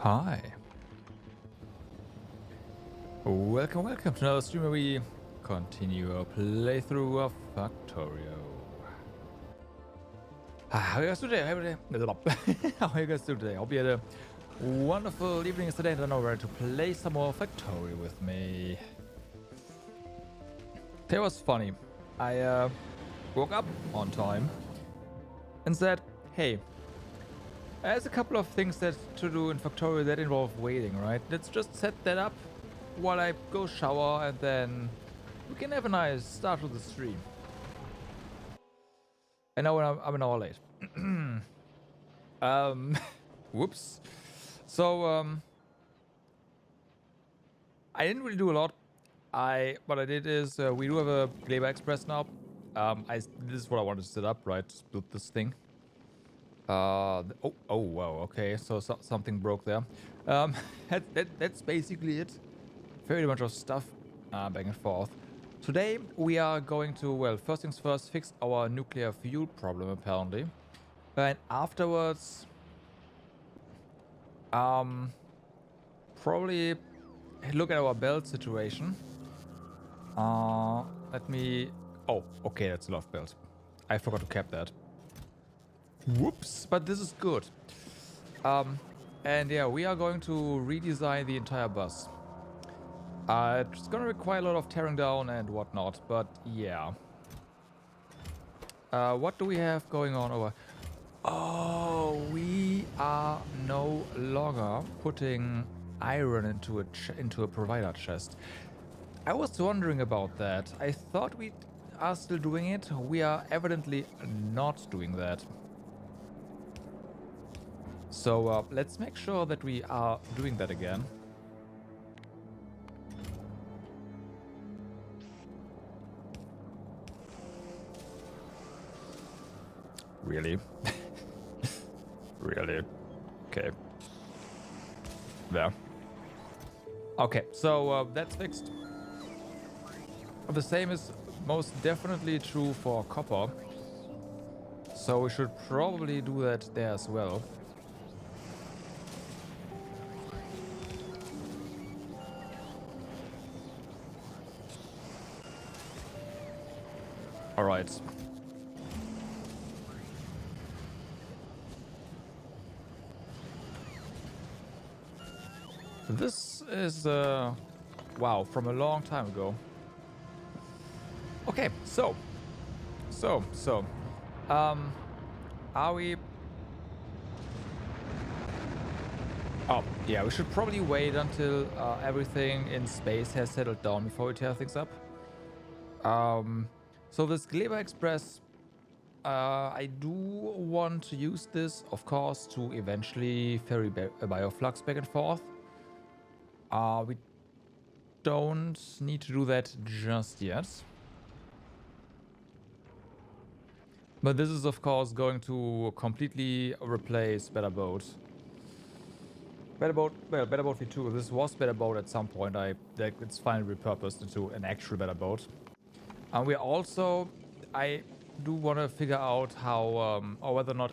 Hi. Welcome to another stream where we continue our playthrough of Factorio. How are you guys doing today? How are you guys doing today? Hope you had a wonderful evening yesterday and then are ready to play some more Factorio with me. It was funny. I woke up on time and said, hey, there's a couple of things that to do in Factorio that involve waiting, right? Let's just set that up while I go shower and then we can have a nice start to the stream. And now I'm an hour late. Whoops. So, I didn't really do a lot. What I did is we do have a Gleba Express now. This is what I wanted to set up, right? Just build this thing. Oh, wow, okay. So something broke there. That's basically it. Very much of stuff back and forth. Today we are going to, well, first things first, fix our nuclear fuel problem apparently. And afterwards, probably look at our belt situation. Let me, oh, okay, that's a lot of belt. I forgot to cap that. Whoops, but this is good. And yeah, we are going to redesign the entire bus. It's gonna require a lot of tearing down and whatnot, but yeah. What do we have going on over? Oh, we are no longer putting iron into a provider chest. I was wondering about that. I thought we are still doing it. We are evidently not doing that. So let's make sure that we are doing that again. Really? Really? Okay. There. Okay, so that's fixed. The same is most definitely true for copper. So we should probably do that there as well. All right. This is, wow, from a long time ago. Okay, so, are we... Oh, yeah, we should probably wait until everything in space has settled down before we tear things up. So this Gleba Express, I do want to use this, of course, to eventually ferry bioflux back and forth. We don't need to do that just yet. But this is, of course, going to completely replace Better Boat. Better Boat V2. This was Better Boat at some point. It's finally repurposed into an actual Better Boat. And we also, I do want to figure out how, or whether or not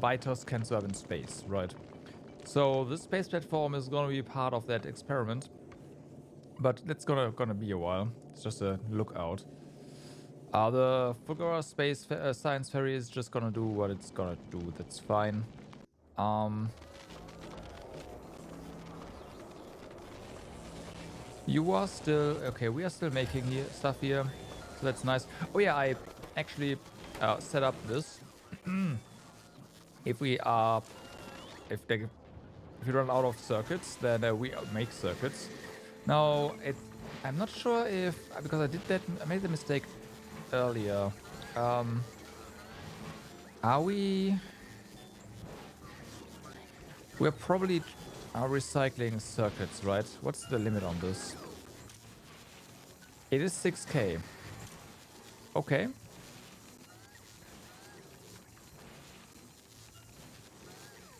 Viters can serve in space, right? So this space platform is going to be part of that experiment. But that's gonna be a while. It's just a lookout. The Fulgura Space Science Ferry is just gonna do what it's gonna do. That's fine. You are still... Okay, we are still making stuff here. So that's nice. Oh yeah, I actually set up this. If we are... If we run out of circuits, then we make circuits. Now, I'm not sure if... Because I made the mistake earlier. Are we... We're probably recycling circuits, right? What's the limit on this? It is 6K. Okay.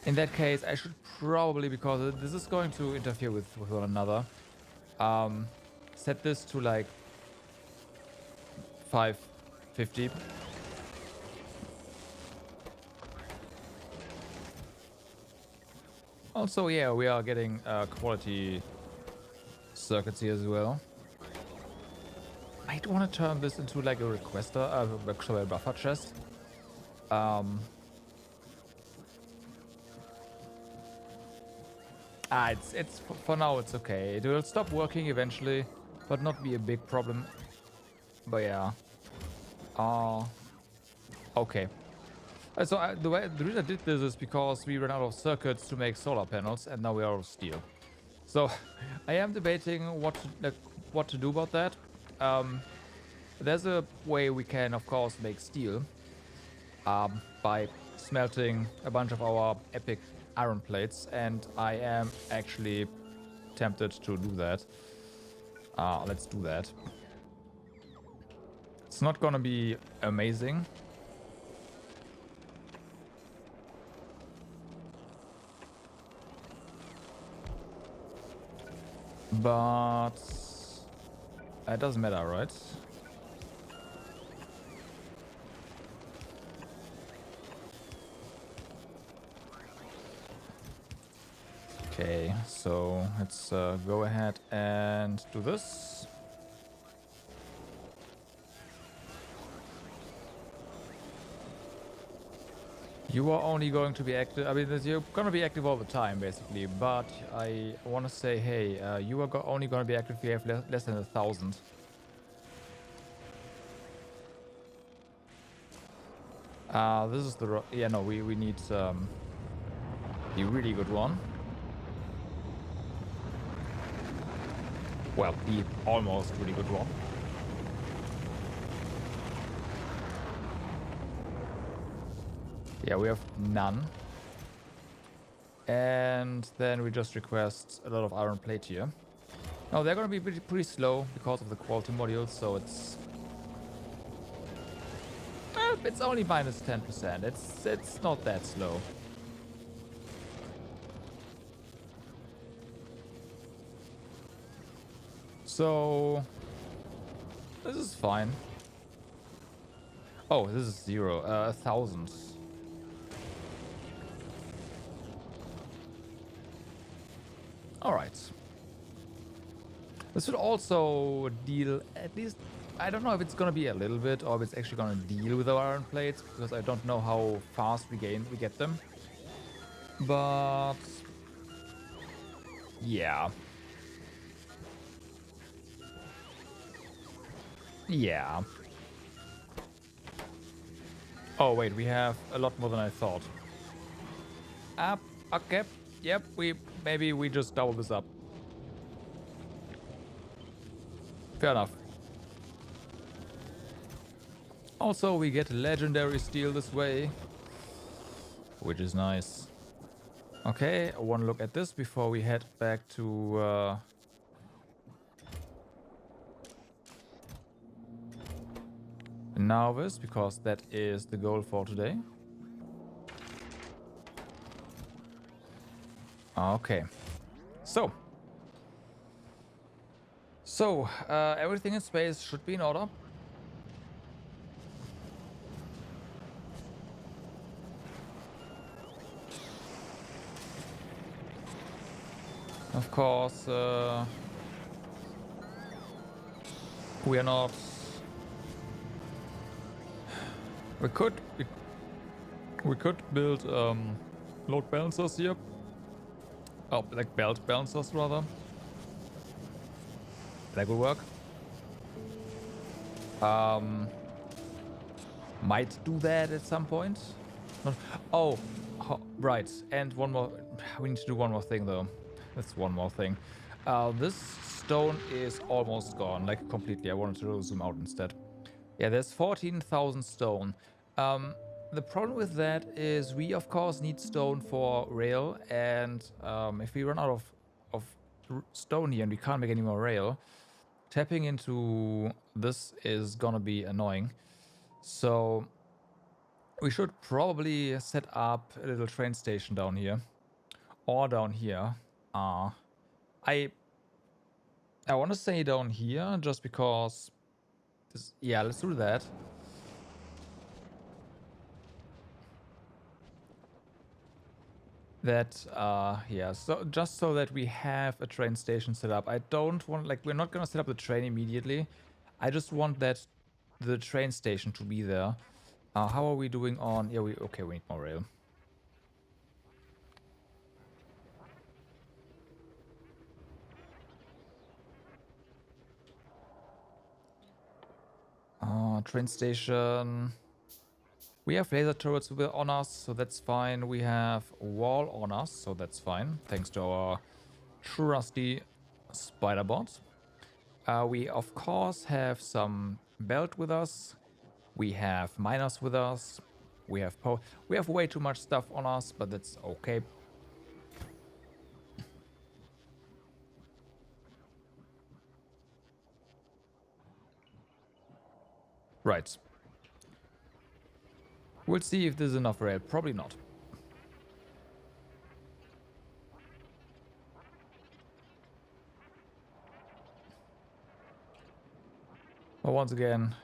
In that case, I should probably, because this is going to interfere with one another, set this to like 550. Also, yeah, we are getting quality circuits here as well. Might want to turn this into like a requester, sorry, a buffer chest. It's for now it's okay. It will stop working eventually, but not be a big problem. But yeah, uh, okay. The reason I did this is because we ran out of circuits to make solar panels, and now we are out of steel. So I am debating what to do about that. There's a way we can, of course, make steel by smelting a bunch of our epic iron plates, and I am actually tempted to do that. Let's do that. It's not gonna be amazing. But it doesn't matter, right? Okay, so let's go ahead and do this. You are only going to be active. I mean, you're gonna be active all the time, basically. But I want to say, hey, you are only gonna be active if you have less than 1,000. This is the yeah. No, we need a really good one. Well, the almost really good one. Yeah, we have none. And then we just request a lot of iron plate here. No, they're gonna be pretty slow because of the quality modules, so it's it's only minus 10%. It's not that slow. So this is fine. Oh, this is 0. 1,000. All right. This would also deal at least. I don't know if it's gonna be a little bit or if it's actually gonna deal with our iron plates because I don't know how fast we get them. But yeah. Yeah. Oh wait, we have a lot more than I thought. Okay. Yep, maybe we just double this up. Fair enough. Also, we get legendary steel this way, which is nice. Okay, one look at this before we head back to Narvis, because that is the goal for today. Okay. So, everything in space should be in order. Of course, we are not. We could build load balancers here. Oh, like belt balancers rather. That would work. Might do that at some point. Oh, right. And one more. We need to do one more thing though. That's one more thing. This stone is almost gone, like completely. I wanted to zoom out instead. Yeah, there's 14,000 stone. The problem with that is we of course need stone for rail, and if we run out of stone here and we can't make any more rail, tapping into this is gonna be annoying. So we should probably set up a little train station down here. Or down here. I want to say down here just because yeah, let's do that. That, yeah, so just so that we have a train station set up. I don't want, like, we're not gonna set up the train immediately. I just want that, the train station to be there. How are we doing on, yeah, okay, we need more rail. Train station. We have laser turrets on us, so that's fine. We have wall on us, so that's fine. Thanks to our trusty spider bot. We of course have some belt with us. We have miners with us. We have we have way too much stuff on us, but that's okay. Right. We'll see if there's enough rail. Probably not. But once again,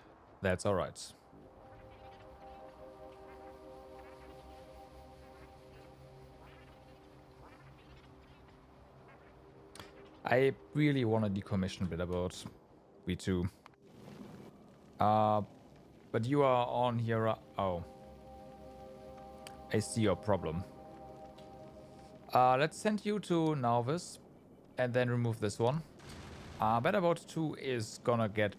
that's alright. I really want to decommission Bitterboat V2. But you are on here. Oh. I see your problem. Let's send you to Nauvis and then remove this one. Betterboat 2 is gonna get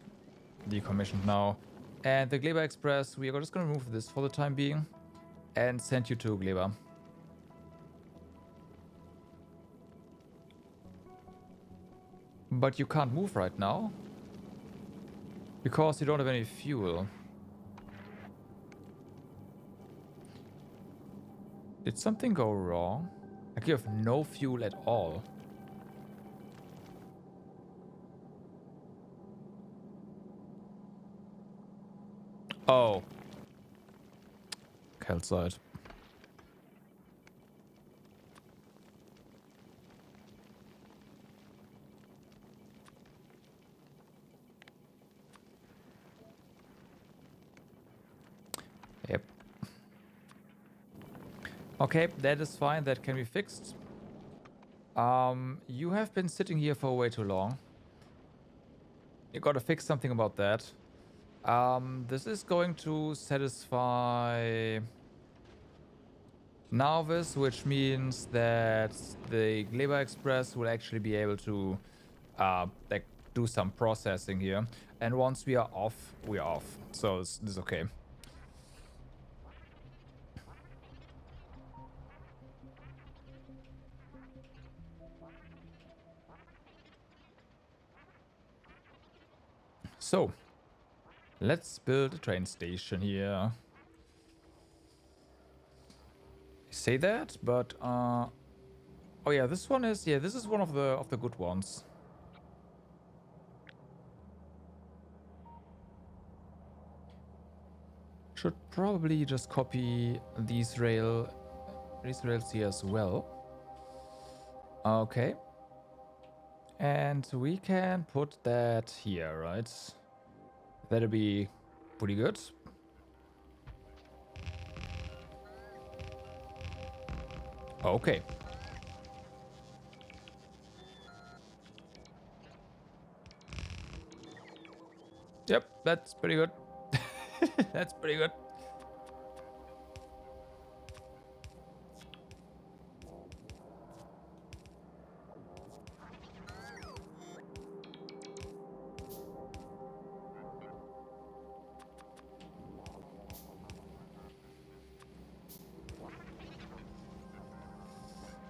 decommissioned now. And the Gleba Express, we are just gonna remove this for the time being and send you to Gleba. But you can't move right now because you don't have any fuel. Did something go wrong? Like you have no fuel at all. Oh. Calcite. Yep. Okay, that is fine. That can be fixed. You have been sitting here for way too long. You gotta fix something about that. This is going to satisfy Nauvis, which means that the Gleba Express will actually be able to like do some processing here. And once we are off, we are off. So this is okay. So, let's build a train station here. I say that, but oh yeah, this one is, yeah, this is one of the good ones. Should probably just copy these rails here as well. Okay. And we can put that here, right? That'll be pretty good. Okay. Yep, that's pretty good. That's pretty good.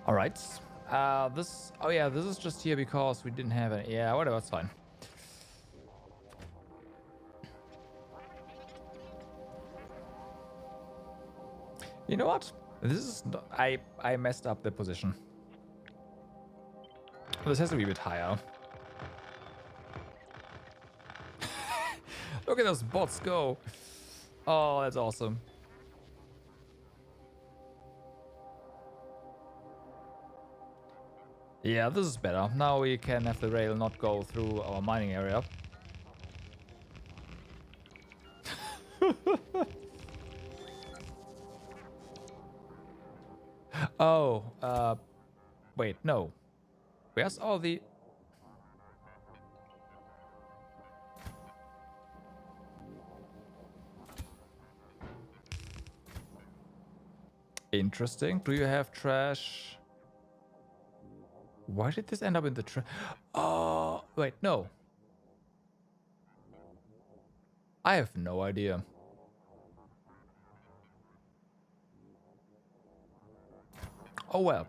All right. This. Oh yeah, this is just here because we didn't have it. Yeah, whatever. It's fine. You know what? This is. I messed up the position. This has to be a bit higher. Look at those bots go. Oh, that's awesome. Yeah, this is better. Now we can have the rail not go through our mining area. Oh, wait, no. Where's all the... Interesting. Do you have trash? Why did this end up in the trash? Oh, wait, no. I have no idea. Oh, well.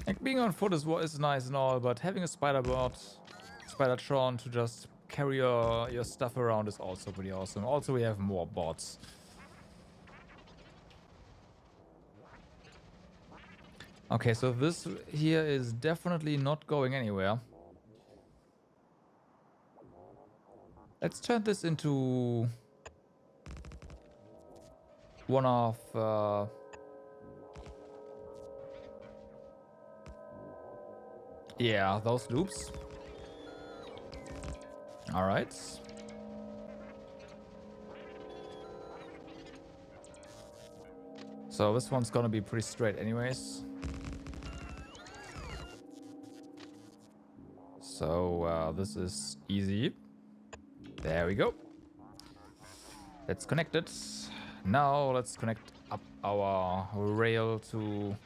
Like, being on foot is nice and all, but having a Spider-Tron to just carry your stuff around is also pretty awesome. Also, we have more bots. Okay, so this here is definitely not going anywhere. Let's turn this into one of... yeah, those loops. All right. So this one's gonna be pretty straight anyways. So this is easy. There we go. Let's connect it. Now let's connect up our rail to...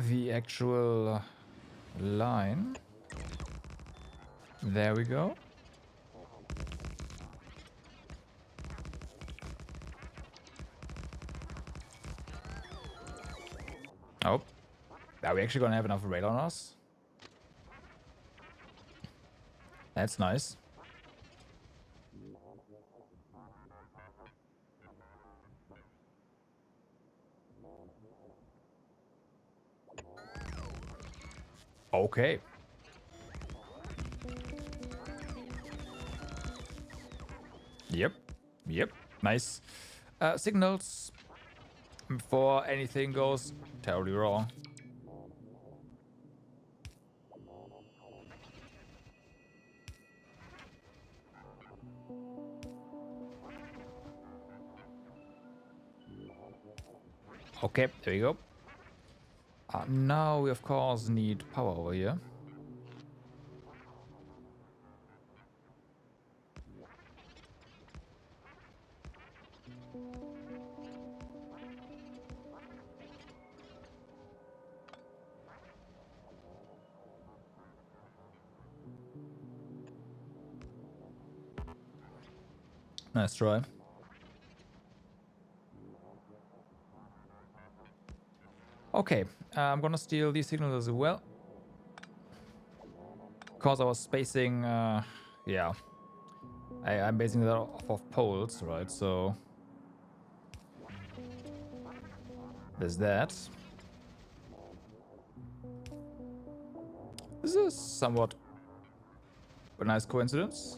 the actual line. There we go. Oh. Are we actually gonna have enough rail on us? That's nice. Okay. Yep. Yep. Nice. Signals before anything goes terribly wrong. Okay, there we go. Now we of course need power over here. Nice try. Okay, I'm gonna steal these signals as well. Because I was spacing, yeah. I'm basing that off of poles, right? So there's that. This is somewhat a nice coincidence.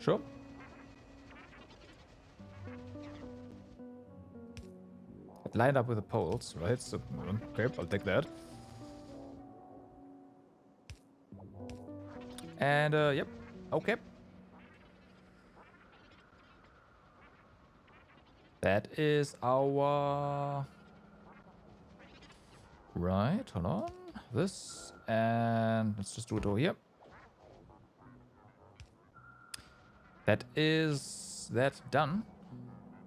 Sure. It lined up with the poles, right? So, okay, I'll take that. And, yep. Okay. That is our... Right, hold on. This, and let's just do it over here. That is that done.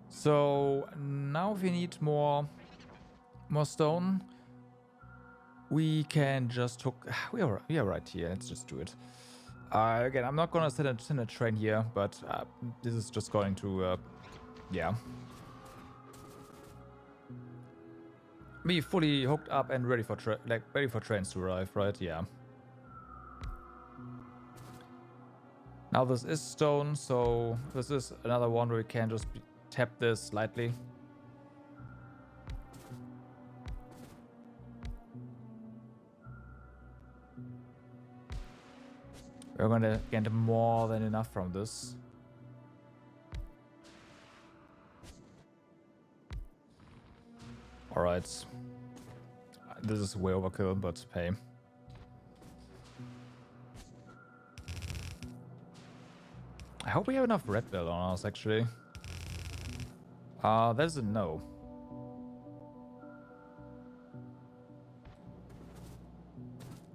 So now if we need more stone, we can just hook... We are right here. Let's just do it. Again, I'm not gonna send a train here, but this is just going to, yeah, be fully hooked up and ready for trains to arrive, right? Yeah. Now this is stone, so this is another one where we can just tap this slightly. We're gonna get more than enough from this. Alright. This is way overkill, but hey. I hope we have enough red belt on us, actually. That's a no.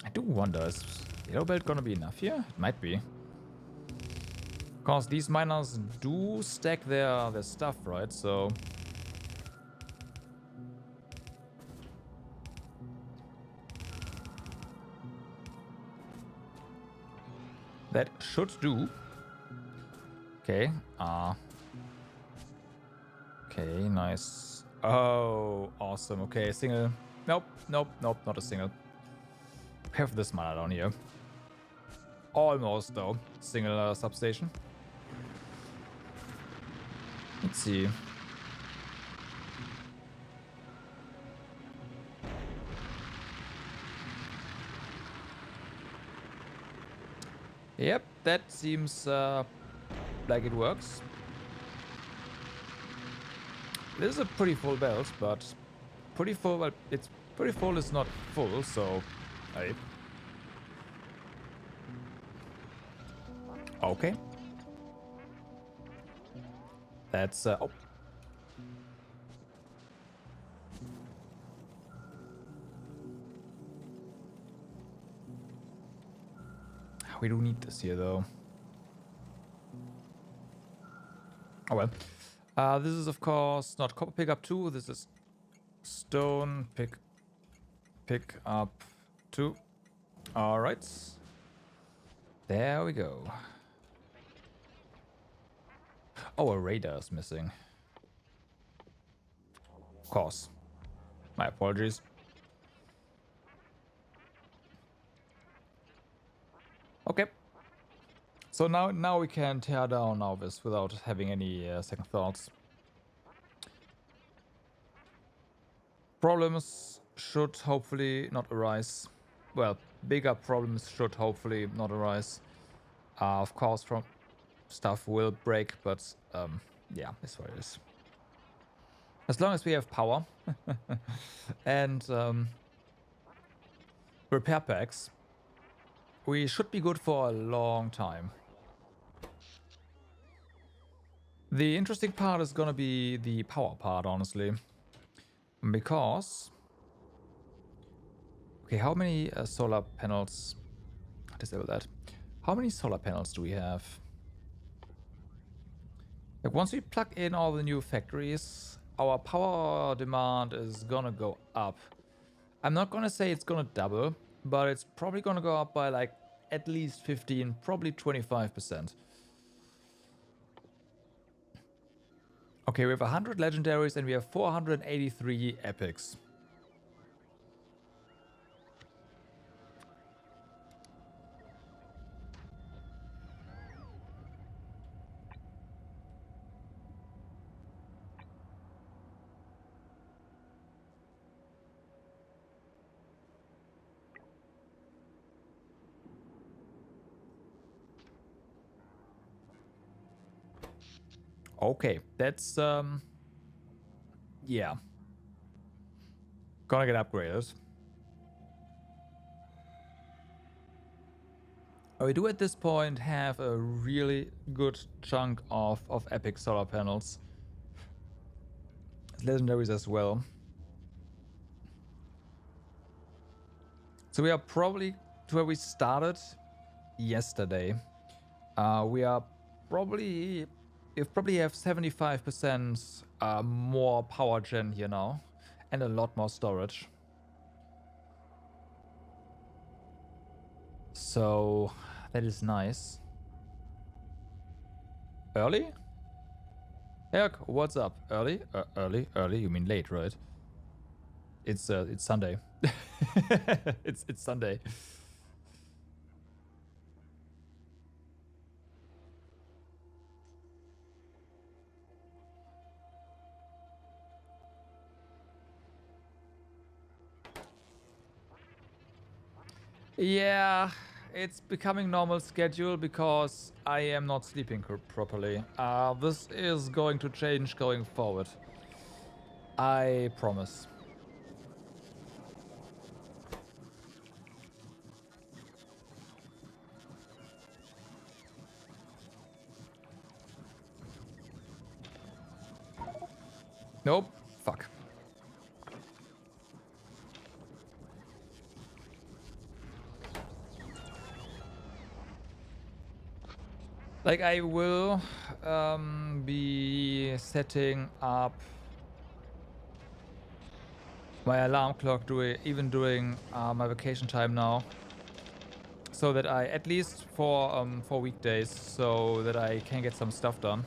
I do wonder, is yellow belt gonna be enough here? It might be. Because these miners do stack their stuff, right? So... that should do. Okay, okay, nice. Oh, awesome. Okay, single. Nope, nope, nope, not a single. Have this mana down here. Almost, though. Single substation. Let's see. Yep, that seems like it works. This is a pretty full belt, but pretty full. Well, it's pretty full is not full, so hey. Okay. That's oh. We do need this here, though. Oh well. This is, of course, not copper pickup 2. This is stone pick up 2. All right. There we go. Oh, a radar is missing. Of course. My apologies. Okay. So now we can tear down Nauvis without having any second thoughts. Problems should hopefully not arise. Well, bigger problems should hopefully not arise. Of course, from stuff will break, but yeah, that's what it is. As long as we have power and repair packs, we should be good for a long time. The interesting part is gonna be the power part, honestly. Because... okay, how many solar panels... disable that. How many solar panels do we have? Like, once we plug in all the new factories, our power demand is gonna go up. I'm not gonna say it's gonna double, but it's probably gonna go up by like at least 15, probably 25%. Okay, we have 100 legendaries and we have 483 epics. Okay, that's yeah. Gonna get upgraded. We do at this point have a really good chunk of epic solar panels. Legendaries as well. So we are probably to where we started yesterday. We are probably... you probably have 75% more power gen here now. And a lot more storage. So that is nice. Early? Eric, what's up? Early? Early? You mean late, right? It's Sunday. it's Sunday. Yeah, it's becoming normal schedule because I am not sleeping properly. This is going to change going forward. I promise. Nope. Fuck. Like, I will be setting up my alarm clock even during my vacation time now, so that I, at least for weekdays, so that I can get some stuff done.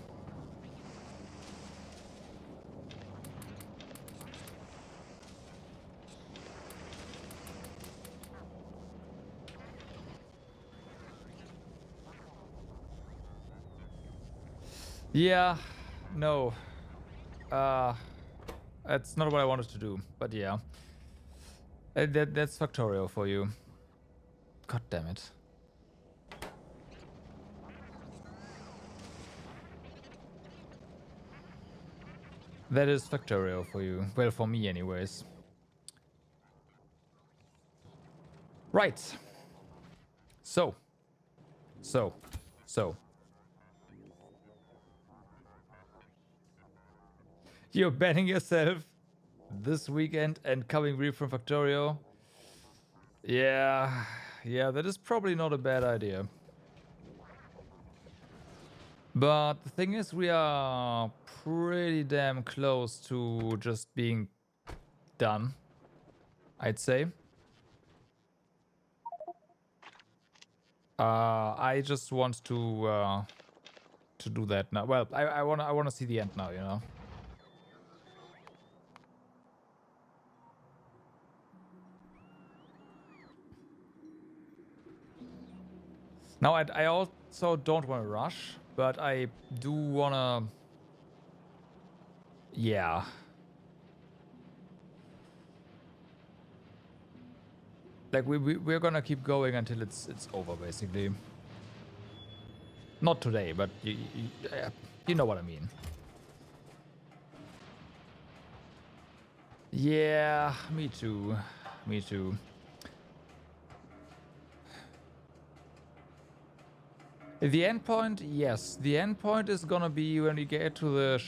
Yeah, no. That's not what I wanted to do, but yeah. That's Factorio for you. God damn it. That is Factorio for you. Well, for me anyways. Right. So. You're banning yourself this weekend and coming real from Factorio? Yeah, that is probably not a bad idea. But the thing is, we are pretty damn close to just being done, I'd say. I just want to do that now. Well, I wanna see the end now, you know. Now, I also don't want to rush, but I do wanna. Yeah. Like we're gonna keep going until it's over, basically. Not today, but you know what I mean. Yeah, me too. Me too. The endpoint, yes. The endpoint is gonna be when we get to the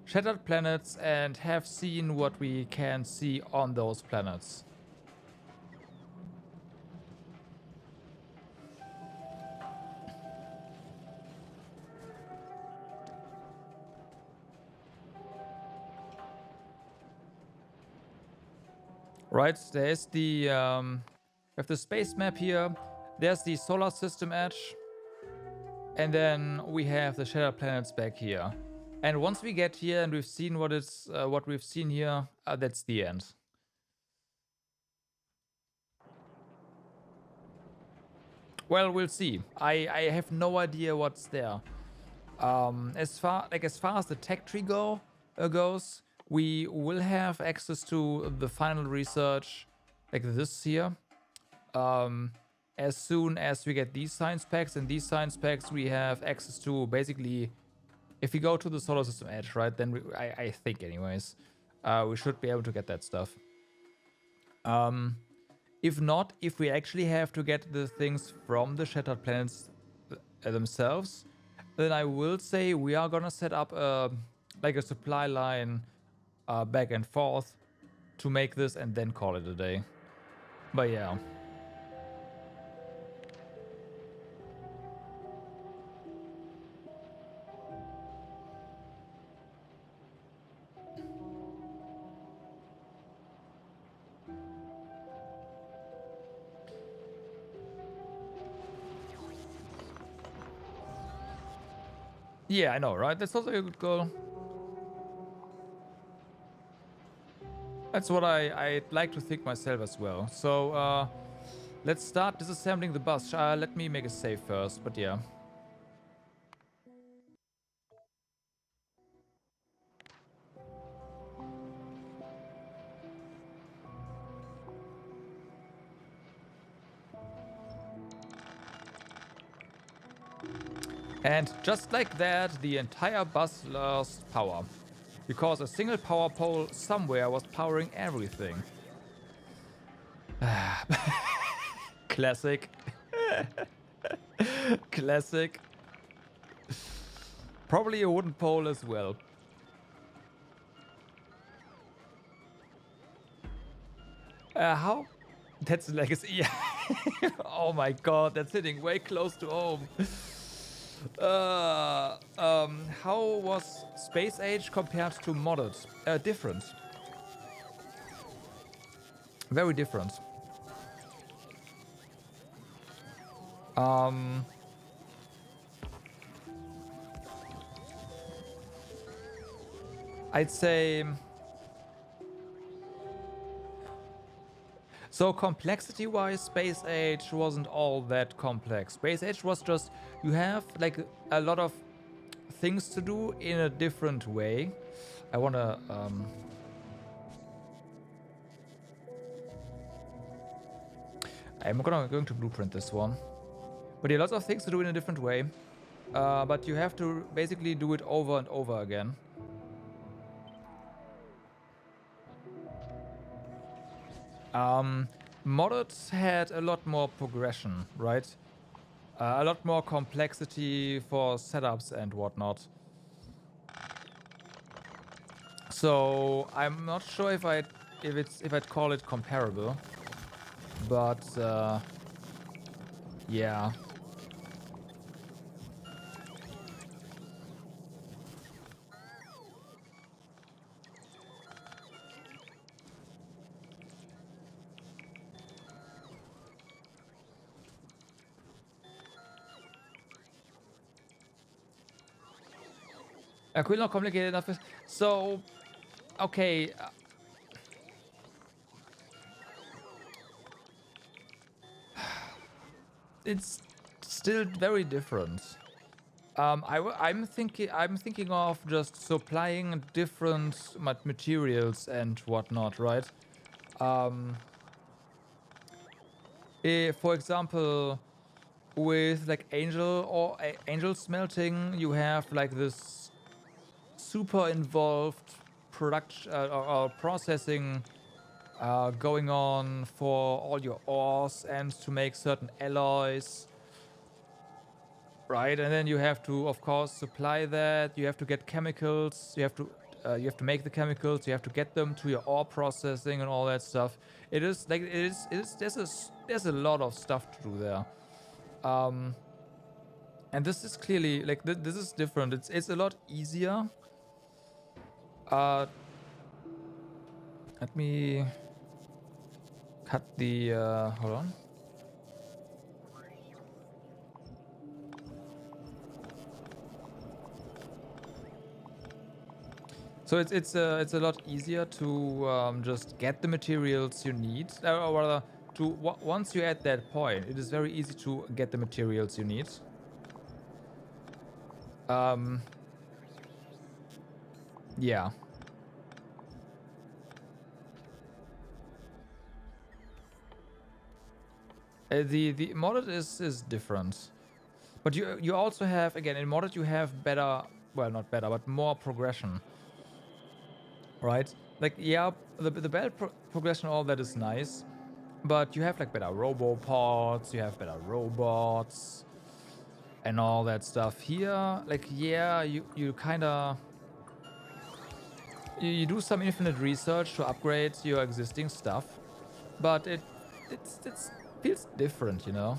shattered planets and have seen what we can see on those planets. Right, there's the we have the space map here. There's the solar system edge. And then we have the shattered planets back here. And once we get here and we've seen what we've seen here, that's the end. Well, we'll see. I have no idea what's there. As far as the tech tree goes, we will have access to the final research, like this here. As soon as we get these science packs, and these science packs we have access to basically. If we go to the solar system edge, right, then I think anyways, we should be able to get that stuff. If not, if we actually have to get the things from the shattered planets themselves, then I will say we are gonna set up like a supply line back and forth to make this and then call it a day. But yeah. Yeah, I know, right? That's also a good goal. That's what I'd like to think myself as well. So, let's start disassembling the bus. Let me make a save first, but yeah. And just like that, the entire bus lost power. Because a single power pole somewhere was powering everything. Classic. Classic. Probably a wooden pole as well. How? That's a legacy. Oh my god, that's hitting way close to home. How was Space Age compared to modded? Different. Very different. I'd say... So complexity-wise, Space Age wasn't all that complex. Space Age was just, you have like a lot of things to do in a different way. I wanna, I'm going to blueprint this one. But yeah, lots of things to do in a different way. But you have to basically do it over and over again. Modded had a lot more progression, right? A lot more complexity for setups and whatnot. So I'm not sure if I'd call it comparable, but yeah. Could not complicated enough. So, okay. It's still very different. I'm thinking of just supplying different materials and whatnot, right? For example, with like angel smelting, you have like this super involved production or processing going on for all your ores and to make certain alloys, right? And then you have to, of course, supply that. You have to get chemicals. You have to make the chemicals. You have to get them to your ore processing and all that stuff. It is like it is. There's a lot of stuff to do there. And this is clearly like this is different. It's a lot easier. Let me cut the hold on. So it's a lot easier to just get the materials you need, or rather, once you're at that point, it is very easy to get the materials you need. Yeah. The modded is different, but you also have, again, in modded you have better, well, not better, but more progression, right? Like, yeah, the belt progression, all that is nice, but you have like better robopods, you have better robots, and all that stuff. Here, like, yeah, you kind of you do some infinite research to upgrade your existing stuff, but it feels different, you know.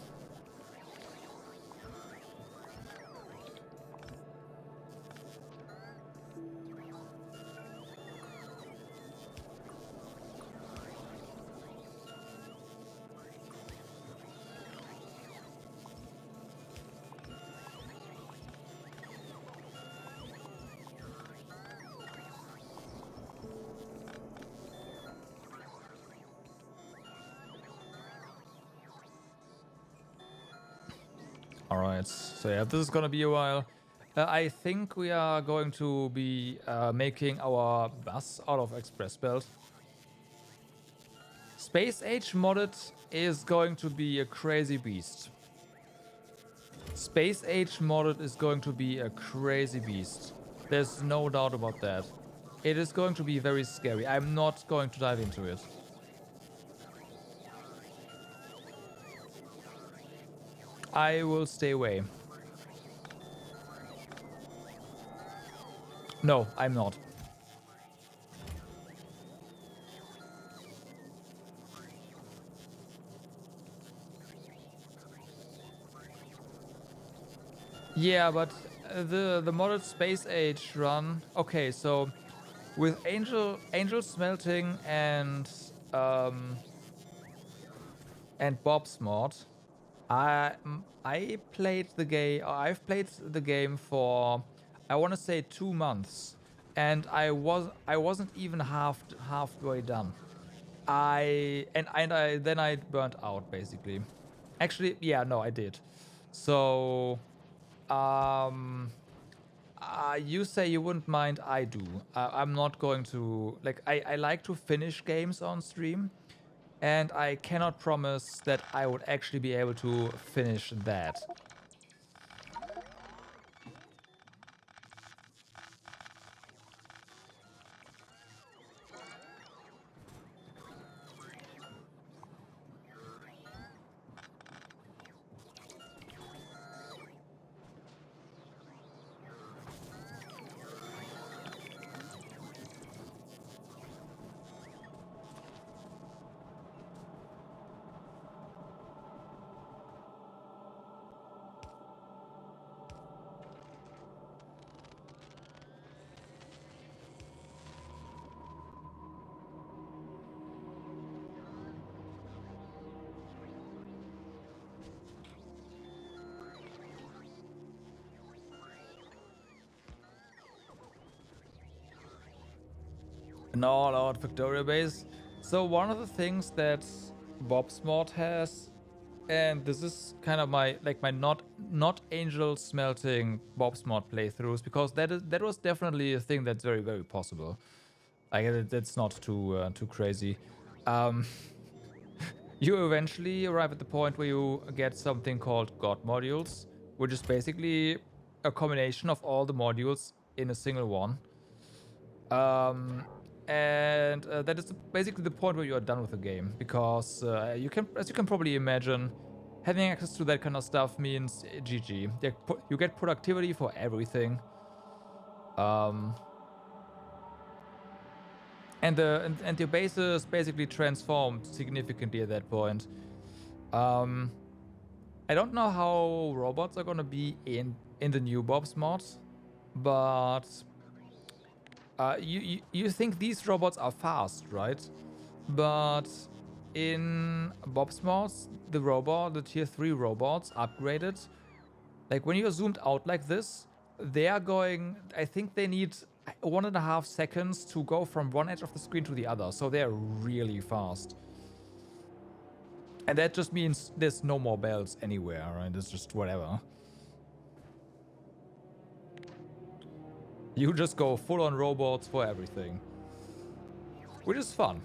Alright, so yeah, this is gonna be a while. I think we are going to be making our bus out of express belt. Space Age modded is going to be a crazy beast. Space Age modded is going to be a crazy beast. There's no doubt about that. It is going to be very scary. I'm not going to dive into it. I will stay away. No, I'm not. Yeah, but the modded space age run. Okay, so with angel smelting and Bob's mod, I played the game. I've played the game for, I want to say, 2 months, and I wasn't even halfway done. I then I burnt out basically. Actually, yeah, no, I did. So, um, you say you wouldn't mind. I do. I'm not going to like. I like to finish games on stream, and I cannot promise that I would actually be able to finish that. An all-out Factorio base. So one of the things that Bob's mod has, and this is kind of my my not angel smelting Bob's mod playthroughs, because that was definitely a thing that's very possible. I get it. That's not too crazy. Um, you eventually arrive at the point where you get something called God modules, which is basically a combination of all the modules in a single one. Um, and that is basically the point where you are done with the game, because you can, as you can probably imagine, having access to that kind of stuff means GG. You get productivity for everything. Um, and your base is basically transformed significantly at that point. Um, I don't know how robots are gonna be in the new Bob's mod, but you think these robots are fast, right? But in Bob's mods, the tier 3 robots upgraded, like when you're zoomed out like this, they are going, I think they need 1.5 seconds to go from one edge of the screen to the other. So they're really fast. And that just means there's no more bells anywhere, right? It's just whatever. You just go full on robots for everything, which is fun.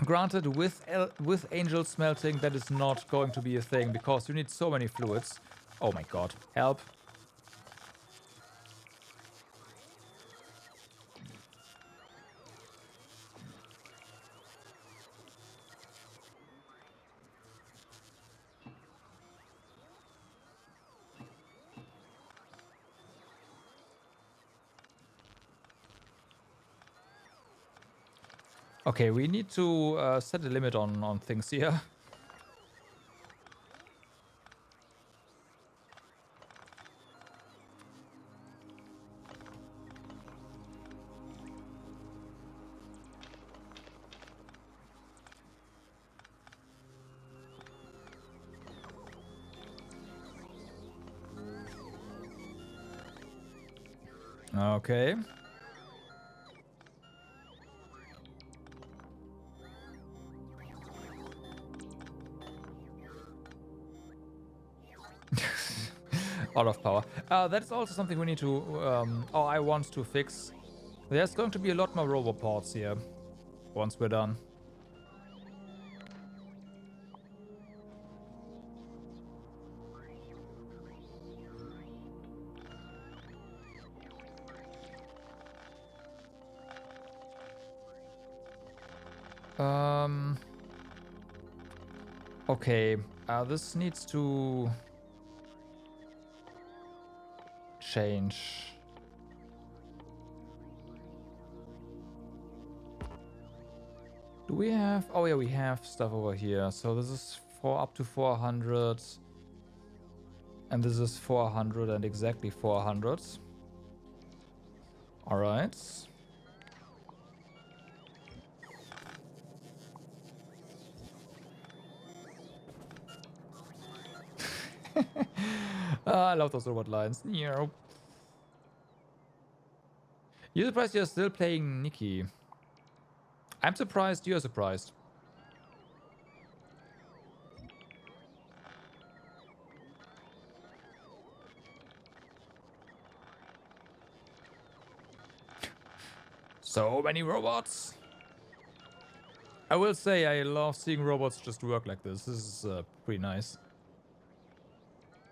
Granted, with angel smelting, that is not going to be a thing, because you need so many fluids. Oh my god, help. Okay, we need to set a limit on things here. Okay. Out of power. That's also something we need to, or I want to fix. There's going to be a lot more roboports here once we're done. Okay, this needs to change. Do we have... Oh yeah, we have stuff over here. So this is for up to 400. And this is 400 and exactly 400. Alright. I love those robot lines. You're surprised you're still playing Nikki. I'm surprised you're surprised. So many robots. I will say I love seeing robots just work like this. This is pretty nice.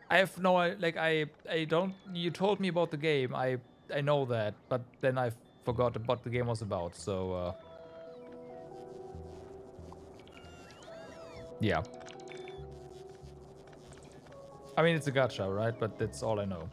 I have no, like I don't. You told me about the game. I know that, but then I forgot what the game was about. So yeah. I mean, it's a gacha, right? But that's all I know.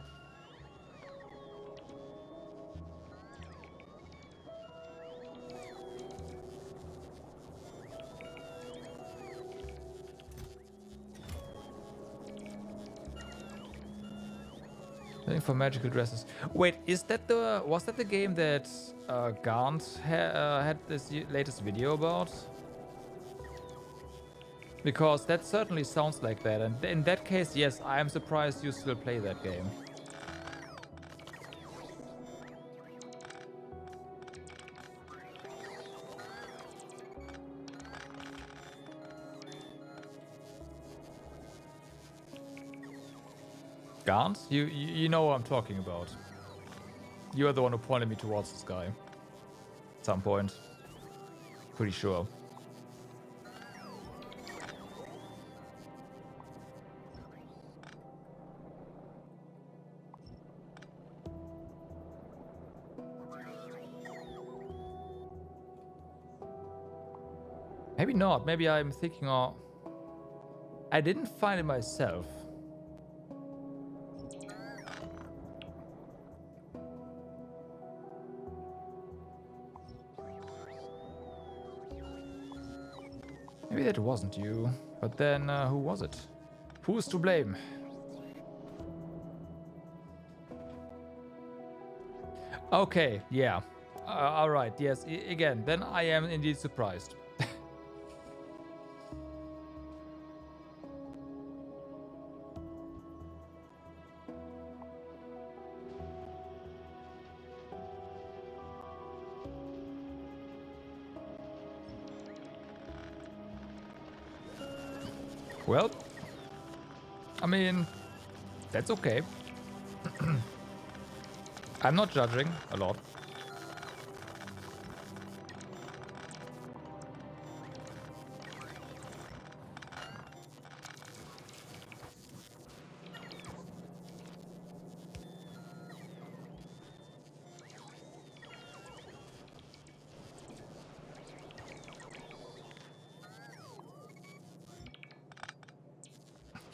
Looking for magical dresses. Wait, is that the... Was that the game that Gant had this latest video about? Because that certainly sounds like that. And in that case, yes, I am surprised you still play that game. Gant? You know what I'm talking about. You are the one who pointed me towards this guy. At some point. Pretty sure. Maybe not. Maybe I'm thinking of... I didn't find it myself. Maybe that wasn't you. But then, who was it? Who's to blame? Okay, yeah. Alright, yes. Again, then I am indeed surprised. Well, I mean, that's okay. I'm not judging a lot.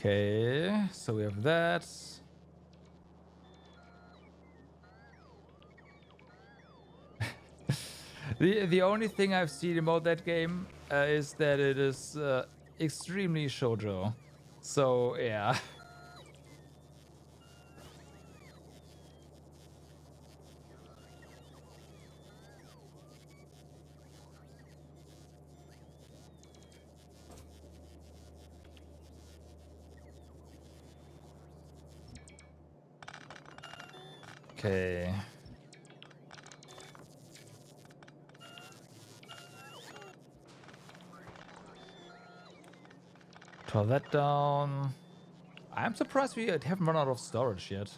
Okay, so we have that. The only thing I've seen about that game is that it is extremely shoujo. So yeah. Okay. Draw that down. I'm surprised we haven't run out of storage yet.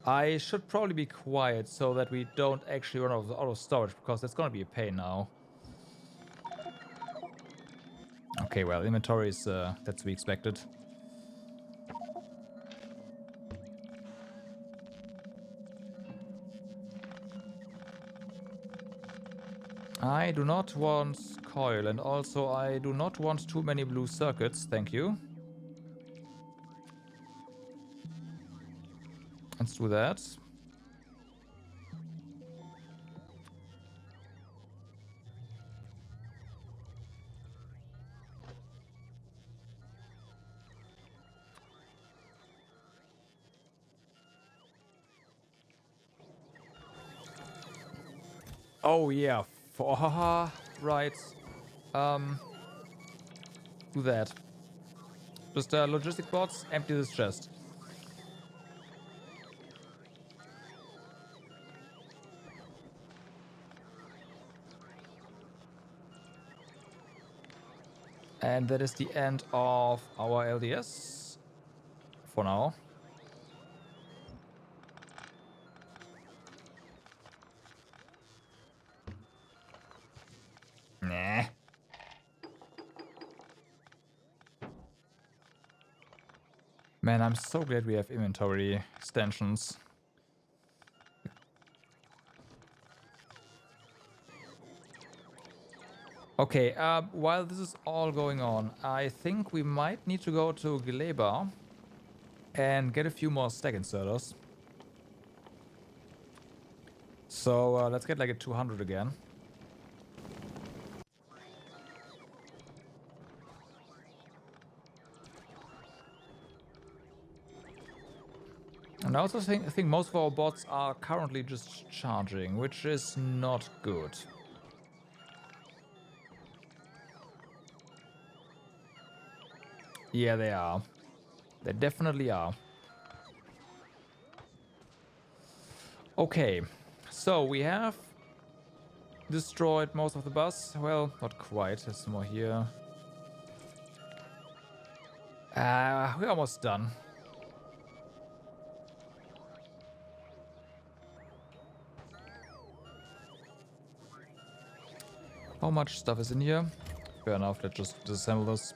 I should probably be quiet so that we don't actually run out of storage, because that's gonna be a pain now. Okay, well, inventory is that's to be expected. I do not want coil, and also I do not want too many blue circuits, thank you. Let's do that. Oh yeah, for right. Do that. Just logistic bots, empty this chest. And that is the end of our LDS for now. Nah. Man, I'm so glad we have inventory extensions. Okay, while this is all going on, I think we might need to go to Gileba and get a few more stack inserters. So let's get like a 200 again. And I also think most of our bots are currently just charging, which is not good. Yeah, they are. They definitely are. Okay, so we have destroyed most of the bus. Well, not quite. There's more here. We're almost done. How much stuff is in here? Fair enough, let's just disassemble this.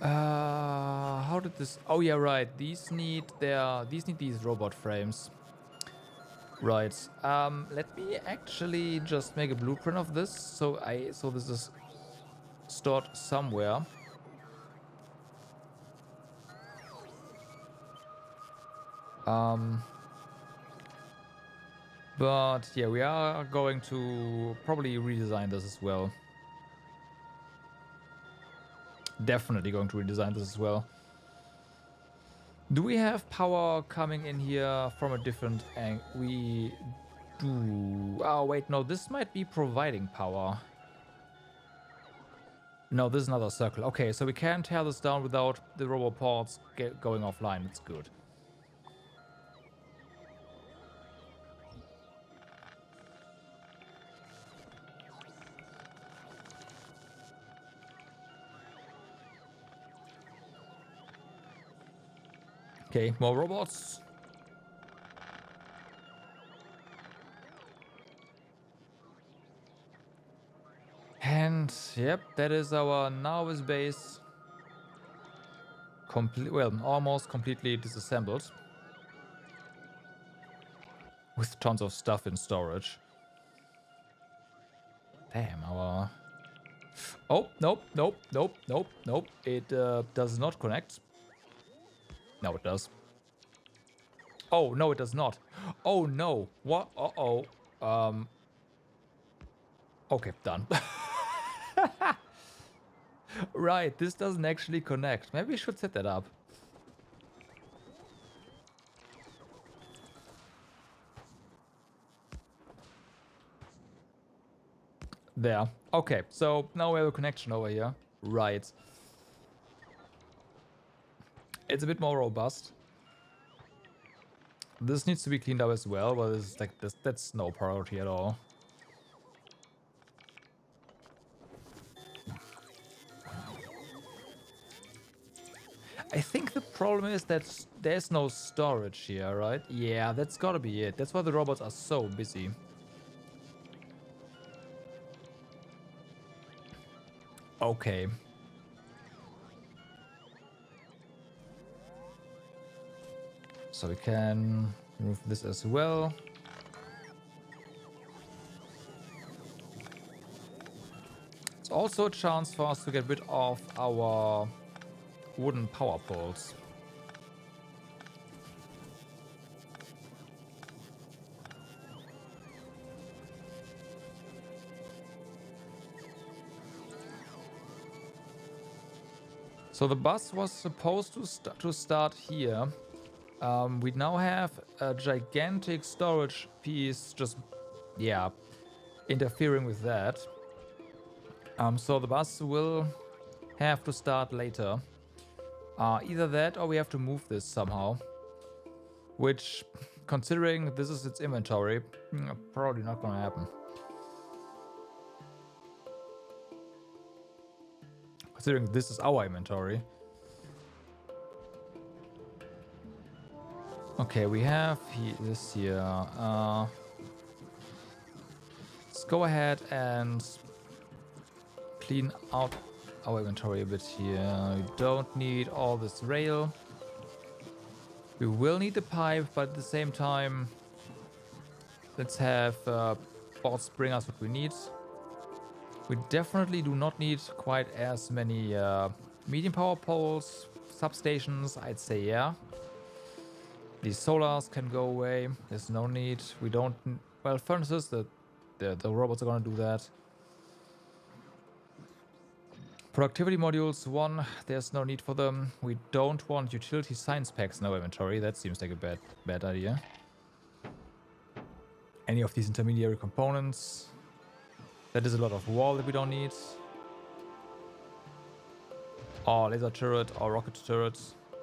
How did this? Oh yeah, right. These need these robot frames. Right. Let me actually just make a blueprint of this. So this is stored somewhere. But yeah, we are going to probably redesign this as well. Definitely going to redesign this as well. Do we have power coming in here from a different angle? We do. Oh, wait, no, this might be providing power. No, this is another circle. Okay, so we can tear this down without the robot ports going offline. It's good. Okay, more robots. And yep, that is our Nauvis base. Well, almost completely disassembled. With tons of stuff in storage. Damn, our... Oh, nope, nope, nope, nope, nope. It does not connect. No, it does. Oh, no, it does not. Oh, no. What? Uh-oh. Okay, done. Right, this doesn't actually connect. Maybe we should set that up. There. Okay, so now we have a connection over here. Right. It's a bit more robust. This needs to be cleaned up as well, but it's like that's no priority at all. I think the problem is that there's no storage here, right? Yeah, that's gotta be it. That's why the robots are so busy. Okay. So we can remove this as well. It's also a chance for us to get rid of our wooden power poles. So the bus was supposed to start here. We now have a gigantic storage piece just, yeah, interfering with that. So the bus will have to start later. Either that or we have to move this somehow. Which, considering this is its inventory, probably not gonna happen. Considering this is our inventory. Okay, we have this here. Let's go ahead and clean out our inventory a bit here. We don't need all this rail. We will need the pipe, but at the same time, let's have bots bring us what we need. We definitely do not need quite as many medium power poles, substations, I'd say, yeah. These solars can go away. There's no need. We don't... Well, furnaces, the robots are gonna do that. Productivity modules, 1, there's no need for them. We don't want utility science packs in our inventory. That seems like a bad idea. Any of these intermediary components. That is a lot of wall that we don't need. Or laser turret, or rocket turret,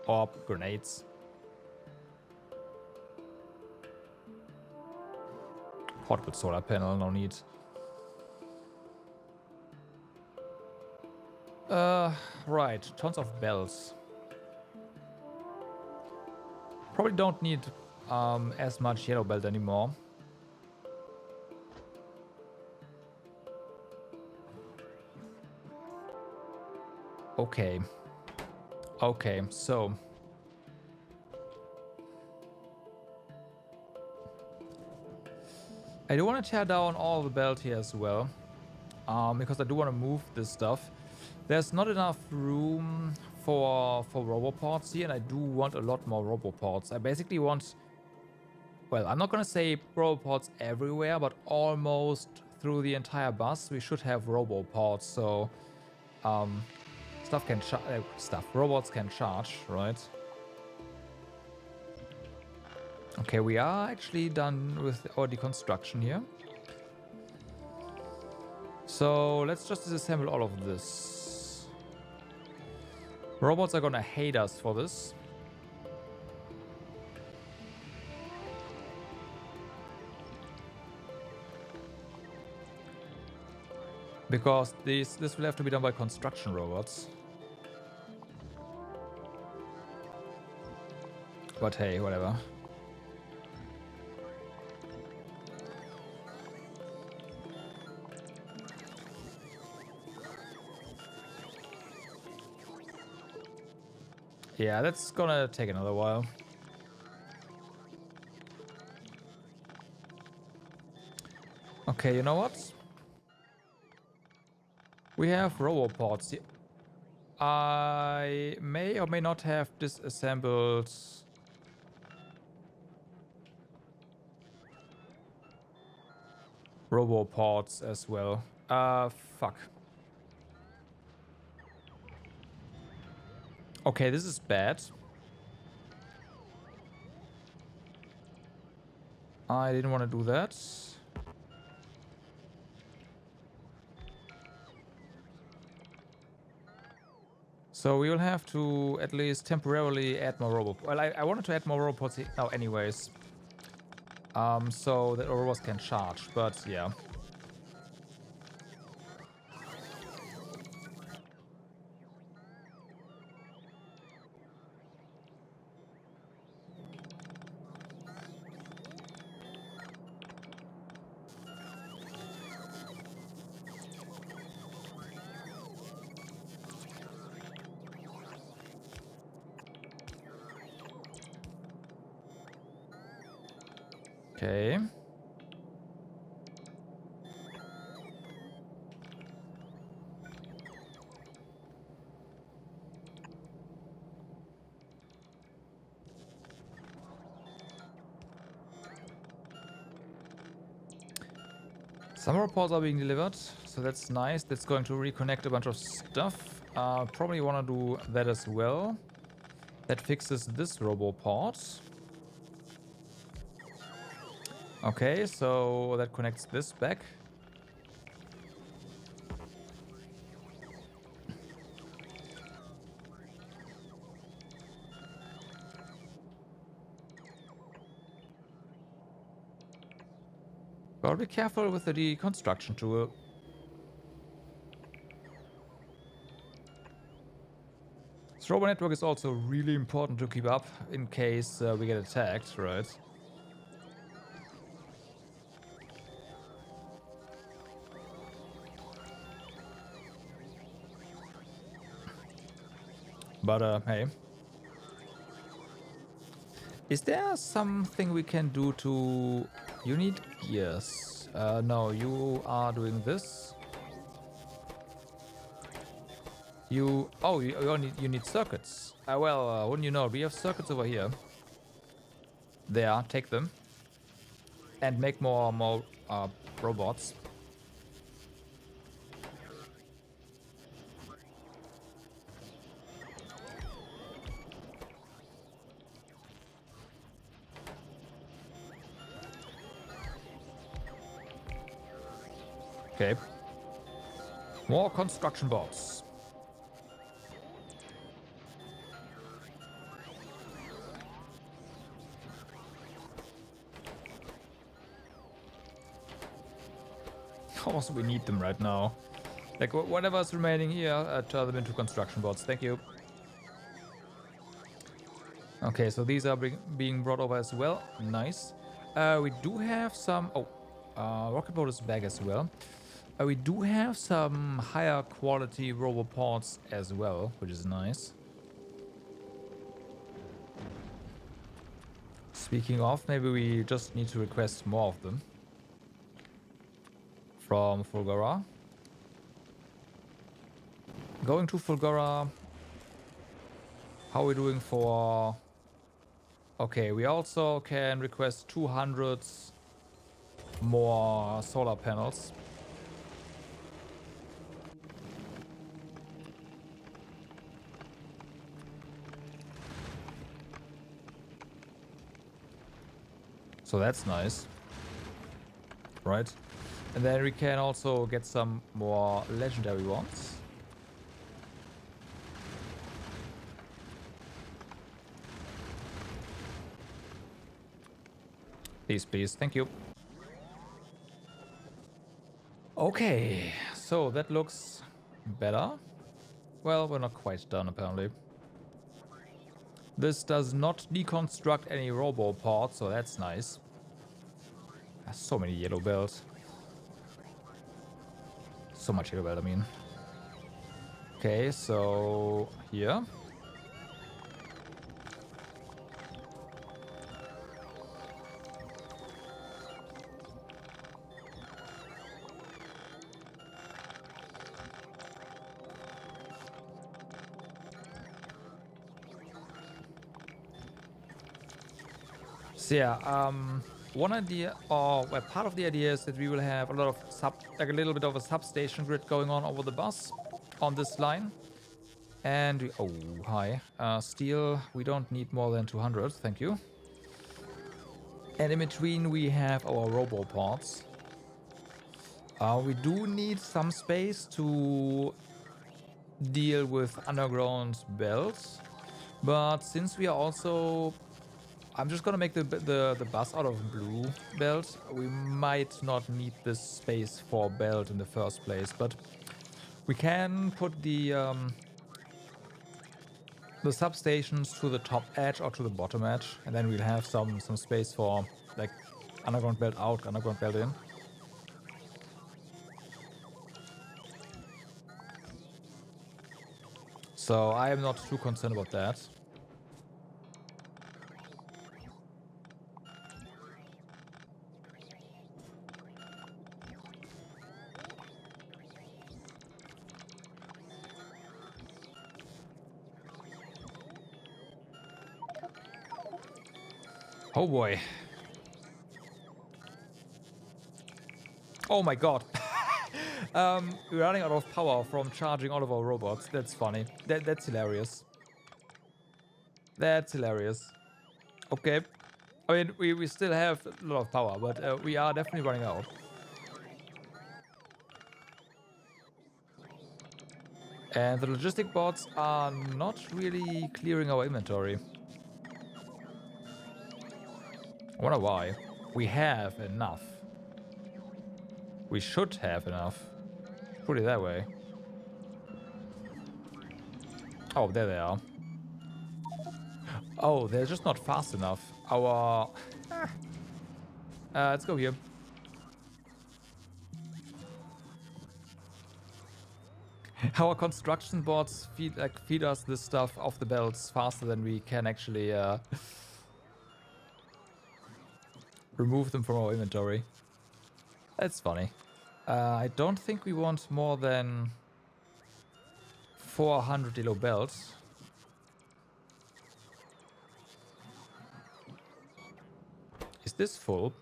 or grenades. Portable solar panel, no need. Right, tons of bells. Probably don't need as much yellow belt anymore. Okay. Okay, so... I do want to tear down all the belt here as well. Because I do want to move this stuff. There's not enough room for roboports here, and I do want a lot more roboports. I basically want... Well, I'm not going to say roboports everywhere, but almost through the entire bus, we should have roboports, so... robots can charge, right? Okay, we are actually done with our deconstruction here. So let's just disassemble all of this. Robots are gonna hate us for this. Because this will have to be done by construction robots. But hey, whatever. Yeah, that's gonna take another while. Okay, you know what? We have roboports. I may or may not have disassembled... roboports as well. Fuck. Okay, this is bad. I didn't want to do that. So we will have to at least temporarily add more robots. Well, I wanted to add more robots now anyways. So that our robots can charge, but yeah. Okay. Some reports are being delivered, so that's nice. That's going to reconnect a bunch of stuff. Probably want to do that as well. That fixes this roboport. Okay, so that connects this back. Gotta be careful with the deconstruction tool. This robot network is also really important to keep up in case we get attacked, right? But hey. Is there something we can do to... You need gears. No, you are doing this. You... Oh, you need circuits. Well, wouldn't you know, we have circuits over here. There, take them. And make more robots. Okay. More construction bots. Also, we need them right now. Like, whatever's remaining here, turn them into construction bots. Thank you. Okay, so these are being brought over as well. Nice. We do have some... Oh, rocket boat is back as well. We do have some higher quality roboports as well, which is nice. Speaking of, maybe we just need to request more of them. From Fulgora. Going to Fulgora. How are we doing for... Okay, we also can request 200 more solar panels. So that's nice. Right? And then we can also get some more legendary ones. Please, please. Thank you. Okay, so that looks better. Well, we're not quite done, apparently. This does not deconstruct any roboports, so that's nice. There's so many yellow belts. So much yellow belt, I mean. Okay, so here. So yeah, one idea, or well, part of the idea is that we will have a lot of like a little bit of a substation grid going on over the bus on this line. And we, oh, hi. Steel, we don't need more than 200, thank you. And in between we have our roboports. We do need some space to deal with underground belts. But since we are also... I'm just gonna make the bus out of blue belt. We might not need this space for belt in the first place, but we can put the substations to the top edge or to the bottom edge, and then we'll have some space for like underground belt out, underground belt in. So I am not too concerned about that. Oh boy. Oh my god. We're running out of power from charging all of our robots. That's funny. That's hilarious. That's hilarious. Okay. I mean, we still have a lot of power, but we are definitely running out. And the logistic bots are not really clearing our inventory. I wonder why. We have enough. We should have enough. Put it that way. Oh, there they are. Oh, they're just not fast enough. Our... let's go here. Our construction bots feed us this stuff off the belts faster than we can actually remove them from our inventory. That's funny. I don't think we want more than 400 elo belts. Is this full?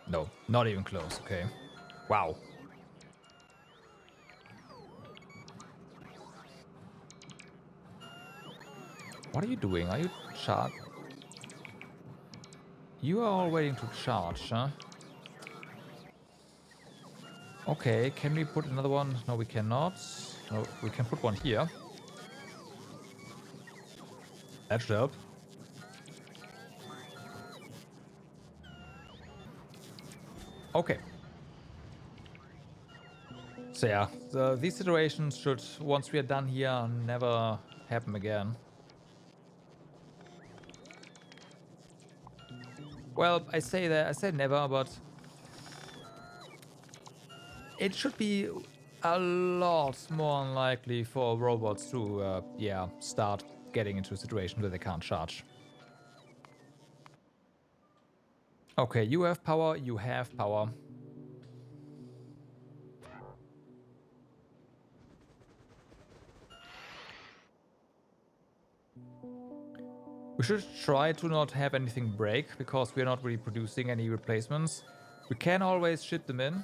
No, not even close. Okay. Wow. What are you doing? Are you charge? You are all waiting to charge, huh? Okay, can we put another one? No, we cannot. No, we can put one here. That should help. Okay. So yeah, these situations should, once we are done here, never happen again. Well, I say never, but it should be a lot more unlikely for robots to, yeah, start getting into a situation where they can't charge. Okay, you have power, you have power. We should try to not have anything break, because we're not really producing any replacements. We can always ship them in,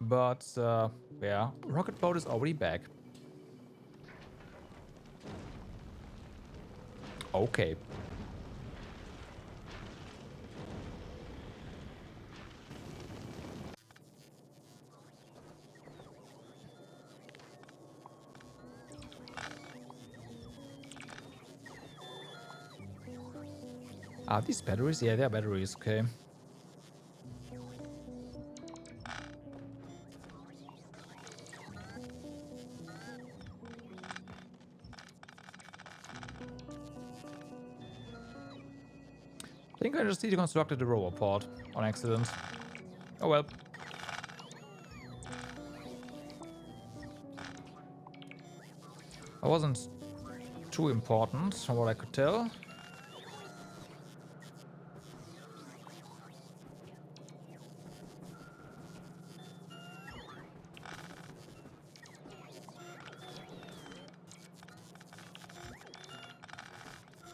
but yeah, rocket boat is already back. Okay. Are these batteries? Yeah, they're batteries, okay. I think I just deconstructed the robot pod on accident. Oh well. It wasn't too important from what I could tell.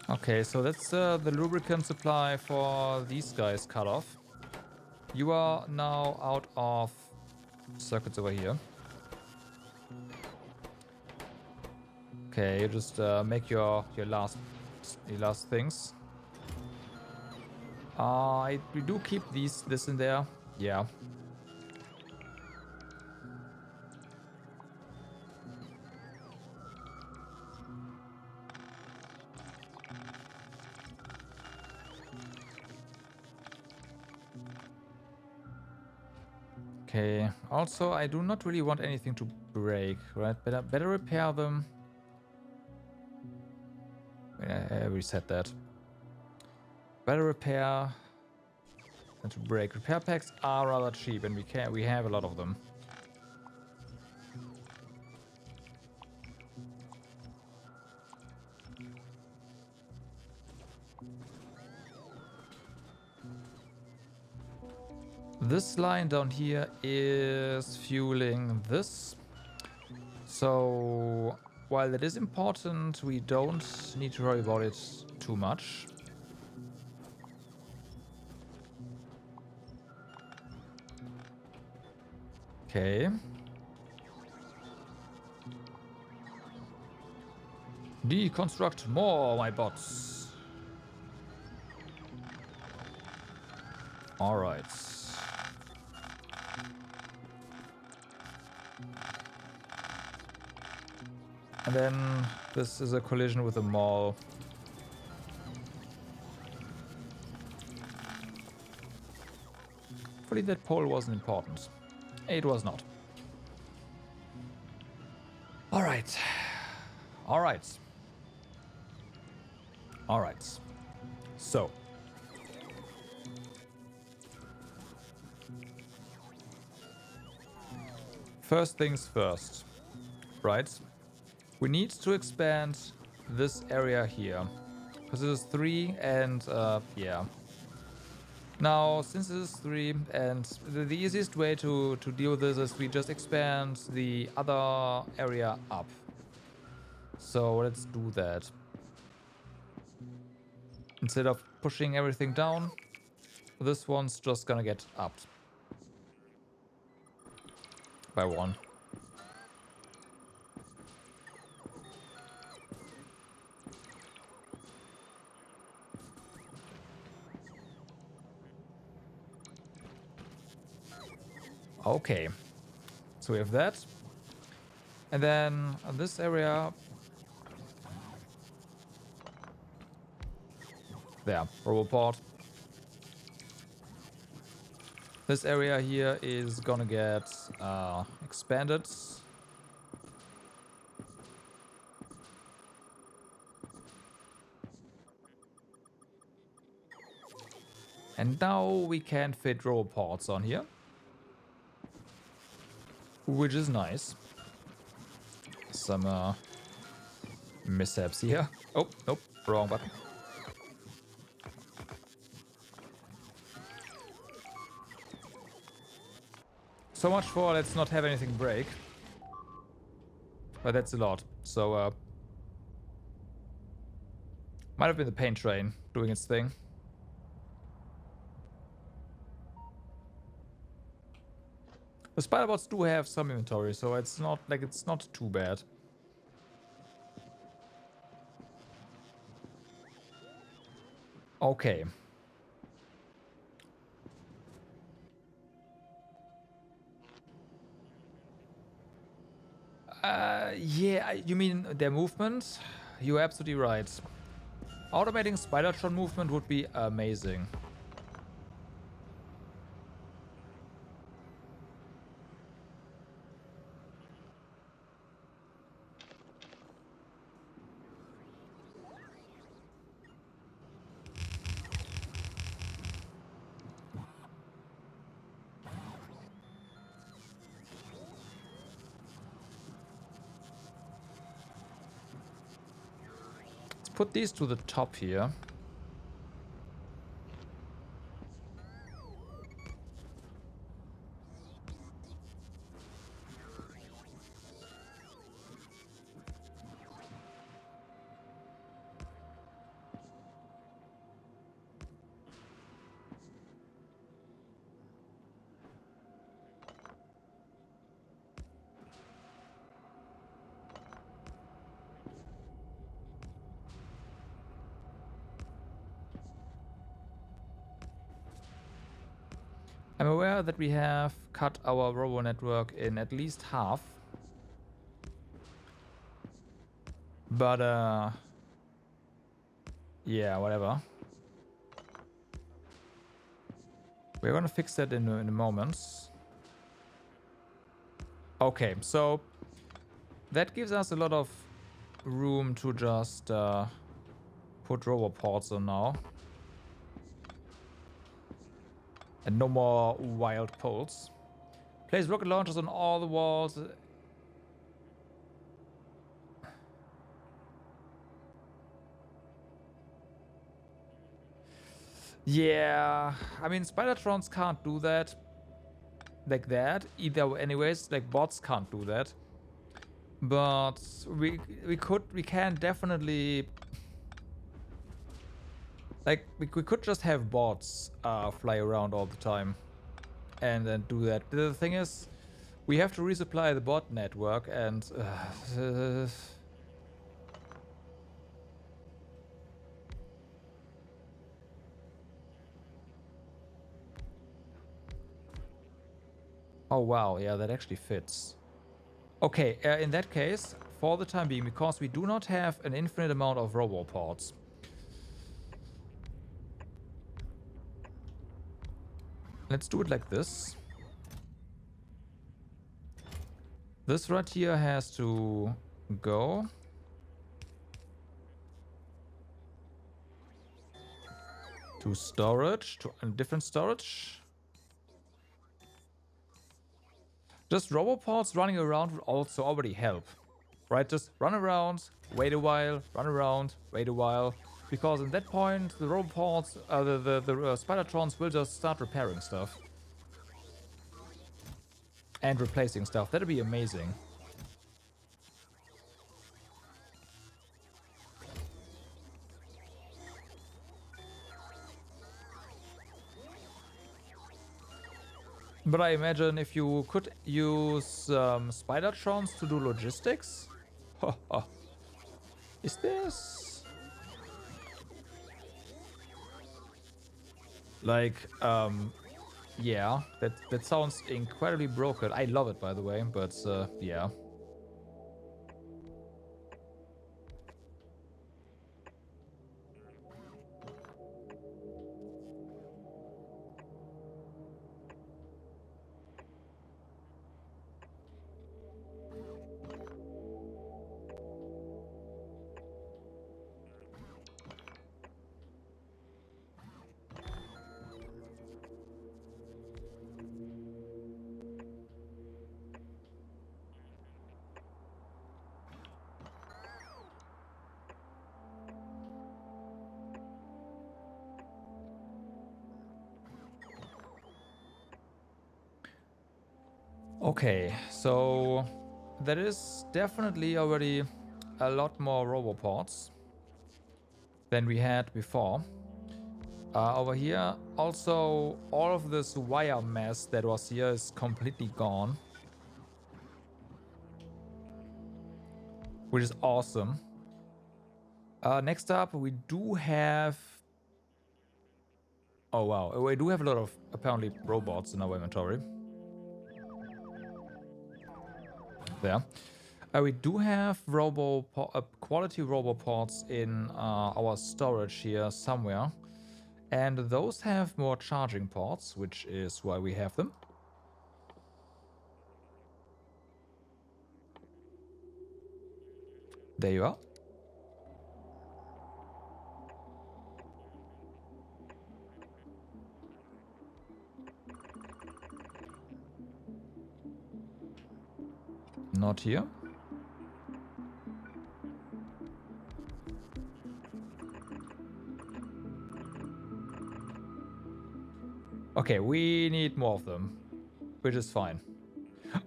Okay, so that's the lubricant supply for these guys cut off. You are now out of circuits over here. Okay, you just make your last things. We do keep this in there. Yeah. Okay. Also, I do not really want anything to break, right? Better repair them. I reset that. Better repair than to break. Repair packs are rather cheap, and we have a lot of them. This line down here is fueling this. So while it is important, we don't need to worry about it too much. Okay. Deconstruct more, my bots. Alright. And then this is a collision with the mall. Hopefully that pole wasn't important. It was not. Alright. Alright. Alright. So. First things first. Right? We need to expand this area here. Because this is 3 and yeah. Now, since this is 3 and the easiest way to deal with this is we just expand the other area up. So let's do that. Instead of pushing everything down, this one's just gonna get upped by 1. Okay, so we have that. And then this area. There, Roboport. This area here is gonna get expanded. And now we can fit Roboports on here. Which is nice. Some mishaps here. Oh, nope, wrong button. So much for let's not have anything break. But that's a lot. So, might have been the paint train doing its thing. The Spiderbots do have some inventory, so it's not like it's not too bad. Okay. Yeah, you mean their movement? You're absolutely right. Automating Spidertron movement would be amazing. Let's put these to the top here. I'm aware that we have cut our robo network in at least half. But, yeah, whatever. We're gonna fix that in a moment. Okay, so that gives us a lot of room to just put Roboports on now. And no more wild poles. Place rocket launchers on all the walls. Yeah, I mean, Spidertrons can't do that. Like that. Either anyways, like bots can't do that. But we can definitely... Like, we could just have bots fly around all the time. And then do that. The thing is, We have to resupply the bot network and... oh wow, yeah, that actually fits. Okay, in that case, for the time being, because we do not have an infinite amount of roboports, let's do it like this. This right here has to go. To storage, to a different storage. Just roboports running around would also already help. Right, just run around, wait a while, run around, wait a while. Because at that point, the roboports, the Spidertrons will just start repairing stuff. And replacing stuff. That'd be amazing. But I imagine if you could use Spidertrons to do logistics. Is this... like, yeah, that sounds incredibly broken. I love it, by the way, but yeah. Okay, so there is definitely already a lot more roboports than we had before. Over here, also all of this wire mess that was here is completely gone, which is awesome. Next up, we do have... oh wow, we do have a lot of apparently robots in our inventory. There. We do have quality roboports in our storage here somewhere. And those have more charging ports, which is why we have them. There you are. Not here. Okay, we need more of them, which is fine.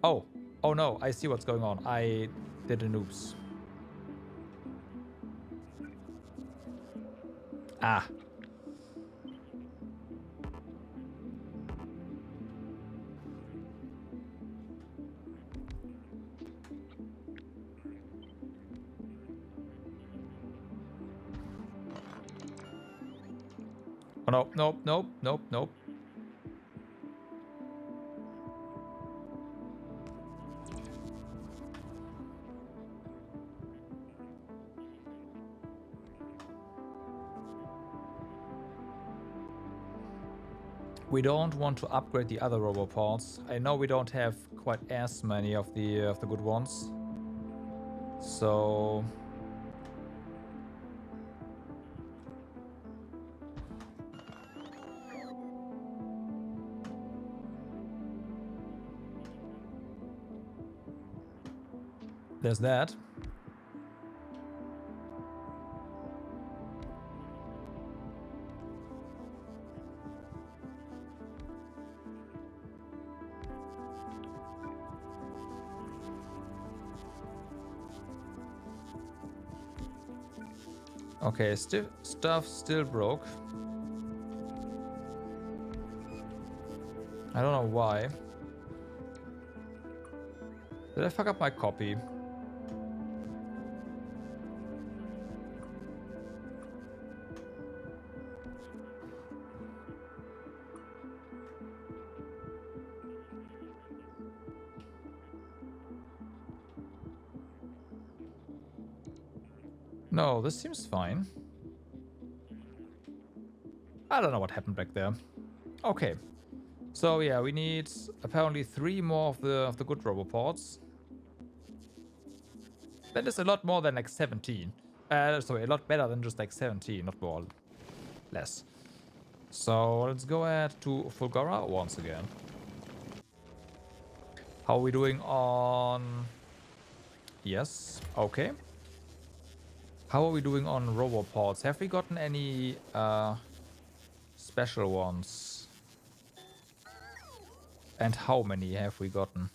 Oh, oh no, I see what's going on. I did an oops. Ah. Oh no, nope, nope, nope, nope. We don't want to upgrade the other roboports. I know we don't have quite as many of the good ones. So there's that. Okay, stuff still broke. I don't know why. Did I fuck up my copy? No, this seems fine. I don't know what happened back there. Okay. So yeah, we need apparently 3 more of the good roboports. That is a lot more than like 17. Sorry, a lot better than just like 17, not more, less. So let's go ahead to Fulgora once again. How are we doing on... Yes, okay. How are we doing on roboports? Have we gotten any special ones? And how many have we gotten?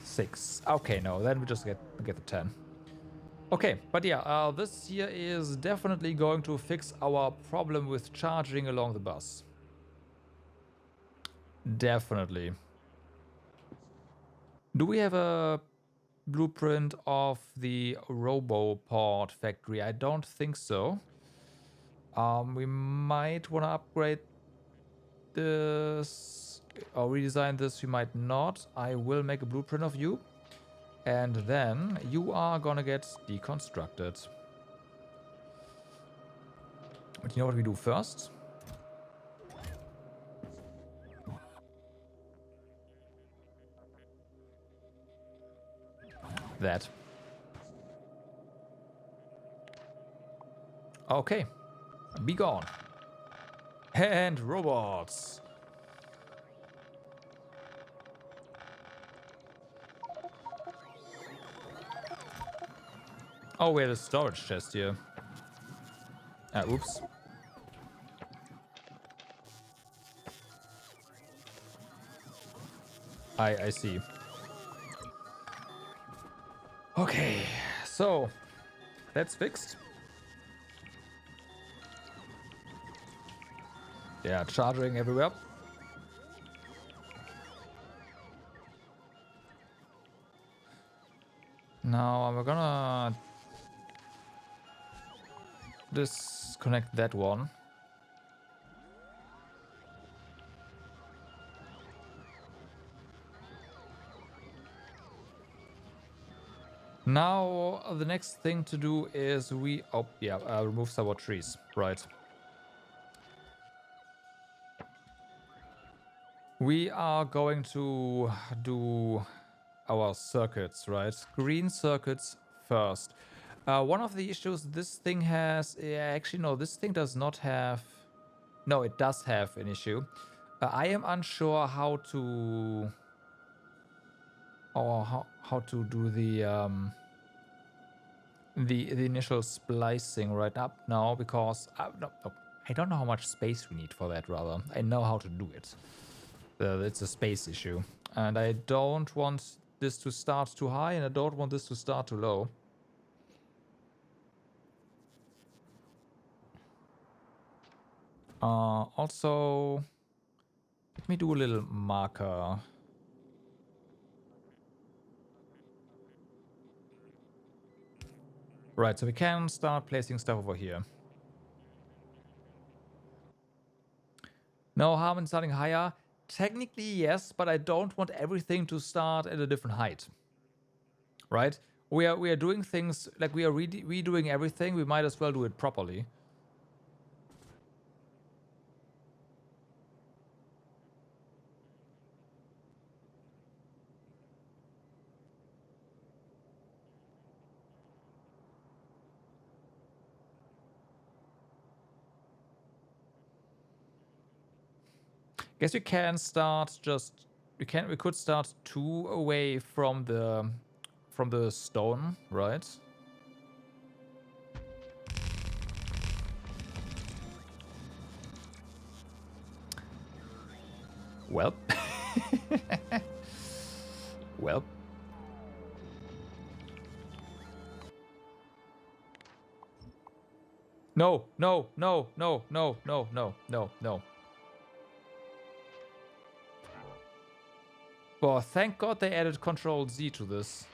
6. Okay, no, then we just get the 10. Okay, but yeah, this here is definitely going to fix our problem with charging along the bus. Definitely. Do we have a blueprint of the RoboPort factory? I don't think so. We might want to upgrade this or redesign this. We might not. I will make a blueprint of you. And then you are gonna get deconstructed. But you know what we do first? That. Okay. Be gone. And robots. Oh, we had a storage chest here. Oops. I see. Okay, so that's fixed. Yeah, charging everywhere. Now we're gonna disconnect that one. Now the next thing to do is remove some more trees. Right. We are going to do our circuits, right? Green circuits first. One of the issues this thing has... actually, no, this thing does not have... No, it does have an issue. I am unsure how to... Or how to do the initial splicing right up now, because... no, I don't know how much space we need for that, rather. I know how to do it. It's a space issue. And I don't want this to start too high, and I don't want this to start too low. Also, let me do a little marker. Right, so we can start placing stuff over here. No harm in starting higher. Technically, yes, but I don't want everything to start at a different height. Right? We are doing things like we are redoing everything. We might as well do it properly. Guess we can start just we could start 2 away from the stone, right? Well. Well. No, no, no, no, no, no, no, no, no. Well, thank God they added Control Z to this.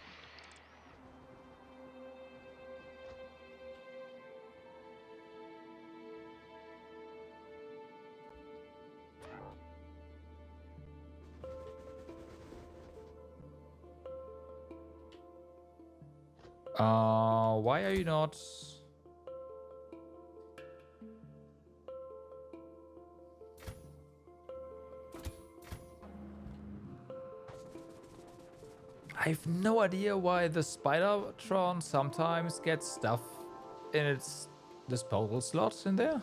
Why are you not... I have no idea why the Spidertron sometimes gets stuff in its disposal slots in there.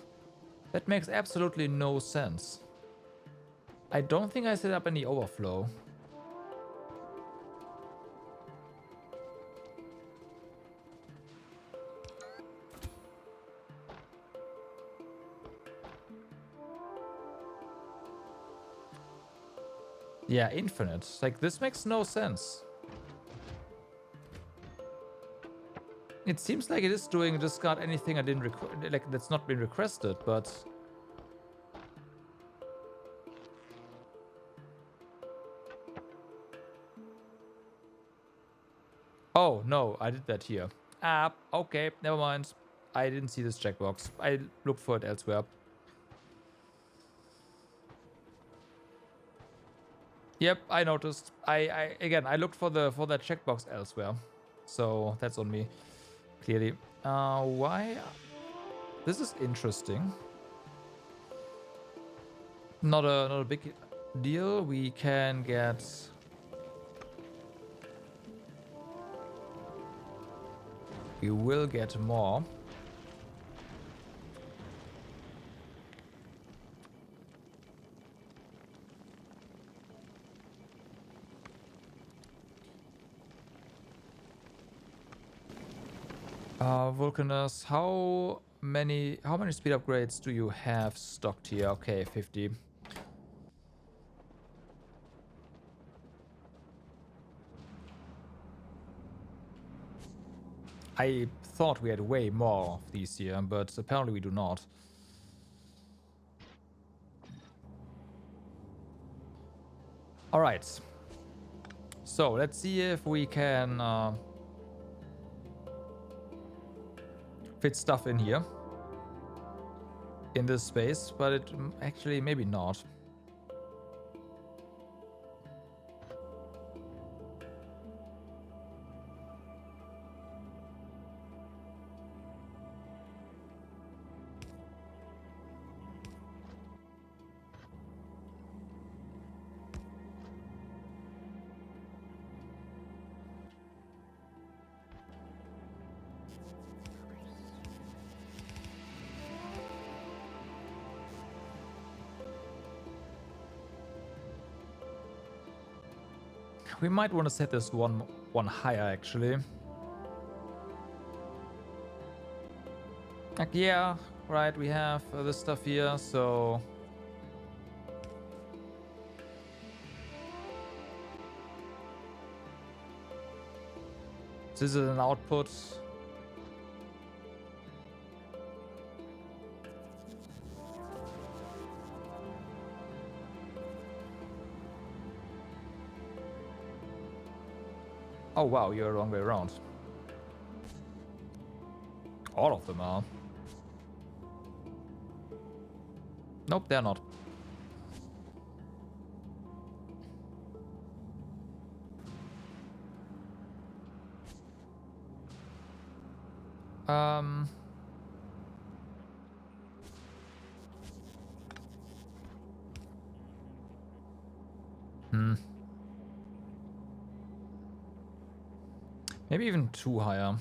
That makes absolutely no sense. I don't think I set up any overflow. Yeah, infinite. Like, this makes no sense. It seems like it is doing discard anything I didn't request, like that's not been requested, but... Oh, no, I did that here. Ah, okay, never mind. I didn't see this checkbox. I looked for it elsewhere. Yep, I noticed. I looked for that checkbox elsewhere. So that's on me, clearly. Why? This is interesting. Not a big deal. We can get... We will get more. Vulcanus, how many speed upgrades do you have stocked here? Okay, 50. I thought we had way more of these here, but apparently we do not. All right. So let's see if we can fit stuff in here. In this space, but it actually maybe not. We might want to set this one higher, actually. Like, yeah, right, we have this stuff here, so... This is an output. Oh wow, you're the wrong way around. All of them are. Nope, they're not. Maybe even too higher.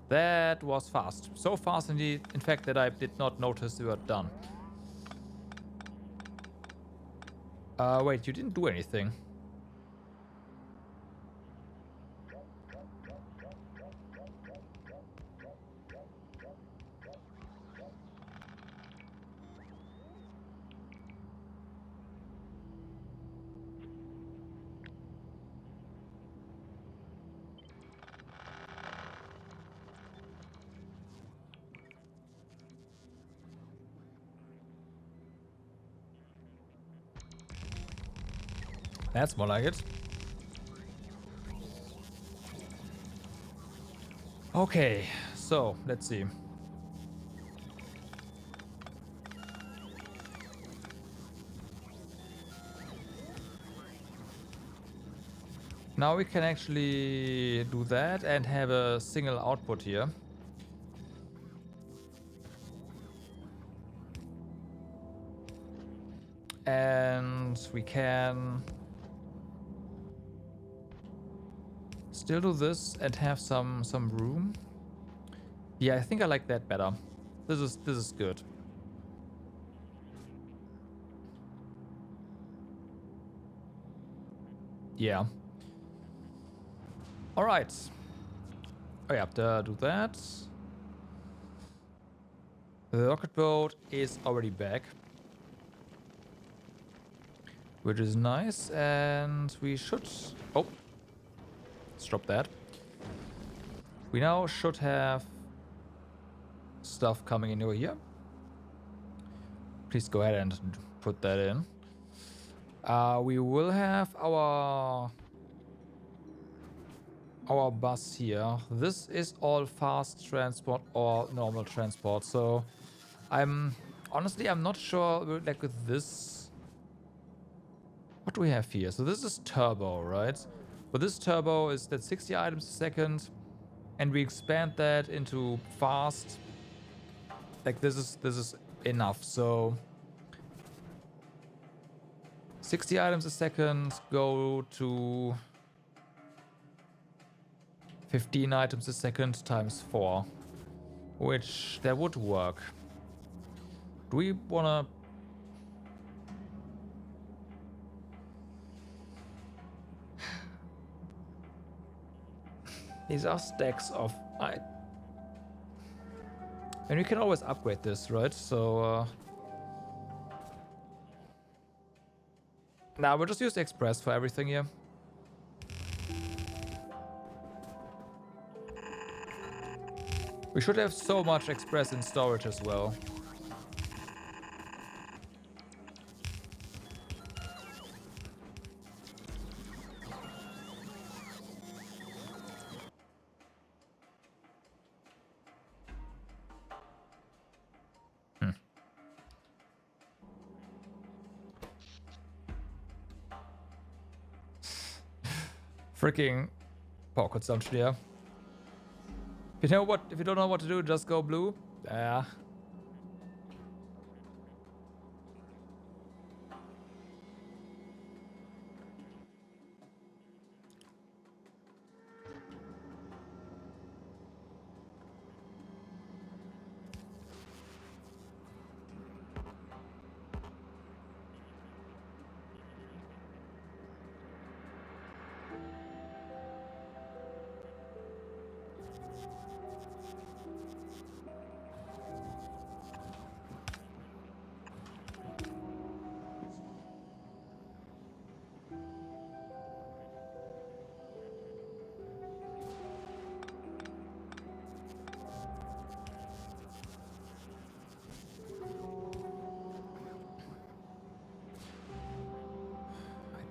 That was fast. So fast indeed, in fact, that I did not notice we were done. Wait, you didn't do anything. That's more like it. Okay, so let's see. Now we can actually do that and have a single output here. And we can still do this and have some room. Yeah, I think I like that better. This is good. Yeah. All right. Oh yeah, do that. The rocket boat is already back, which is nice, and we should. Oh, stop that. We now should have stuff coming in over here. Please go ahead and put that in. We will have our bus here. This is all fast transport or normal transport. So I'm not sure like with this. What do we have here? So this is turbo, right? But this turbo is that 60 items a second, and we expand that into fast. Like this is enough. So 60 items a second go to 15 items a second times 4, which that would work. Do we wanna? These are stacks of and we can always upgrade this, right? So now we'll just use Express for everything here. We should have so much Express in storage as well. Freaking power consumption here. If you don't know what to do, just go blue. Yeah.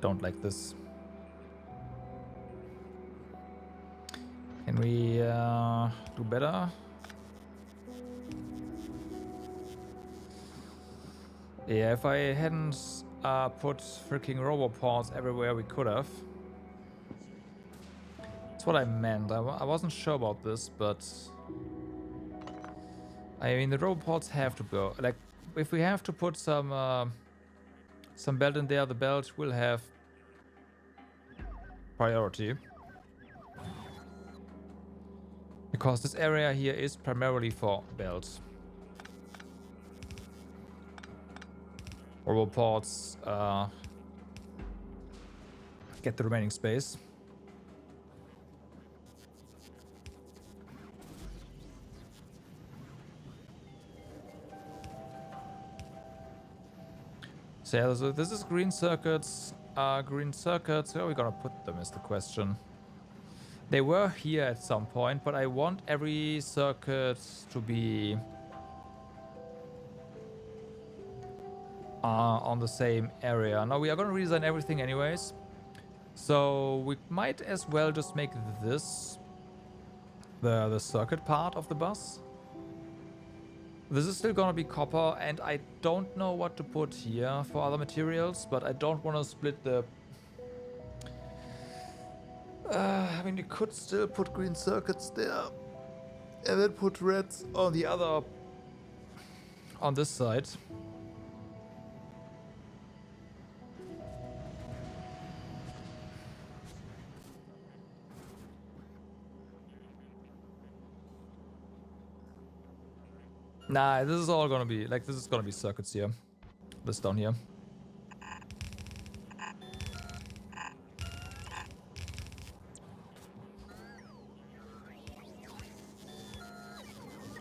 Don't like this. Can we do better? Yeah, if I hadn't put freaking roboports everywhere we could have. That's what I meant. I wasn't sure about this, but I mean the roboports have to go. Like if we have to put some belt in there, the belt will have priority. Because this area here is primarily for belts. Roboports get the remaining space. So yeah, so this is green circuits. Green circuits, where are we gonna put them is the question. They were here at some point, but I want every circuit to be on the same area. Now we are gonna redesign everything anyways. So we might as well just make this the circuit part of the bus. This is still gonna be copper, and I don't know what to put here for other materials, but I don't want to split the... I mean, you could still put green circuits there, and then put reds on the other... on this side. Nah, this is all gonna be... like, this is gonna be circuits here. This down here.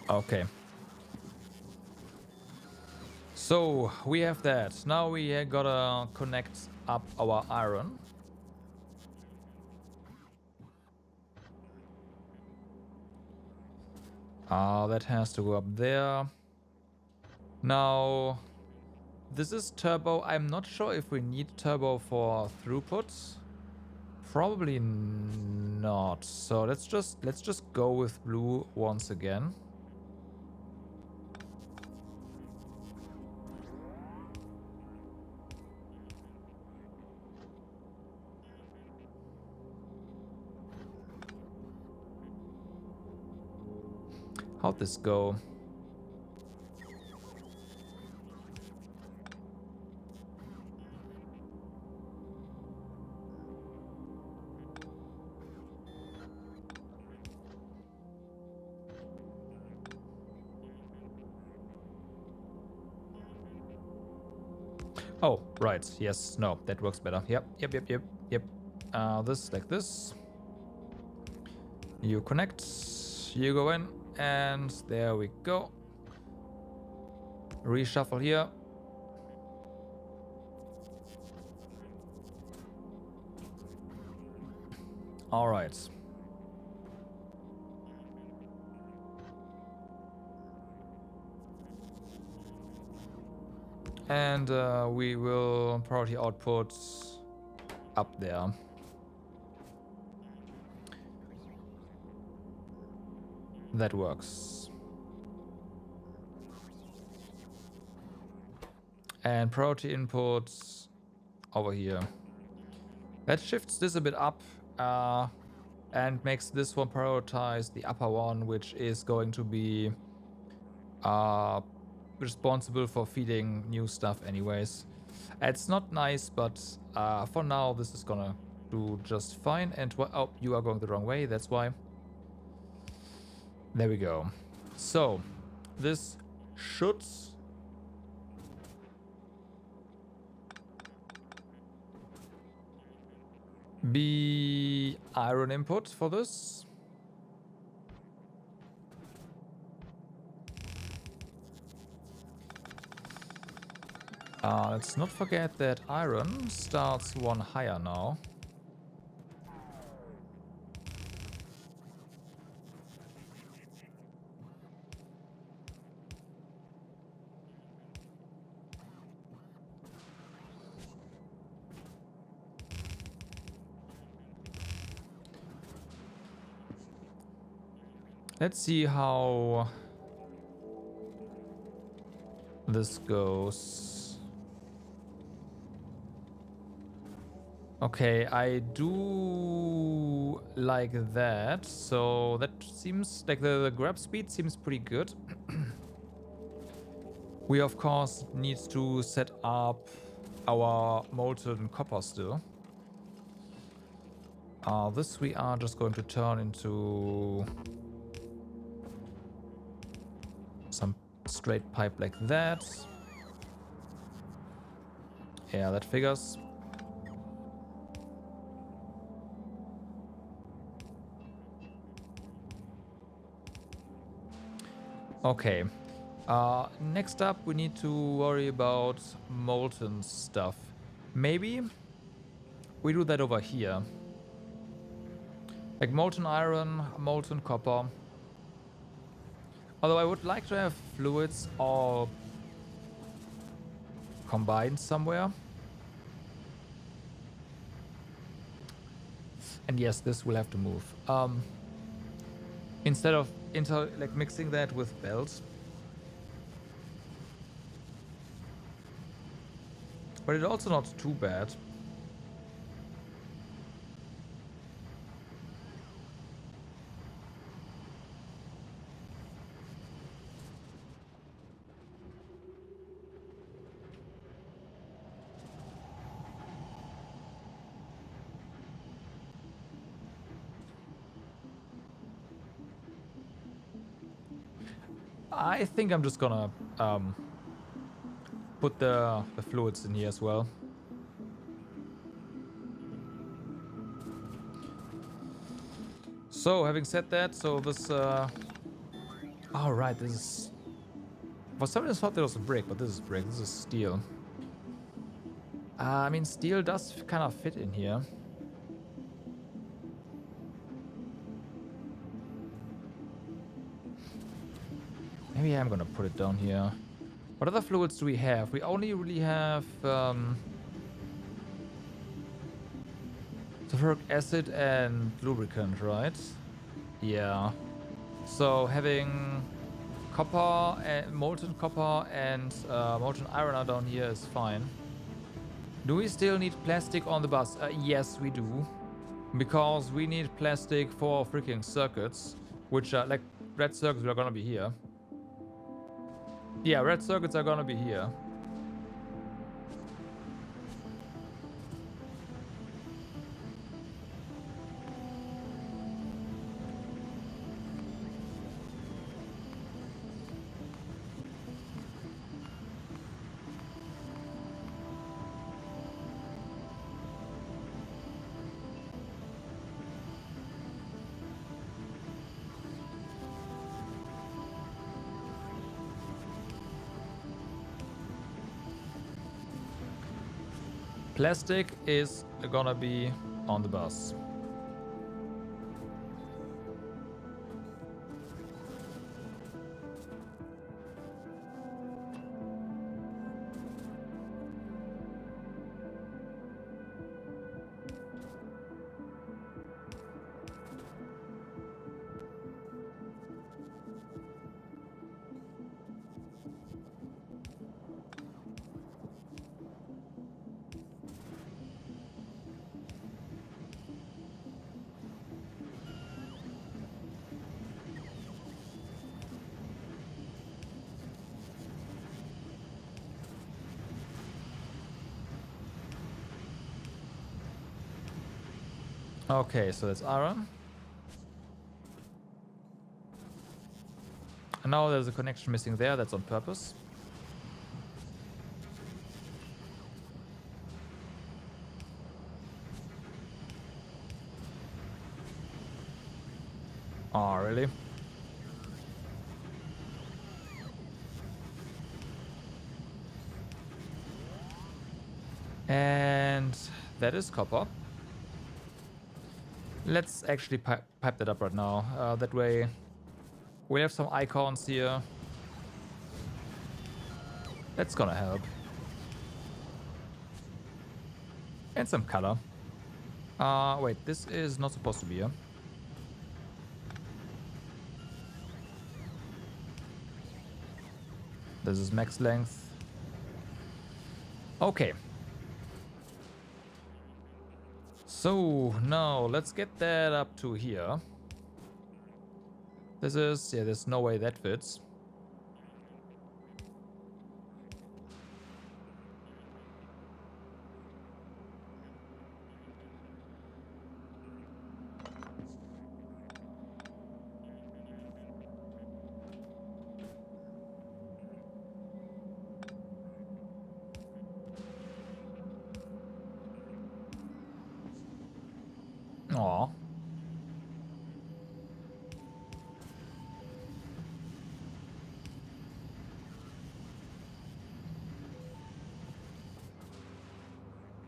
Okay. So, we have that. Now we gotta connect up our iron. That has to go up there. Now, this is turbo. I'm not sure if we need turbo for throughput. Probably not. So let's just go with blue once again. How'd this go? Oh, right. Yes, no, that works better. Yep. This like this. You connect, you go in, and there we go. Reshuffle here. All right. And we will priority output up there. That works. And priority inputs over here. That shifts this a bit up and makes this one prioritize the upper one, which is going to be responsible for feeding new stuff anyways. It's not nice, but for now this is gonna do just fine. And oh, you are going the wrong way, that's why. There we go. So this should be iron input for this. Let's not forget that iron starts one higher now. Let's see how this goes. Okay, I do like that. So that seems like the grab speed seems pretty good. We of course need to set up our molten copper still. This we are just going to turn into some straight pipe like that. Yeah, that figures. Okay. Next up, we need to worry about molten stuff. Maybe we do that over here. Like molten iron, molten copper. Although I would like to have fluids all combined somewhere. And yes, this will have to move. Instead of like mixing that with belts. But it's also not too bad. I think I'm just gonna put the fluids in here as well. So having said that, so this all right, this is, for some reason I thought there was a brick, but this is brick. This is steel. I mean, steel does kind of fit in here. Maybe I'm gonna put it down here. What other fluids do we have? We only really have sulfuric acid and lubricant, right? Yeah. So having copper and molten copper and molten iron are down here is fine. Do we still need plastic on the bus? Yes, we do. Because we need plastic for freaking circuits, which are like red circuits are gonna be here. Yeah, red circuits are gonna be here. Plastic is gonna be on the bus. Okay, so that's iron. And now there's a connection missing there. That's on purpose. Oh, really? And that is copper. Let's actually pipe that up right now. That way we have some icons here. That's gonna help. And some color. Wait, this is not supposed to be here. This is max length. Okay. So now let's get that up to here. This is, yeah, there's no way that fits. Aw.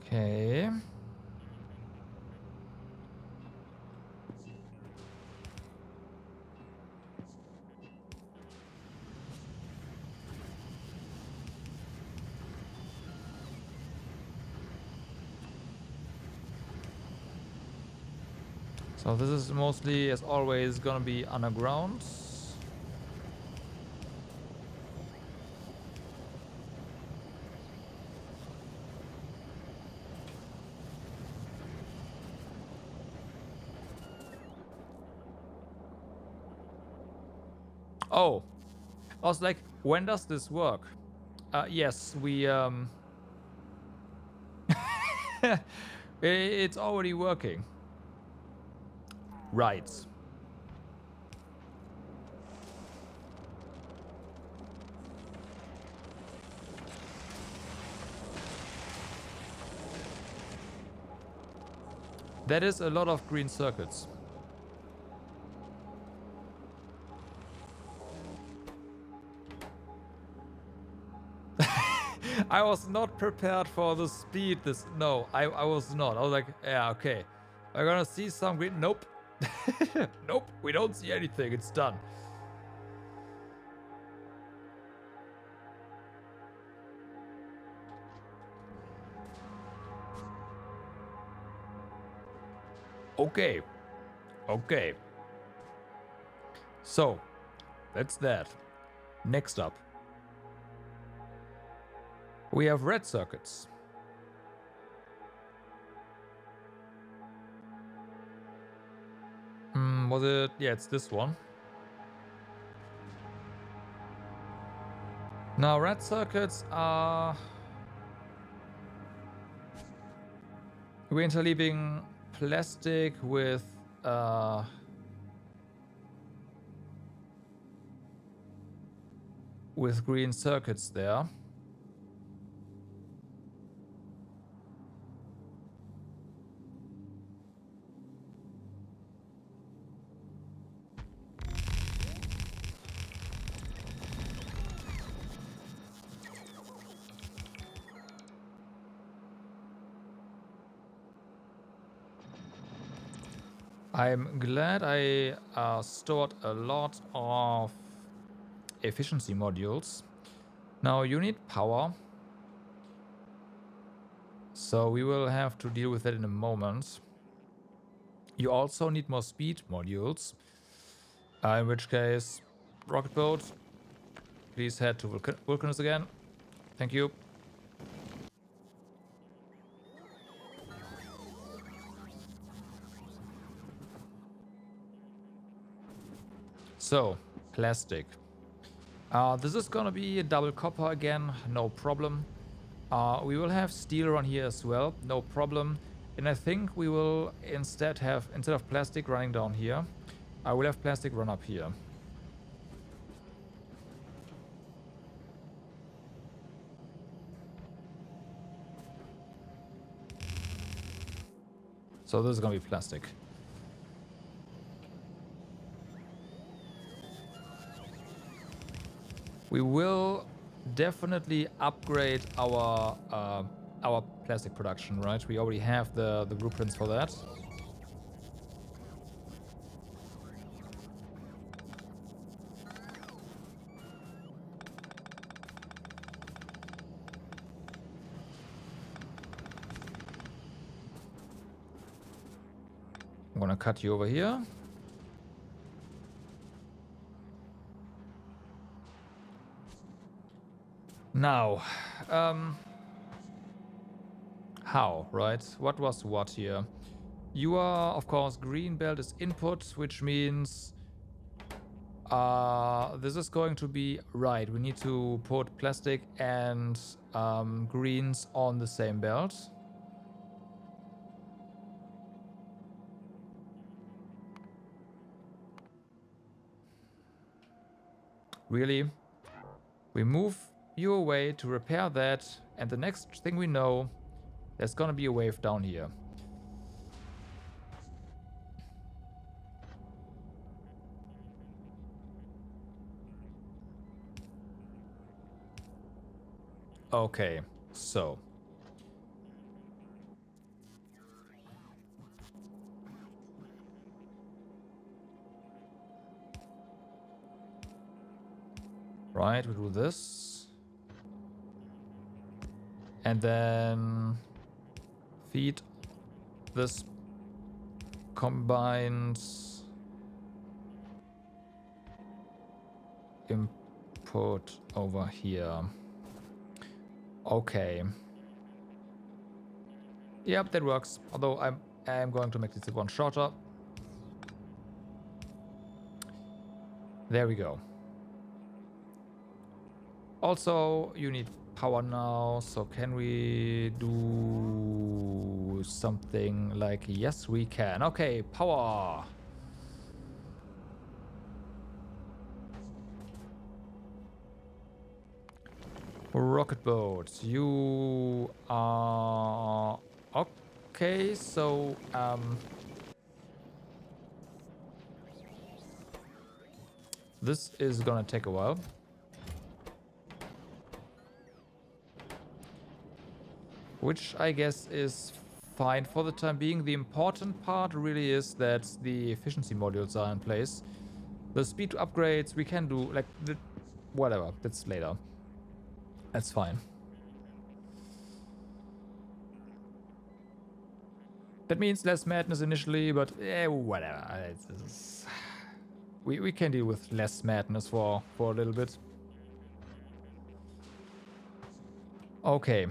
Okay. So this is mostly, as always, gonna be underground. Oh, I was like, when does this work? Yes, we it's already working. Right. That is a lot of green circuits. I was not prepared for the speed. No, I was not. I was like, yeah, okay. We're gonna see some green. Nope. Nope, we don't see anything. It's done. Okay. Okay. So, that's that. Next up, we have red circuits. Was it? Yeah, it's this one. Now, red circuits are... We're interleaving plastic with green circuits there. I'm glad I stored a lot of efficiency modules. Now you need power, so we will have to deal with that in a moment. You also need more speed modules, in which case, rocket boat, please head to Vulcanus again. Thank you. So, plastic. This is gonna be a double copper again, no problem. We will have steel around here as well, no problem. And I think we will instead of plastic running down here, I will have plastic run up here. So this is gonna be plastic. We will definitely upgrade our plastic production, right? We already have the blueprints for that. I'm gonna cut you over here. Now, how, right? What was what here? You are, of course, green belt is input, which means this is going to be right. We need to put plastic and greens on the same belt. Really? We move you away to repair that, and the next thing we know, there's gonna be a wave down here. Okay, so. Right, we do this. And then feed this combined input over here. Okay. Yep, that works. Although I am going to make this one shorter. There we go. Also, you need power now, so can we do something like, yes, we can. Okay, power. Rocket boats, you are okay, so this is gonna take a while. Which I guess is fine for the time being. The important part really is that the efficiency modules are in place. The speed upgrades we can do, like, whatever, that's later. That's fine. That means less madness initially, but whatever. We can deal with less madness for a little bit. Okay.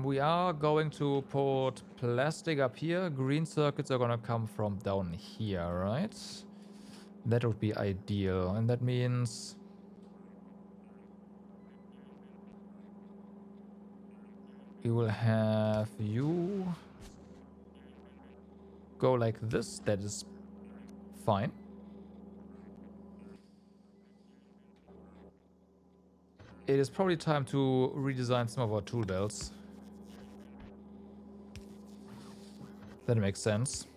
We are going to put plastic up here. Green circuits are gonna come from down here, right? That would be ideal. And that means we will have you go like this. That is fine. It is probably time to redesign some of our tool belts. That makes sense.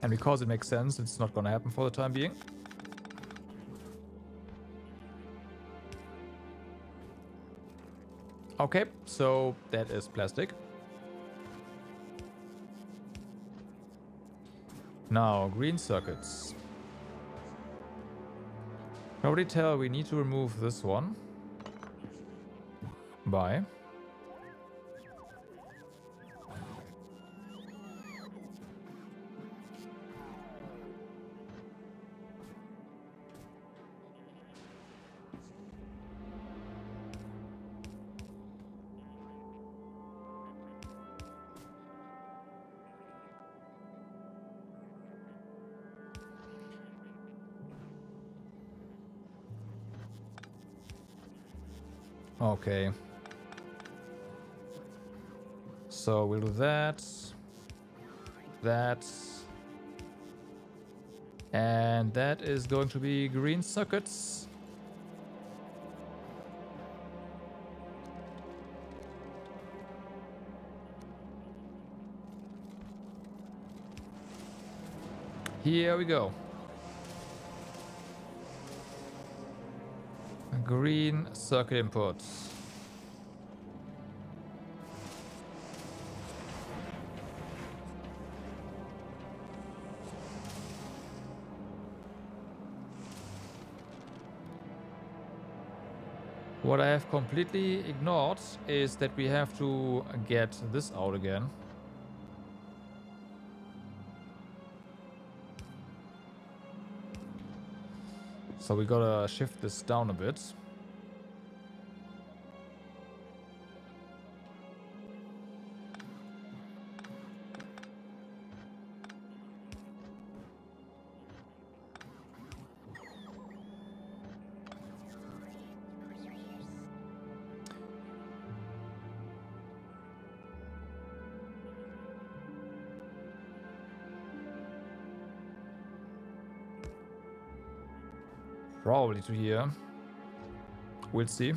And because it makes sense, it's not gonna happen for the time being. Okay, so that is plastic. Now, green circuits. I already tell we need to remove this one. Bye. Okay. So we'll do that. That. And that is going to be green circuits. Here we go. Green circuit inputs. What I have completely ignored is that we have to get this out again. So we gotta shift this down a bit. Probably to here. We'll see.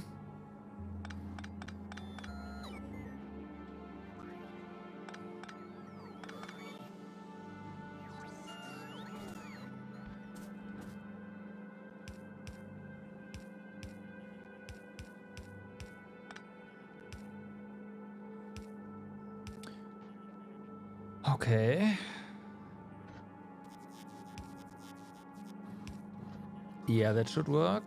Okay. Yeah, that should work.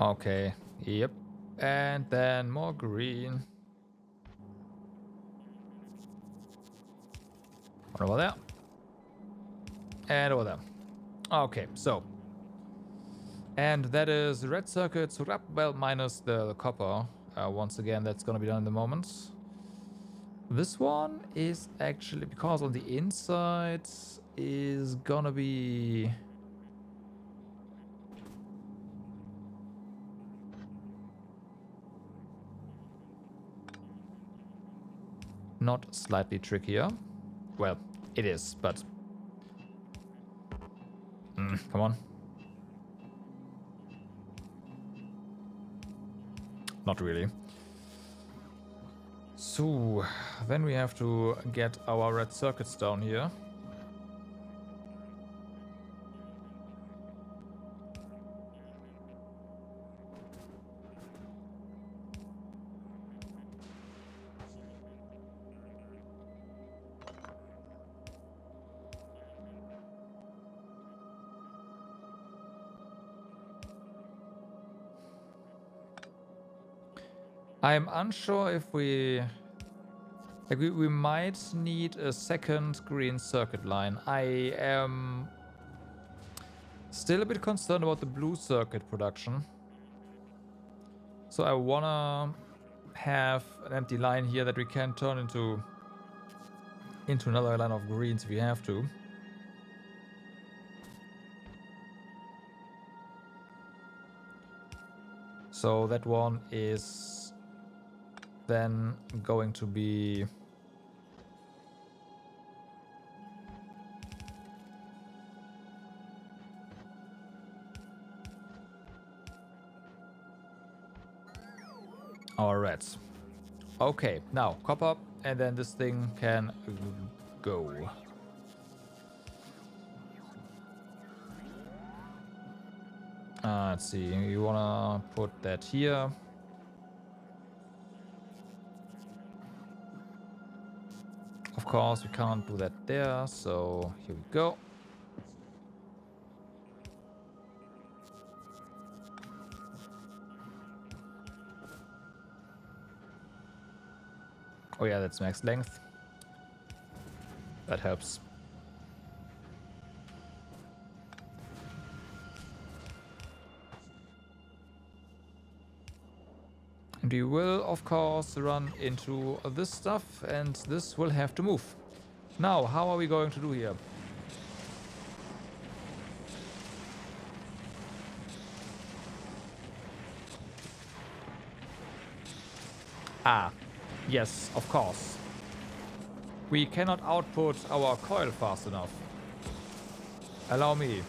Okay, yep. And then more green. One over there. And over there. Okay, so. And that is red circuits, well, minus the copper. Once again, that's gonna be done in the moment. This one is actually, because on the inside is gonna be... not slightly trickier. Well, it is, but... come on. Not really. So, then we have to get our red circuits down here. I'm unsure if we... like, we might need a second green circuit line. I am still a bit concerned about the blue circuit production. So I wanna have an empty line here that we can turn into another line of greens if we have to. So that one is then going to be... our reds. Okay, now copper, and then this thing can go. Let's see, you wanna put that here. Of course, we can't do that there, so here we go. Oh yeah, that's max length. That helps. And we will, of course, run into this stuff, and this will have to move. Now, how are we going to do here? Ah, yes, of course. We cannot output our coil fast enough. Allow me.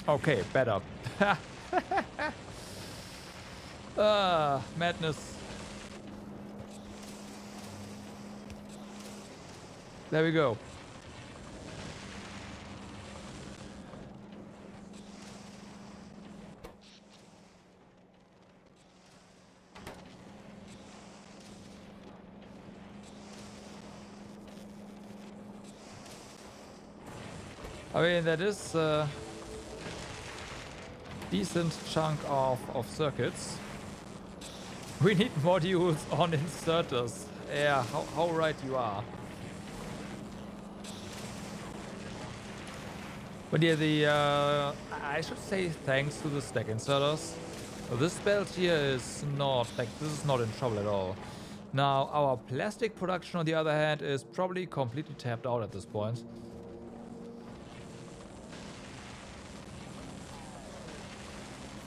Okay, better. Madness. There we go. I mean, that is a decent chunk of circuits. We need modules on inserters. Yeah, how right you are. But yeah, I should say thanks to the stack inserters. This belt here is not, like, this is not in trouble at all. Now, our plastic production, on the other hand, is probably completely tapped out at this point.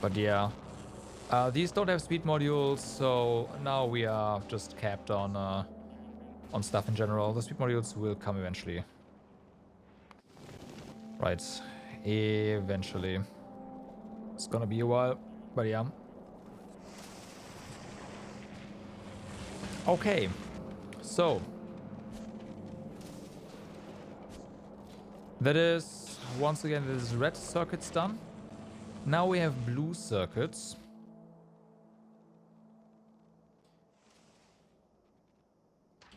But yeah, these don't have speed modules, so now we are just capped on stuff in general. The speed modules will come eventually. Right, eventually. It's gonna be a while, but yeah. Okay, so that is, once again, this is red circuits done. Now we have blue circuits.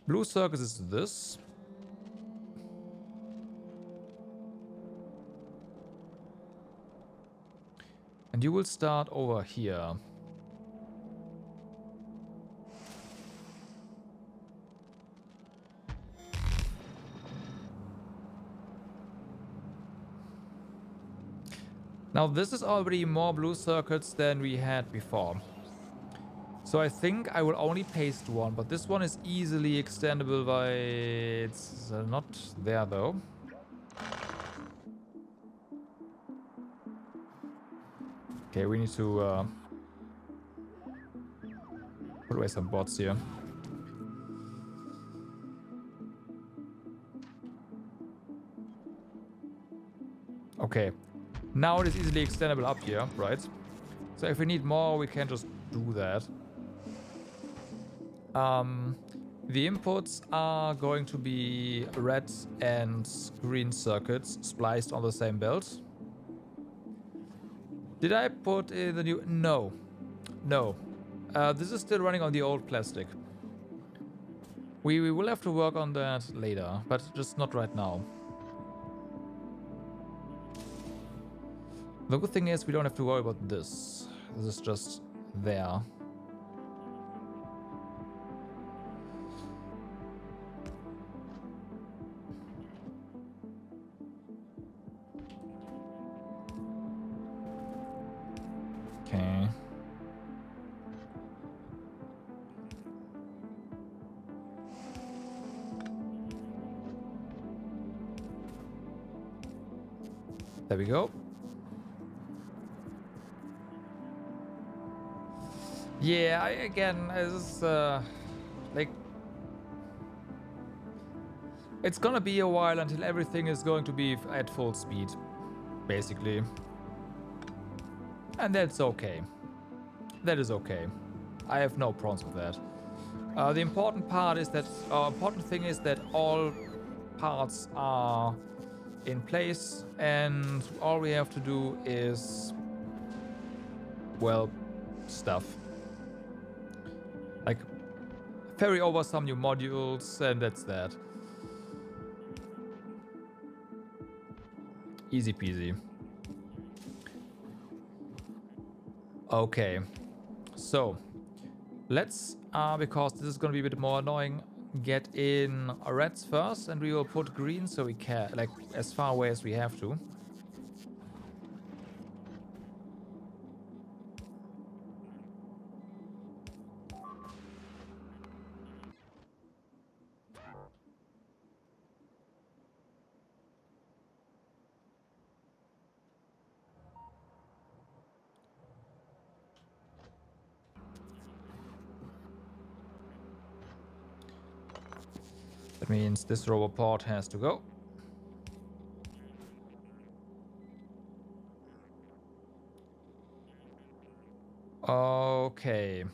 Blue circuits is this. And you will start over here. Now this is already more blue circuits than we had before. So I think I will only paste one, but this one is easily extendable by... It's not there though. Okay, we need to put away some bots here. Okay, now it is easily extendable up here, right? So if we need more, we can just do that. The inputs are going to be red and green circuits spliced on the same belt. Did I put in the new... No. No. This is still running on the old plastic. We will have to work on that later, but just not right now. The good thing is we don't have to worry about this. This is just there. Okay. There we go. Yeah, again, this is, like... It's gonna be a while until everything is going to be at full speed, basically. And that's okay. That is okay. I have no problems with that. The important part is that, important thing is that all parts are in place, and all we have to do is, well, stuff. Like, ferry over some new modules, and that's that. Easy peasy. Okay. So, let's, because this is gonna be a bit more annoying, get in reds first, and we will put green so we can, like, as far away as we have to. That means this robot port has to go. Okay.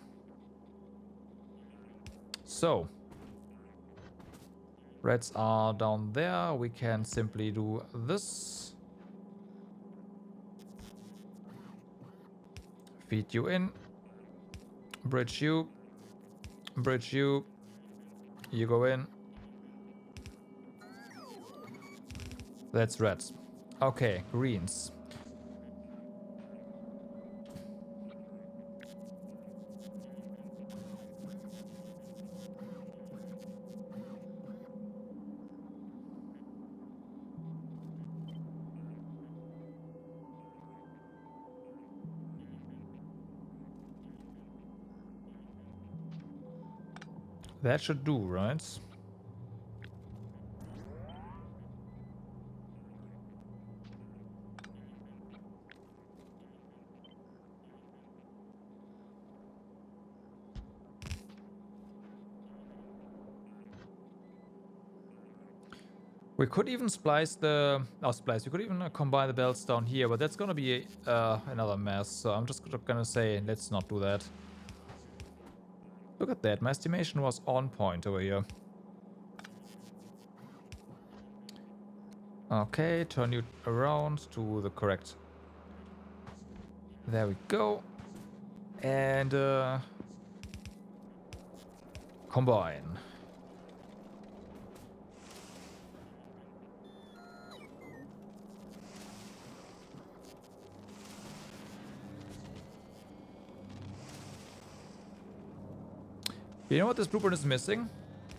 So, reds are down there. We can simply do this. Feed you in. Bridge you. Bridge you. You go in. That's reds. Okay, greens. That should do, right? We could even splice the... Oh, splice. We could even combine the belts down here, but that's gonna be another mess. So I'm just gonna say, let's not do that. Look at that. My estimation was on point over here. Okay, turn you around to the correct... There we go. And combine. You know what this blueprint is missing?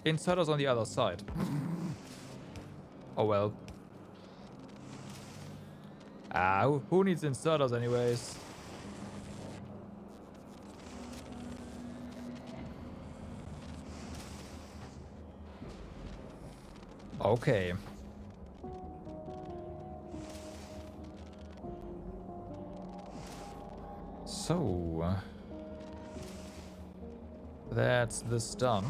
Inserters on the other side. Oh well. Who needs inserters anyways? Okay. So... that's this done.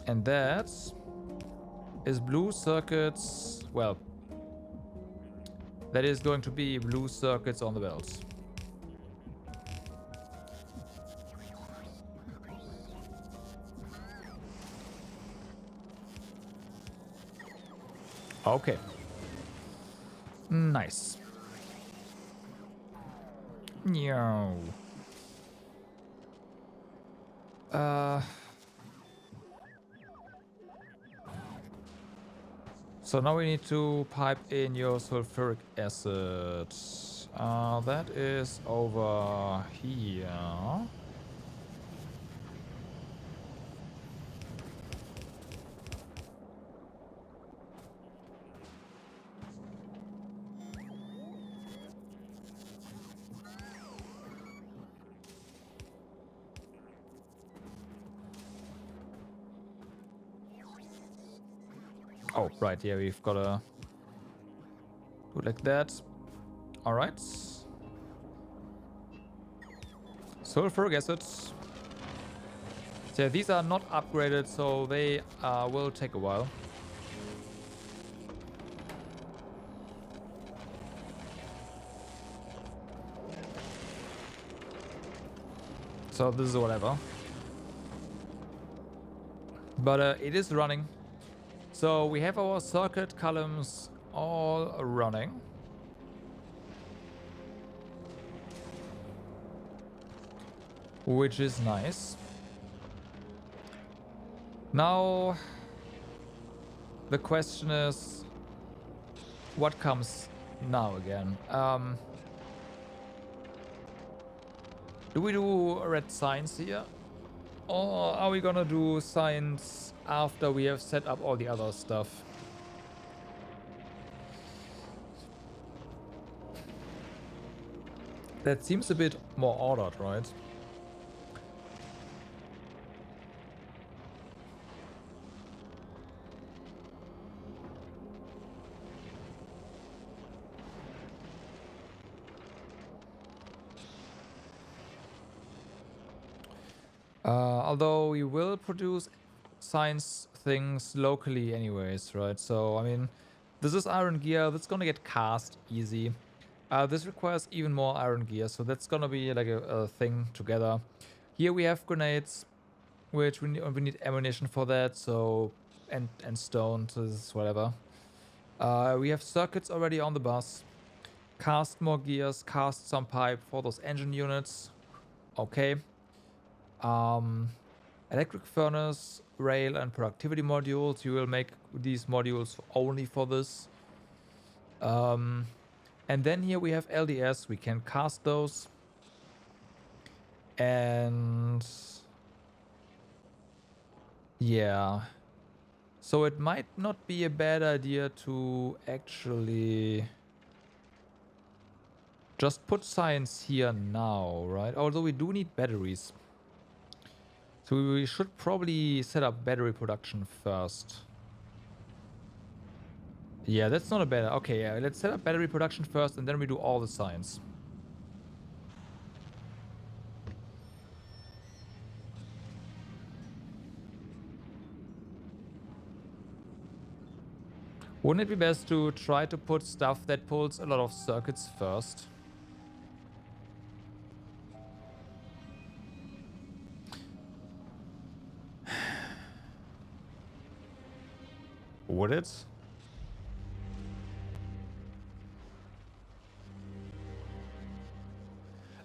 And that is blue circuits. Well, that is going to be blue circuits on the belts. Okay. Nice. No. So now we need to pipe in your sulfuric acid. That is over here. Oh, right, yeah, we've got to do it like that. Alright. Sulfuric acid. So yeah, these are not upgraded, so they will take a while. So this is whatever. But it is running. So we have our circuit columns all running. Which is nice. Now, the question is, what comes now again? Do we do red signs here? Or are we gonna do signs after we have set up all the other stuff? That seems a bit more ordered, right? Although we will produce science things locally anyways, right? So, I mean, this is iron gear. That's gonna get cast easy. This requires even more iron gear, so that's gonna be like a thing together. Here we have grenades, which we need ammunition for that, so... and stone, so this is whatever. We have circuits already on the bus. Cast more gears, cast some pipe for those engine units. Okay. Electric furnace, rail, and productivity modules. You will make these modules only for this. And then here we have LDS. We can cast those. And... yeah. So it might not be a bad idea to actually... just put science here now, right? Although we do need batteries. So we should probably set up battery production first. Yeah, that's not a bad... okay, yeah, let's set up battery production first and then we do all the science. Wouldn't it be best to try to put stuff that pulls a lot of circuits first? Would it?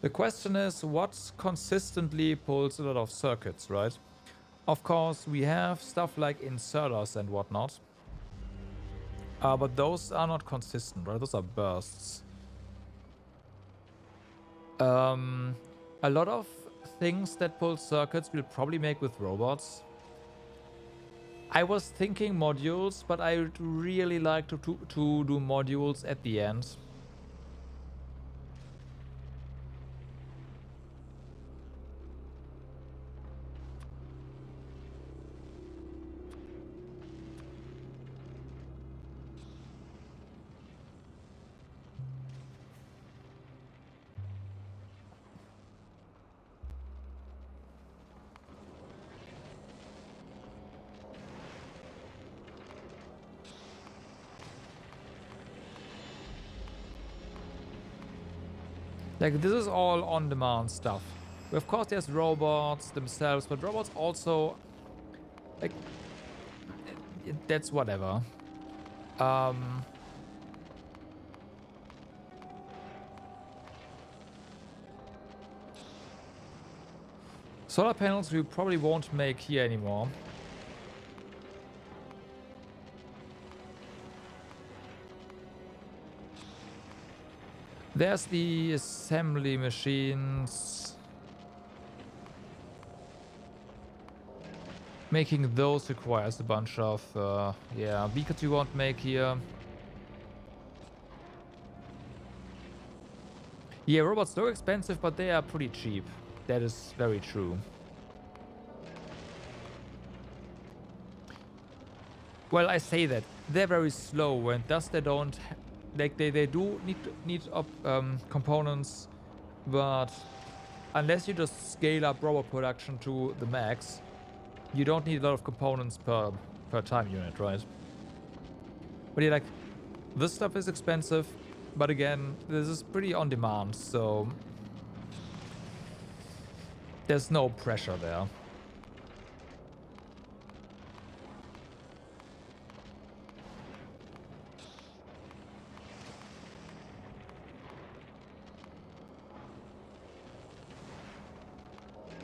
The question is, what consistently pulls a lot of circuits, right? Of course, we have stuff like inserters and whatnot. But those are not consistent, right? Those are bursts. A lot of things that pull circuits we'll probably make with robots. I was thinking modules, but I would really like to do modules at the end. Like, this is all on-demand stuff. Of course, there's robots themselves, but robots also, like, that's whatever. Solar panels we probably won't make here anymore. There's the assembly machines. Making those requires a bunch of, yeah, beacons you won't make here. Yeah, robots look expensive, but they are pretty cheap. That is very true. Well, I say that. They're very slow, and thus they don't... Like, they do need components, but unless you just scale up robot production to the max, you don't need a lot of components per time unit, right? But yeah, like, this stuff is expensive, but again, this is pretty on demand, so there's no pressure there.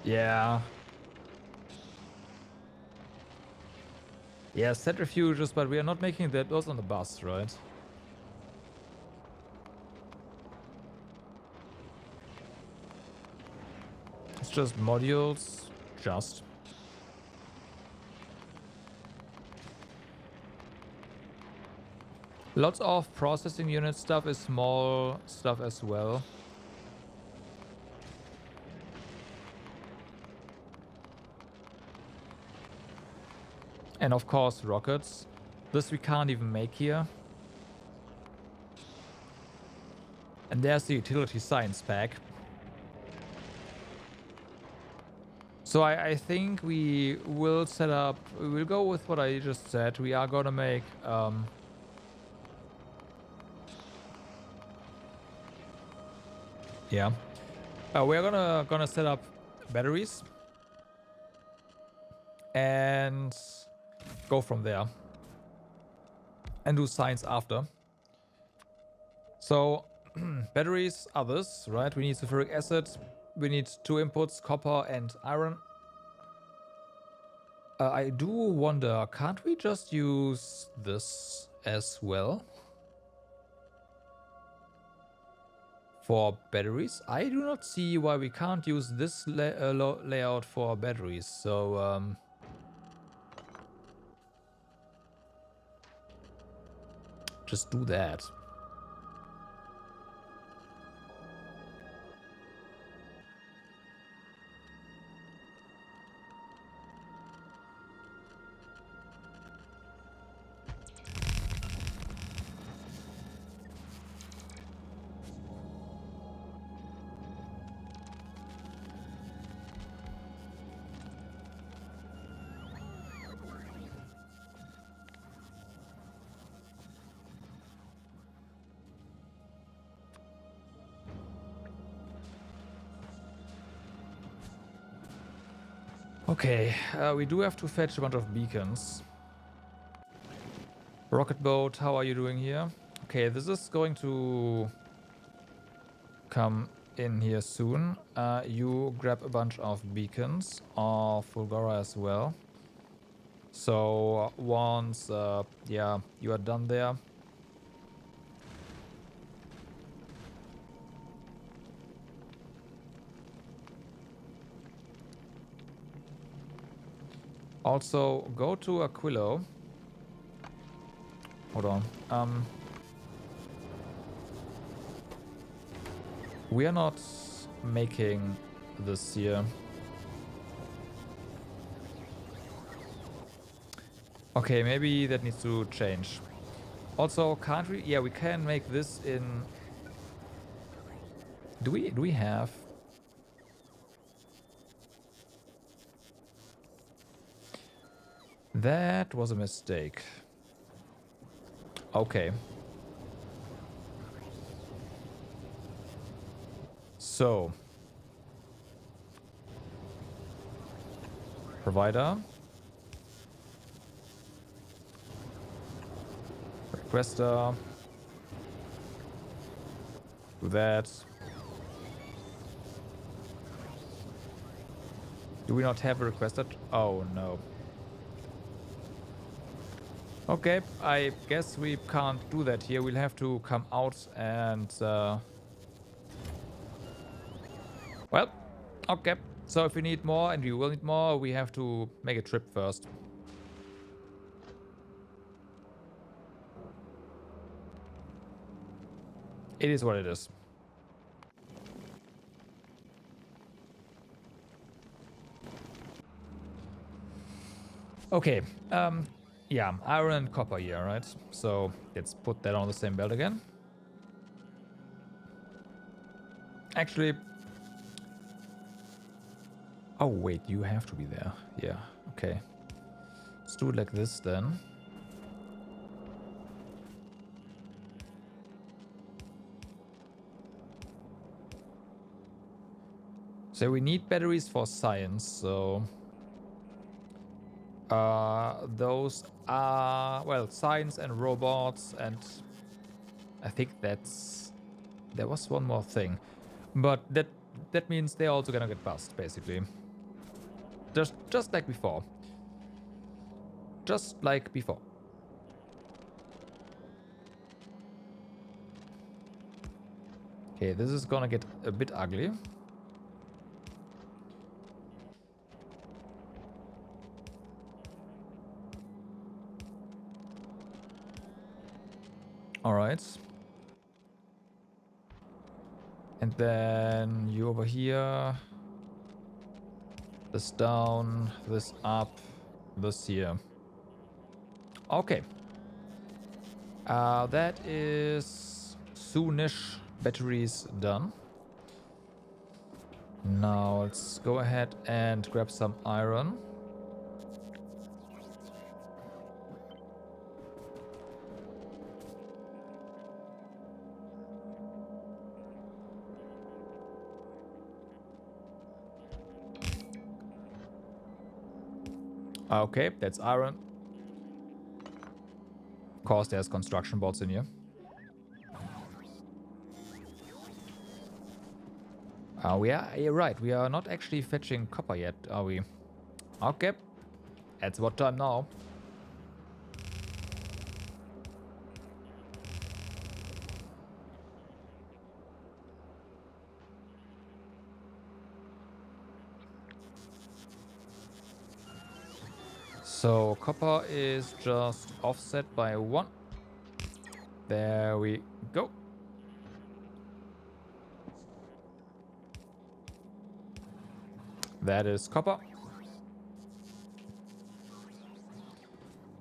Yeah. Yeah, centrifuges, but we are not making those on the bus, right? It's just modules. Just. Lots of processing unit stuff is small stuff as well. And of course, rockets. This we can't even make here. And there's the utility science pack. So I think we will set up... We'll go with what I just said. We are gonna make... yeah. We're gonna set up batteries. And go from there. And do science after. So, batteries are this, right? We need sulfuric acid. We need 2 inputs, copper and iron. I do wonder, can't we just use this as well? For batteries? I do not see why we can't use this layout for batteries. So, just do that. Okay, we do have to fetch a bunch of beacons. Rocket boat, how are you doing here? Okay, this is going to come in here soon. You grab a bunch of beacons of Fulgora as well. So once, yeah, you are done there. Also, go to Aquilo. Hold on. We are not making this here. Okay, maybe that needs to change. Also, can't we? Yeah, we can make this in. Do we have? That was a mistake. Okay. So, provider, requester, do that. Do we not have a requester? Oh no. Okay, I guess we can't do that here. We'll have to come out and well, okay. So if we need more, and we will need more, we have to make a trip first. It is what it is. Okay, yeah, iron and copper here, right? So let's put that on the same belt again. Actually, oh wait, you have to be there. Yeah, okay. Let's do it like this then. So we need batteries for science, so those are, well, science and robots, and I think that's, there was one more thing, but that means they're also gonna get bust basically, just like before, just like before. Okay, this is gonna get a bit ugly. All right. And then you over here. This down, this up, this here. Okay. That is soonish batteries done. Now let's go ahead and grab some iron. Okay, that's iron. Of course, there's construction bots in here. You're right, we are not actually fetching copper yet, are we? Okay, that's what time now. So copper is just offset by 1. There we go. That is copper.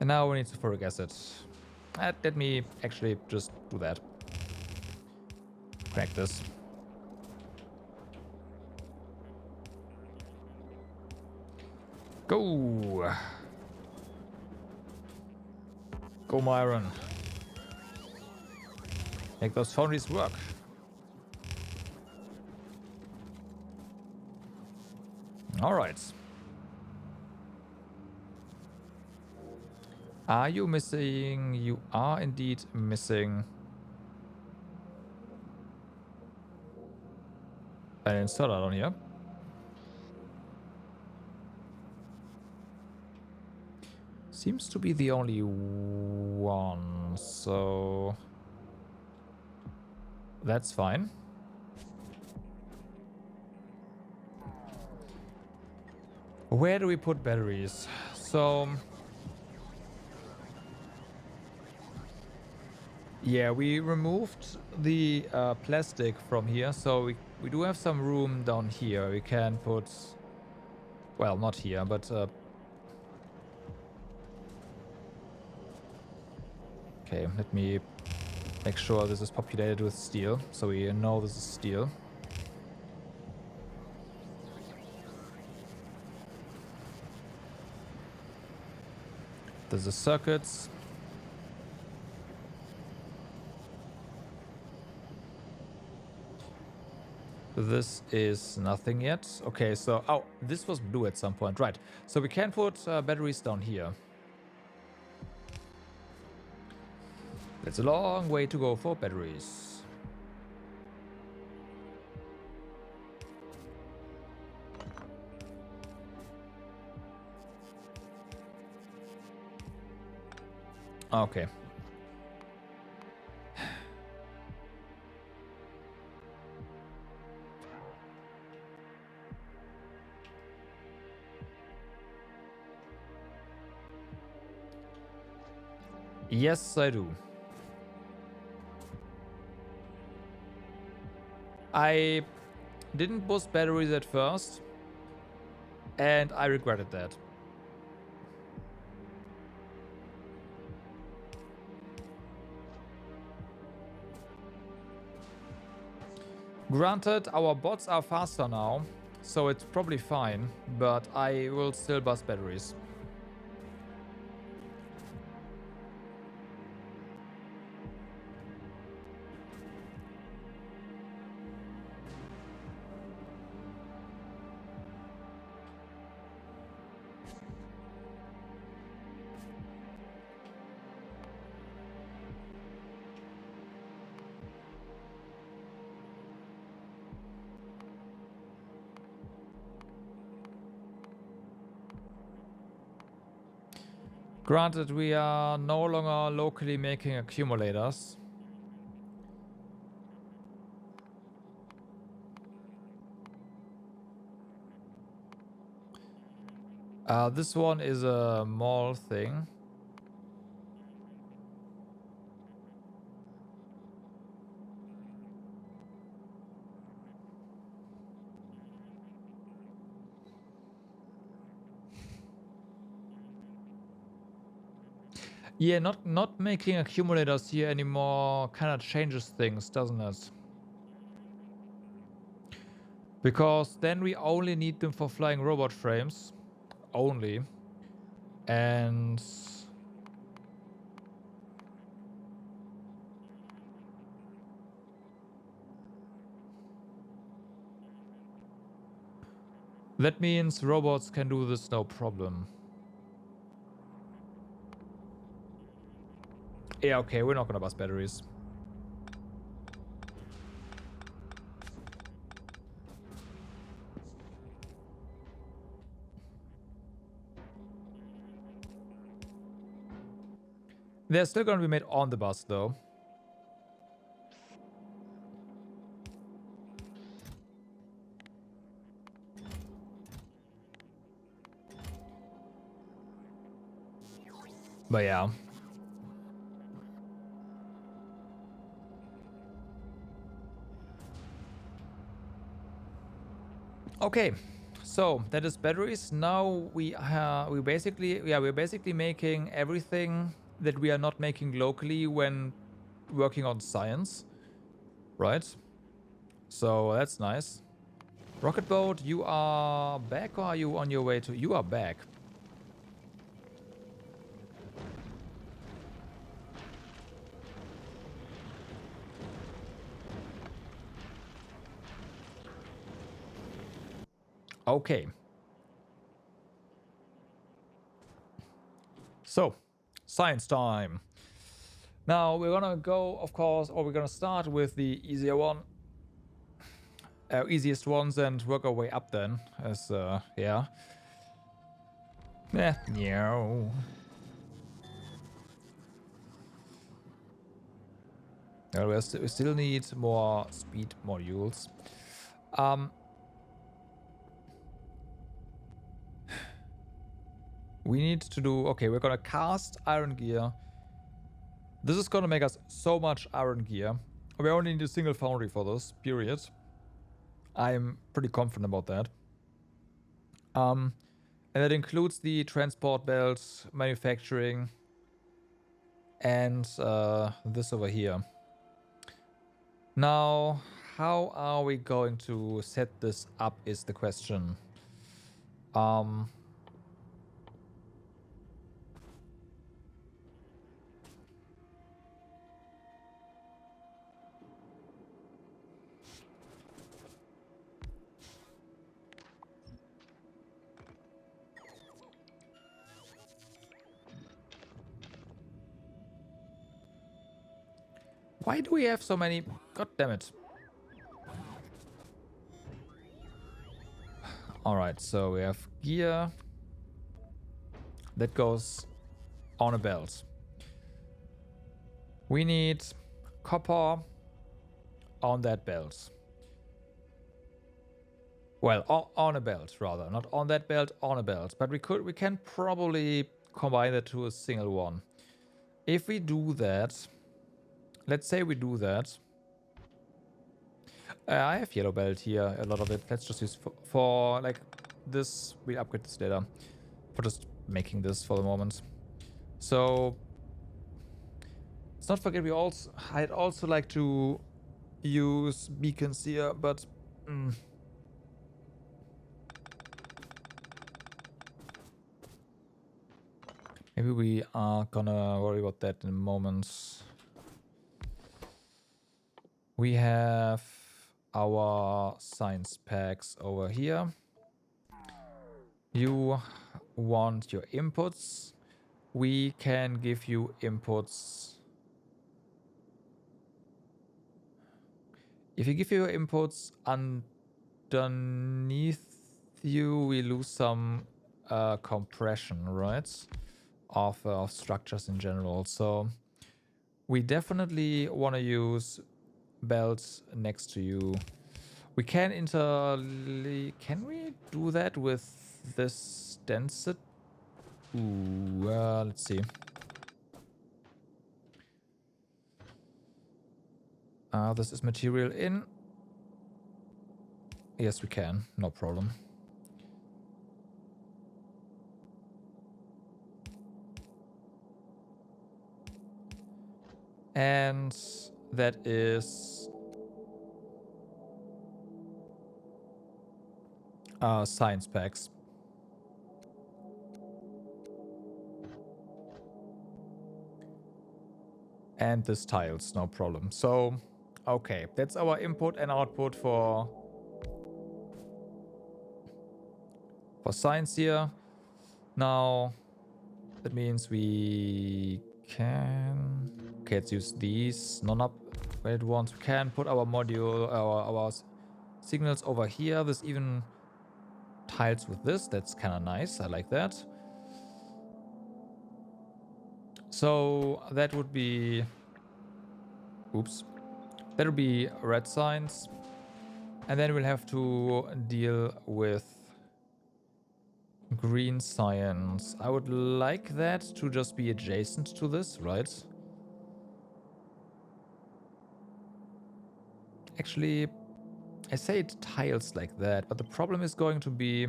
And now we need sulfuric acid. Let me actually just do that. Connect this. Go! Go, Myron. Make those foundries work. Alright. Are you missing? You are indeed missing. an inserter down here. Seems to be the only one, so that's fine. Where do we put batteries? So yeah, we removed the plastic from here, so we do have some room down here. We can put, well, not here, but okay, let me make sure this is populated with steel, so we know this is steel. There's the circuits. This is nothing yet. Okay, so, oh, this was blue at some point, right. So we can put batteries down here. That's a long way to go for batteries. Okay. Yes, I do. I didn't boost batteries at first, and I regretted that. Granted, our bots are faster now, so it's probably fine, but I will still bust batteries. Granted, we are no longer locally making accumulators. This one is a mall thing. Yeah, not making accumulators here anymore kind of changes things, doesn't it? Because then we only need them for flying robot frames. Only. And that means robots can do this no problem. Yeah, okay, we're not gonna bust batteries. They're still gonna be made on the bus, though. But yeah. Okay, so that is batteries. Now we're basically making everything that we are not making locally when working on science, right? So that's nice. Rocket boat, you are back, or are you on your way to? You are back. Okay. So, science time. Now we're gonna go, of course, or we're gonna start with the easier one. easiest ones and work our way up then. As, yeah. Yeah. We still need more speed modules. We need to do... Okay, we're gonna cast iron gear. This is gonna make us so much iron gear. We only need a single foundry for this, period. I'm pretty confident about that. And that includes the transport belt, manufacturing, and this over here. Now, how are we going to set this up is the question. Why do we have so many? God damn it. Alright, so we have gear that goes on a belt. We need copper on that belt. Well, on a belt rather, not on that belt, on a belt. But we can probably combine it to a single one. If we do that, let's say we do that. I have yellow belt here, a lot of it. Let's just use for like this. We upgrade this later for just making this for the moment. So let's not forget I'd also like to use beacons here, but maybe we are gonna worry about that in a moment. We have our science packs over here. You want your inputs. We can give you inputs. If you give your inputs underneath you, we lose some compression, right? Of structures in general. So we definitely want to use belts next to you. We can can we do that with this density? Ooh, let's see. This is material in. Yes, we can. No problem. And that is science packs. And this tiles, no problem. So, okay, that's our input and output for science here. Now, that means we can... Okay, let's use these non-upgraded ones. We can put our module, our signals over here. This even tiles with this. That's kind of nice. I like that. So that would be... Oops. That would be red signs. And then we'll have to deal with green science. I would like that to just be adjacent to this, right? Actually, I say it tiles like that, but the problem is going to be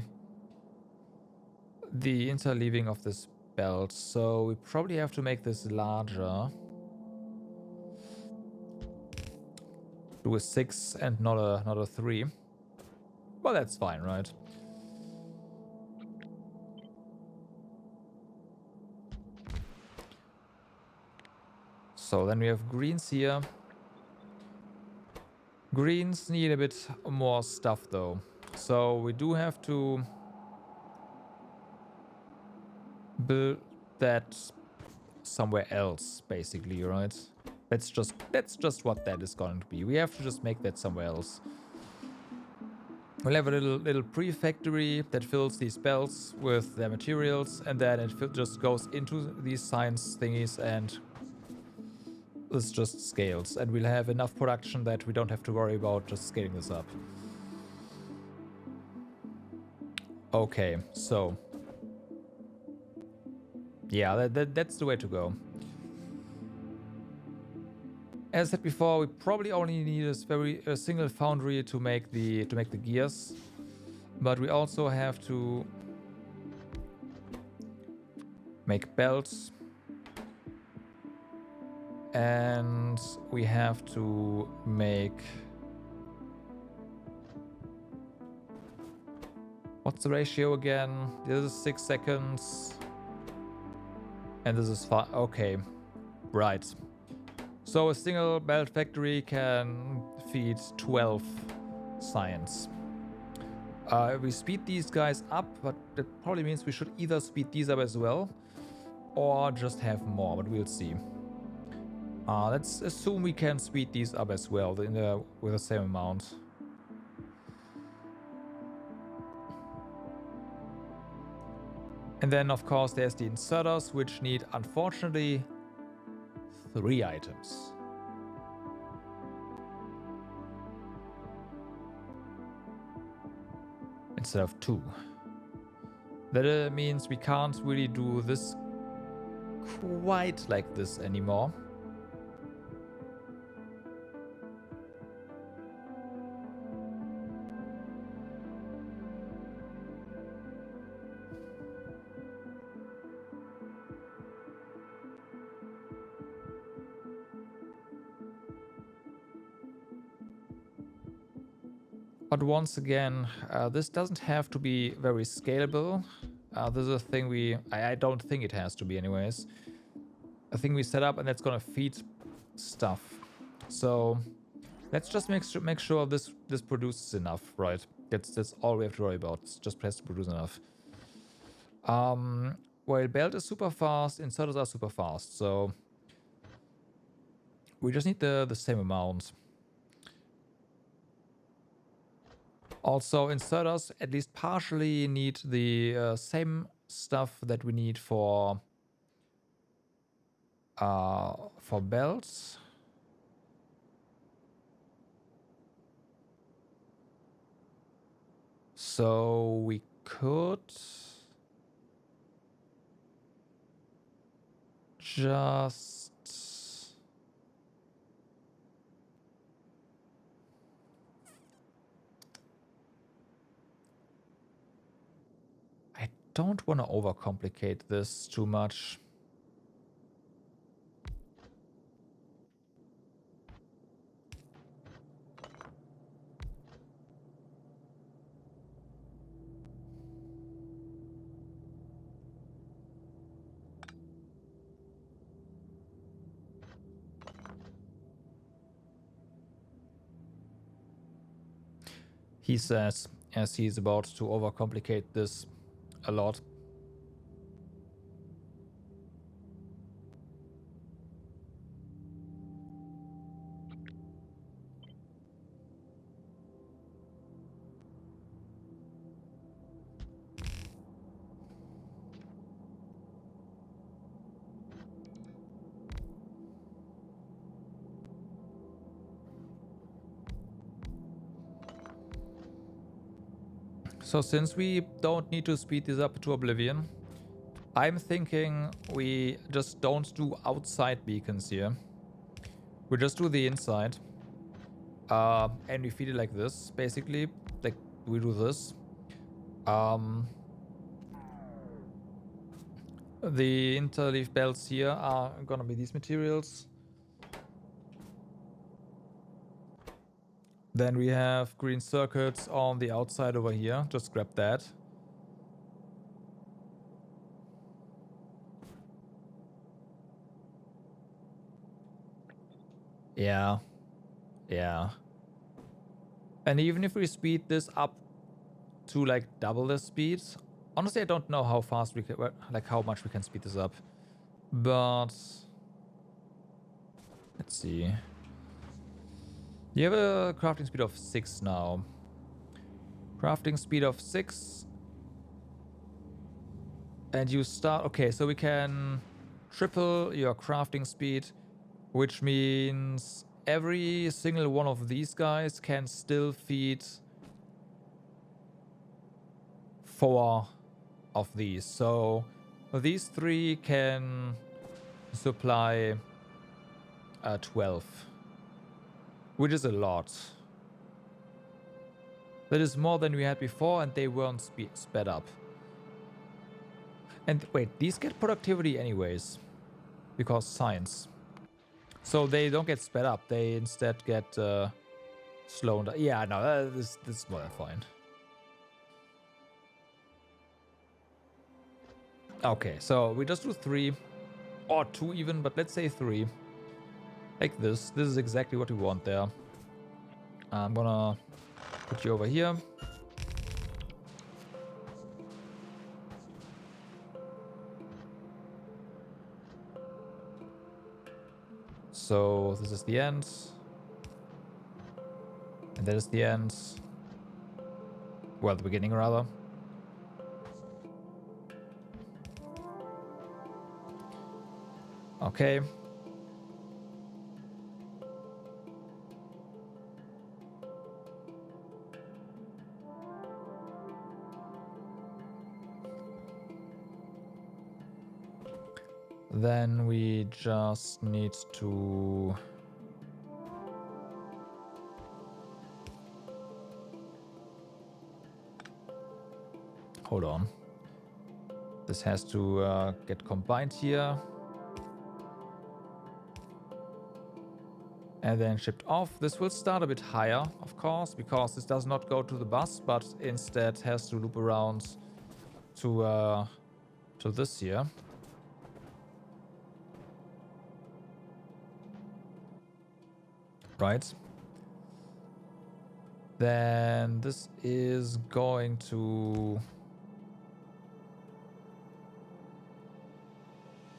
the interleaving of this belt. So we probably have to make this larger. Do a 6 and not a 3. Well, that's fine, right? So then we have greens here. Greens need a bit more stuff though. So we do have to build that somewhere else, basically, right? That's just what that is going to be. We have to just make that somewhere else. We'll have a little pre-factory that fills these belts with their materials, and then it just goes into these science thingies, and this just scales. And we'll have enough production that we don't have to worry about just scaling this up. Okay, so yeah, that's the way to go. As I said before, we probably only need a single foundry to make the gears, but we also have to make belts, and we have to make, what's the ratio again? This is 6 seconds, and this is 5. Okay, right. So a single belt factory can feed 12 science. We speed these guys up, but that probably means we should either speed these up as well, or just have more, but we'll see. Let's assume we can speed these up as well with the same amount. And then, of course, there's the inserters, which need, unfortunately, 3 items. Instead of 2. That means we can't really do this quite like this anymore. But once again, this doesn't have to be very scalable. This is a thing I don't think it has to be anyways. A thing we set up, and that's gonna feed stuff. So let's just make sure this produces enough, right? That's all we have to worry about. It just has to produce enough. While belt is super fast, inserters are super fast, so we just need the same amount. Also, inserters at least partially need the same stuff that we need for belts. So we could just I don't want to overcomplicate this too much. He says, as he's about to overcomplicate this a lot. So since we don't need to speed this up to oblivion, I'm thinking we just don't do outside beacons here. We just do the inside. And we feed it like this, basically. Like, we do this. The interleaf belts here are gonna be these materials. Then we have green circuits on the outside over here. Just grab that. Yeah. Yeah. And even if we speed this up to like double the speed, honestly I don't know how fast we can, like how much we can speed this up. But let's see. You have a crafting speed of 6 now. Crafting speed of 6. And you start... Okay, so we can triple your crafting speed, which means every single one of these guys can still feed 4 of these. So these 3 can supply 12, which is a lot. That is more than we had before, and they weren't sped up. And wait, these get productivity anyways, because science. So they don't get sped up, they instead get slowed down. Yeah, no, this is more than fine. Okay, so we just do 3, or 2 even, but let's say 3. Like this. This is exactly what we want there. I'm gonna put you over here. So this is the end. And that is the end. Well, the beginning rather. Okay. Then we just need to... Hold on. This has to get combined here. And then shipped off. This will start a bit higher, of course, because this does not go to the bus, but instead has to loop around to this here. Right. Then this is going to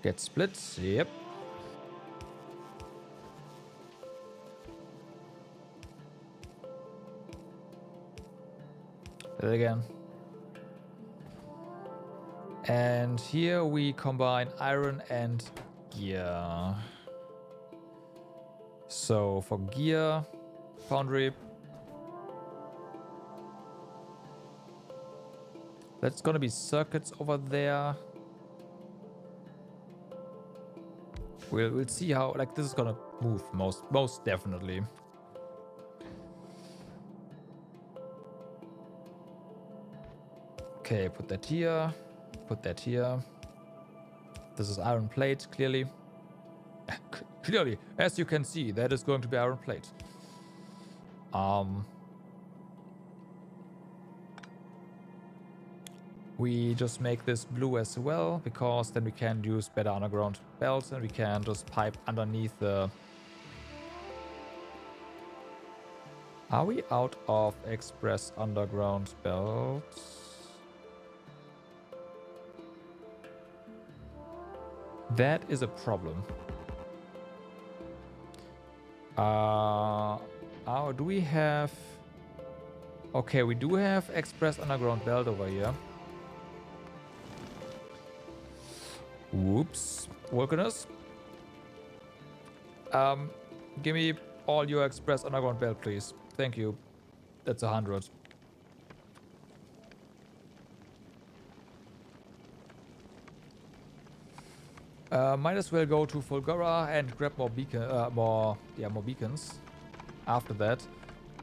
get split. Yep. That again. And here we combine iron and gear. So for gear, foundry. That's gonna be circuits over there. We'll see how, like, this is gonna move most definitely. Okay, put that here. Put that here. This is iron plate, clearly. Clearly, as you can see, that is going to be iron plate. We just make this blue as well, because then we can use better underground belts and we can just pipe underneath the... Are we out of express underground belts? That is a problem. Do we have... Okay, we do have express underground belt over here. Whoops. Workers. Give me all your express underground belt, please. Thank you. That's 100. Might as well go to Fulgora and grab more beacons. After that,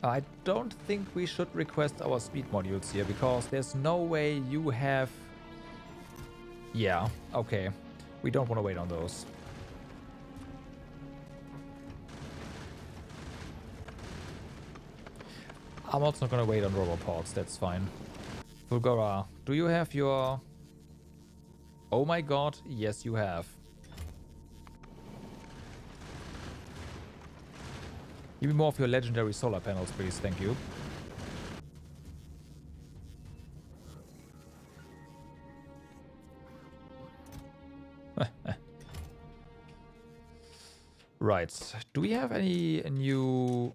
I don't think we should request our speed modules here, because there's no way you have... Yeah, okay. We don't want to wait on those. I'm also not going to wait on robopods, that's fine. Fulgora, do you have your... Oh my god, yes you have. Give me more of your legendary solar panels, please, thank you. Right, do we have any new...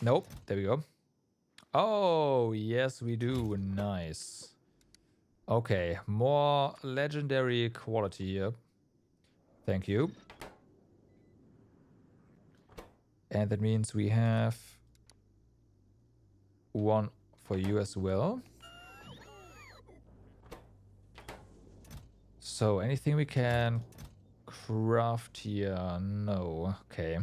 Nope, there we go. Oh, yes, we do. Nice. Okay, more legendary quality here. Thank you. And that means we have one for you as well. So anything we can craft here? No. Okay.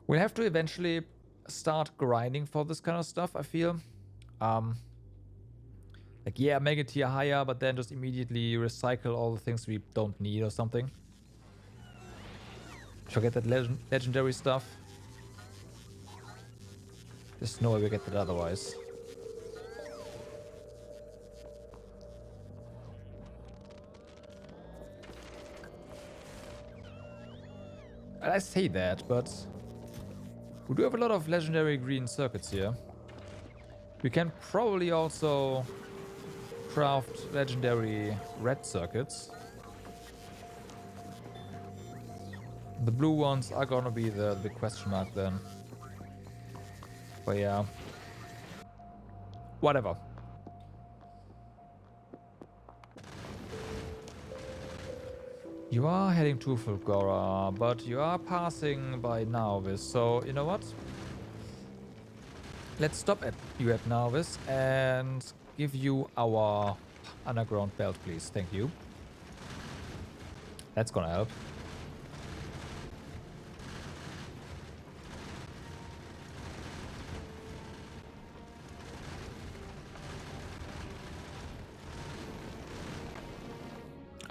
We'll have to eventually start grinding for this kind of stuff, I feel. Like, yeah, make a tier higher, but then just immediately recycle all the things we don't need or something. Forget that legendary stuff. There's no way we get that otherwise. And I say that, but we do have a lot of legendary green circuits here. We can probably also craft legendary red circuits. The blue ones are gonna be the big question mark then. But yeah. Whatever. You are heading to Fulgora, but you are passing by Narvis, so you know what? Let's stop at you at Narvis and give you our underground belt, please. Thank you. That's gonna help.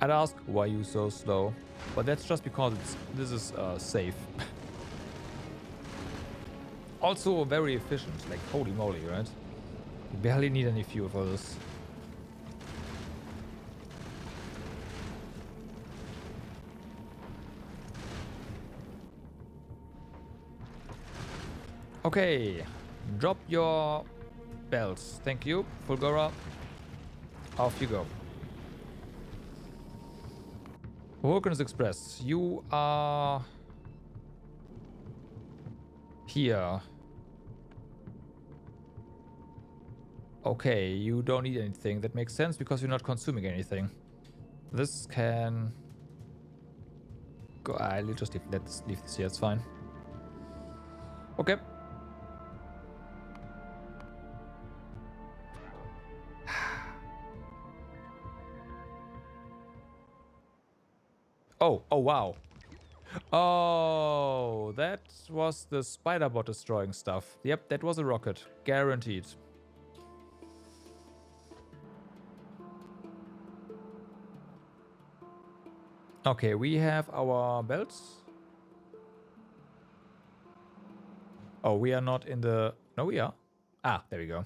I'd ask, why are you so slow? But that's just because this is safe. Also very efficient, like holy moly, right? You barely need any fuel for this. Okay, drop your belts. Thank you, Fulgora. Off you go. Vulcan's Express, you are here. Okay, you don't need anything. That makes sense because you're not consuming anything. This can go. I'll just let's leave this here. It's fine. Okay. Oh, wow. Oh, that was the spider bot destroying stuff. Yep, that was a rocket. Guaranteed. Okay, we have our belts. Oh, we are not in the... No, we are. Ah, there we go.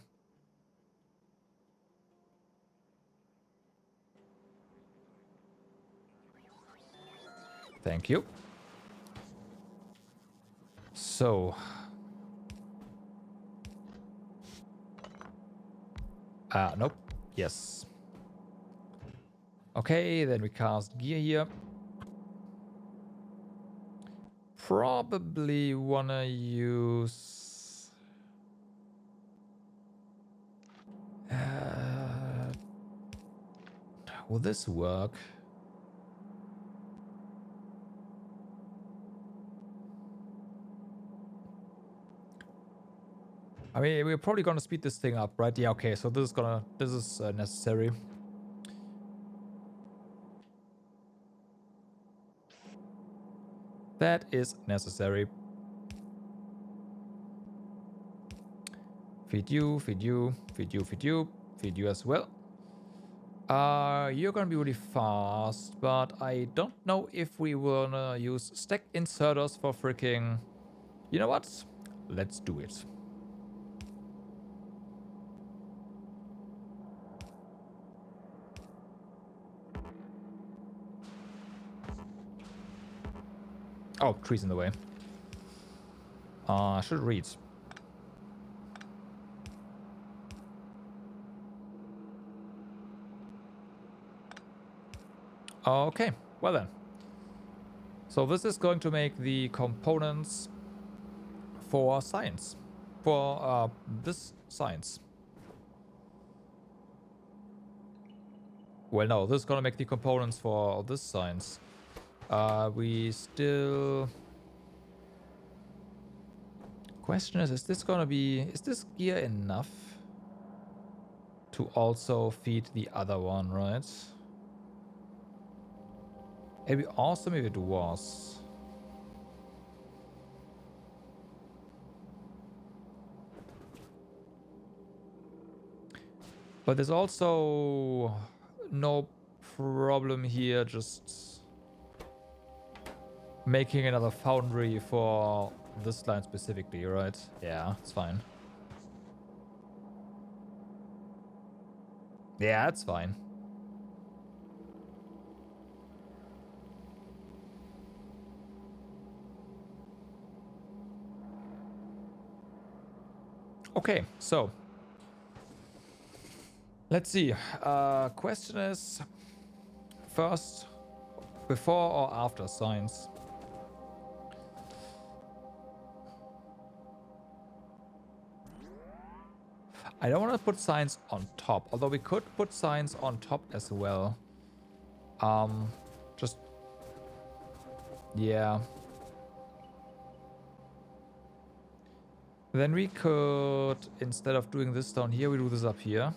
Thank you. So... nope. Yes. Okay, then we cast gear here. Probably wanna use... will this work? I mean, we're probably gonna speed this thing up, right? Yeah, okay, so this is necessary. That is necessary. Feed you, feed you, feed you, feed you, feed you as well. You're gonna be really fast, but I don't know if we wanna use stack inserters for freaking... You know what? Let's do it. Oh, trees in the way. Should read. Okay, well then. So this is going to make the components for science. for this science. Well, no, this is gonna make the components for this science. We still... Question is this gonna be... Is this gear enough to also feed the other one, right? It'd be awesome if it was. But there's also no problem here just making another foundry for this line specifically, right? Yeah, it's fine. Yeah, it's fine. Okay, so let's see. Question is, first, before or after science? I don't want to put science on top, although we could put science on top as well. Just... Yeah. Then we could, instead of doing this down here, we do this up here.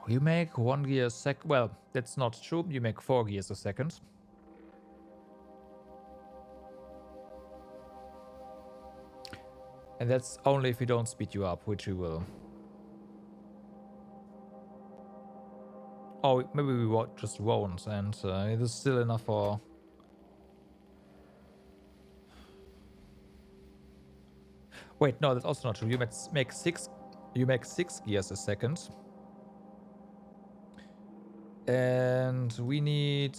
You make 1 gear a sec. Well, that's not true. You make 4 gears a second. And that's only if we don't speed you up, which we will. Oh, maybe we just won't, and it is still enough for... Wait, no, that's also not true. You make 6 gears a second. And we need...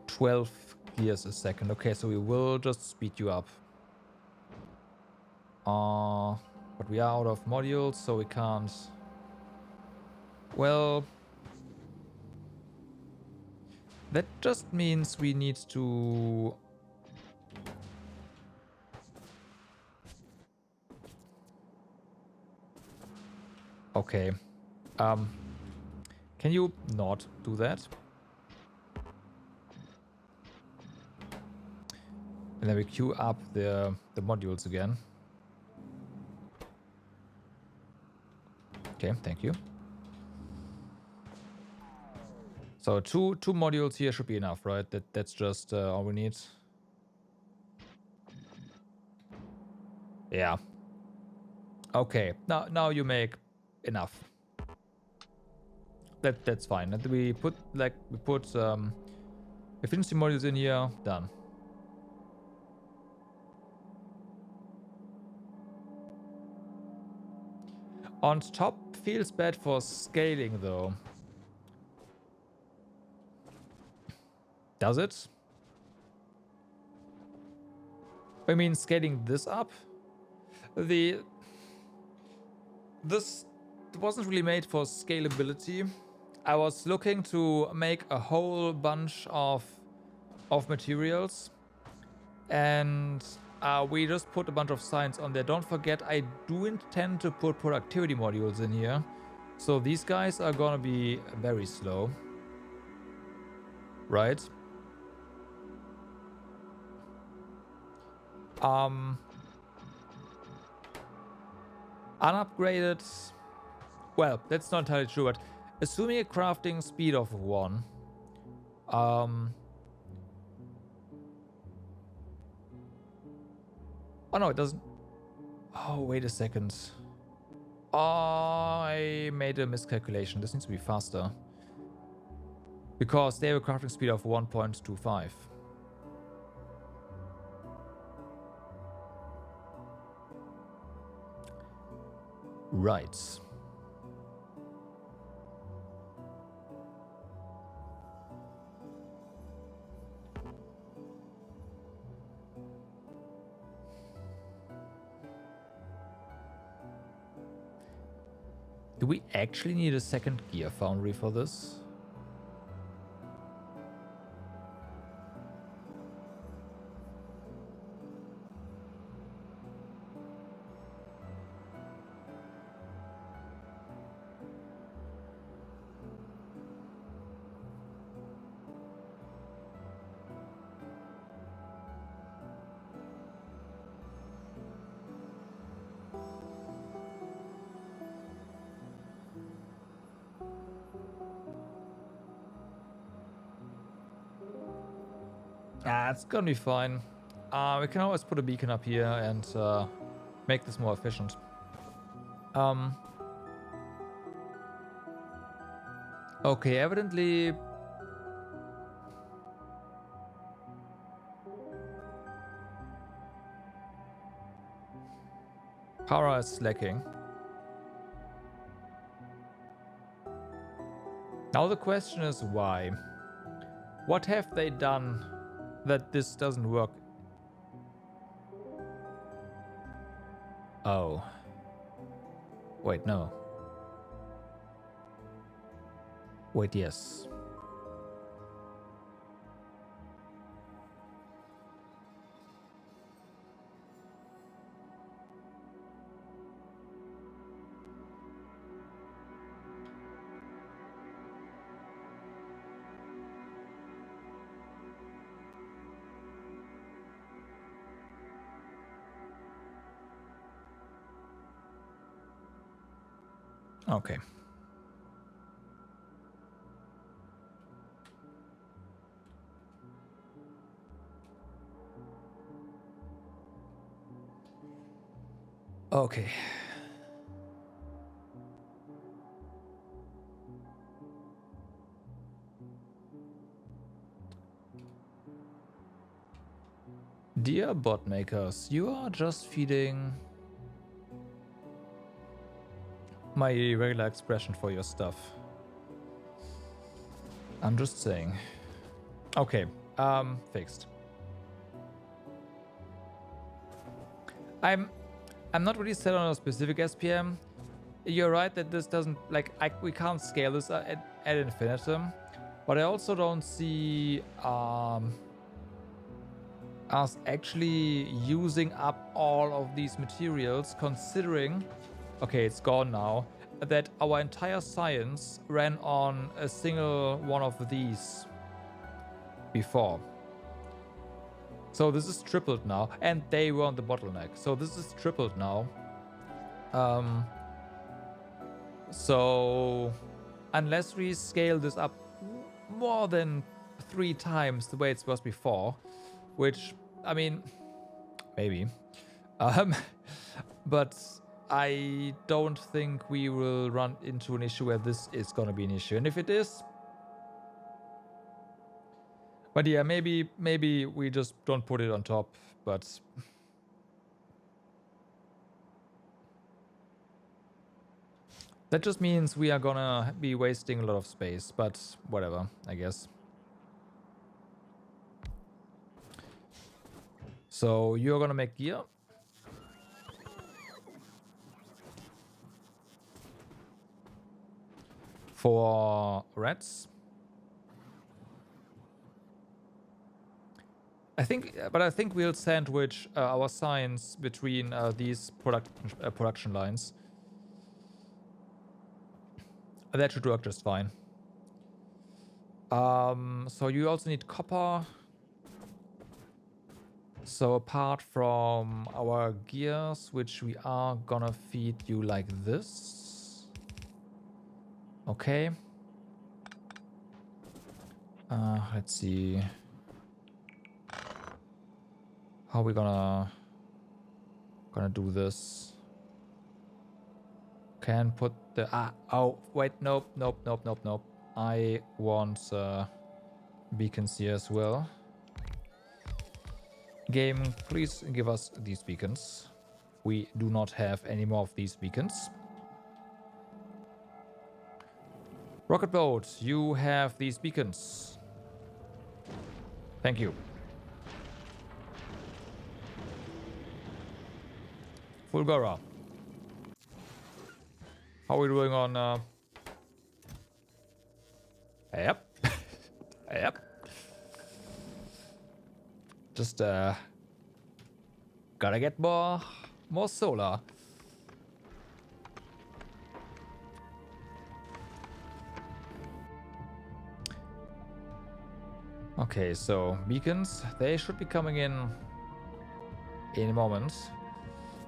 ...12 gears a second. Okay, so we will just speed you up. But we are out of modules, so we can't... Well... That just means we need to... Okay. Can you not do that? And then we queue up the modules again. Okay, thank you. So two modules here should be enough, right? That's just all we need. Yeah. Okay. Now you make enough. That's fine. And we put efficiency modules in here. Done. On top feels bad for scaling though. Does it? I mean, scaling this up? This wasn't really made for scalability. I was looking to make a whole bunch of materials, and we just put a bunch of science on there. Don't forget, I do intend to put productivity modules in here, so these guys are gonna be very slow, right? Unupgraded. Well, that's not entirely true, but assuming a crafting speed of 1. Oh no, it doesn't. Oh, wait a second. I made a miscalculation. This needs to be faster. Because they have a crafting speed of 1.25. Right. Do we actually need a second gear foundry for this? Ah, it's gonna be fine. We can always put a beacon up here and make this more efficient. Okay, evidently... Power is slacking. Now the question is why? What have they done that this doesn't work? Oh. Wait, no. Wait, yes. Okay. Okay. Dear bot makers, you are just feeding my regular expression for your stuff. I'm just saying. Okay, fixed. I'm not really set on a specific SPM. You're right that this doesn't, like, we can't scale this ad infinitum, but I also don't see us actually using up all of these materials, considering, okay, it's gone now, that our entire science ran on a single one of these before. So this is tripled now, and they were on the bottleneck. So this is tripled now. So unless we scale this up more than 3 times the way it was before, which, I mean, maybe. But I don't think we will run into an issue where this is going to be an issue. And if it is... But yeah, maybe we just don't put it on top, but... That just means we are gonna be wasting a lot of space, but whatever, I guess. So you're gonna make gear. For rats. I think we'll sandwich our science between these production lines. That should work just fine. So you also need copper. So apart from our gears, which we are gonna feed you like this. Okay. Let's see. How are we gonna do this? Can put the... oh, wait, nope. I want beacons here as well. Game, please give us these beacons. We do not have any more of these beacons. Rocket boat, you have these beacons. Thank you. Fulgora. How are we doing on... Yep. Yep. Just, gotta get more solar. Okay, so beacons, they should be coming in a moment.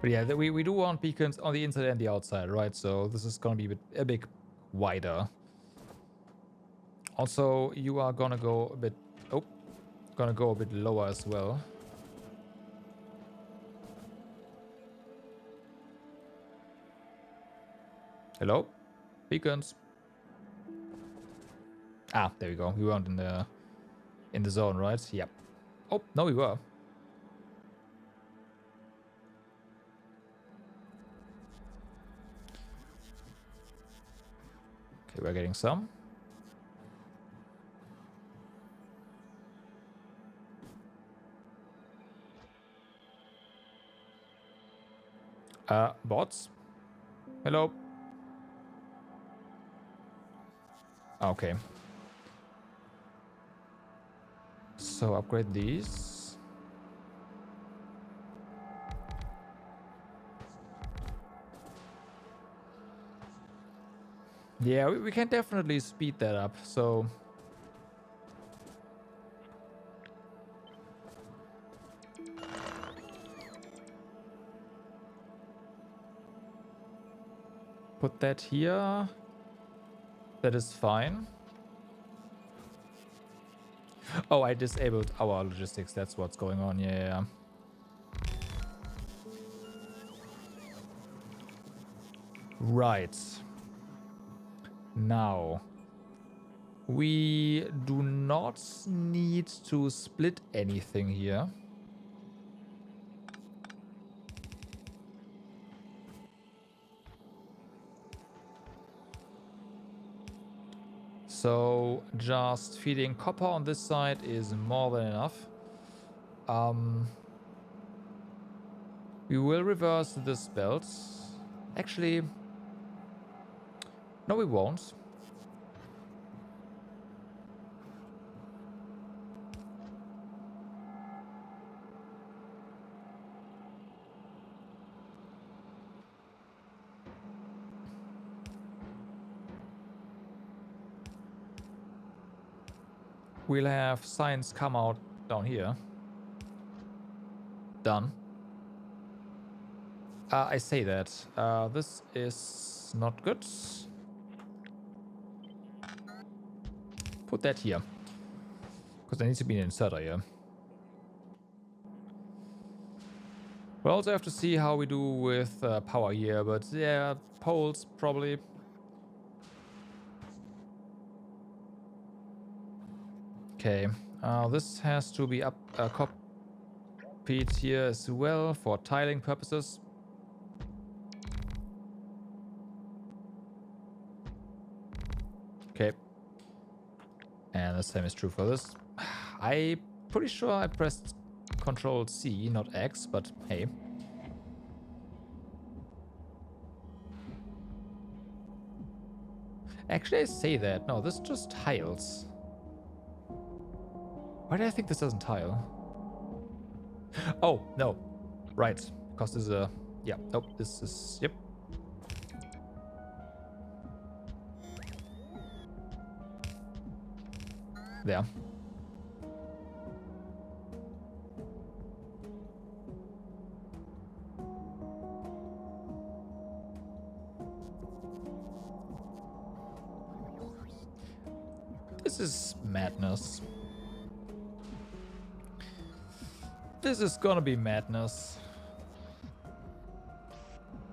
But yeah, we do want beacons on the inside and the outside, right? So this is gonna be a bit wider. Also, you are gonna go a bit... Oh, gonna go a bit lower as well. Hello? Beacons. Ah, there we go. We weren't in the zone, right? Yep. Oh, no, we were. Okay, we're getting some. Bots? Hello? Okay. So upgrade these. Yeah, we can definitely speed that up, so... Put that here. That is fine. Oh, I disabled our logistics. That's what's going on. Yeah. Right. Now, we do not need to split anything here. So just feeding copper on this side is more than enough. We will reverse this belt. Actually, no, we won't. We'll have science come out down here. Done. I say that. This is not good. Put that here. Because there needs to be an inserter here. We'll also have to see how we do with power here, but yeah, poles probably. Okay, this has to be copied here as well for tiling purposes. Okay. And the same is true for this. I'm pretty sure I pressed Control C, not X, but hey. Actually, I say that. No, this just tiles. Why do I think this doesn't tile? Oh, no. Right. Because this is a... Yeah, nope, this is... Yep. There. This is madness. This is gonna be madness.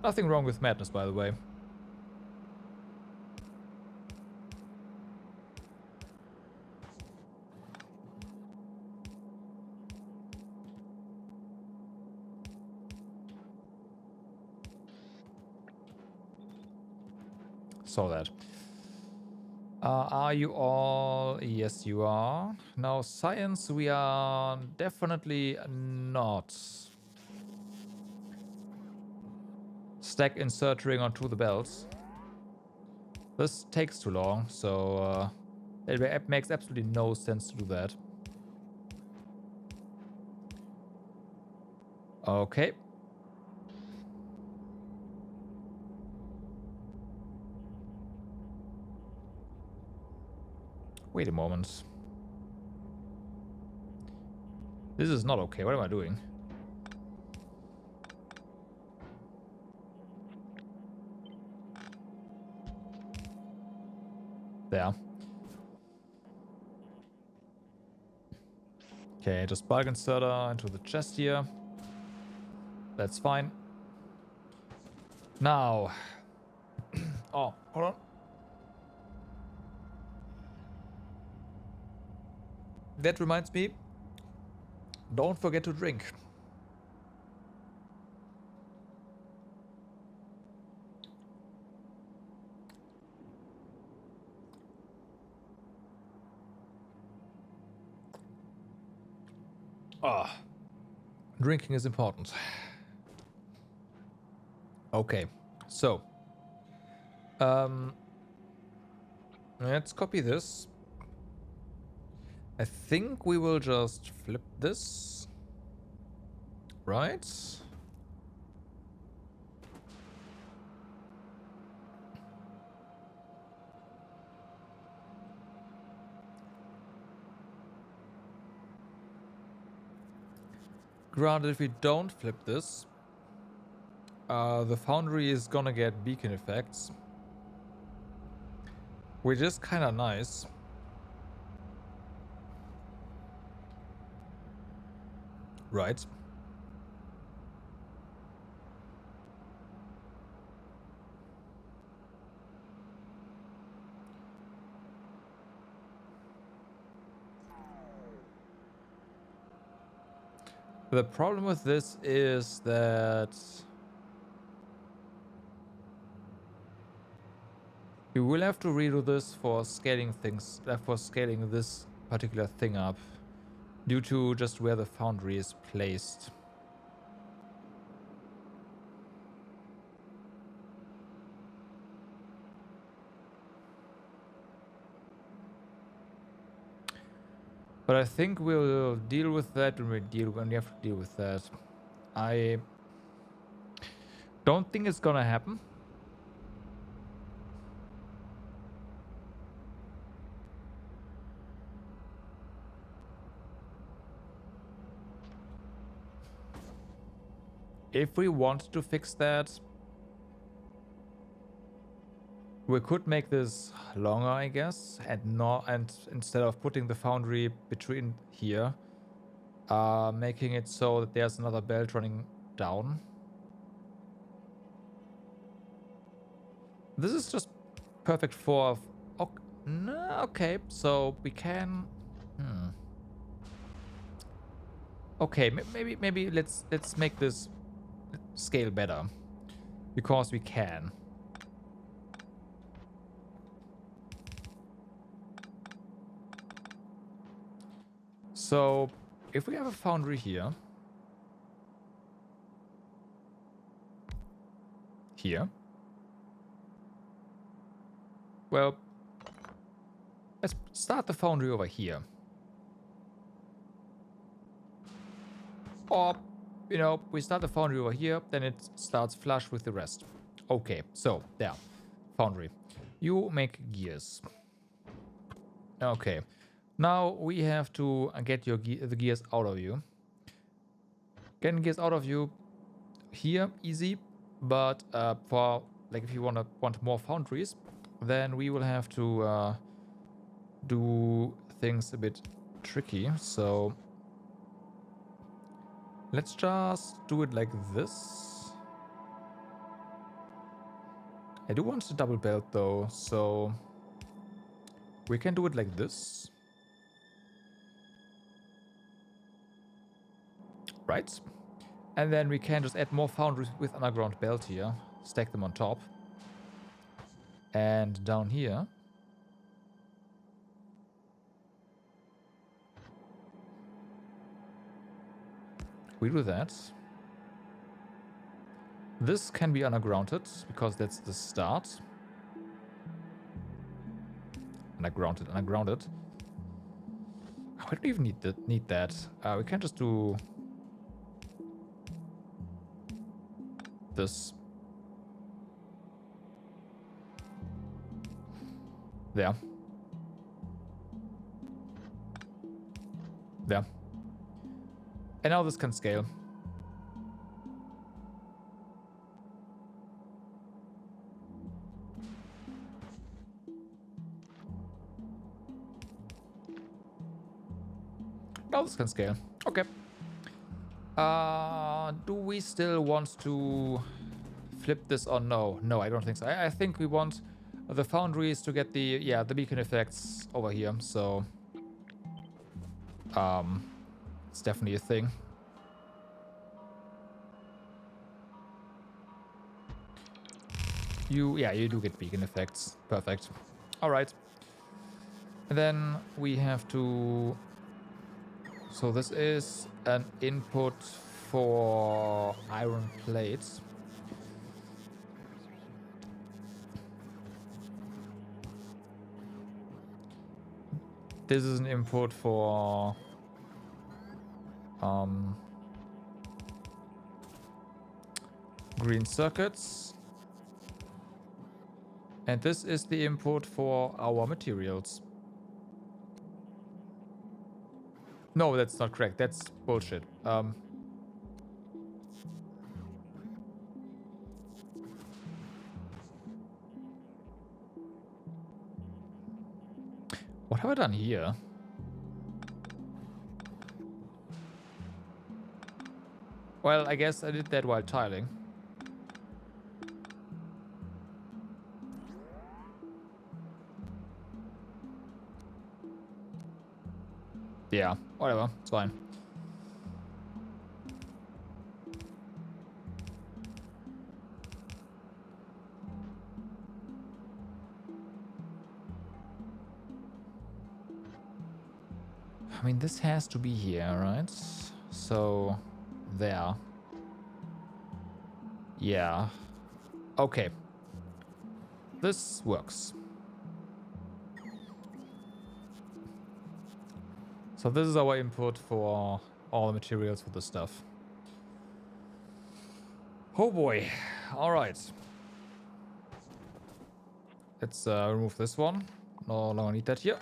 Nothing wrong with madness, by the way. Saw that. Are you all? Yes, you are. Now, science, we are definitely not. Stack inserting onto the belts. This takes too long, so it makes absolutely no sense to do that. Okay. Wait a moment. This is not okay. What am I doing? There. Okay, just bulk inserter into the chest here. That's fine. Now. Oh, hold on. That reminds me. Don't forget to drink. Ah. Drinking is important. Okay. So. Let's copy this. I think we will just flip this. Right? Granted, if we don't flip this, the foundry is gonna get beacon effects, which is kind of nice. Right. The problem with this is that you will have to redo this for scaling things, for scaling this particular thing up, due to just where the foundry is placed. But I think we'll deal with that when we have to deal with that. I don't think it's gonna happen. If we want to fix that, we could make this longer, I guess, and instead of putting the foundry between here, making it so that there's another belt running down. This is just perfect for. Okay, so we can. Okay, maybe let's make this scale better, because we can. So, if we have a foundry here, well, let's start the foundry over here. Or, you know, we start the foundry over here, then it starts flush with the rest. Okay, so, there. Foundry. You make gears. Okay. Now we have to get the gears out of you. Getting gears out of you here, easy. But for, like, if you want more foundries, then we will have to do things a bit tricky. So let's just do it like this. I do want to double belt though, so we can do it like this. Right? And then we can just add more foundries with underground belt here. Stack them on top. And down here, We do that. This can be undergrounded because that's the start. Undergrounded, undergrounded. We don't even need that. We can just do this. There. There. And now this can scale. Now this can scale. Okay. Do we still want to flip this or no? No, I don't think so. I think we want the foundries to get the beacon effects over here. So it's definitely a thing. You do get beacon effects. Perfect. All right. And then we have to. So this is an input for iron plates. This is an input for green circuits. And this is the input for our materials. No, that's not correct. That's bullshit. What have I done here? Well, I guess I did that while tiling. Yeah, whatever. It's fine. I mean, this has to be here, right? So, there. Yeah. Okay. This works. So this is our input for all the materials for the stuff. Oh boy. All right. Let's remove this one. No longer need that here.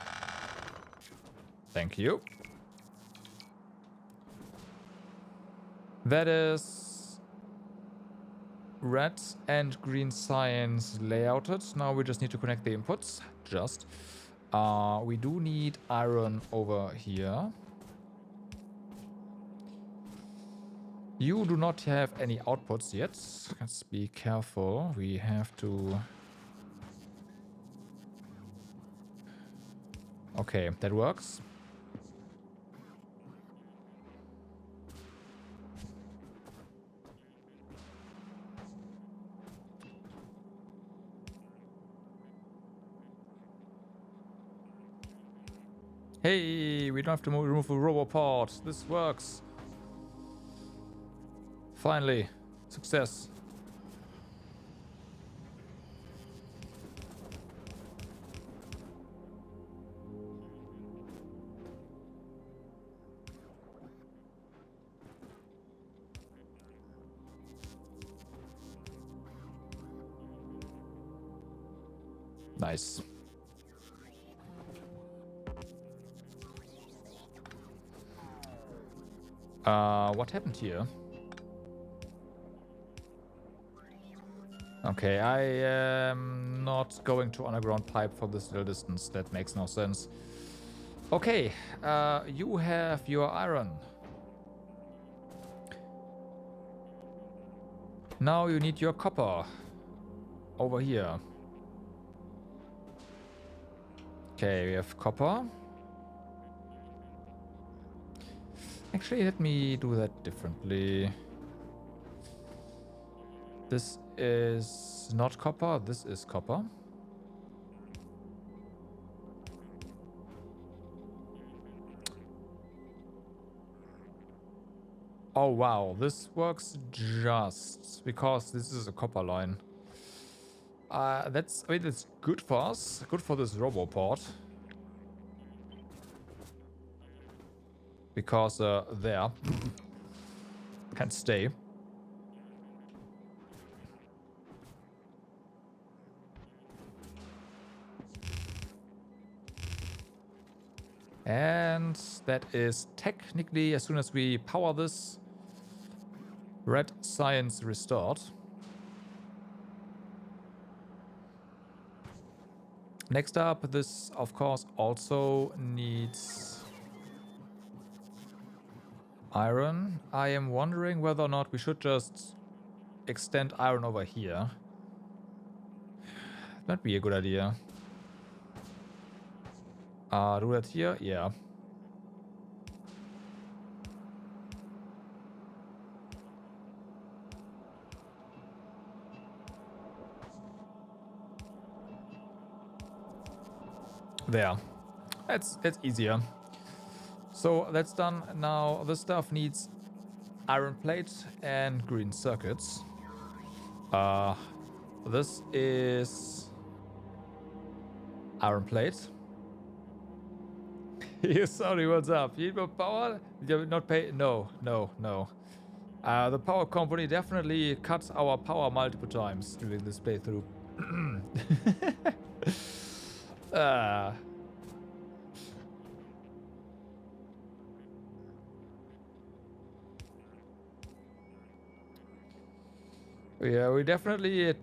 Thank you. That is red and green science layouted. Now we just need to connect the inputs. Just. We do need iron over here. You do not have any outputs yet. Let's be careful. We have to... Okay, that works. Hey, we don't have to remove a roboport. This works. Finally, success. Nice. What happened here? Okay, I am not going to underground pipe for this little distance. That makes no sense. Okay, you have your iron. Now you need your copper. Over here. Okay, we have copper. Actually, let me do that differently. This is not copper, this is copper. Oh wow, this works just because this is a copper line. I mean, it's good for us, good for this roboport. Because there can stay. And that is technically, as soon as we power this, red science restored. Next up, this of course also needs iron. I am wondering whether or not we should just extend iron over here. That'd be a good idea. Do that here? Yeah. There. It's easier. So that's done. Now this stuff needs iron plate and green circuits. This is iron plate. Sorry, what's up? You need more power? You will not pay? No. The power company definitely cut our power multiple times during this playthrough. Yeah, we definitely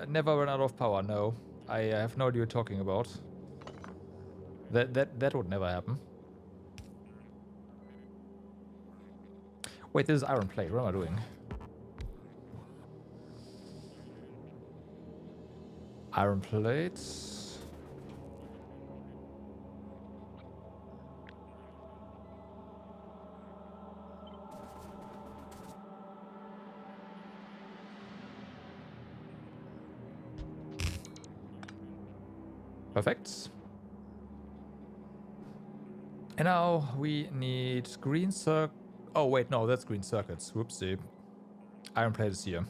never run out of power. No, I have no idea what you're talking about. That would never happen. Wait, this is iron plate. What am I doing? Iron plates. Perfect. And now we need green Oh wait, no, that's green circuits. Whoopsie. Iron plate is here.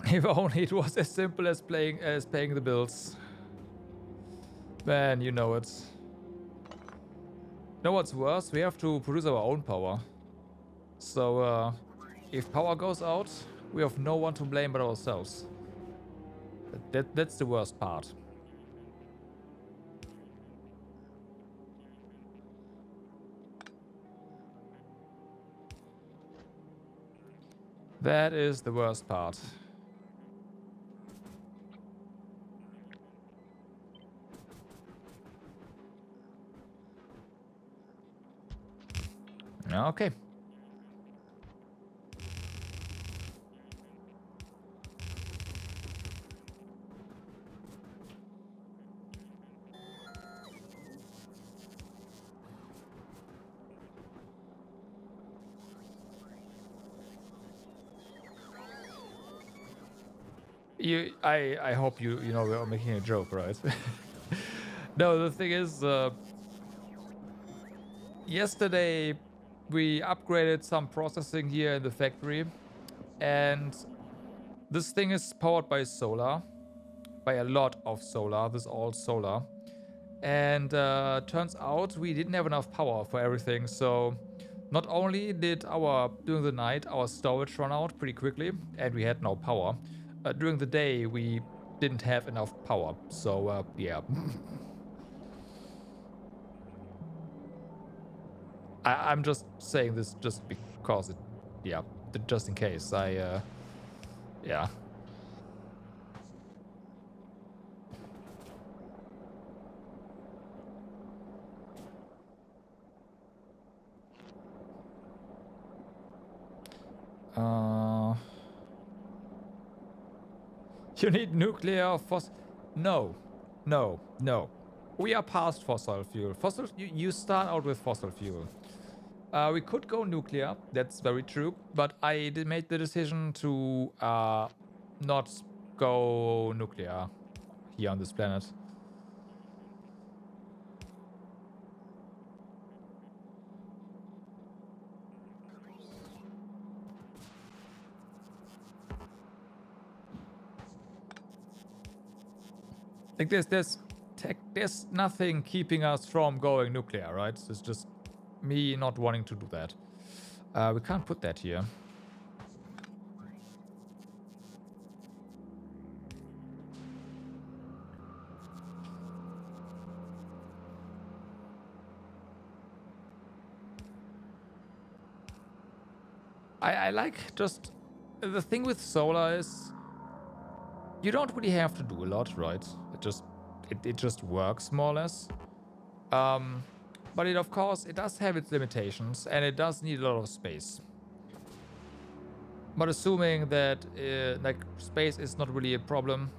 If only it was as simple as paying the bills. Man, you know it. Know what's worse? We have to produce our own power. So, if power goes out, we have no one to blame but ourselves. That's the worst part. That is the worst part. Okay. I hope you know we're making a joke, right? No, the thing is, yesterday we upgraded some processing here in the factory, and this thing is powered by solar, by a lot of solar. This is all solar, and turns out we didn't have enough power for everything. So not only did during the night our storage run out pretty quickly, and we had no power. During the day we didn't have enough power. So yeah. I'm just saying this just because it, yeah, just in case. Yeah. You need nuclear No. We are past fossil fuel. You start out with fossil fuel. We could go nuclear. That's very true. But I did made the decision to not go nuclear here on this planet. Like there's nothing keeping us from going nuclear, right? It's just me not wanting to do that. We can't put that here. I like just the thing with solar is you don't really have to do a lot, right? It just works more or less. But it of course it does have its limitations and it does need a lot of space. But assuming that like space is not really a problem,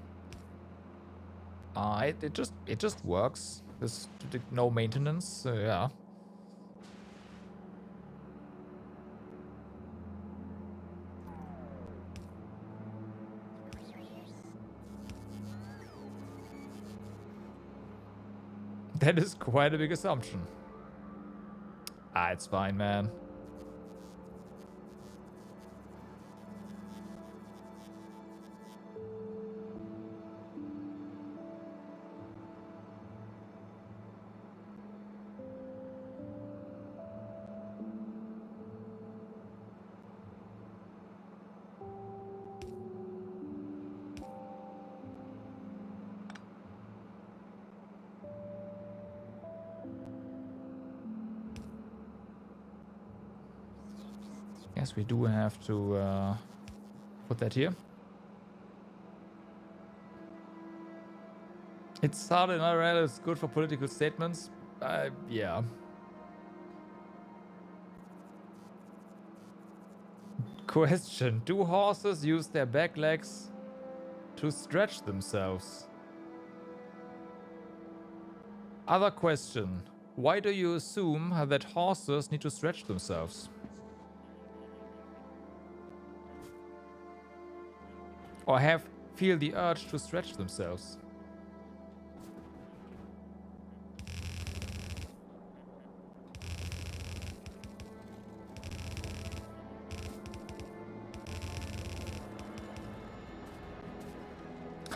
it just works. There's no maintenance, so yeah. That is quite a big assumption. It's fine, man. Yes, we do have to put that here. It's hard in IRL, it's good for political statements. Yeah. Question. Do horses use their back legs to stretch themselves? Other question. Why do you assume that horses need to stretch themselves? Or feel the urge to stretch themselves?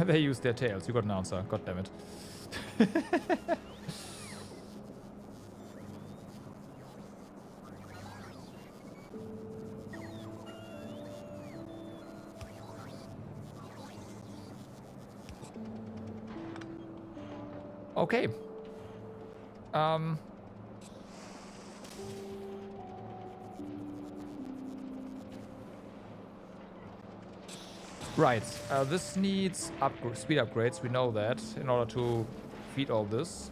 They use their tails. You got an answer. God damn it. Okay. Right. This needs speed upgrades. We know that in order to feed all this.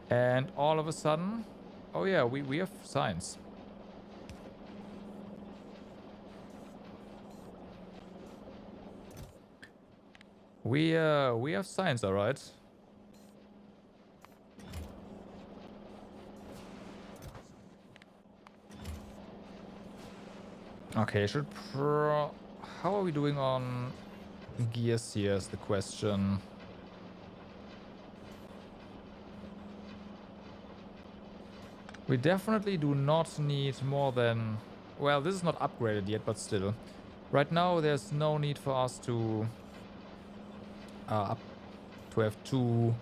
And all of a sudden, oh yeah, we have science. We have science, all right. Okay, how are we doing on gears here is the question. We definitely do not need more than... Well, this is not upgraded yet, but still. Right now, there's no need for us to have 2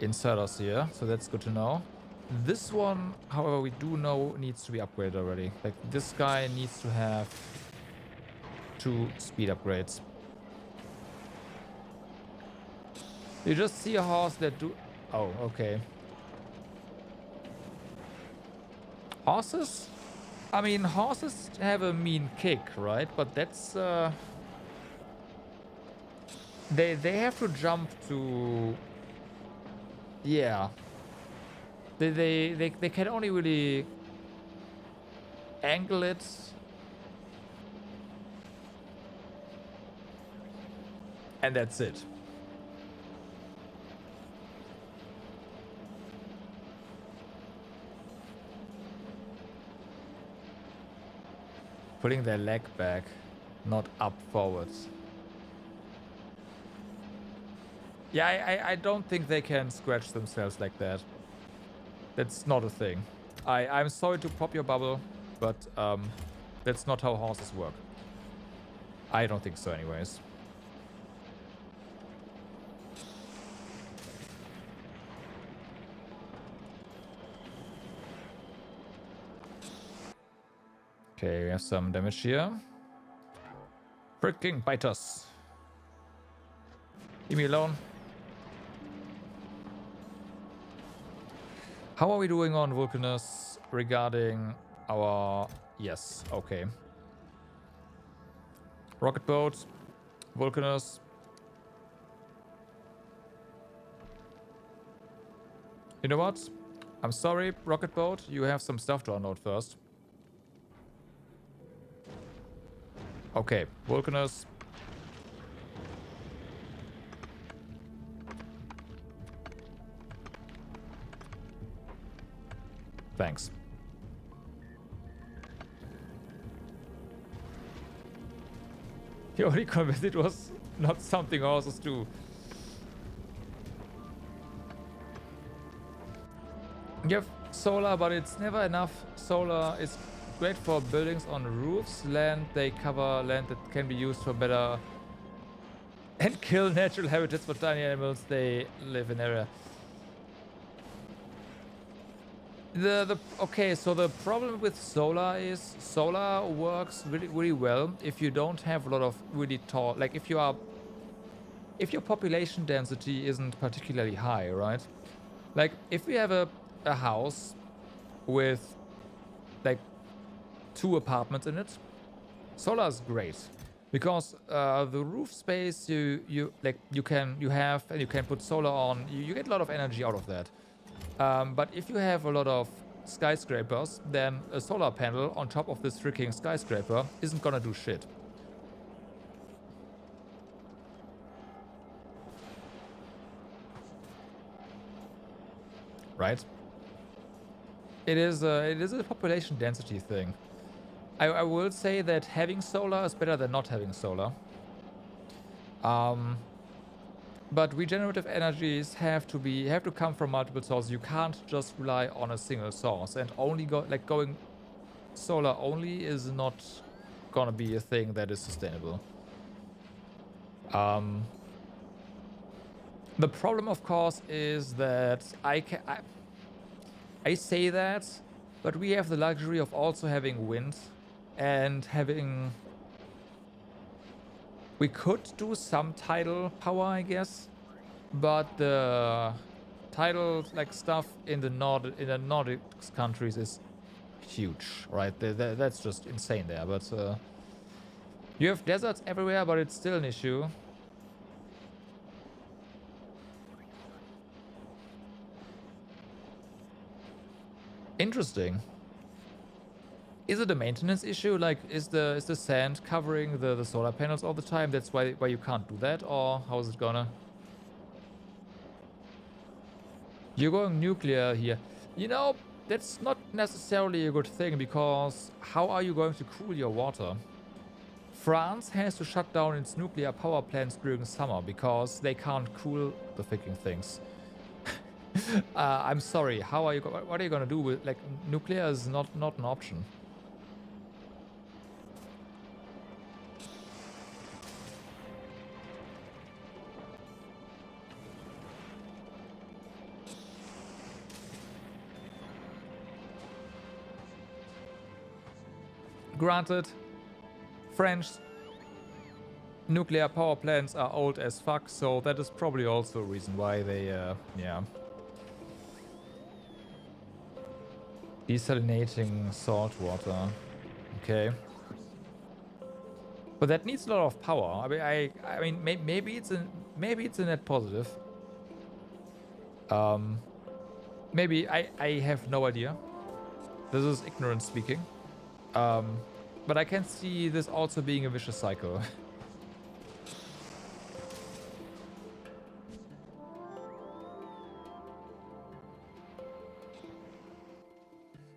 inserters here, so that's good to know. This one, however, we do know needs to be upgraded already. Like, this guy needs to have 2 speed upgrades. You just see a horse that do... Oh, okay. Horses? I mean, horses have a mean kick, right? But that's... They have to jump to... Yeah. They can only really angle it. And that's it. Pulling their leg back, not up forwards. Yeah, I don't think they can scratch themselves like that. That's not a thing. I'm sorry to pop your bubble, but that's not how horses work. I don't think so anyways. Okay, we have some damage here. Freaking bite us. Leave me alone. How are we doing on Vulcanus regarding our... Yes, okay. Rocket boat, Vulcanus. You know what? I'm sorry, rocket boat. You have some stuff to unload first. Okay, Vulcanus. Thanks. The only convinced it was not something horses do. You have solar, but it's never enough. Solar is great for buildings on roofs, land they cover, land that can be used for better and kill natural habitats for tiny animals they live in area. Okay, so the problem with solar is solar works really well if you don't have a lot of really tall, like if your population density isn't particularly high, right? Like if we have a house with like 2 apartments in it, solar is great because the roof space you can put solar on, you get a lot of energy out of that. But if you have a lot of skyscrapers, then a solar panel on top of this freaking skyscraper isn't gonna do shit. Right? It is a population density thing. I will say that having solar is better than not having solar. But regenerative energies have to come from multiple sources. You can't just rely on a single source, and only going solar only is not gonna be a thing that is sustainable. The problem, of course, is that I say that, but we have the luxury of also having wind and having... We could do some tidal power, I guess, but the tidal stuff in the Nordic countries is huge, right? That's just insane there. But you have deserts everywhere, but it's still an issue. Interesting. Is it a maintenance issue? Like, is the sand covering the solar panels all the time? That's why you can't do that, or how is it gonna? You're going nuclear here. You know, that's not necessarily a good thing, because how are you going to cool your water? France has to shut down its nuclear power plants during summer because they can't cool the freaking things. I'm sorry. What are you gonna do with nuclear? Is not an option. Granted, French nuclear power plants are old as fuck, so that is probably also a reason why they, yeah. Desalinating salt water. Okay. But that needs a lot of power. I mean, maybe it's a net positive. Maybe I have no idea. This is ignorant speaking. But I can see this also being a vicious cycle.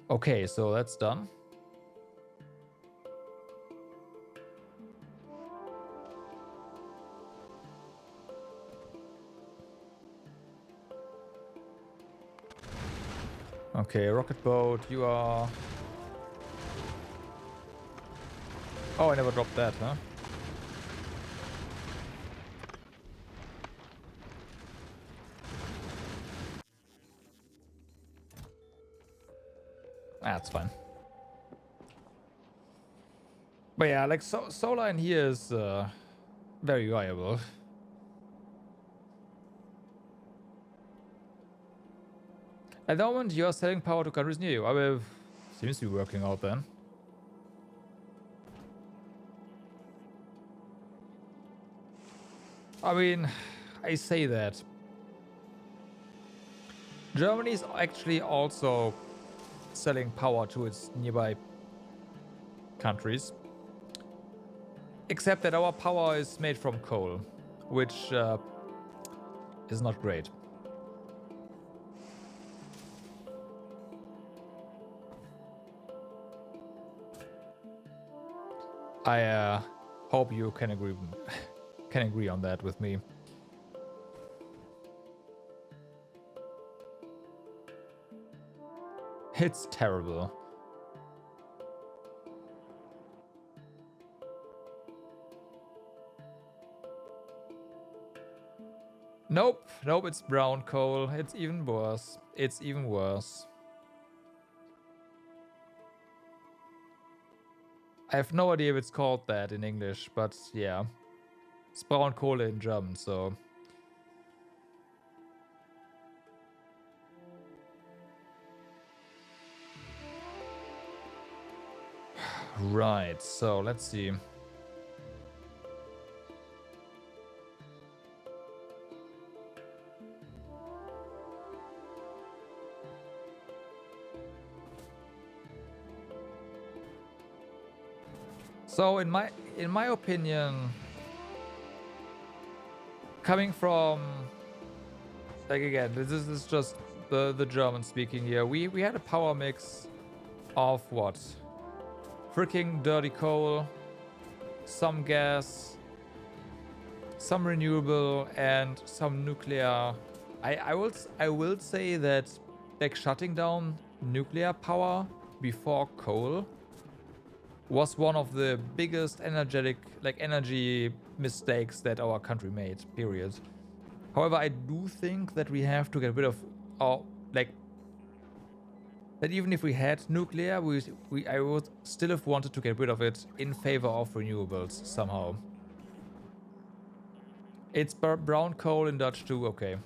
Okay, so that's done. Okay, rocket boat, you are... Oh, I never dropped that, huh? That's fine. But yeah, like, solar in here is very viable. At the moment, you are selling power to countries near you. I will... Seems to be working out then. I mean, I say that. Germany is actually also selling power to its nearby countries. Except that our power is made from coal, which is not great. I hope you can agree on that with me. It's terrible. Nope, it's brown coal. It's even worse. It's even worse. I have no idea if it's called that in English, but yeah. It's brown coal in German, so... Right, so let's see. So in my opinion, coming from, like, again, this is just the German speaking here. We had a power mix of what? Freaking dirty coal, some gas, some renewable, and some nuclear. I will say that, like, shutting down nuclear power before coal was one of the biggest energy mistakes that our country made, period. However, I do think that we have to get rid of that even if we had nuclear, I would still have wanted to get rid of it in favor of renewables somehow. It's brown coal in Dutch too, okay.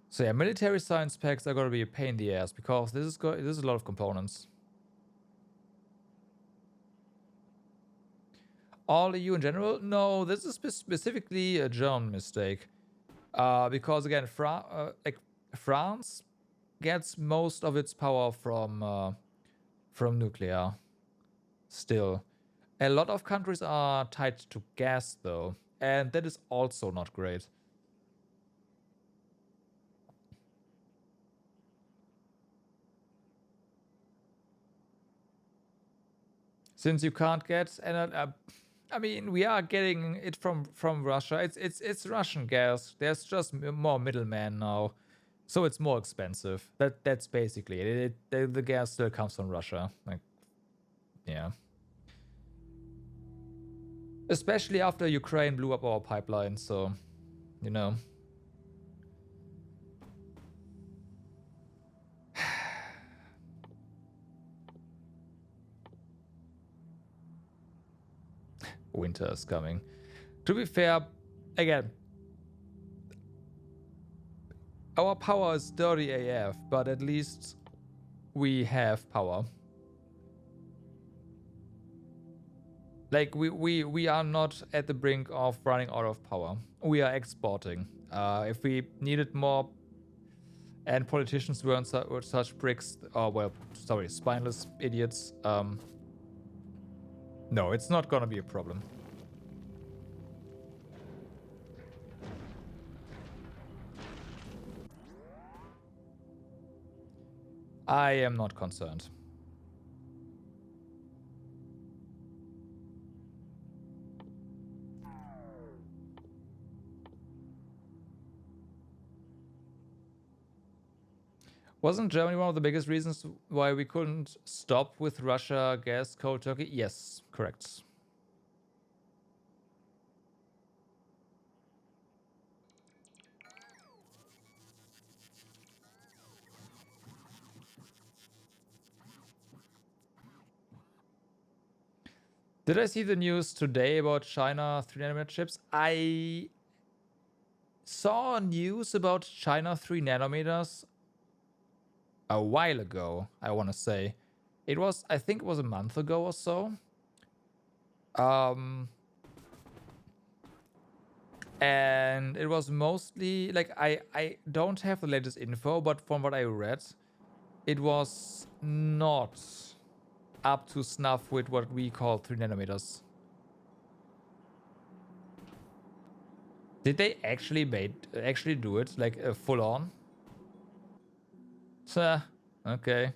So yeah, military science packs are gonna be a pain in the ass because this is a lot of components. All EU in general? No, this is specifically a German mistake. Because again, France gets most of its power from nuclear. Still, a lot of countries are tied to gas though, and that is also not great. Since you can't get, and I mean, we are getting it from Russia. It's Russian gas. There's just more middlemen now, so it's more expensive. That's basically it. The gas still comes from Russia. Like, yeah. Especially after Ukraine blew up our pipeline, so, you know. Winter is coming. To be fair, again, our power is dirty AF, but at least we have power. Like, we are not at the brink of running out of power. We are exporting. If we needed more, and politicians weren't such pricks, or, well, sorry, spineless idiots, no, it's not gonna be a problem. I am not concerned. Wasn't Germany one of the biggest reasons why we couldn't stop with Russia gas, coal, Turkey? Yes, correct. Did I see the news today about China 3nm chips? I saw news about China 3nm a while ago, I want to say. I think it was a month ago or so. And it was mostly, like, I don't have the latest info, but from what I read, it was not up to snuff with what we call 3nm. Did they actually do it, like, full on? Okay.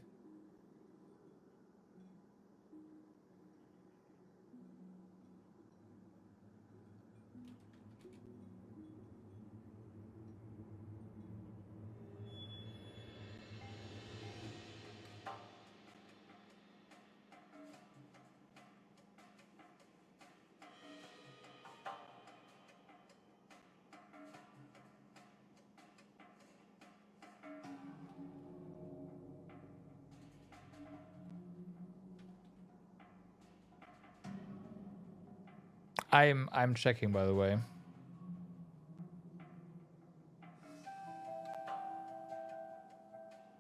I'm checking, by the way.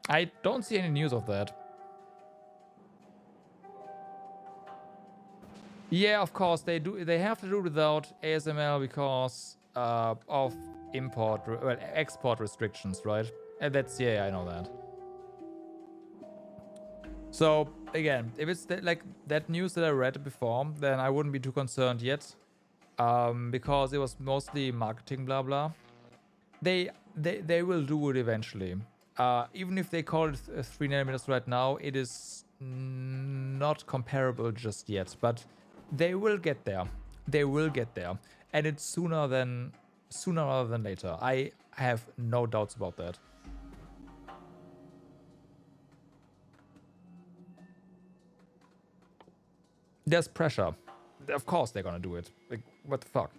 I don't see any news of that. Yeah, of course they do. They have to do without ASML because of export restrictions, right? And that's, yeah, I know that. So again, if it's like that news that I read before, then I wouldn't be too concerned yet, because it was mostly marketing, blah blah. They will do it eventually. Even if they call it 3nm right now, it is not comparable just yet. But they will get there. They will get there, and it's sooner rather than later. I have no doubts about that. There's pressure. Of course they're gonna do it. Like, what the fuck?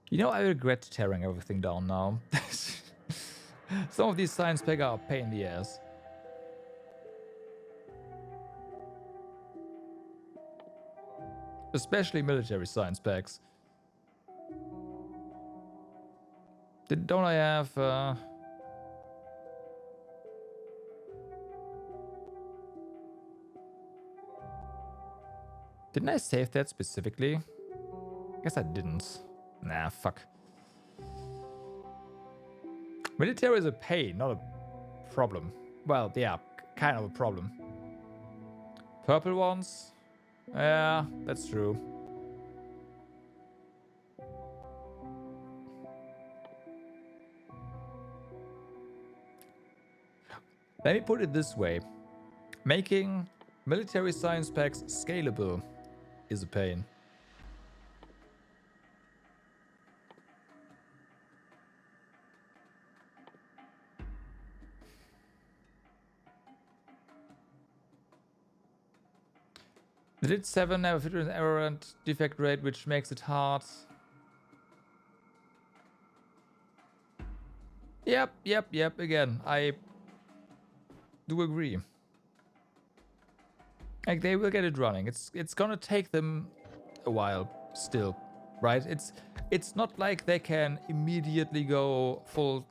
You know, I regret tearing everything down now. Some of these science packs are a pain in the ass. Especially military science packs. Don't I have... Didn't I save that specifically? I guess I didn't. Nah, fuck. Military is a pain, not a problem. Well, yeah, kind of a problem. Purple ones? Yeah, that's true. Let me put it this way. Making military science packs scalable is a pain. Did 7 have a fit with an error and defect rate, which makes it hard? Yep. Again, I do agree. Like, they will get it running. It's gonna take them a while still, right? It's not like they can immediately go full,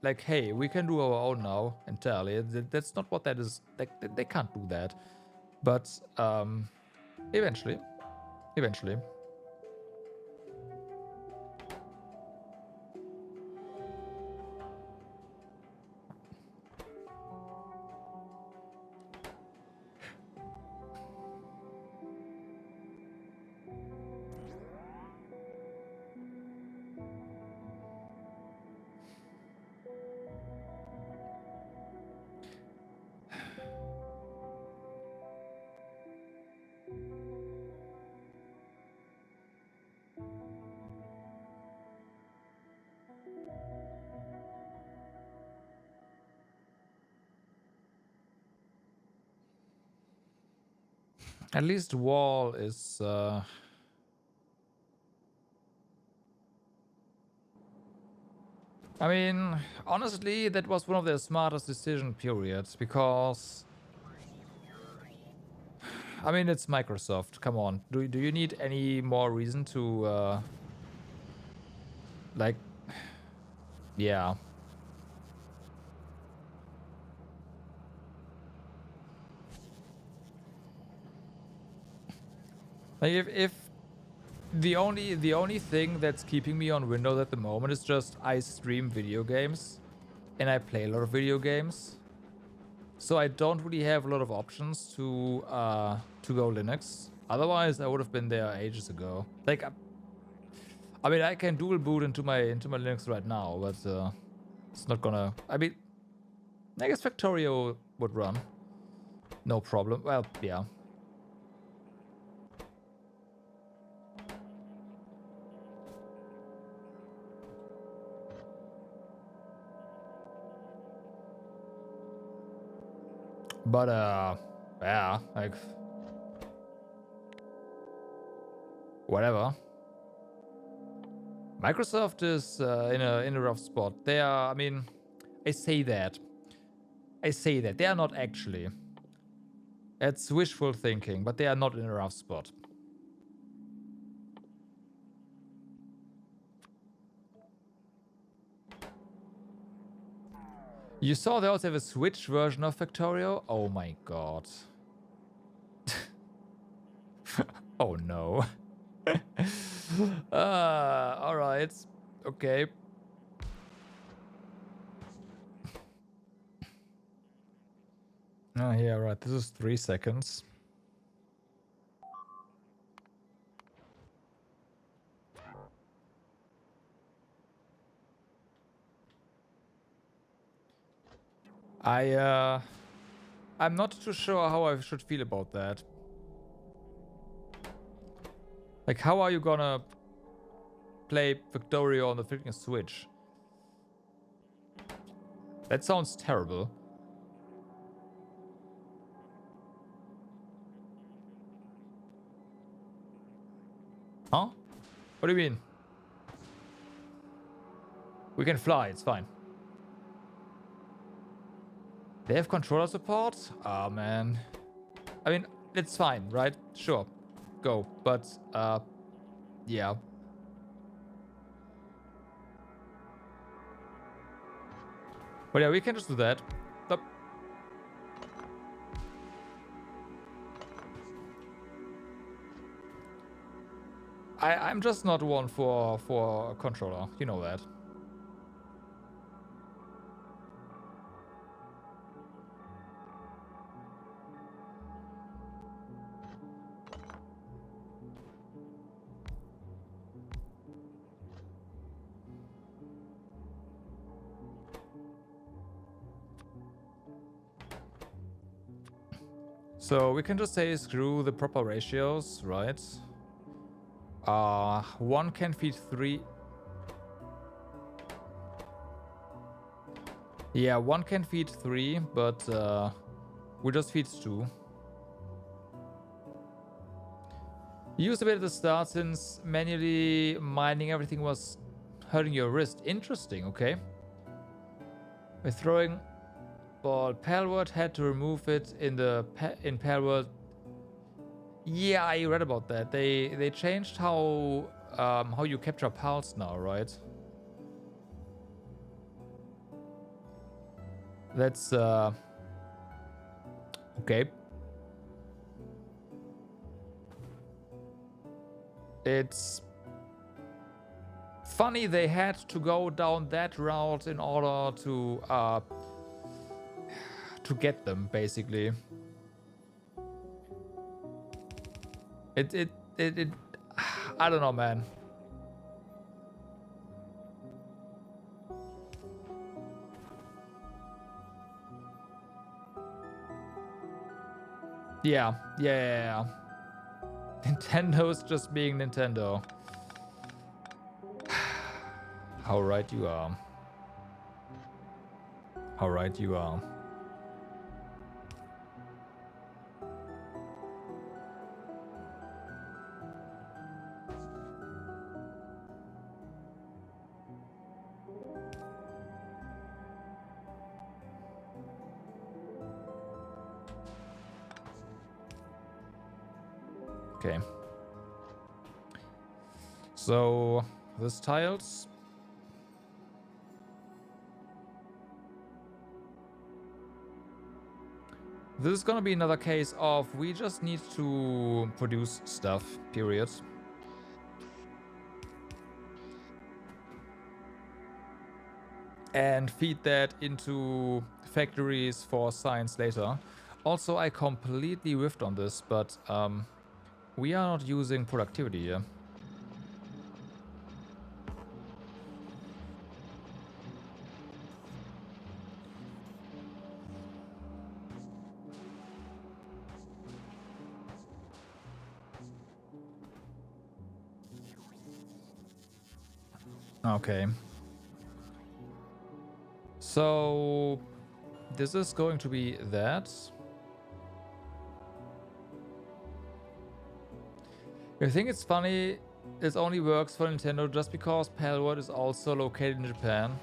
like, hey, we can do our own now entirely. That's not what that is. Like, they can't do that. But eventually. At least wall is... I mean, honestly, that was one of their smartest decision periods, because... I mean, it's Microsoft. Come on. Do you need any more reason to, like... Yeah. Like, if the only thing that's keeping me on Windows at the moment is just I stream video games and I play a lot of video games, so I don't really have a lot of options to go Linux. Otherwise, I would have been there ages ago. Like, I mean, I can dual boot into my Linux right now, but it's not gonna. I mean, I guess Factorio would run, no problem. Well, yeah. But yeah, like, whatever. Microsoft is in a rough spot. They are. I mean, I say that. They are not actually. It's wishful thinking, but they are not in a rough spot. You saw they also have a Switch version of Factorio? Oh my god. Oh no. Alright. Okay. Oh yeah, right. This is 3 seconds. I'm not too sure how I should feel about that. Like, how are you gonna play Factorio on the freaking Switch? That sounds terrible. Huh? What do you mean? We can fly, it's fine. They have controller support? Oh man. I mean, it's fine, right? Sure. Go. But, yeah. But yeah, we can just do that. Nope. I'm just not one for a controller. You know that. So we can just say screw the proper ratios, right? 1 can feed 3. Yeah, 1 can feed 3, but we just feed 2. Use a bit at the start since manually mining everything was hurting your wrist. Interesting, okay. We're throwing ball. Palworld had to remove it in Palworld. Yeah, I read about that. They changed how you capture pals now, right? That's okay. It's funny they had to go down that route in order to get them, basically. It I don't know, man. Yeah. Nintendo's just being Nintendo. How right you are. How right you are. Okay. So this tiles. This is gonna be another case of we just need to produce stuff, period. And feed that into factories for science later. Also, I completely whiffed on this, but we are not using productivity here. Okay. So this is going to be that. I think it's funny, it only works for Nintendo just because Palworld is also located in Japan.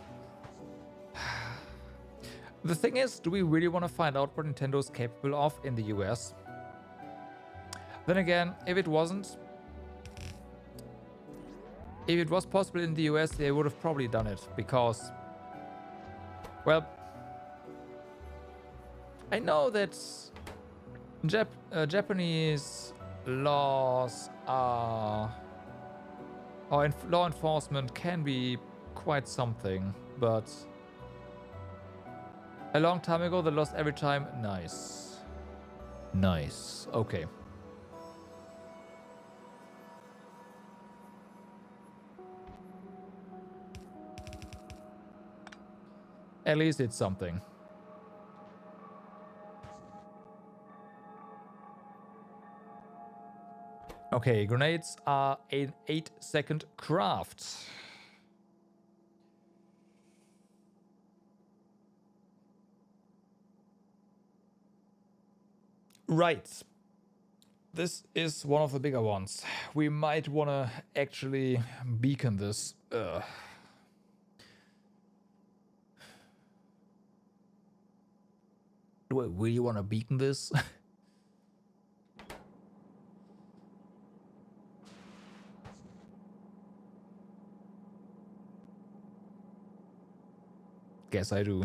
The thing is, do we really want to find out what Nintendo is capable of in the US? Then again, if it wasn't, if it was possible in the US, they would have probably done it because, well, I know that Japanese laws are, or law enforcement can be quite something, but a long time ago they lost every time. Nice. Nice. Okay. At least it's something. Okay, grenades are an 8-second craft. Right. This is one of the bigger ones. We might want to actually beacon this. Do I really want to beacon this? Guess I do.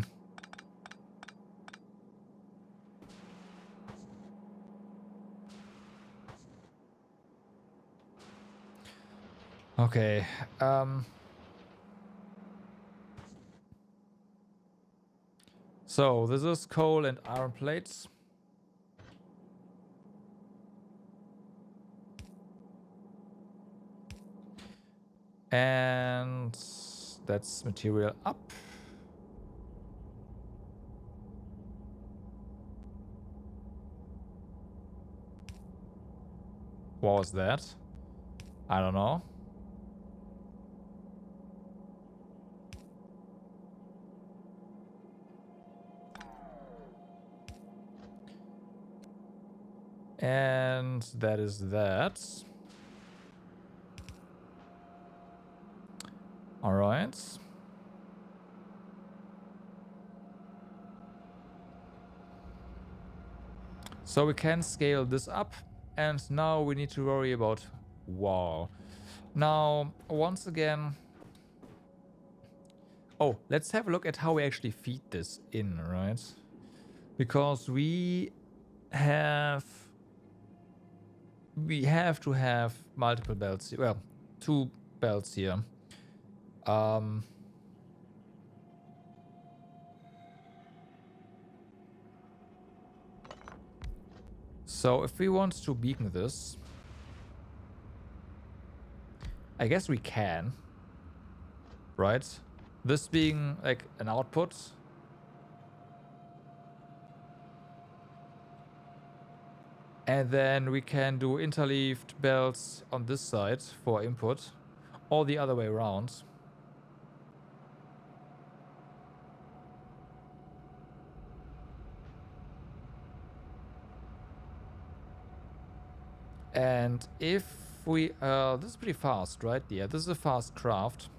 Okay. So this is coal and iron plates. And that's material up. What was that? I don't know. And that is that. All right. So we can scale this up. And now we need to worry about wall. Now, once again... Oh, let's have a look at how we actually feed this in, right? Because we have to have multiple belts. Well, 2 belts here. So if we want to beacon this, I guess we can, right? This being like an output. And then we can do interleaved belts on this side for input, or the other way around. And if we, this is pretty fast, right? Yeah, this is a fast craft.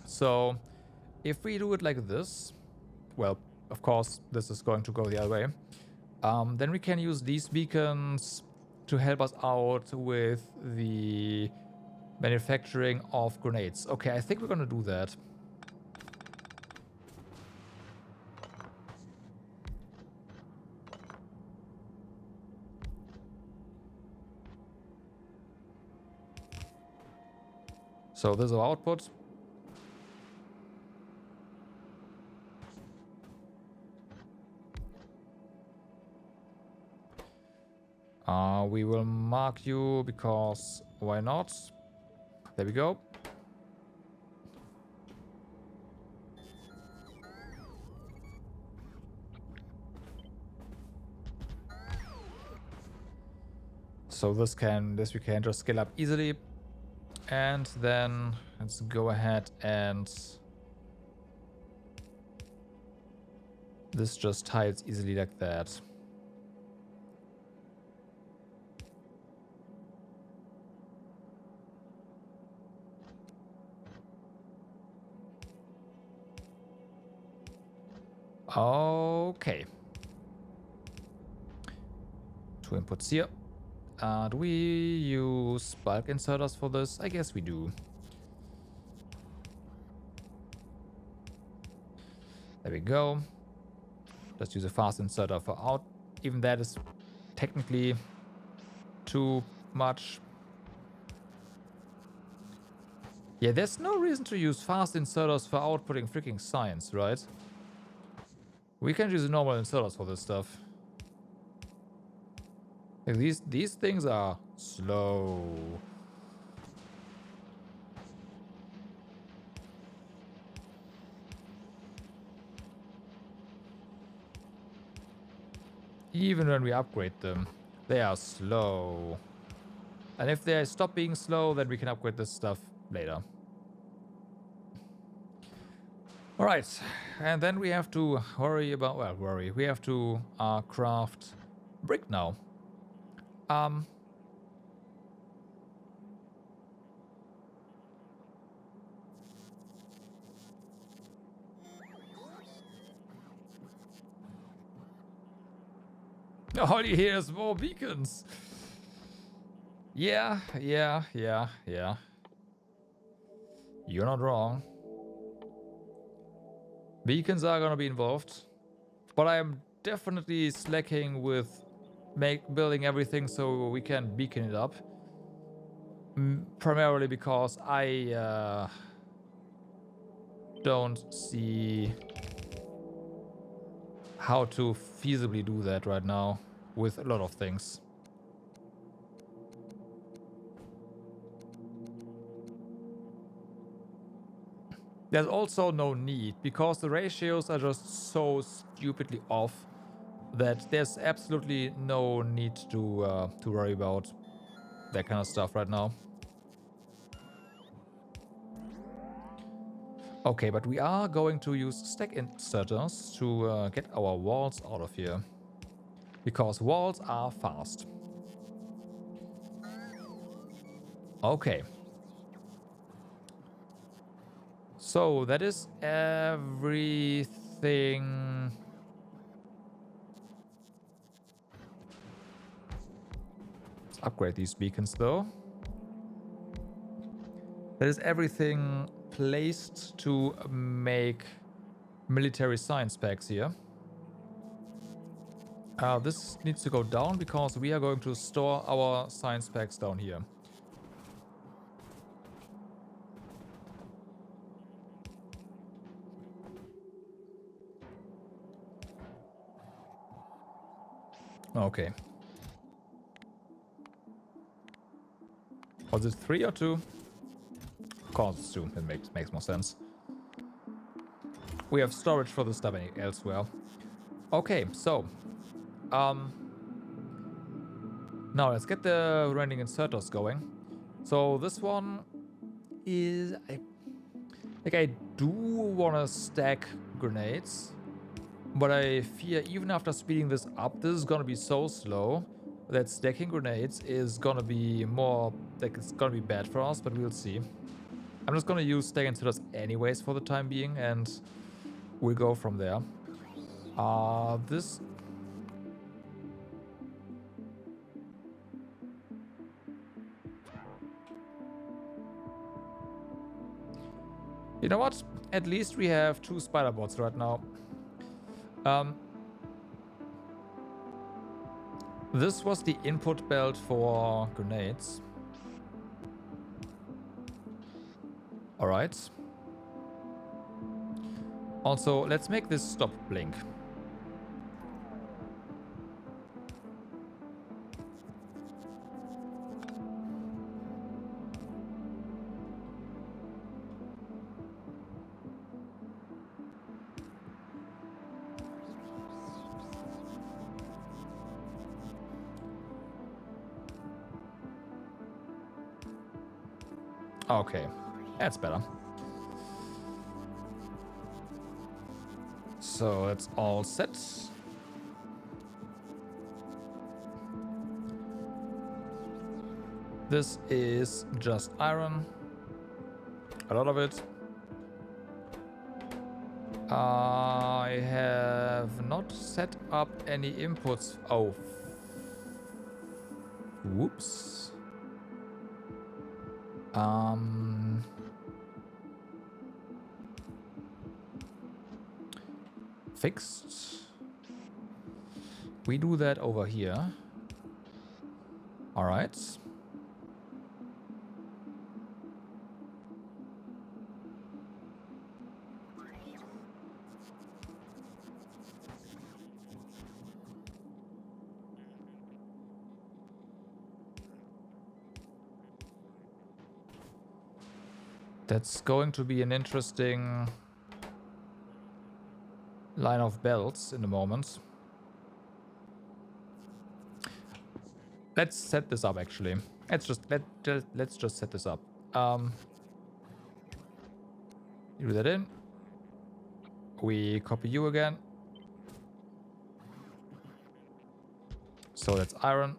So if we do it like this, well, of course, this is going to go the other way. Then we can use these beacons to help us out with the manufacturing of grenades. Okay, I think we're gonna do that. So this is our output. We will mark you because why not? There we go. So this we can just scale up easily. And then let's go ahead and this just tiles easily like that. Okay. 2 inputs here. Do we use bulk inserters for this? I guess we do. There we go. Just use a fast inserter for out. Even that is technically too much. Yeah, there's no reason to use fast inserters for outputting freaking science, right? We can use normal inserters for this stuff. Like these things are slow. Even when we upgrade them, they are slow. And if they stop being slow, then we can upgrade this stuff later. Alright, and then we have to worry about, we have to craft brick now. All you hear is more beacons. Yeah. You're not wrong. Beacons are gonna be involved. But I am definitely slacking with building everything so we can beacon it up. Primarily because I don't see how to feasibly do that right now with a lot of things. There's also no need because the ratios are just so stupidly off that there's absolutely no need to worry about that kind of stuff right now. Okay, but we are going to use stack inserters to get our walls out of here. Because walls are fast. Okay. So that is everything. Let's upgrade these beacons though. That is everything placed to make military science packs here. This needs to go down because we are going to store our science packs down here. Okay. Was it 3 or 2? Of course it's 2. It makes more sense. We have storage for the stuff elsewhere. Okay, so now let's get the rendering inserters going. So this one is I do want to stack grenades, but I fear even after speeding this up, this is gonna be so slow that stacking grenades is gonna be more like it's gonna be bad for us. But we'll see. I'm just gonna use stack inserters anyways for the time being, and we'll go from there. This. You know what? At least we have 2 spider bots right now. This was the input belt for grenades. Alright. Also, let's make this stop blink. Okay, that's better. So it's all set. This is just iron. A lot of it. I have not set up any inputs. Oh. Whoops. Fixed. We do that over here. All right. That's going to be an interesting line of belts in a moment. Let's set this up actually. Let's just set this up. You do that in. We copy you again. So that's iron.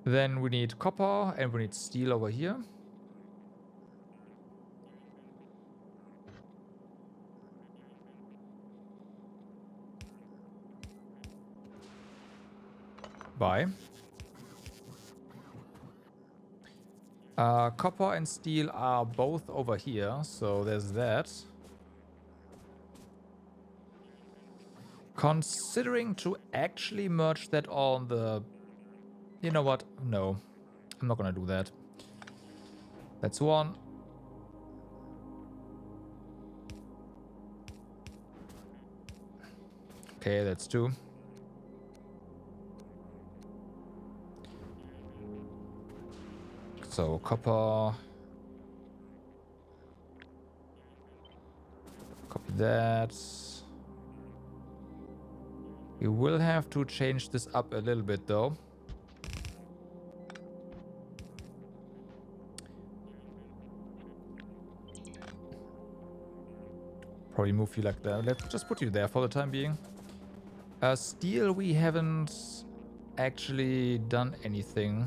Then we need copper and we need steel over here. Bye. Copper and steel are both over here, so there's that. Considering to actually merge that on the... You know what? No. I'm not gonna do that. That's one. Okay, that's two. So, copper. Copy that. We will have to change this up a little bit, though. Probably move you like that. Let's just put you there for the time being. Steel, we haven't actually done anything.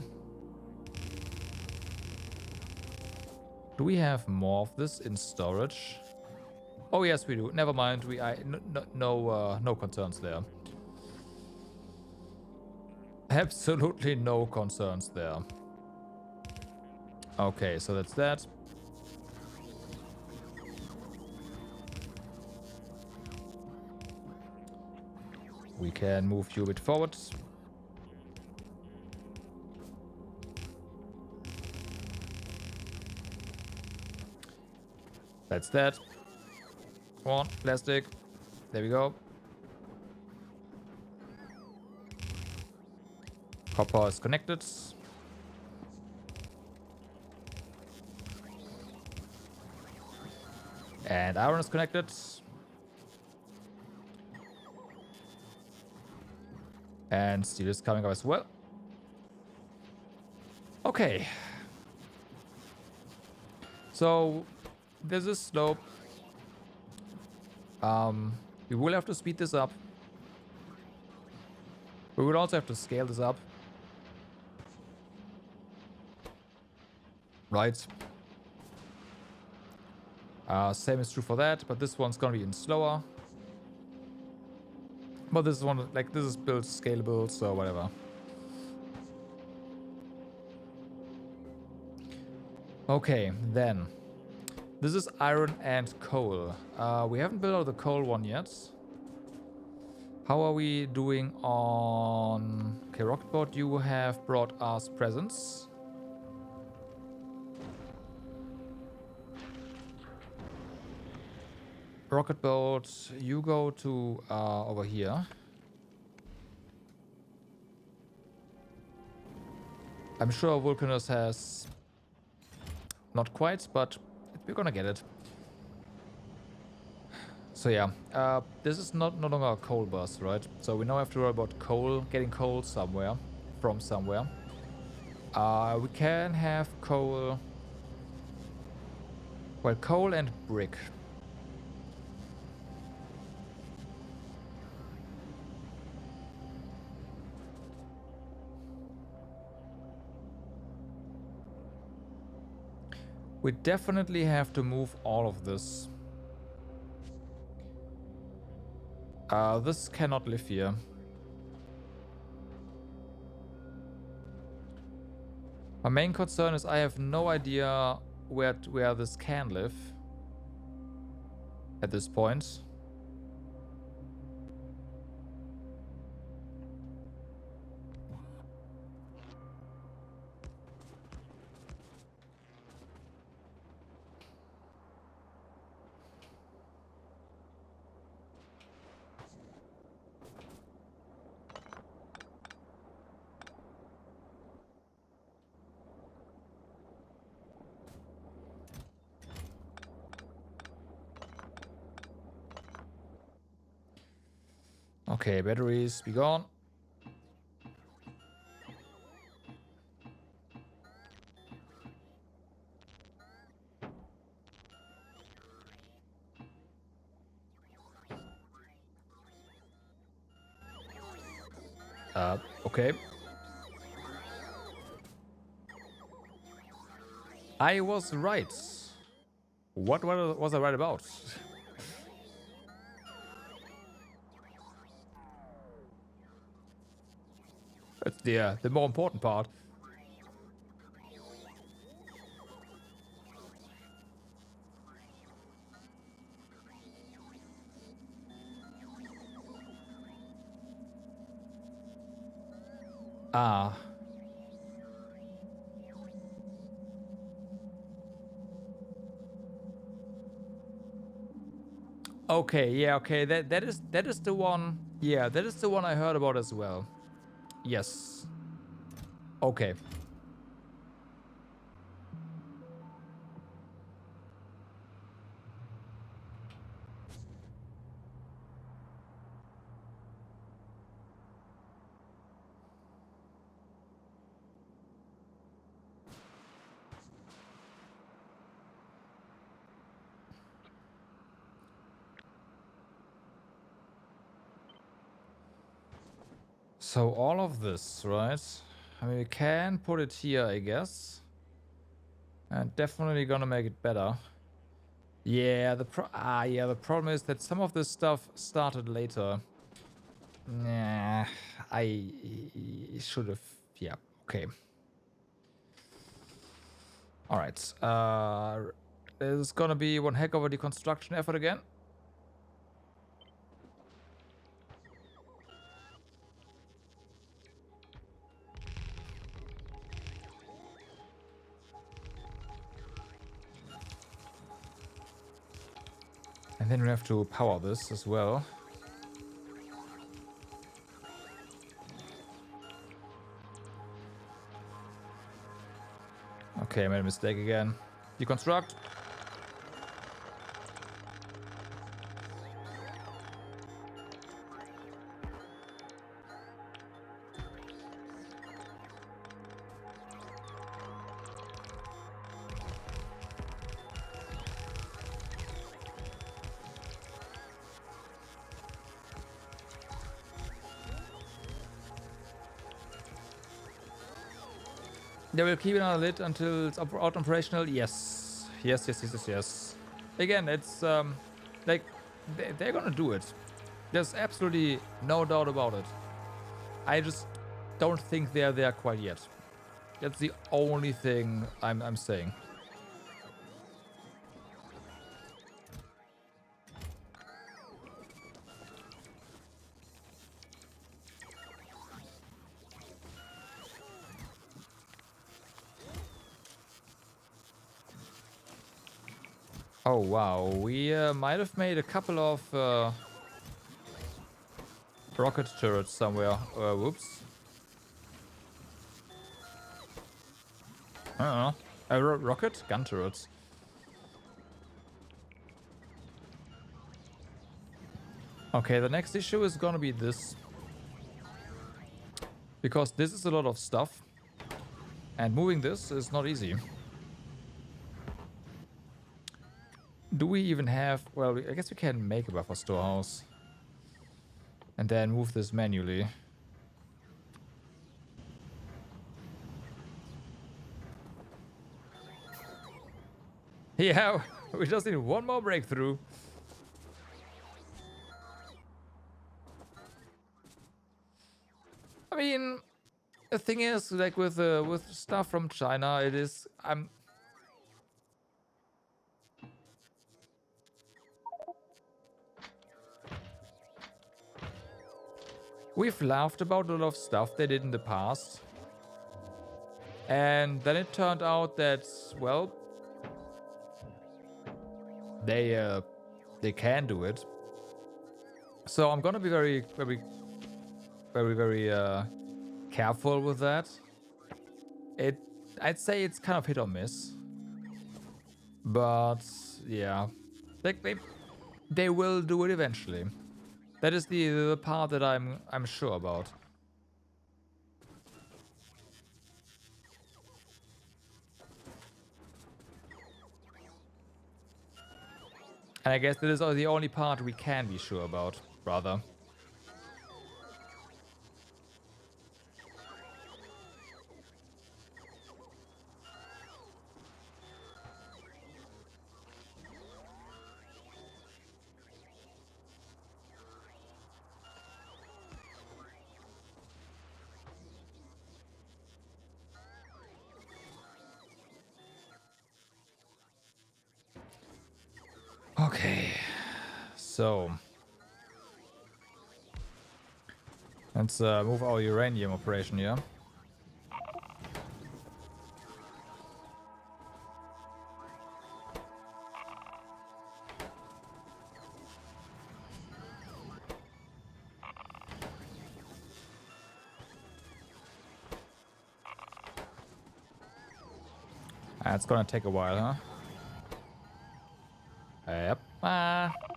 Do we have more of this in storage? Oh yes, we do. Never mind. No concerns there. Absolutely no concerns there. Okay, so that's that. We can move you a bit forward. That's that. One, plastic. There we go. Copper is connected. And iron is connected. And steel is coming up as well. Okay. So, this is slow. We will have to speed this up. We will also have to scale this up. Right. Same is true for that, but this one's gonna be even slower. But this one, like, this is built scalable, so whatever. Okay, then. This is iron and coal. We haven't built out the coal one yet. How are we doing on... Okay, Rocketboat, you have brought us presents. Rocketboat, you go to over here. I'm sure Vulcanus has... Not quite, but we're gonna get it. So yeah, this is not no longer a coal bus, right? So we now have to worry about coal, getting coal somewhere, from somewhere. We can have coal... Well, coal and brick. We definitely have to move all of this. This cannot live here. My main concern is I have no idea where this can live at this point. Okay, batteries be gone. Okay. I was right. What was I right about? That's the more important part. Ah. Okay, yeah, okay. That is the one. Yeah, that is the one I heard about as well. Yes. Okay. So all of this, right? I mean, we can put it here, I guess. And definitely gonna make it better. Yeah, the problem is that some of this stuff started later. Nah, I should have. Yeah, okay. All right. This is gonna be one heck of a deconstruction effort again. And then we have to power this as well. Okay, I made a mistake again. Deconstruct. They will keep it on a lid until it's out operational. Yes. Yes. Again, it's like they're gonna do it. There's absolutely no doubt about it. I just don't think they're there quite yet. That's the only thing I'm saying. Oh, wow. We might have made a couple of rocket turrets somewhere. Whoops. I don't know. Rocket? Gun turrets. Okay, the next issue is gonna be this. Because this is a lot of stuff. And moving this is not easy. Do we even have... Well, I guess we can make a buffer storehouse. And then move this manually. Yeah, we just need one more breakthrough. I mean, the thing is, like with stuff from China, it is... We've laughed about a lot of stuff they did in the past. And then it turned out that, well, they can do it. So I'm gonna be very, very, very, very careful with that. I'd say it's kind of hit or miss. But yeah, they will do it eventually. That is the part that I'm sure about. And I guess that is the only part we can be sure about, rather. Okay, so let's move our uranium operation here. It's gonna take a while, huh? Yep.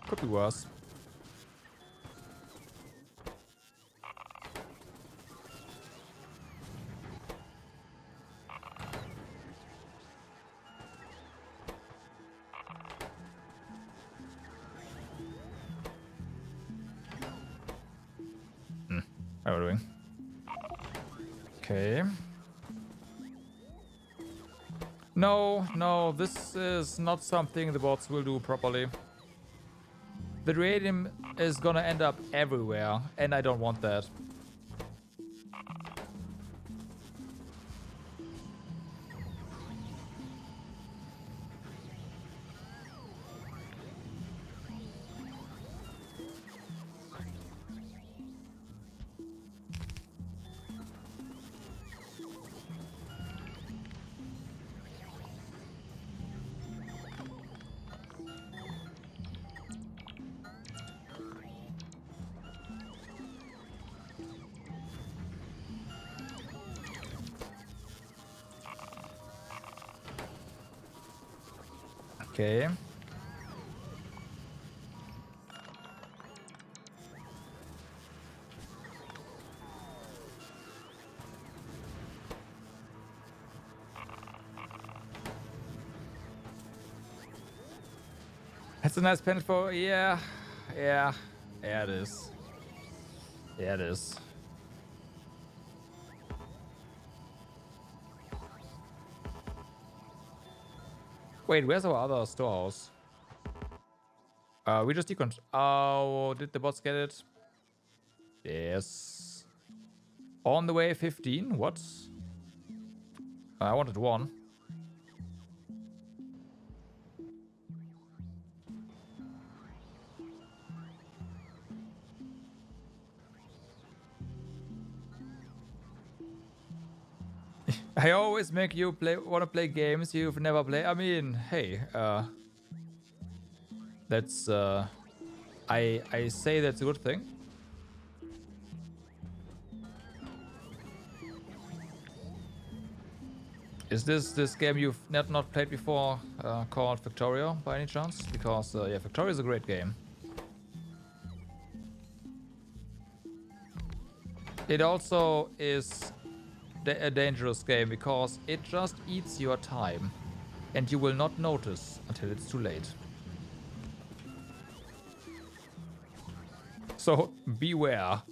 Could be worse. How are we doing? Okay. No, this is not something the bots will do properly. The radium is gonna end up everywhere, and I don't want that. Okay. That's a nice pen for... Yeah, it is. Yeah, it is. Wait, where's our other storehouse? We just decon... Oh, did the bots get it? Yes. On the way, 15? What? I wanted one. I always make you wanna play games you've never played. I mean, hey, That's I say that's a good thing. Is this game you've not played before called Factorio by any chance? Because yeah, Factorio is a great game. It also is a dangerous game because it just eats your time and you will not notice until it's too late. So beware.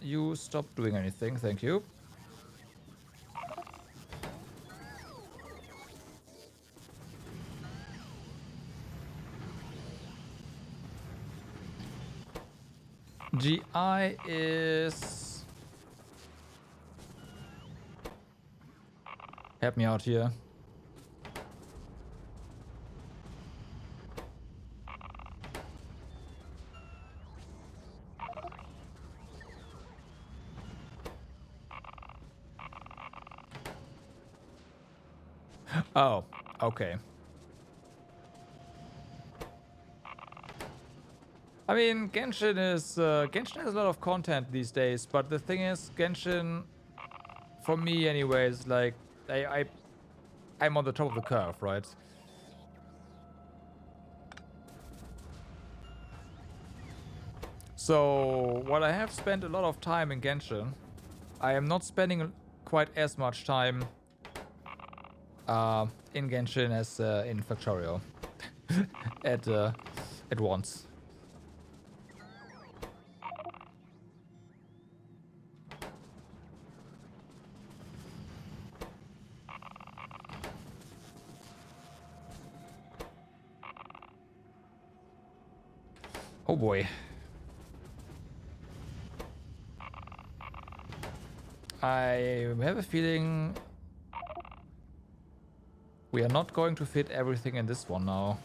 You stop doing anything, thank you. GI is... Help me out here. Oh, okay. I mean, Genshin has a lot of content these days, but the thing is, Genshin, for me anyways, like, I'm on the top of the curve, right? So, while I have spent a lot of time in Genshin, I am not spending quite as much time in Genshin as in Factorio at once. Oh boy. I have a feeling we are not going to fit everything in this one now.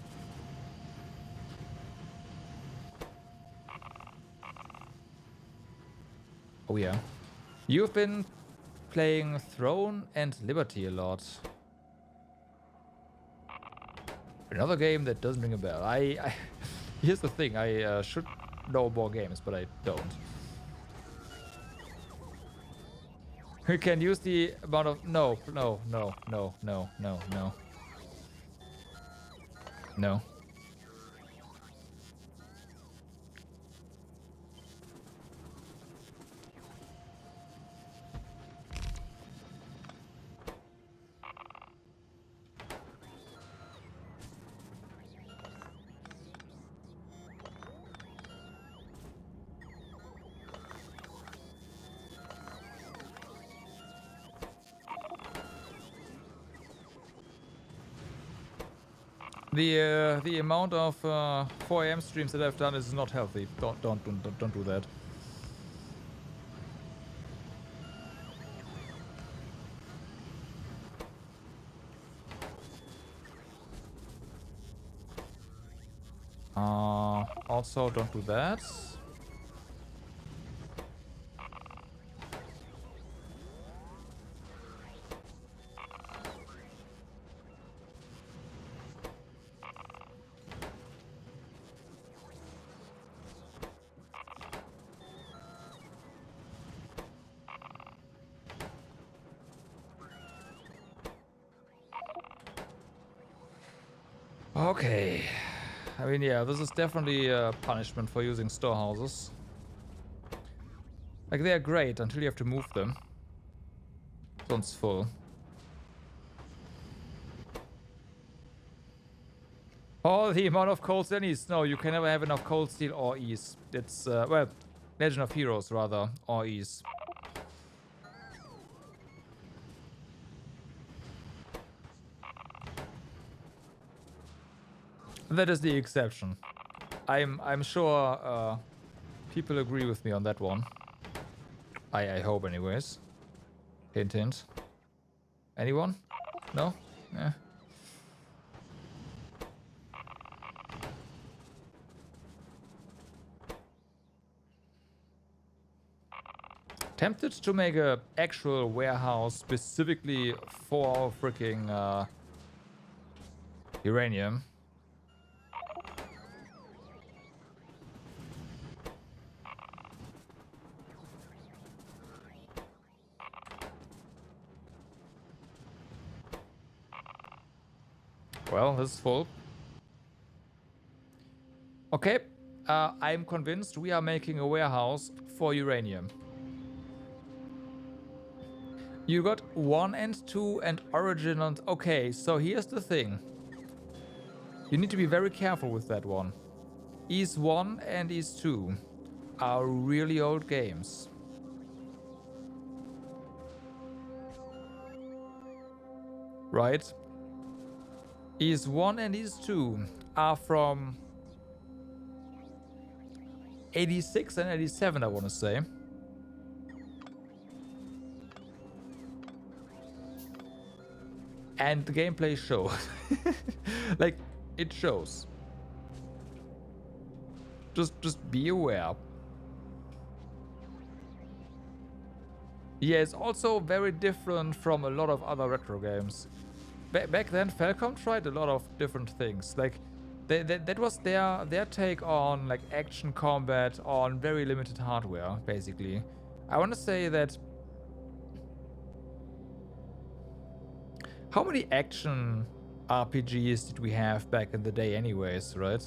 Oh yeah. You've been playing Throne and Liberty a lot. Another game that doesn't ring a bell. Here's the thing, I should know more games, but I don't. We can use the amount of... No. No. The amount of 4 AM streams that I've done is not healthy. Don't do that. Also, don't do that. Okay. I mean, yeah, this is definitely a punishment for using storehouses. Like, they're great until you have to move them. Sounds full. Oh, the amount of cold steel ease. No, you can never have enough cold steel or ease. It's, well, Legend of Heroes, rather, or ease. That is the exception. I'm sure people agree with me on that one. I hope anyways. Hint, hint. Anyone? No? Yeah. Tempted to make a actual warehouse specifically for freaking uranium. Well, this is full. Okay, I'm convinced we are making a warehouse for uranium. You got 1 and 2 and origin and... Okay, so here's the thing. You need to be very careful with that one. Ease 1 and Ease 2 are really old games. Right? Ease 1 and Ease 2 are from 86 and 87, I want to say. And the gameplay shows. Like, it shows. Just be aware. Yeah, it's also very different from a lot of other retro games. Back then, Falcom tried a lot of different things. Like, that was their take on like action combat on very limited hardware, basically. I want to say that... How many action RPGs did we have back in the day anyways, right?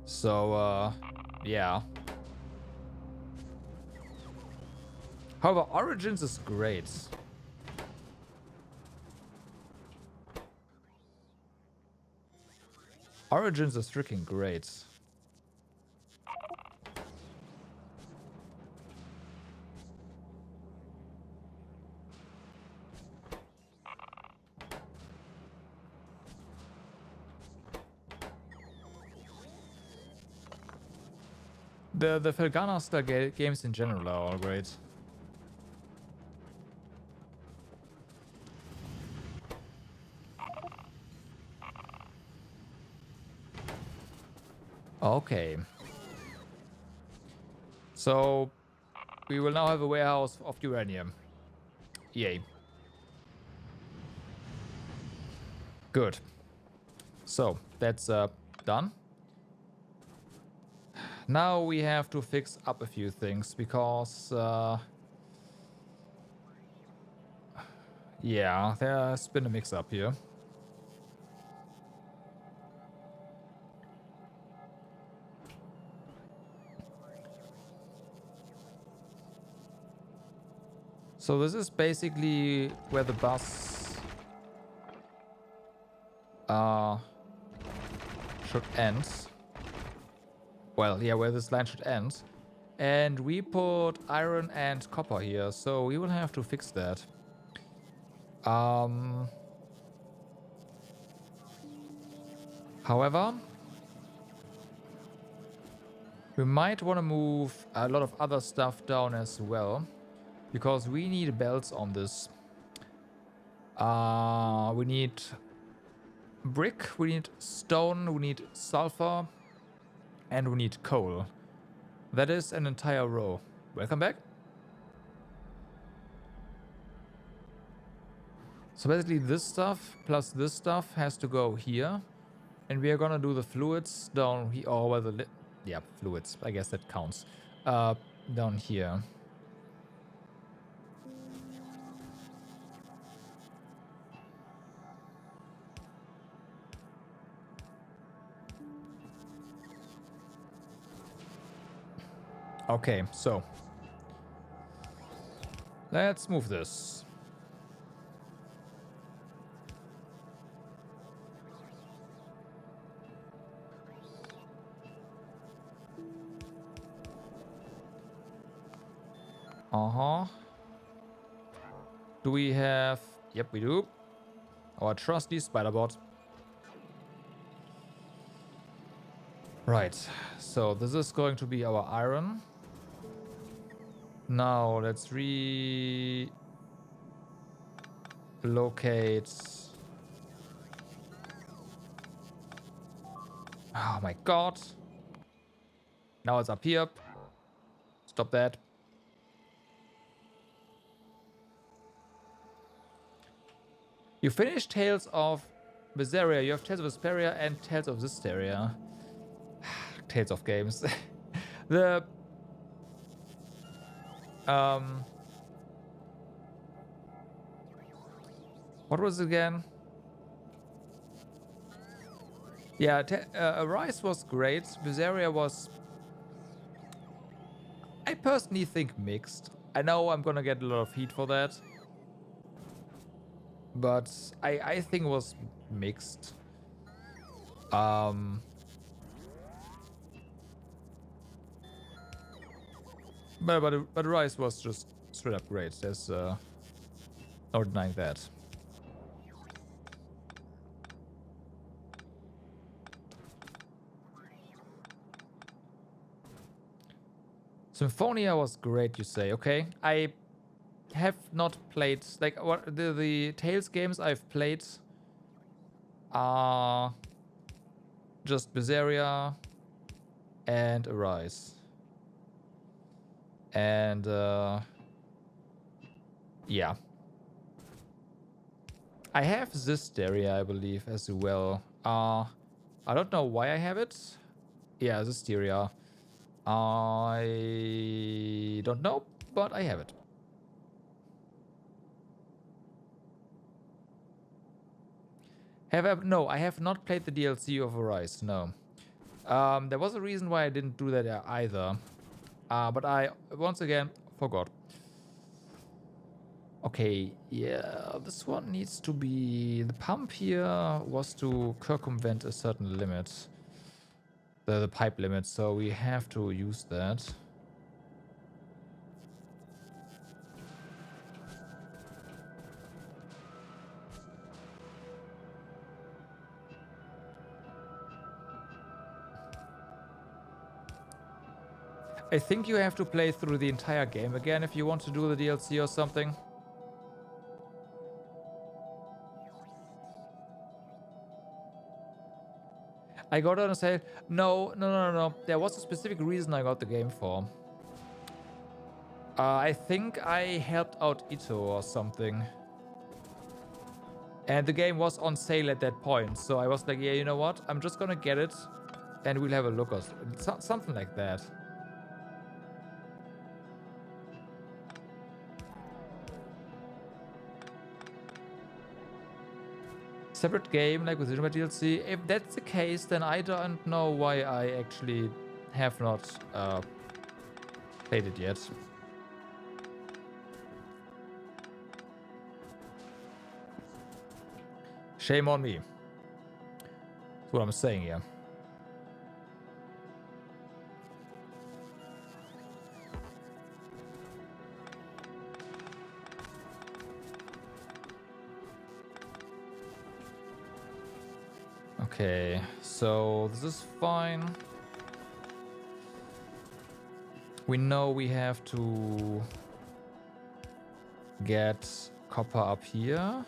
So, yeah. However, Origins is great. Origins is freaking great. The Felgana style games in general are all great. Okay. So, we will now have a warehouse of uranium. Yay. Good. So, that's done. Now we have to fix up a few things because... yeah, there's been a mix-up here. So this is basically where the bus should end. Well, yeah, where this line should end. And we put iron and copper here, so we will have to fix that. However, we might want to move a lot of other stuff down as well, because we need belts on this. We need brick, we need stone, we need sulfur, and we need coal. That is an entire row. Welcome back. So basically this stuff plus this stuff has to go here. And we are gonna do the fluids down here, or well, yeah, fluids, I guess that counts. Down here. Okay, so let's move this. Do we have... Yep, we do. Our trusty spider bot. Right, so this is going to be our iron. Now let's relocate. Oh my god. Now it's up here. Stop that. You finished Tales of Berseria. You have Tales of Vesperia and Tales of Zisteria. Tales of games. The what was it again? Yeah, Arise was great. Berseria was, I personally think, mixed. I know I'm gonna get a lot of heat for that, but I think it was mixed. But Rise was just straight up great. There's no denying that. Symphonia was great, you say? Okay, I have not played like what the Tales games I've played are just Berseria and Arise. And yeah. I have Zisteria, I believe, as well. I don't know why I have it. Yeah, Zisteria. I don't know, but I have it. Have I? No, I have not played the DLC of Arise. No. There was a reason why I didn't do that either. But I, once again, forgot. Okay, yeah, this one needs to be... The pump here was to circumvent a certain limit. The pipe limit, so we have to use that. I think you have to play through the entire game again if you want to do the DLC or something. I got it on sale. No. There was a specific reason I got the game for. I think I helped out Ito or something. And the game was on sale at that point. So I was like, yeah, you know what? I'm just gonna get it and we'll have a look or something like that. Separate game, like with the DLC. If that's the case, then I don't know why I actually have not played it yet. Shame on me. That's what I'm saying here. Okay, so this is fine. We know we have to get copper up here.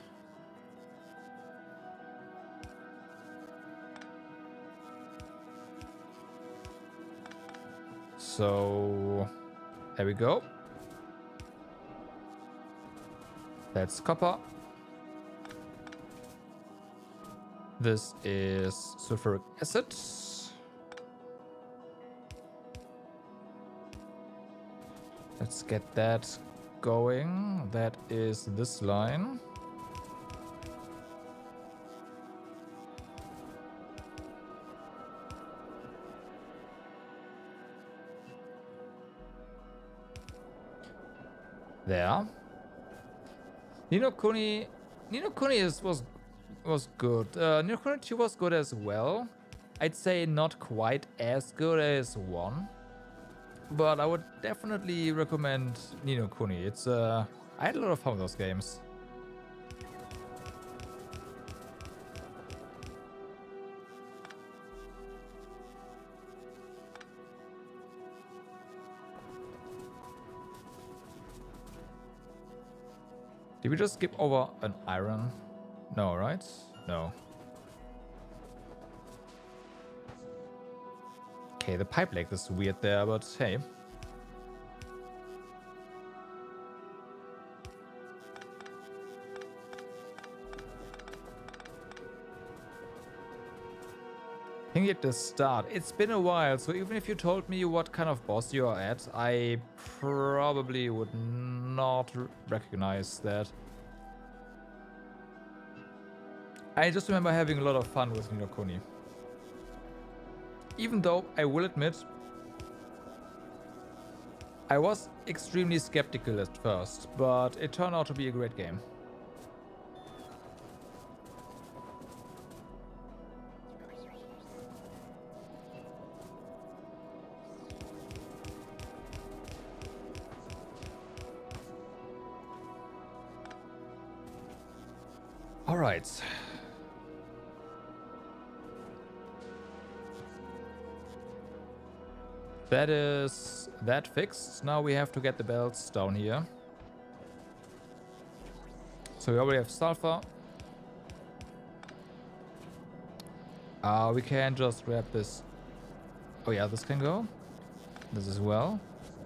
So there we go. That's copper. This is sulfuric acid. Let's get that going. That is this line. There. Ni no Kuni was good. Ni no Kuni 2 was good as well. I'd say not quite as good as 1. But I would definitely recommend Ni no Kuni. It's I had a lot of fun with those games. Did we just skip over an iron? No, right? No. Okay, the pipe leg is weird there, but hey. Ping at the start. It's been a while, so even if you told me what kind of boss you are at, I probably would not recognize that. I just remember having a lot of fun with Ni no Kuni. Even though, I will admit, I was extremely skeptical at first, but it turned out to be a great game. All right. That is that fixed. Now we have to get the belts down here. So we already have sulfur. We can just grab this. Oh yeah, this can go. This as well.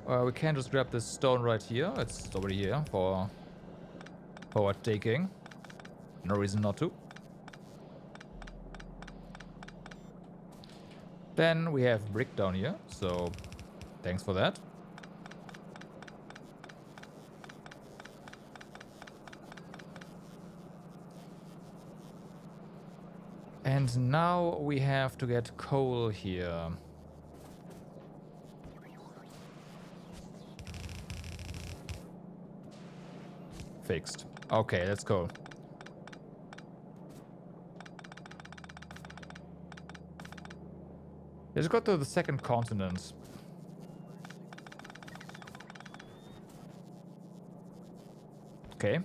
We can just grab this stone right here. It's already here for forward taking. No reason not to. Then we have brick down here, so thanks for that. And now we have to get coal here. Fixed. Okay, let's go. Let's go to the second continent. Okay.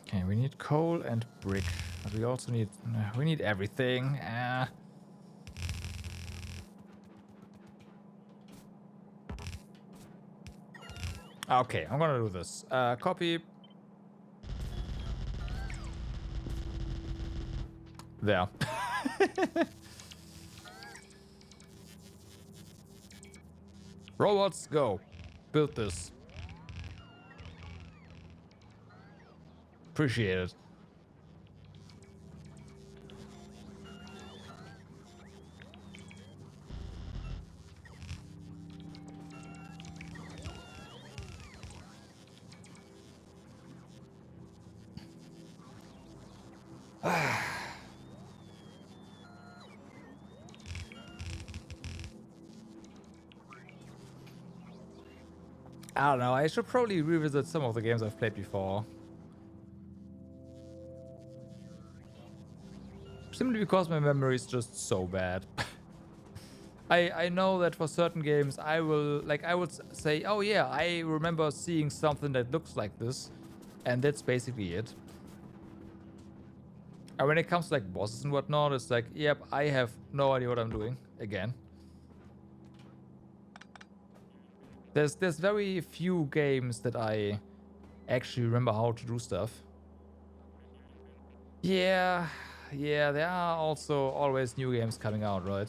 Okay, we need coal and brick. But we also need... we need everything. Okay, I'm gonna do this. Copy. There. Robots, go. Build this. Appreciate it. I don't know, I should probably revisit some of the games I've played before. Simply because my memory is just so bad. I know that for certain games I would say, oh yeah, I remember seeing something that looks like this, and that's basically it. And when it comes to like bosses and whatnot, it's like, yep, I have no idea what I'm doing again. There's very few games that I actually remember how to do stuff. Yeah, there are also always new games coming out, right?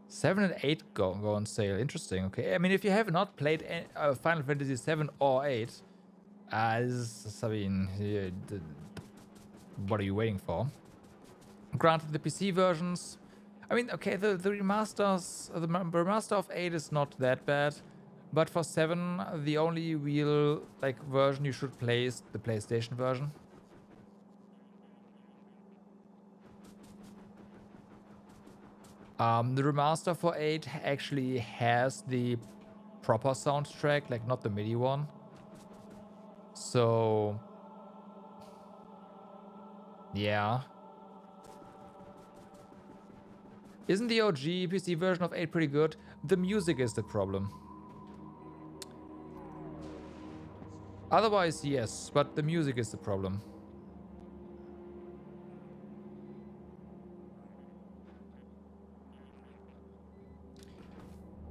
Seven and 8 go on sale. Interesting. Okay, I mean, if you have not played Final Fantasy 7 or 8, I mean, what are you waiting for? Granted, the PC versions, I mean, okay, the remasters, the remaster of 8 is not that bad, but for 7, the only real version you should play is the PlayStation version. The remaster for 8 actually has the proper soundtrack, like not the MIDI one. So, yeah. Isn't the OG PC version of 8 pretty good? The music is the problem. Otherwise, yes, but the music is the problem.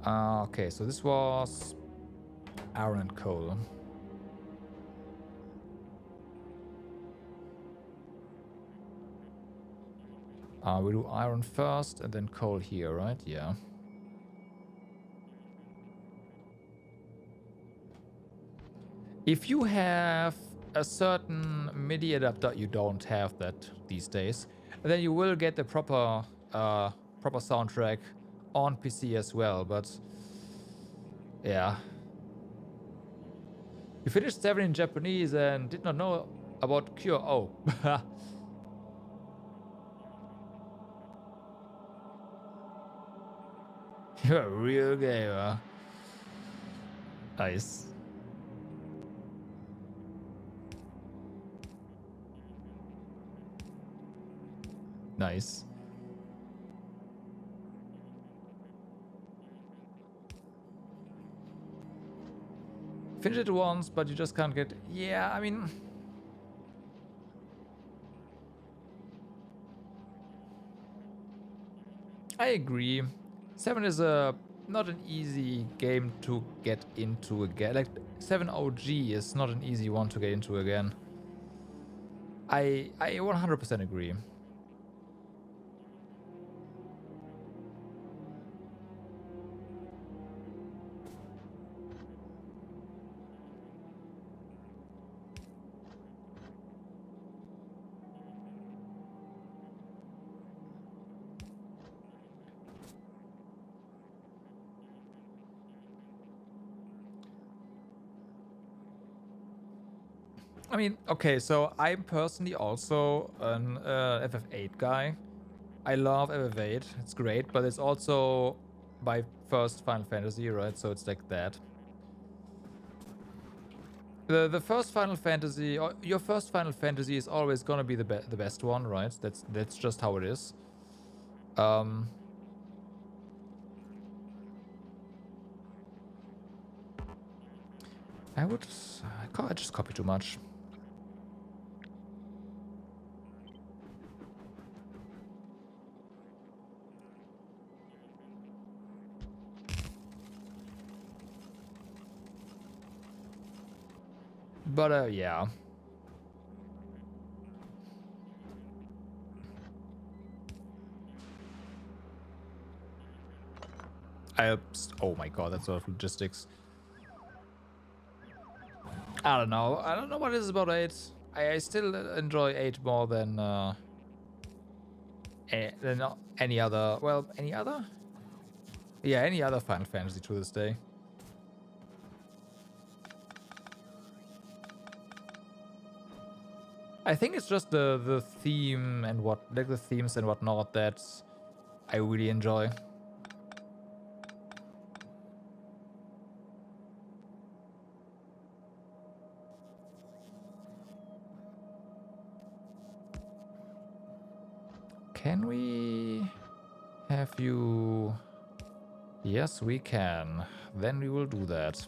Okay, so this was iron and coal. We do iron first and then coal here, right? Yeah. If you have a certain MIDI adapter, you don't have that these days, then you will get the proper soundtrack on PC as well. But yeah, you finished 7 in Japanese and did not know about Cure. Oh, you're a real gamer. Nice. Nice. Finish it once, but you just can't get... Yeah, I mean... I agree. 7 is not an easy game to get into again. Like, 7 OG is not an easy one to get into again. I 100% agree. I mean, okay, so I'm personally also an FF8 guy. I love FF8, it's great, but it's also my first Final Fantasy, right? So it's like that. The first Final Fantasy, or your first Final Fantasy, is always gonna be the best one, right? That's just how it is. I just copy too much. But yeah. Oh my god, that's a lot of logistics. I don't know. I don't know what it is about 8. I still enjoy 8 more than any other. Well, any other? Yeah, any other Final Fantasy to this day. I think it's just the theme and the themes and whatnot that I really enjoy. Can we have you? Yes, we can. Then we will do that.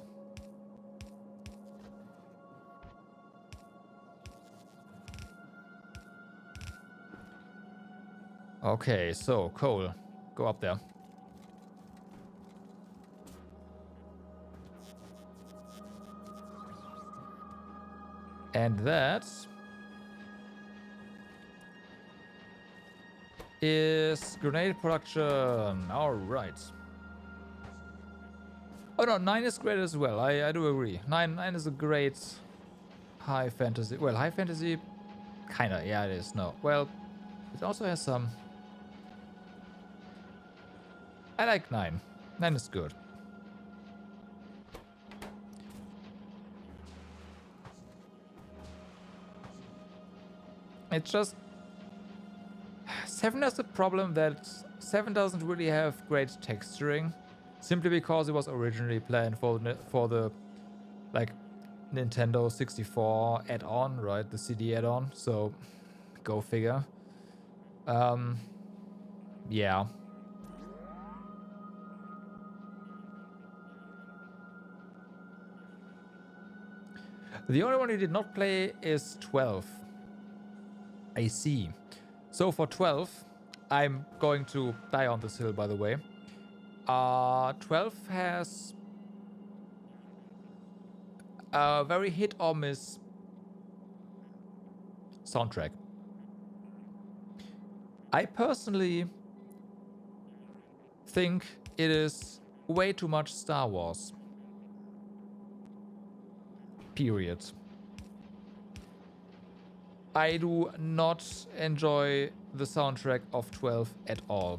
Okay, so Cole, go up there. And that is grenade production. All right. Oh no, 9 is great as well. I do agree. 9 is a great high fantasy. Well, high fantasy, kinda. Yeah, it is. No, well, it also has some. I like 9. 9 is good. It's just 7 has the problem that 7 doesn't really have great texturing, simply because it was originally planned for the like Nintendo 64 add-on, right? The CD add-on. So go figure. Yeah. The only one you did not play is 12. I see. So for 12, I'm going to die on this hill, by the way. 12 has a very hit or miss soundtrack. I personally think it is way too much Star Wars. Period. I do not enjoy the soundtrack of 12 at all.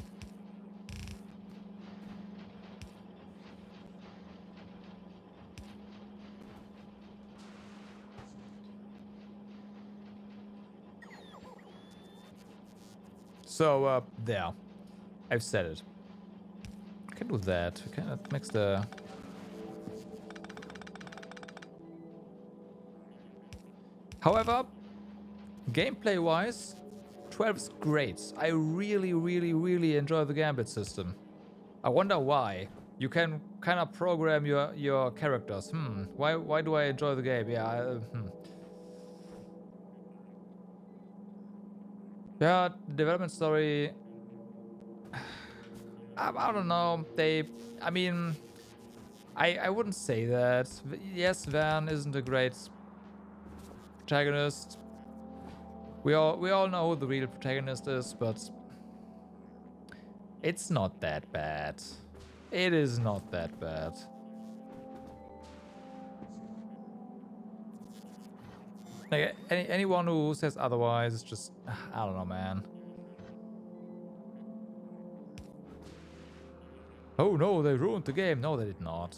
So, there. I've said it. I can do that. Okay, that makes the... However, gameplay-wise, 12 is great. I really, really, really enjoy the gambit system. I wonder why. You can kind of program your characters. Why do I enjoy the game? Yeah, Yeah, development story... I don't know. I mean... I wouldn't say that. Yes, Van isn't a great protagonist. We all know who the real protagonist is, but it's not that bad. It is not that bad. Like anyone who says otherwise is just, I don't know, man. Oh no, they ruined the game. No, they did not.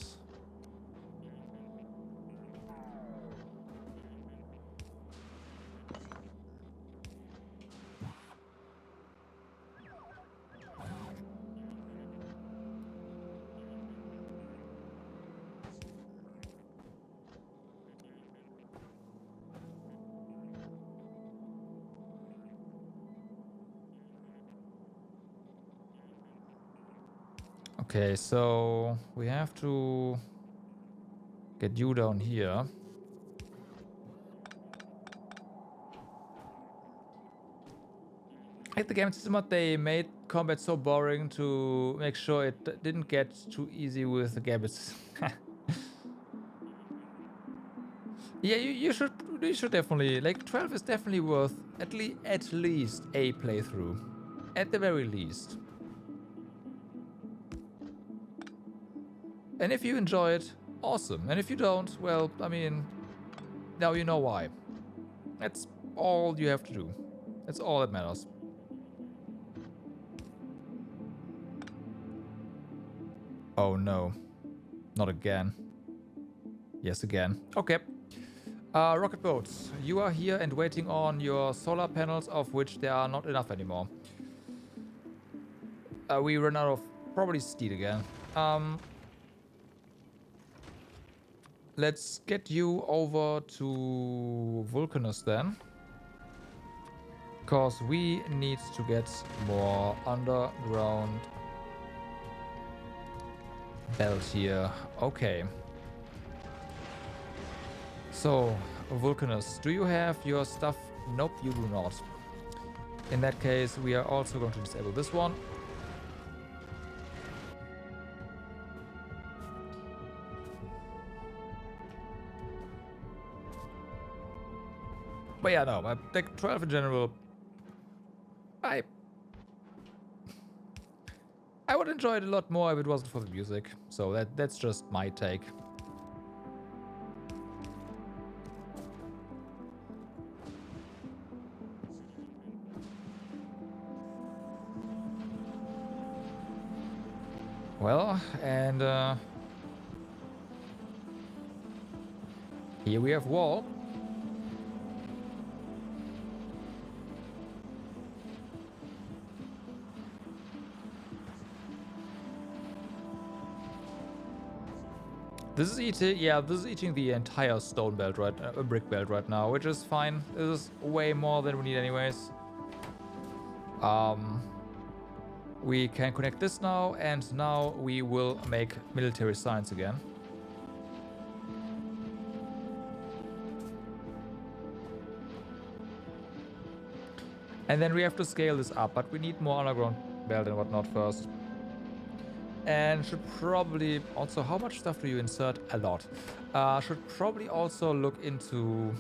Okay, so we have to get you down here. Like the game system, but they made combat so boring to make sure it didn't get too easy with the gambits. Yeah, you should definitely, like, 12 is definitely worth at least a playthrough, at the very least. And if you enjoy it, awesome. And if you don't, well, I mean, now you know why. That's all you have to do. That's all that matters. Oh no, not again. Yes, again. Okay. Rocket boats, you are here and waiting on your solar panels, of which there are not enough anymore. We run out of probably steel again. Let's get you over to Vulcanus then. Because we need to get more underground belt here. Okay. So, Vulcanus, do you have your stuff? Nope, you do not. In that case, we are also going to disable this one. But yeah, no, like 12 in general, I would enjoy it a lot more if it wasn't for the music. So that's just my take. Well, and here we have wall. This is eating, yeah, this is eating the entire stone belt brick belt right now, which is fine. This is way more than we need anyways. We can connect this now, and now we will make military science again. And then we have to scale this up, but we need more underground belt and whatnot first. And should probably also, how much stuff do you insert? A lot. Should probably also look into,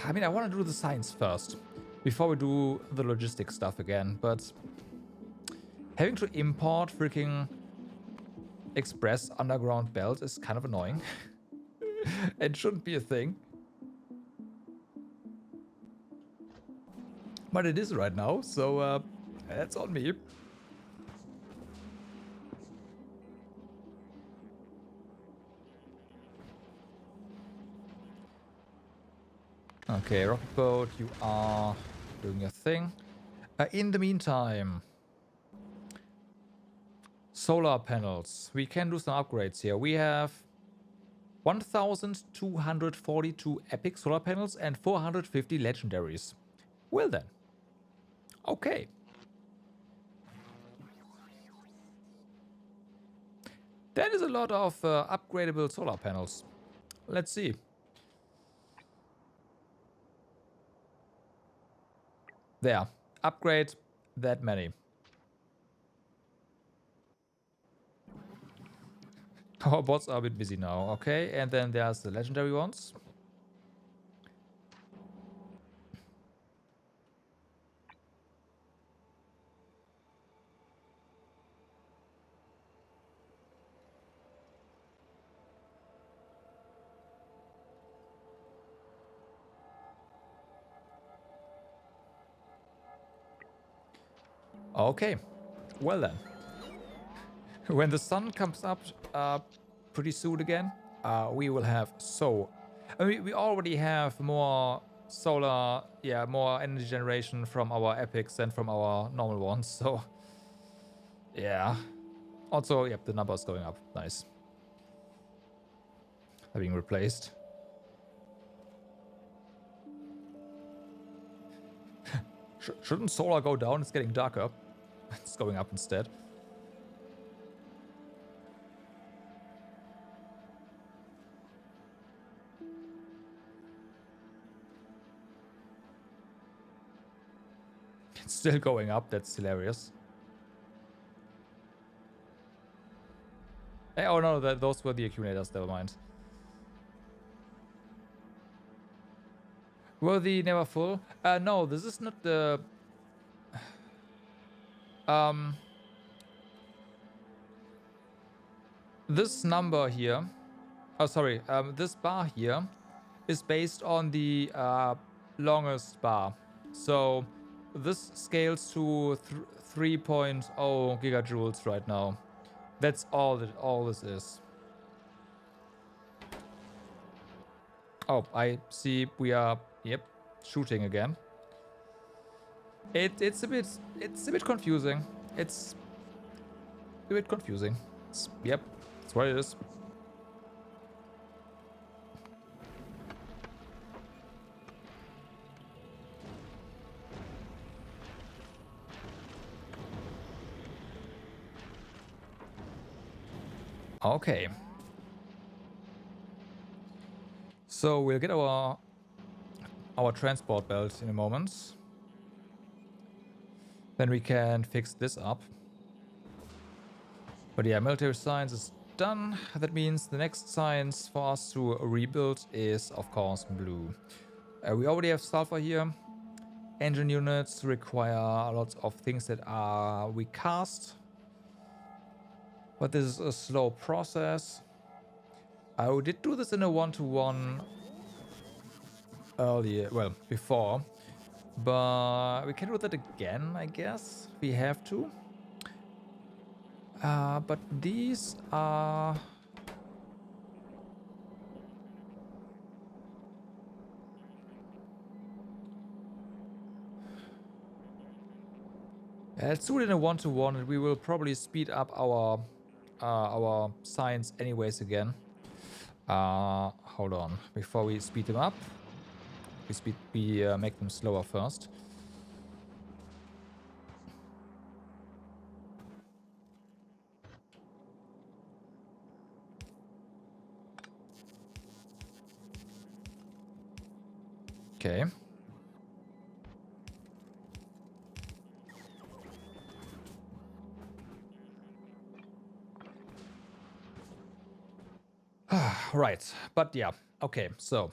I mean, I want to do the science first before we do the logistic stuff again, but having to import freaking express underground belt is kind of annoying. It shouldn't be a thing. But it is right now, so that's on me. Okay, rocket boat, you are doing your thing. In the meantime, solar panels. We can do some upgrades here. We have 1,242 epic solar panels and 450 legendaries. Well then. Okay. That is a lot of upgradable solar panels. Let's see. There. Upgrade that many. Our bots are a bit busy now. Okay, and then there's the legendary ones. Okay, well then. When the sun comes up pretty soon again, we will have I mean, we already have more solar, more energy generation from our epics than from our normal ones, so yeah. Also, yep, the number is going up. Nice. They're being replaced. Shouldn't solar go down? It's getting darker. It's going up instead. It's still going up. That's hilarious. Hey, oh no, those were the accumulators. Never mind. Were they never full? No, this is not the... This number here... Oh, sorry. This bar here is based on the longest bar. So this scales to 3.0 gigajoules right now. That's all this is. Oh, I see we are, yep, shooting again. It's a bit confusing. It's a bit confusing. Yep, that's what it is. Okay. So we'll get our transport belt in a moment. Then we can fix this up. But yeah, military science is done. That means the next science for us to rebuild is, of course, blue. We already have sulfur here. Engine units require lots of things that we cast. But this is a slow process. I did do this in a 1-to-1 earlier, well, before. But we can do that again, I guess. We have to. But these are... let's do it in a 1-to-1 and we will probably speed up our science anyways again. Hold on. Before we speed them up, we make them slower first. Okay. Right, but yeah, okay, so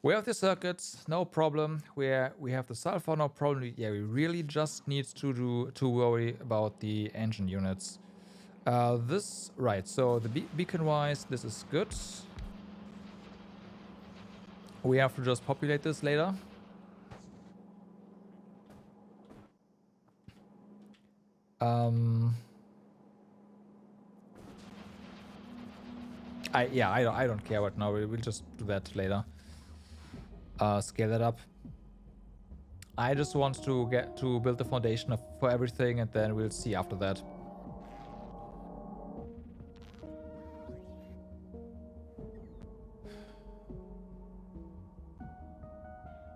we have the circuits, no problem. We have the sulfur, no problem. Yeah, we really just need to worry about the engine units. This right. So the beacon wise, this is good. We have to just populate this later. I don't care right now. We'll just do that later. Scale that up. I just want to get to build the foundation for everything, and then we'll see after that.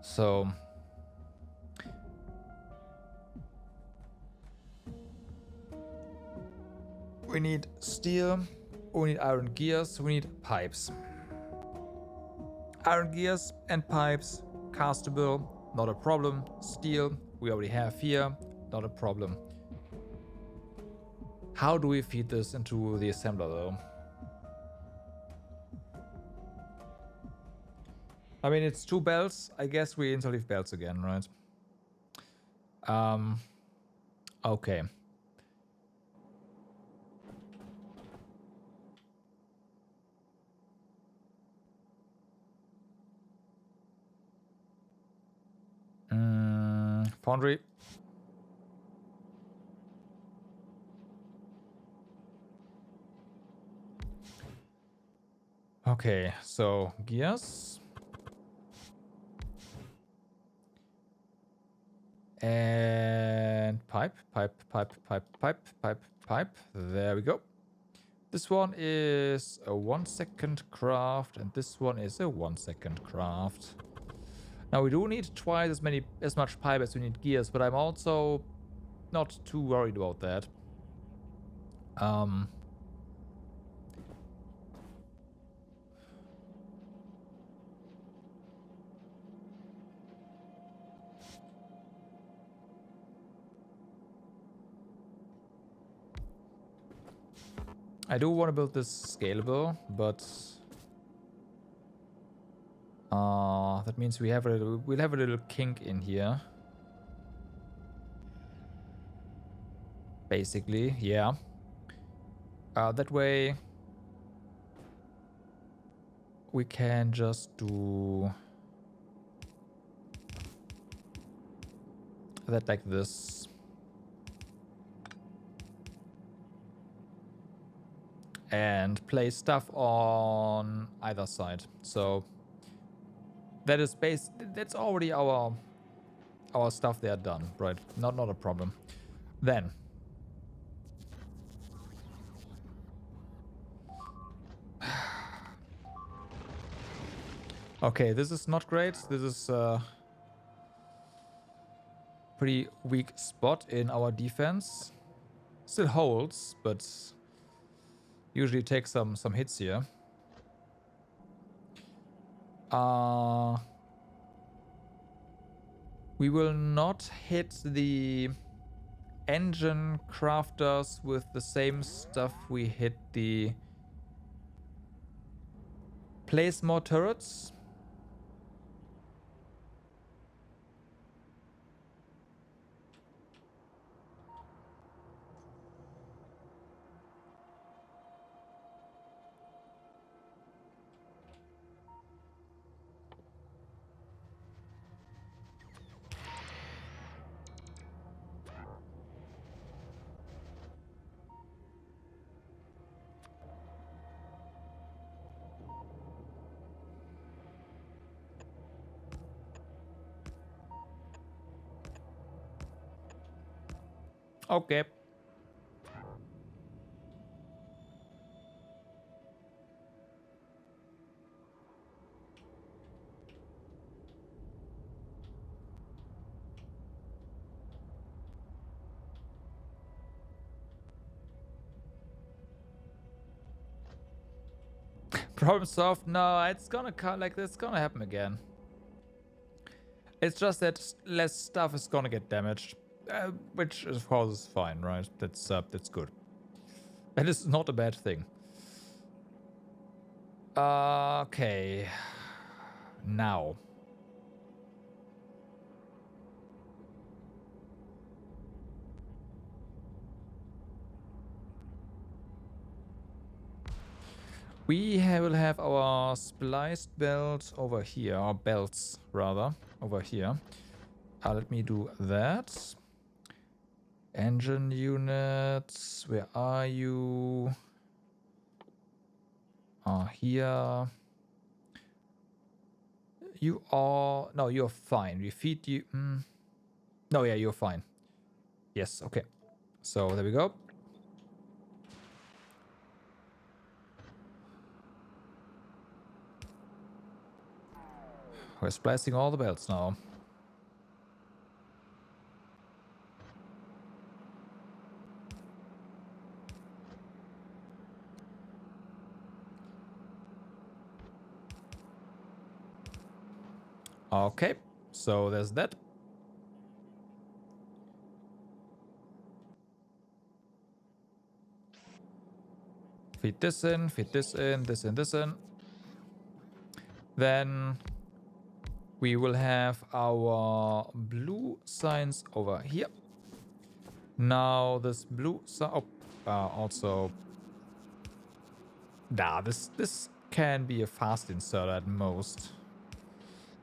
So we need steel, we need iron gears, we need pipes. Iron gears and pipes, castable, not a problem. Steel, we already have here, not a problem. How do we feed this into the assembler though? I mean, it's 2 belts. I guess we interleave belts again, right? Okay. Foundry. Okay, so gears. And pipe. There we go. This one is a 1 second craft, and this one is a 1 second craft. Now we do need twice as much pipe as we need gears, but I'm also not too worried about that. I do want to build this scalable, but that means we'll have a little kink in here. Basically, yeah. That way we can just do that like this. And place stuff on either side. So that is that's already our stuff there done, right? Not a problem. Then okay, this is not great. This is a pretty weak spot in our defense. Still holds, but usually takes some hits here. We will not hit the engine crafters with the same stuff we hit the place more turrets. Okay. Problem solved. No, it's gonna it's gonna happen again. It's just that less stuff is gonna get damaged, which of course is fine, right? That's good. That is not a bad thing. Okay. Now. Will have our spliced belt over here, or belts rather, over here. Let me do that. Engine units, where are you? Here. You are... No, you're fine. We feed you... No, yeah, you're fine. Yes, okay. So, there we go. We're splicing all the belts now. Okay, so there's that. Feed this in, this in, this in. Then we will have our blue signs over here. Now this blue sign... Oh, also... Nah, this can be a fast insert at most.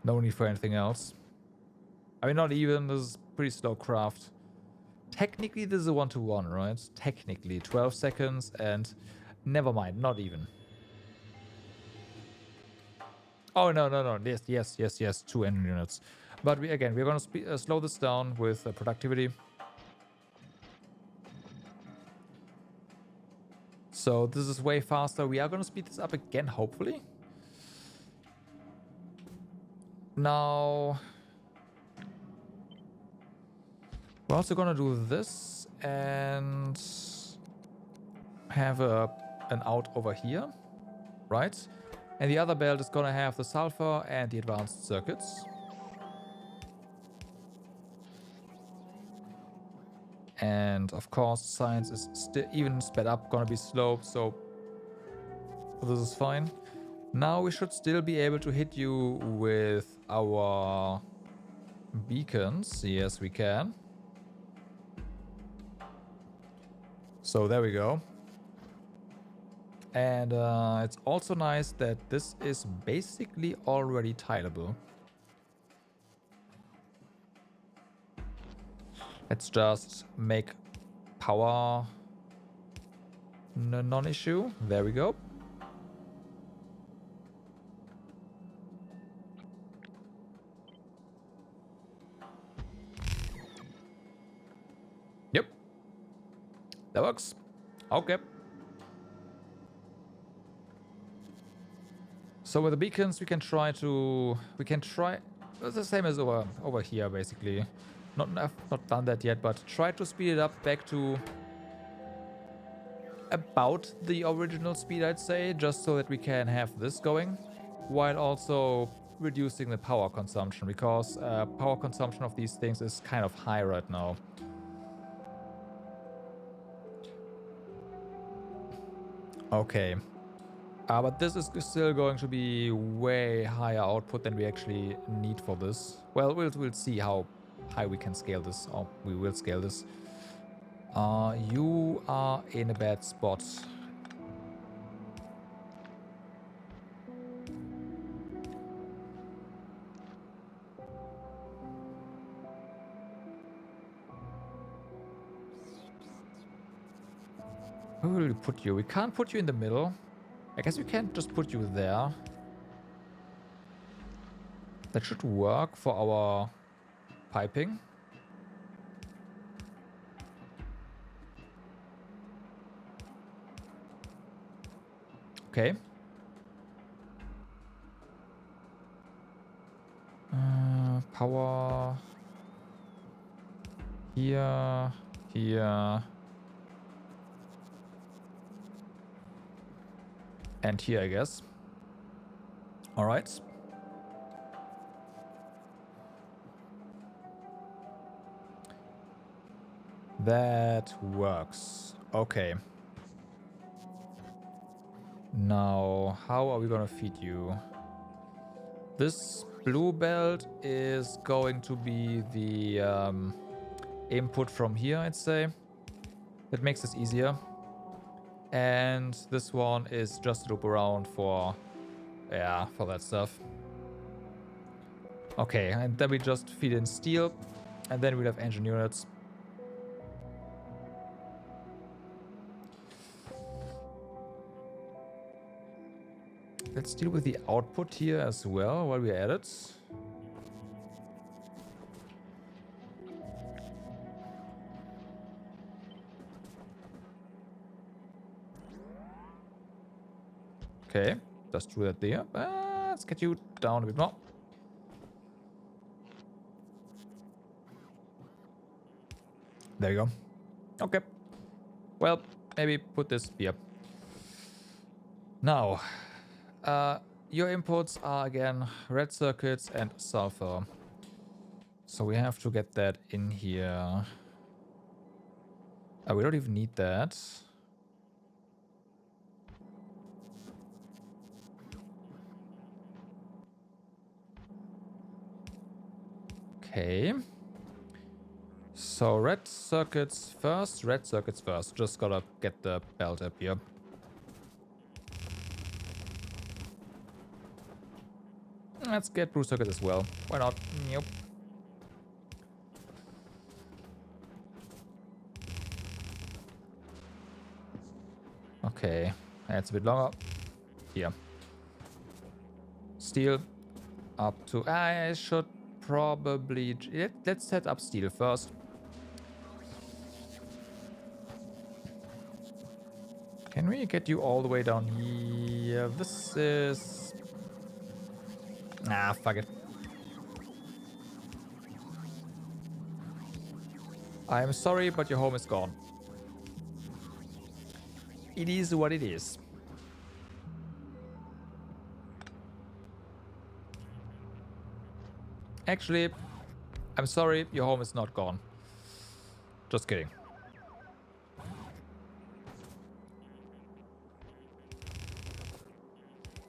No need for anything else. I mean, not even. This is pretty slow craft. Technically, this is a 1-to-1, right? Technically, 12 seconds and... Never mind, not even. Oh, no. Yes. 2 engine units. But we're going to slow this down with productivity. So this is way faster. We are going to speed this up again, hopefully. Now... We're also going to do this and... have an out over here. Right? And the other belt is going to have the sulfur and the advanced circuits. And of course, science is still even sped up, gonna be slow, so this is fine. Now we should still be able to hit you with our beacons. Yes, we can. So there we go. And it's also nice that this is basically already tileable. Let's just make power non-issue. There we go. Yep. That works. Okay. So with the beacons, we can try it's the same as over here, basically. I've not done that yet, but try to speed it up back to about the original speed, I'd say, just so that we can have this going, while also reducing the power consumption, because power consumption of these things is kind of high right now. Okay. But this is still going to be way higher output than we actually need for this. Well, we'll see how high we can scale this, or we will scale this. You are in a bad spot. Where will we put you? We can't put you in the middle. I guess we can't just put you there. That should work for our piping. Okay. Power. Here. Here. And here, I guess. All right. That works. Okay. Now, how are we gonna feed you? This blue belt is going to be the input from here, I'd say. That makes this easier. And this one is just loop around for, yeah, for that stuff. Okay, and then we just feed in steel, and then we'll have engine units. Let's deal with the output here as well while we're at it. Okay, just do that there. Let's get you down a bit more. There you go. Okay. Well, maybe put this here. Now, your inputs are again red circuits and sulfur. So we have to get that in here. We don't even need that. Okay. So red circuits first, red circuits first. Just gotta get the belt up here. Let's get blue circuit as well. Why not? Yep. Okay, that's a bit longer. Here. Steel up to... I should probably... Let's set up steel first. Can we get you all the way down here? This is... Ah, fuck it. I'm sorry, but your home is gone. It is what it is. Actually, I'm sorry, your home is not gone. Just kidding.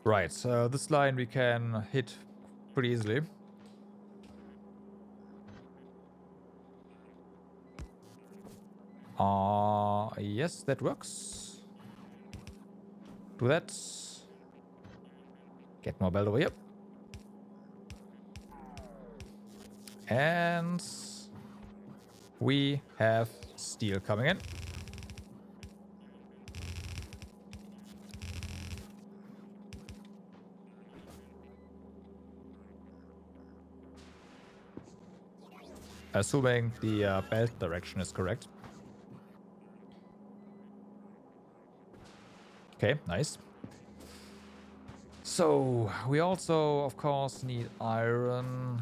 Right, so this line we can hit pretty easily. Yes, that works. Do that. Get more belt over here. And we have steel coming in. Assuming the belt direction is correct. Okay, nice. So, we also, of course, need iron.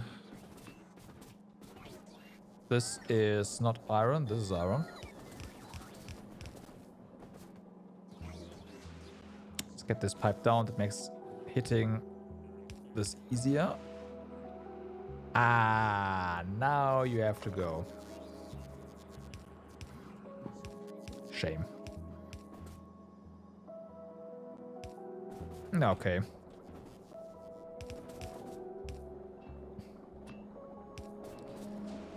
This is not iron, this is iron. Let's get this pipe down, that makes hitting this easier. Ah, now you have to go. Shame. Okay.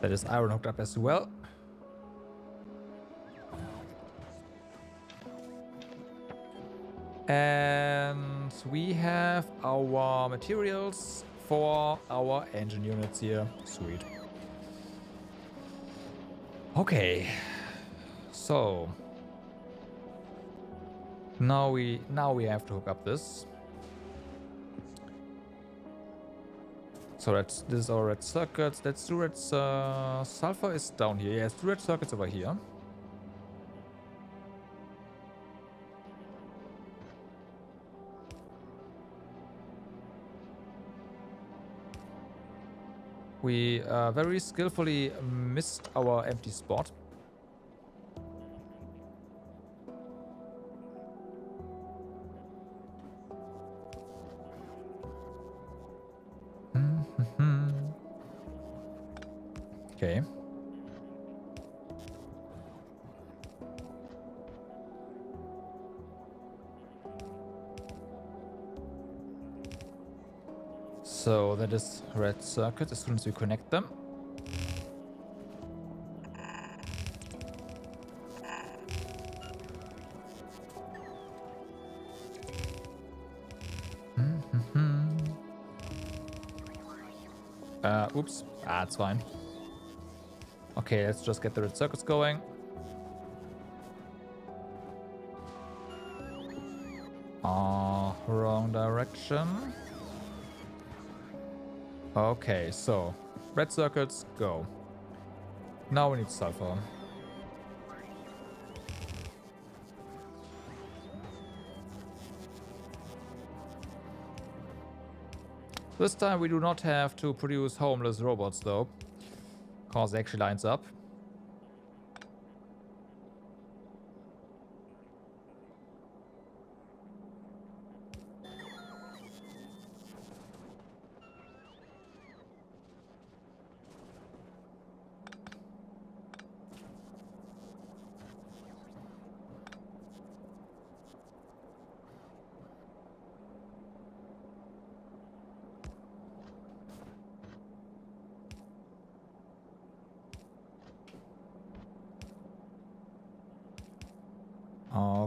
That is iron hooked up as well. And we have our materials for our engine units here. Sweet. Okay. So now we have to hook up this. So this is our red circuits. Let's do red sulfur is down here. Yes, two red circuits over here. We very skillfully missed our empty spot. Okay. So that is red circuit as soon as we connect them. Oops. Ah, it's fine. Okay, let's just get the red circuits going. Wrong direction. Okay, so red circuits, go. Now we need sulfur. This time we do not have to produce homeless robots though, because it actually lines up.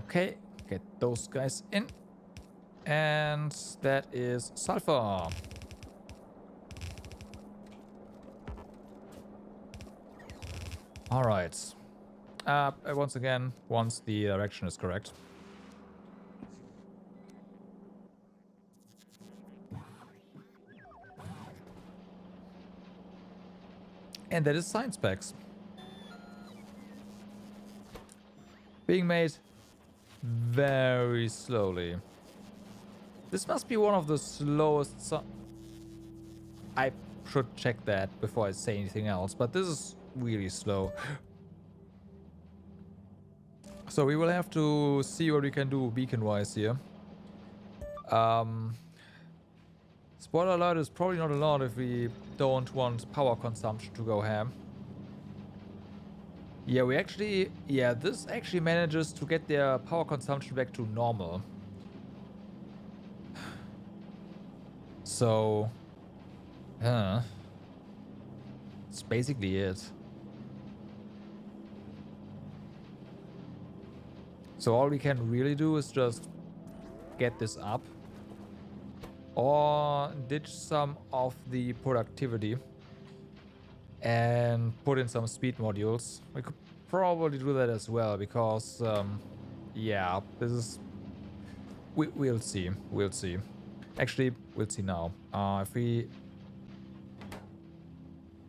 Okay, get those guys in. And that is sulfur. All right. Once again, once the direction is correct. And that is science packs. Being made very slowly. This must be one of the slowest. I should check that before I say anything else, but this is really slow. So we will have to see what we can do beacon-wise here. Spoiler alert is probably not allowed if we don't want power consumption to go ham. Yeah, we actually... Yeah, this actually manages to get their power consumption back to normal. So... It's basically it. So all we can really do is just get this up. Or ditch some of the productivity. And put in some speed modules. We could probably do that as well because, yeah, this is... We'll see. We'll see. Actually, we'll see now. If we...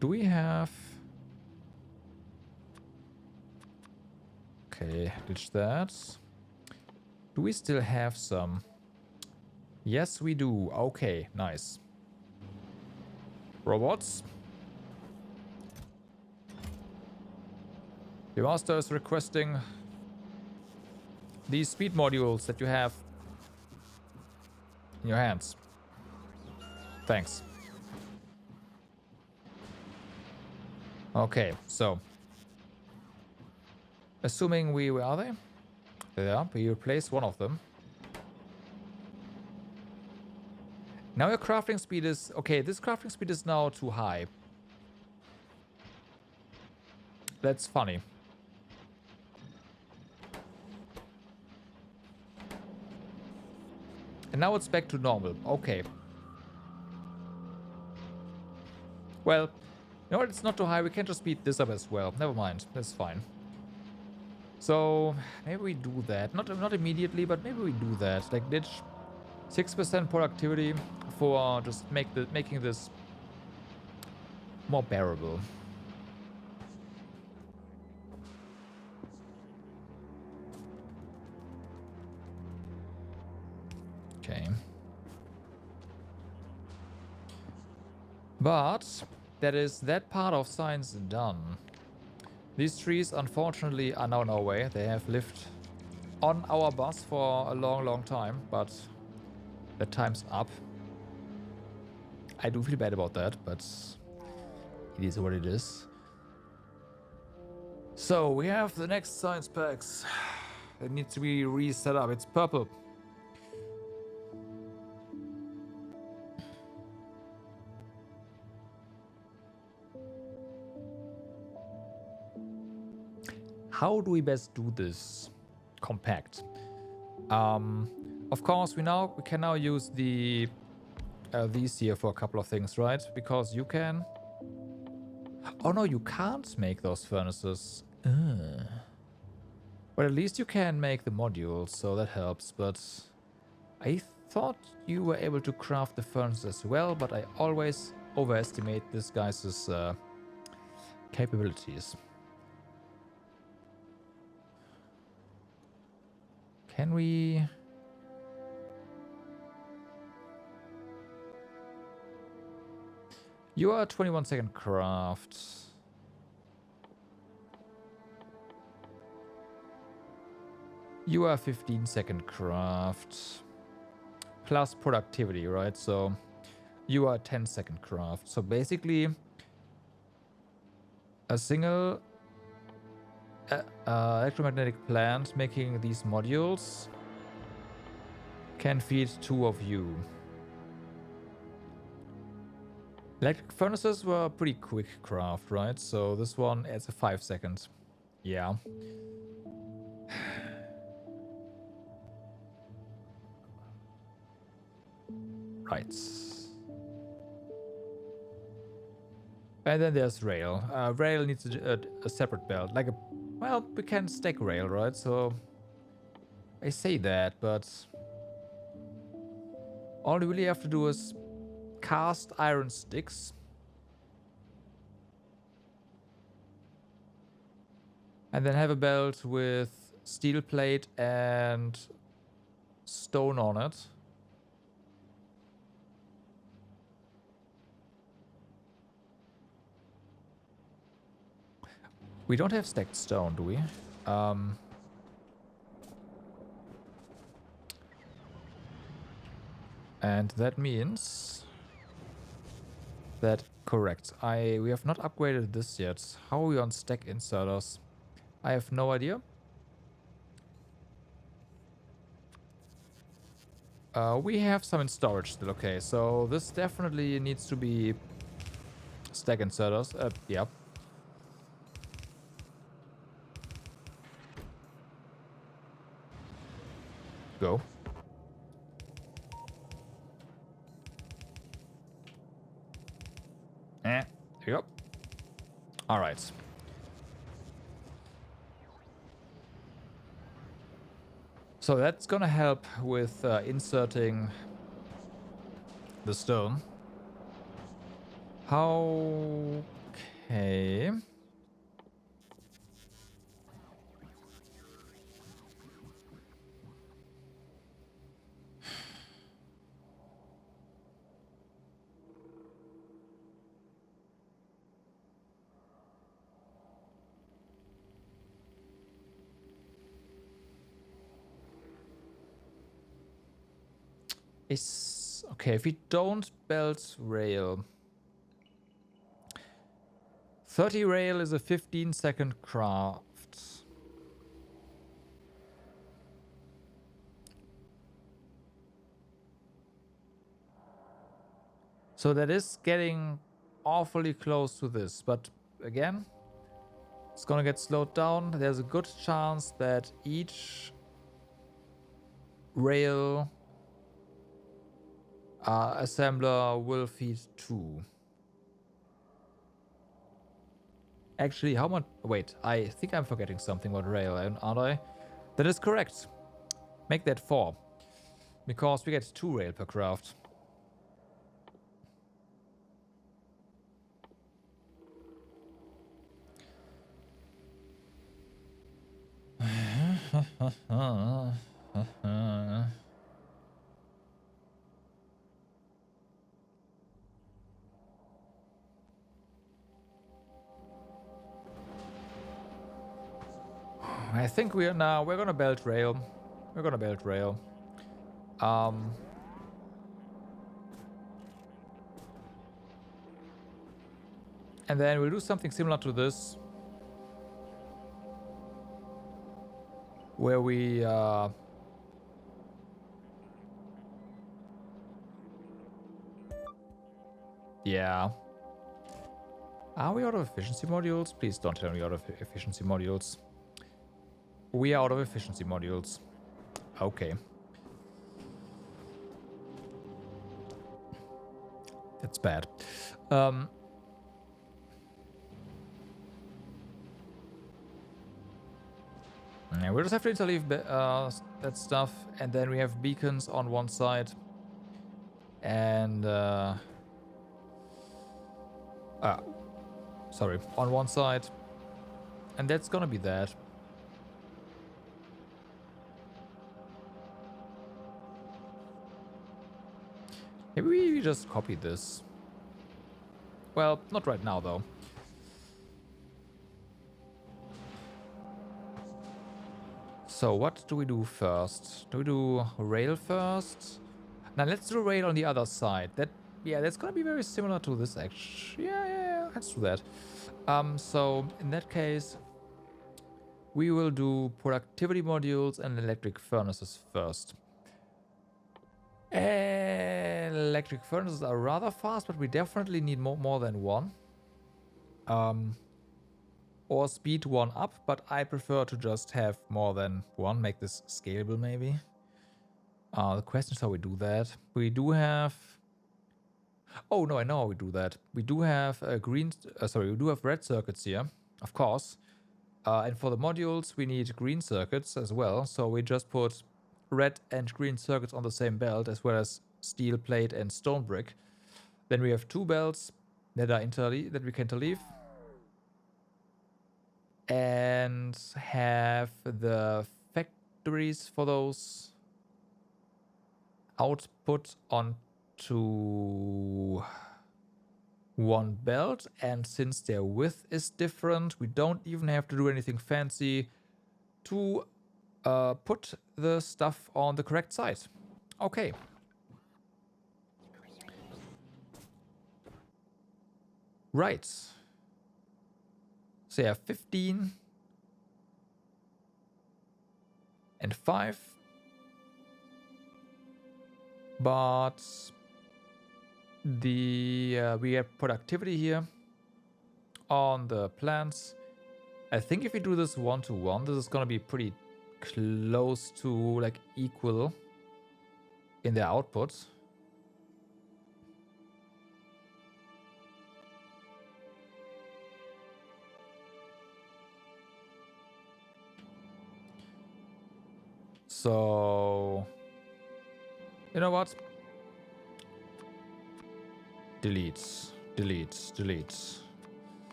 Do we have... Okay, ditch that. Do we still have some? Yes, we do. Okay, nice. Robots. The master is requesting these speed modules that you have in your hands. Thanks. Okay, so assuming where are they? Yeah, we replaced one of them. Now your crafting speed is okay. This crafting speed is now too high. That's funny. And now it's back to normal. Okay. Well, you know what? It's not too high. We can just speed this up as well. Never mind. That's fine. So maybe we do that. Not immediately, but maybe we do that. Like ditch 6% productivity for just making this more bearable. Okay. But that is that part of science done. These trees, unfortunately, are now in our way. They have lived on our bus for a long, long time, but the time's up. I do feel bad about that, but it is what it is. So we have the next science packs. It needs to be reset up. It's purple. How do we best do this? Compact. Of course, we can now use the these here for a couple of things, right? Because you can. Oh no, you can't make those furnaces. But at least you can make the modules, so that helps. But I thought you were able to craft the furnace as well, but I always overestimate this guy's capabilities. Can we... You are 21-second craft. You are 15-second craft. Plus productivity, right? So you are 10-second craft. So basically, a single electromagnetic plant making these modules can feed 2 of you. Electric furnaces were pretty quick craft, right? So this one adds a 5 seconds. Yeah. Right. And then there's rail. Rail needs a separate belt. Like a... Well, we can stack rail, right? So... I say that, but... All we really have to do is cast iron sticks. And then have a belt with steel plate and stone on it. We don't have stacked stone, do we? And that means that correct. We have not upgraded this yet. How are we on stack inserters? I have no idea. We have some in storage still. Okay, so this definitely needs to be stack inserters. Yeah. Go. There you go. All right. So that's gonna help with inserting the stone. How? Okay. Okay, if we don't belt rail. 30 rail is a 15-second craft. So that is getting awfully close to this, but again, it's gonna get slowed down. There's a good chance that each rail assembler will feed 2. Actually, how much? Wait, I think I'm forgetting something about rail, aren't I? That is correct. Make that 4. Because we get 2 rail per craft. I think we're gonna build rail. We're gonna build rail. And then we'll do something similar to this. Where we yeah. Are we out of efficiency modules? Please don't tell me out of efficiency modules. We are out of efficiency modules. Okay. That's bad. And we'll just have to interleave that stuff. And then we have beacons on one side. And... sorry. On one side. And that's gonna be that. Maybe we just copy this. Well, not right now, though. So what do we do first? Do we do rail first? Now let's do rail on the other side. That's gonna be very similar to this actually. Yeah, let's do that. So in that case, we will do productivity modules and electric furnaces first. And electric furnaces are rather fast, but we definitely need more than one. Or speed one up, but I prefer to just have more than one, make this scalable maybe. The question is how we do that. We do have... Oh no, I know how we do that. We do have we do have red circuits here, of course. And for the modules, we need green circuits as well. So we just put red and green circuits on the same belt, as well as steel plate and stone brick. Then we have two belts that are that we can interleave. And have the factories for those output onto one belt. And since their width is different, we don't even have to do anything fancy to put the stuff on the correct side. Okay. Right. So yeah, 15 and 5. But we have productivity here on the plants. I think if we do this 1-to-1, this is gonna be pretty close to like equal in their output. So, you know what? Delete.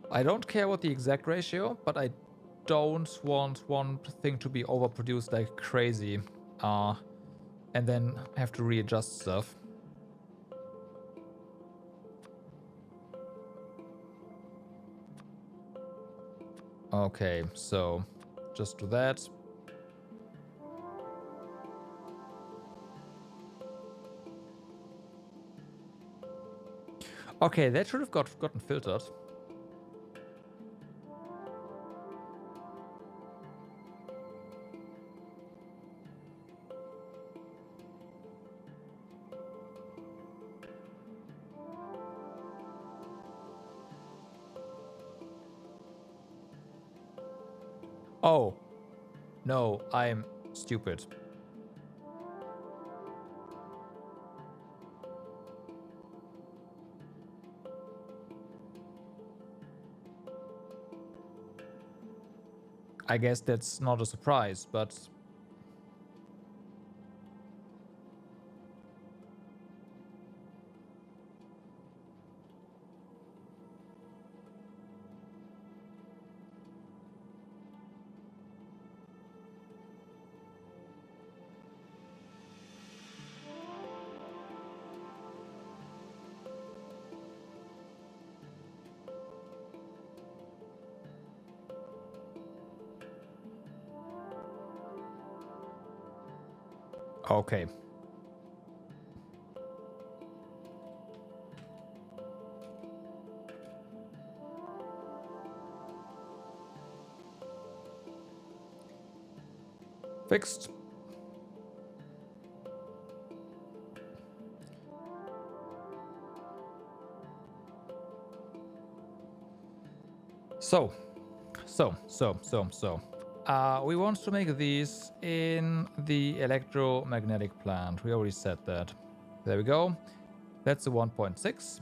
I don't care what the exact ratio, but I don't want one thing to be overproduced like crazy. And then have to readjust stuff. Okay, so just do that. Okay, that should have gotten filtered. Oh, no, I'm stupid. I guess that's not a surprise, but... Okay. Fixed. So, We want to make these in the electromagnetic plant. We already said that. There we go. That's the 1.6.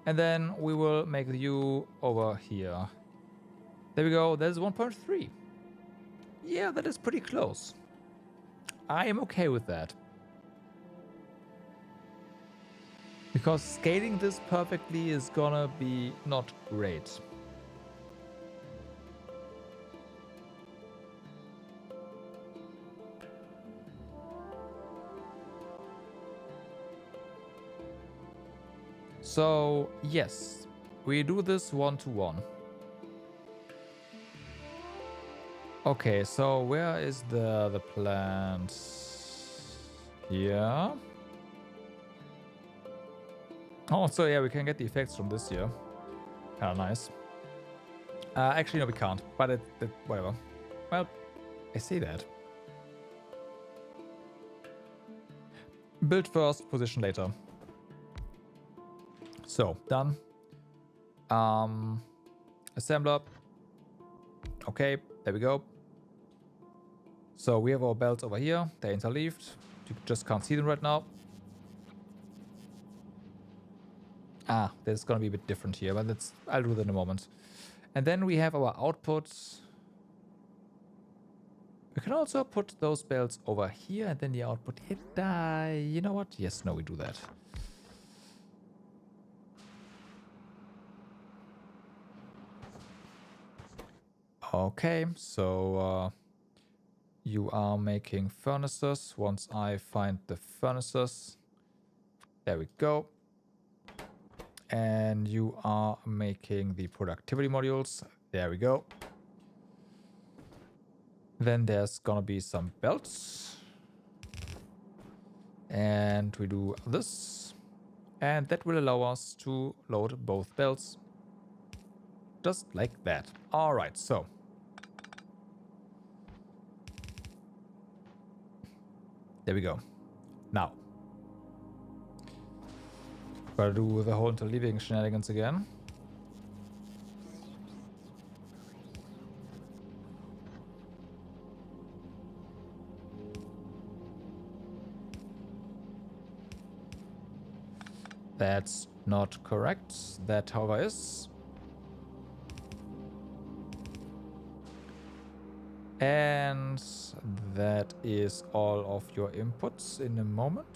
And then we will make you over here. There we go. There's 1.3. Yeah, that is pretty close. I am okay with that. Because scaling this perfectly is gonna be not great. So, yes, we do this 1-to-1. Okay, so where is the plant? Here. Oh, so yeah, we can get the effects from this here. Kind of nice. Actually, no, we can't. But whatever. Well, I say that. Build first, position later. So, done. Assembler. Okay, there we go. So we have our belts over here. They're interleaved. You just can't see them right now. Ah, this is gonna be a bit different here, but I'll do that in a moment. And then we have our outputs. We can also put those belts over here and then the output hit. You know what? Yes, no, we do that. Okay, so you are making furnaces. Once I find the furnaces, there we go. And you are making the productivity modules. There we go. Then there's gonna be some belts. And we do this. And that will allow us to load both belts. Just like that. Alright, so. There we go. Now. Gotta do the whole interleaving shenanigans again. That's not correct. That, however, is. And that is all of your inputs in a moment.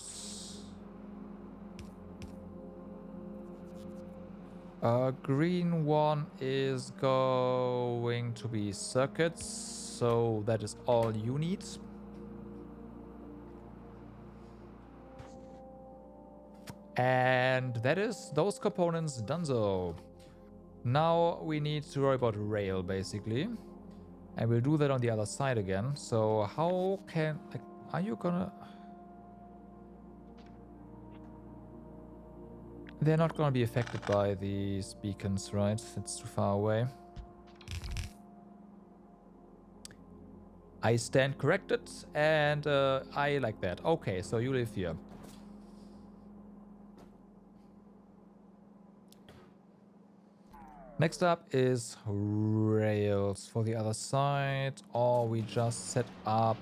Green one is going to be circuits, so that is all you need. And that is those components donezo. Now we need to worry about rail, basically. And we'll do that on the other side again. So how can... like, are you gonna... They're not gonna be affected by these beacons, right? It's too far away. I stand corrected, and I like that. Okay, so you live here. Next up is rails for the other side, or we just set up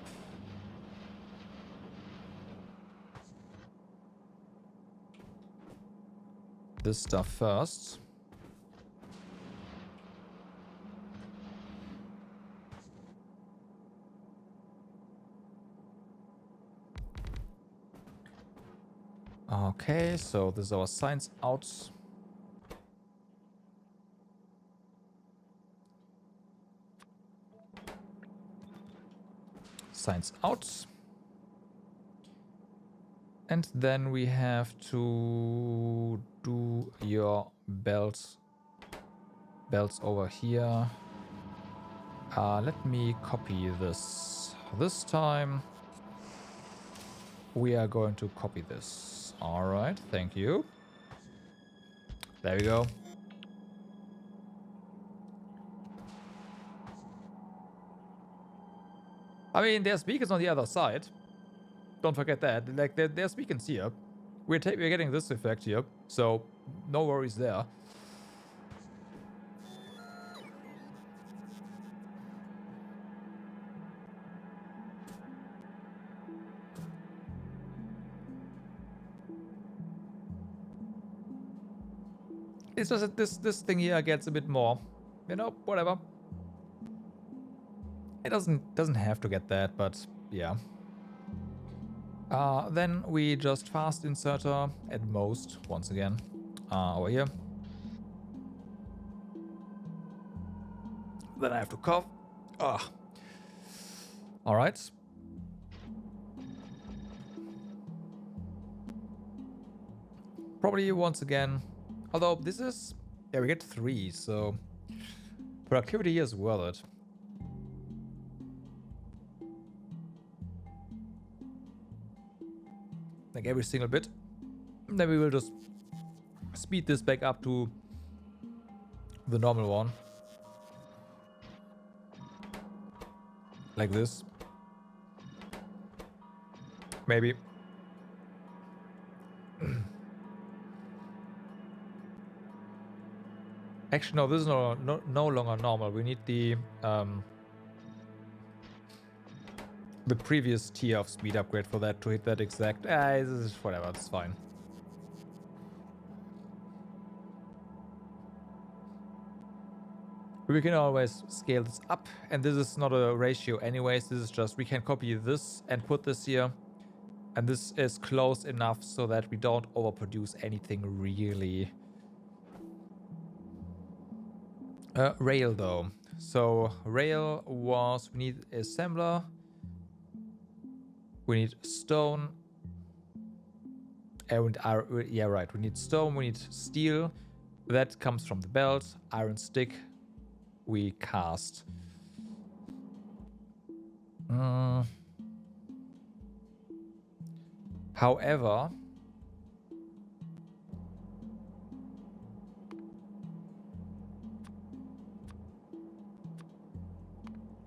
this stuff first. Okay, so this is our science out. Science out. And then we have to do your belts over here. Let me copy this. This time we are going to copy this. All right, thank you. There we go. I mean, there's beacons on the other side. Don't forget that. Like, there's beacons here. We're getting this effect here, so no worries there. It's just that this thing here gets a bit more. You know, whatever. It doesn't have to get that, but yeah. Then we just fast inserter at most once again over here. Then I have to cough. Ah. All right. Probably once again. Although this is, yeah, we get 3, so productivity is worth it. Like every single bit. Then we will just speed this back up to the normal one. Like this. Maybe. Actually, no, this is no longer normal. We need the previous tier of speed upgrade for that to hit that exact. This is whatever, it's fine. We can always scale this up, and this is not a ratio anyways. This is just, we can copy this and put this here. And this is close enough so that we don't overproduce anything really. Rail though. So rail was, we need assembler. We need stone. And yeah, right. We need stone, we need steel. That comes from the belt. Iron stick. We cast. However,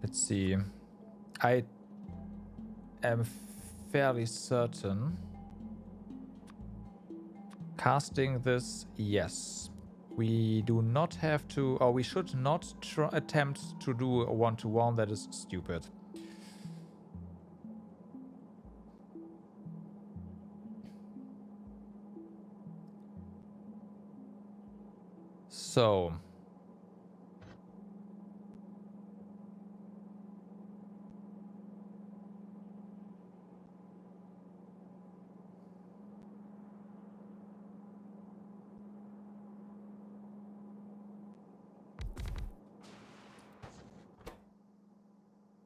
let's see. I am fairly certain. Casting this, yes. We do not have to, or we should not attempt to do a one-to-one. That is stupid. So.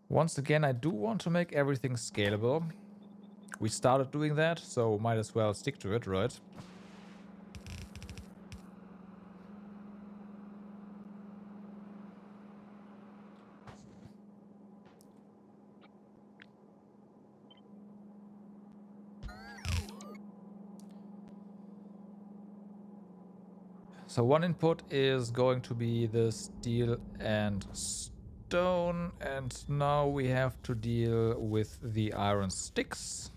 Once again, I do want to make everything scalable. We started doing that, so might as well stick to it, right? So one input is going to be the steel and stone, and now we have to deal with the iron sticks.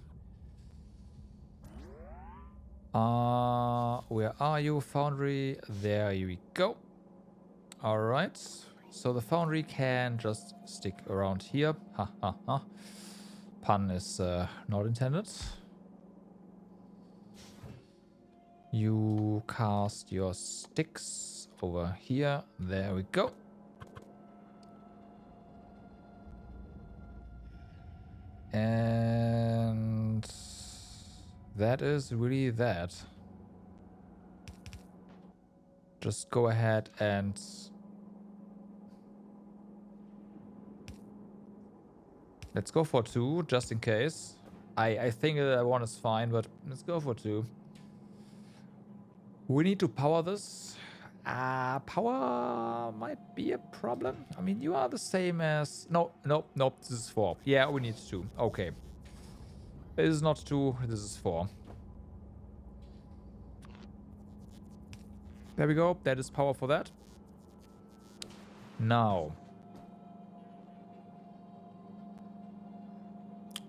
Where are you, foundry? There we go. All right. So the foundry can just stick around here. Ha ha ha. Pun is not intended. You cast your sticks over here. There we go. And that is really that. Just go ahead and let's go for 2, just in case. I think that 1 is fine, but let's go for 2. We need to power this. Power might be a problem. I mean, you are the same as... No, this is 4. Yeah, we need 2. Okay. This is not 2, this is 4. There we go. That is power for that. Now.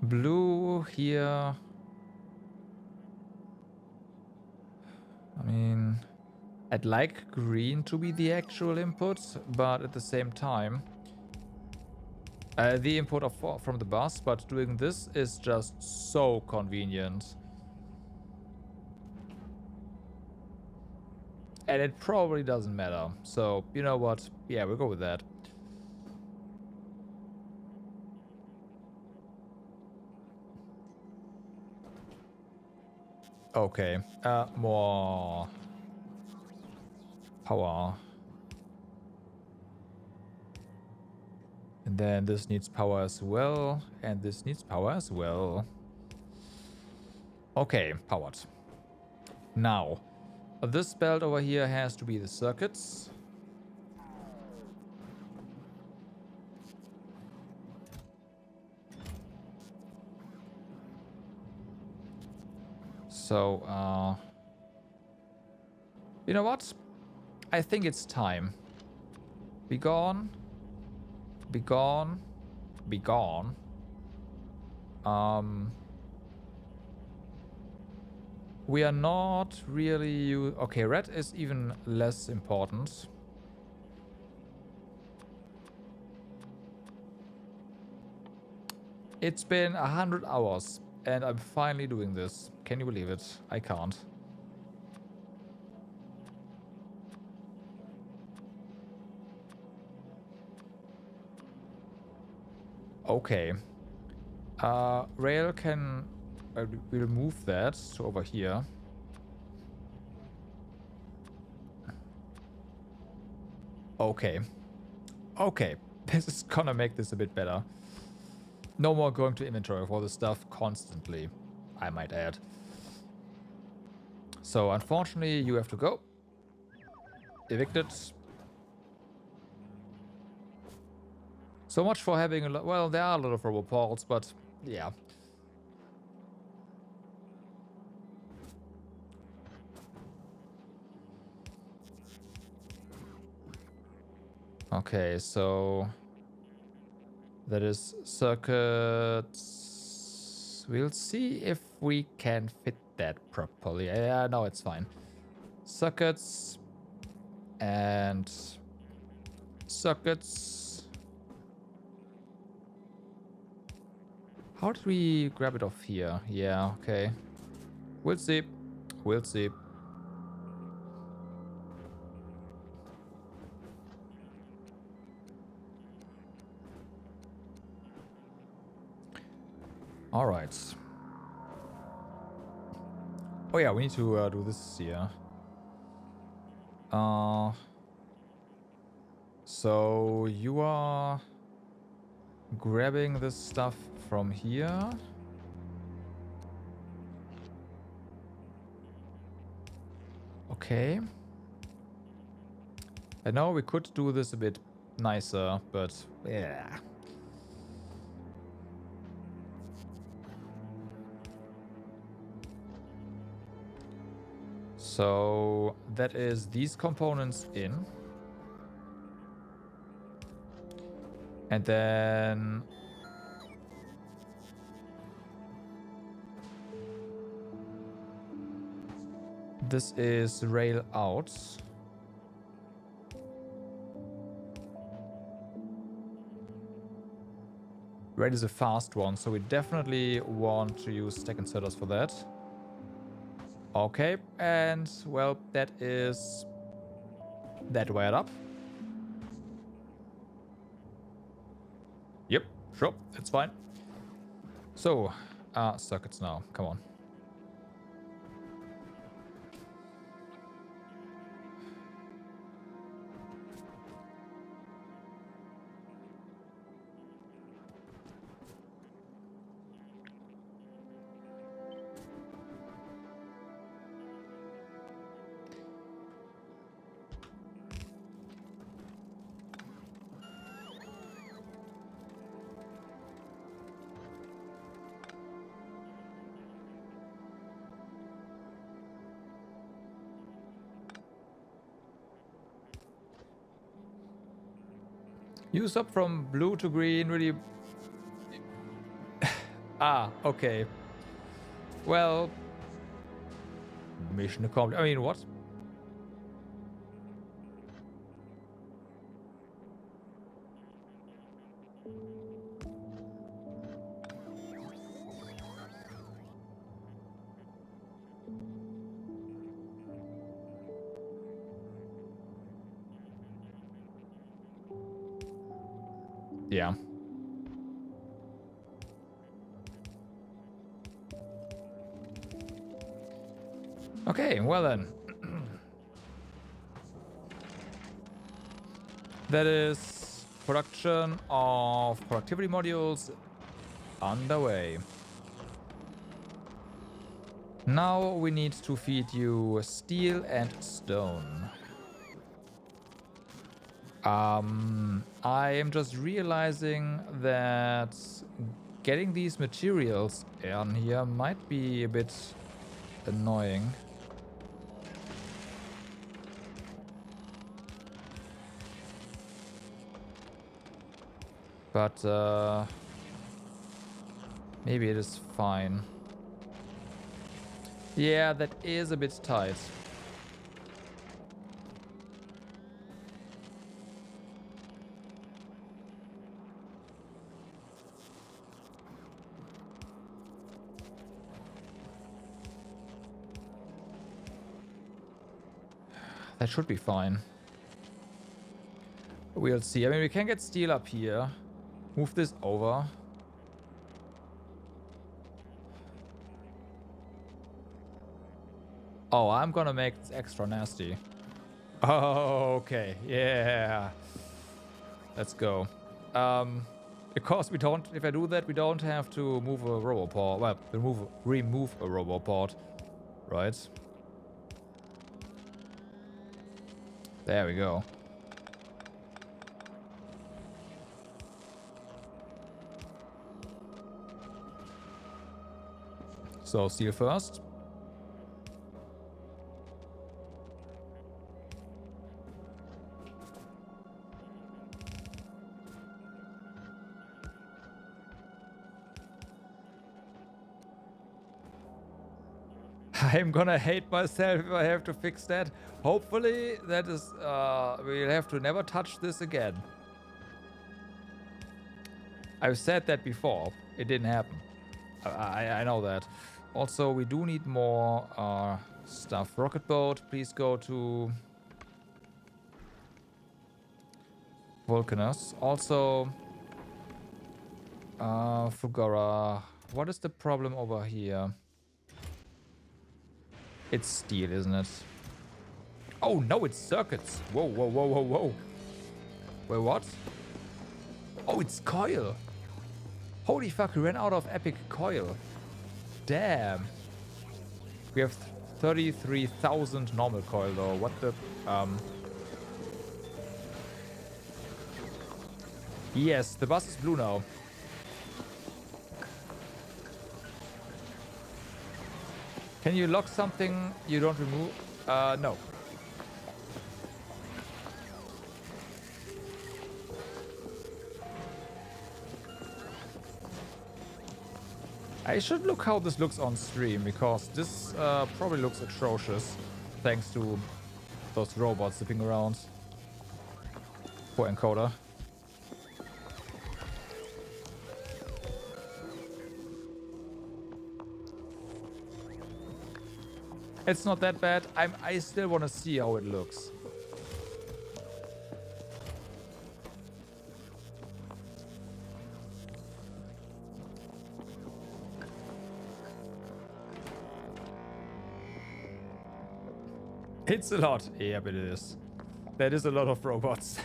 Blue here. I mean, I'd like green to be the actual input, but at the same time, the input from the bus, but doing this is just so convenient. And it probably doesn't matter. So, you know what? Yeah, we'll go with that. Okay. More power. And then this needs power as well. And this needs power as well. Okay, powered. Now, this belt over here has to be the circuits. So, you know what? I think it's time. Be gone. Be gone. Be gone. We are not really... Okay, red is even less important. It's been 100 hours, and I'm finally doing this. Can you believe it? I can't. Okay. Rail can... we'll move that to over here. Okay. Okay. This is gonna make this a bit better. No more going to inventory for this stuff constantly, I might add. So, unfortunately, you have to go. Evicted. So much for having a lot... Well, there are a lot of roboports, but yeah. Okay, so... That is circuits. We'll see if we can fit that properly. Yeah, no, it's fine. Circuits. And... Circuits. How did we grab it off here? Yeah, okay. We'll see. We'll see. All right. Oh yeah, we need to do this here. So you are grabbing this stuff from here. Okay. I know we could do this a bit nicer, but yeah. So that is these components in. And then... This is rail out. Rail is a fast one, so we definitely want to use stack inserters for that. Okay, and well, that is that wired up. Yep, sure, it's fine. So, circuits now, come on. Use up from blue to green, really... okay. Well... Mission accomplished. I mean, what? Yeah. Okay, well then. That is production of productivity modules underway. Now we need to feed you steel and stone. I am just realizing that getting these materials in here might be a bit annoying. But maybe it is fine. Yeah, that is a bit tight. That should be fine. We'll see. I mean, we can get steel up here. Move this over. Oh, I'm gonna make this extra nasty. Oh, okay. Yeah. Let's go. Because we don't, if I do that, we don't have to move a roboport. Well, remove a roboport. Right? There we go. So, steel first. I'm gonna hate myself if I have to fix that. Hopefully, that is, we'll have to never touch this again. I've said that before. It didn't happen. I know that. Also, we do need more stuff. Rocket boat, please go to Vulcanus. Also, Fugara. What is the problem over here? It's steel, isn't it? Oh, no, it's circuits. Whoa, whoa, whoa, whoa, whoa. Wait, what? Oh, it's coil. Holy fuck, we ran out of epic coil. Damn. We have 33,000 normal coil, though. What the... Yes, the bus is blue now. Can you lock something you don't remove? No. I should look how this looks on stream, because this probably looks atrocious thanks to those robots zipping around for encoder. It's not that bad. I still want to see how it looks. It's a lot. Yeah, but it is. That is a lot of robots.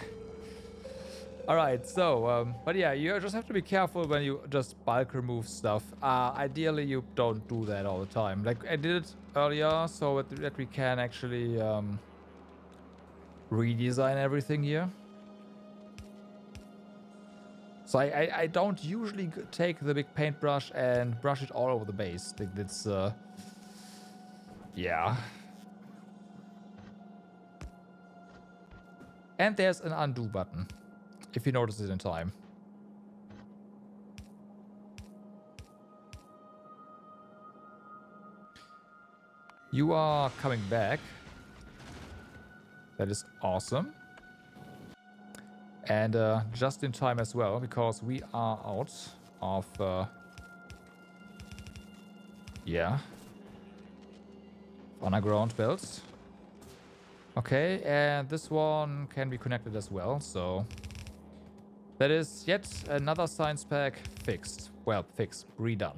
Alright, so, but yeah, you just have to be careful when you just bulk remove stuff. Ideally, you don't do that all the time. Like, I did it earlier, so that we can actually redesign everything here. So I don't usually take the big paintbrush and brush it all over the base. That's, yeah. And there's an undo button, if you notice it in time. You are coming back. That is awesome. And just in time as well, because we are out of... yeah. Underground belts. Okay, and this one can be connected as well, so... That is yet another science pack fixed. Well, fixed. Redone.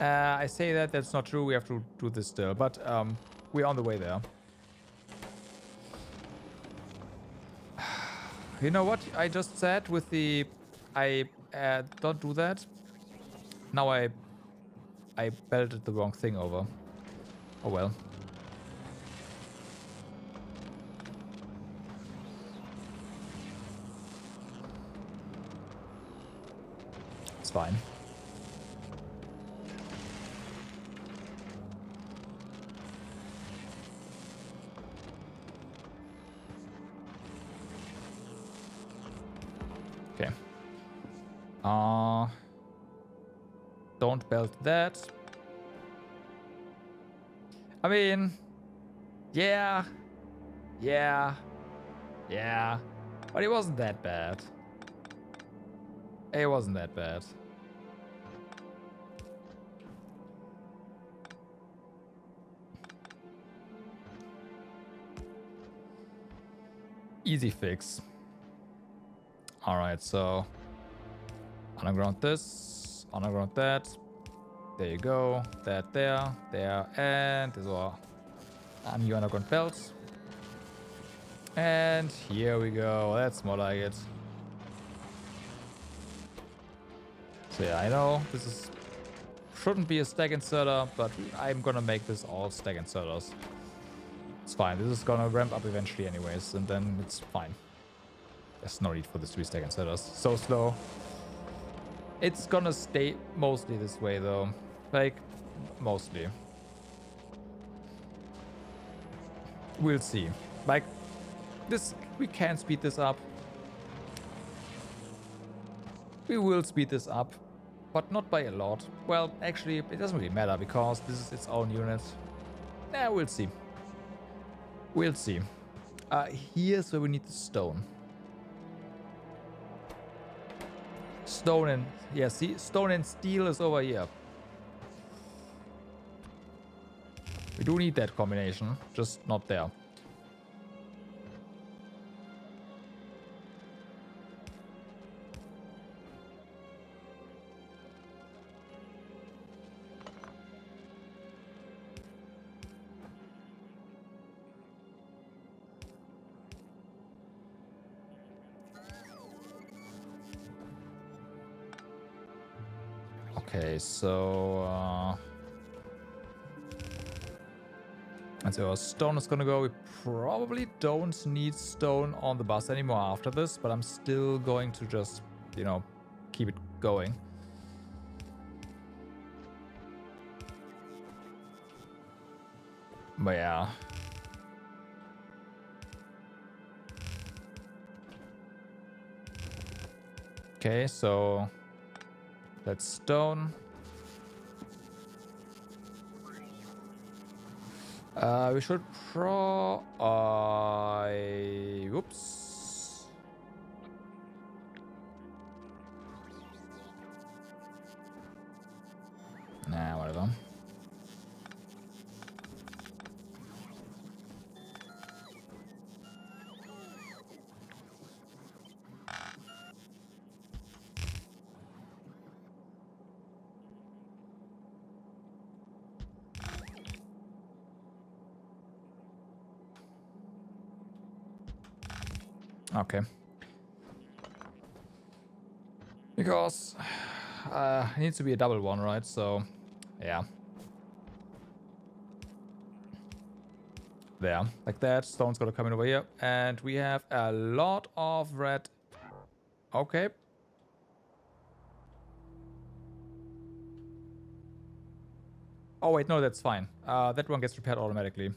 I say that. That's not true. We have to do this still. But we're on the way there. You know what I just said with the... I don't do that. Now I belted the wrong thing over. Oh well. It's fine. Okay. Don't belt that. I mean, yeah. But it wasn't that bad. It wasn't that bad. Easy fix. Alright, so underground this, underground that. There you go. That there, and there's a new underground belt. And here we go. That's more like it. So yeah, I know this shouldn't be a stack inserter, but I'm gonna make this all stack inserters. It's fine. This is gonna ramp up eventually anyways, and then it's fine. There's no need for this to be stack inserters. So slow. It's gonna stay mostly this way though. Like, mostly. We'll see. Like, this, we can speed this up. We will speed this up, but not by a lot. Well, actually, it doesn't really matter because this is its own unit. Yeah, we'll see. We'll see. Here's where we need the stone. Stone and... yeah, see? Stone and steel is over here. We do need that combination, just not there. Okay, so... and so our stone is gonna go. We probably don't need stone on the bus anymore after this, but I'm still going to just, you know, keep it going. But yeah. Okay, so that's stone. We should whoops. Nah, whatever. Okay. Because it needs to be a double one, right? So, yeah. There. Like that. Stone's gonna come in over here. And we have a lot of red. Okay. Oh, wait. No, that's fine. That one gets repaired automatically.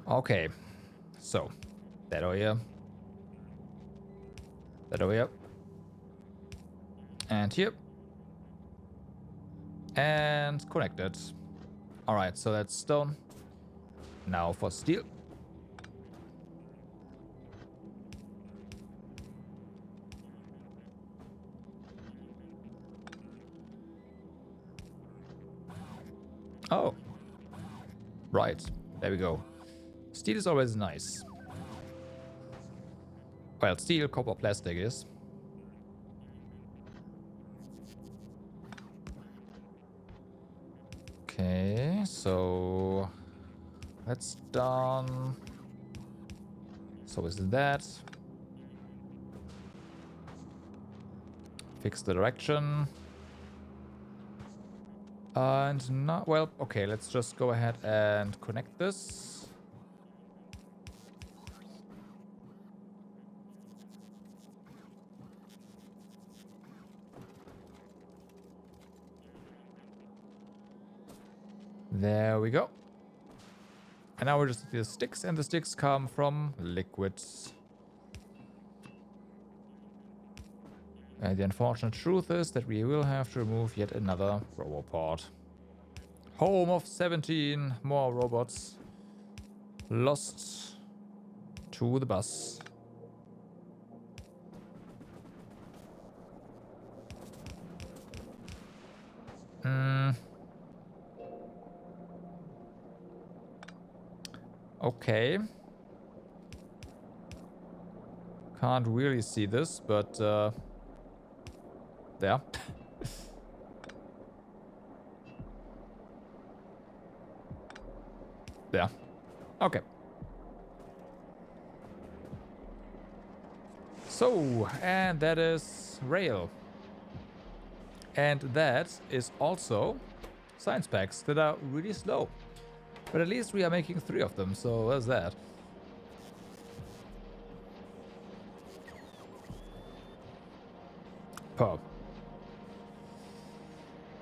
Okay, so that over here, that over here, and here, and connected. All right, so that's stone. Now for steel. Oh, right. There we go. Steel is always nice. Well, steel, copper, plastic is. Okay, so that's done. So is that. Fix the direction. And not, well, okay, let's just go ahead and connect this. There we go. And now we're just the sticks, and the sticks come from liquids. And the unfortunate truth is that we will have to remove yet another roboport. Home of 17 more robots lost to the bus. Okay. Can't really see this, but there. There. Okay. So, and that is rail. And that is also science packs that are really slow. But at least we are making 3 of them, so there's that. Perp.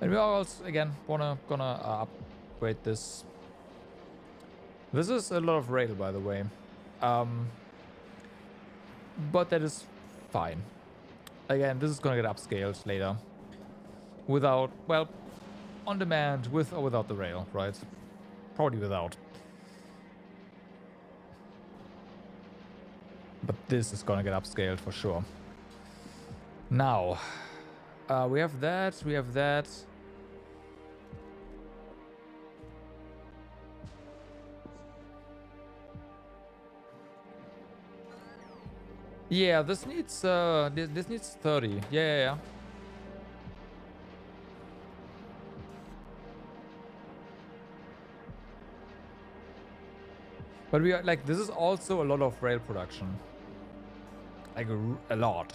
And we are also, again, gonna upgrade this. This is a lot of rail, by the way. But that is fine. Again, this is gonna get upscaled later. Without, well, on demand, with or without the rail, right? Probably without. But this is gonna get upscaled for sure. Now, we have that, we have that. Yeah, this needs this needs 30. Yeah. But we are like, this is also a lot of rail production. Like a lot.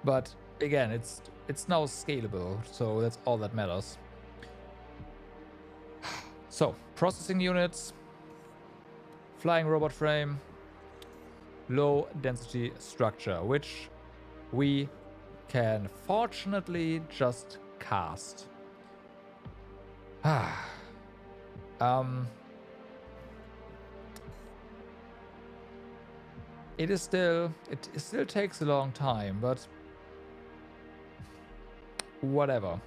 But again, it's now scalable, so that's all that matters. So, processing units, flying robot frame, low density structure, which we can fortunately just cast. It still takes a long time, but whatever.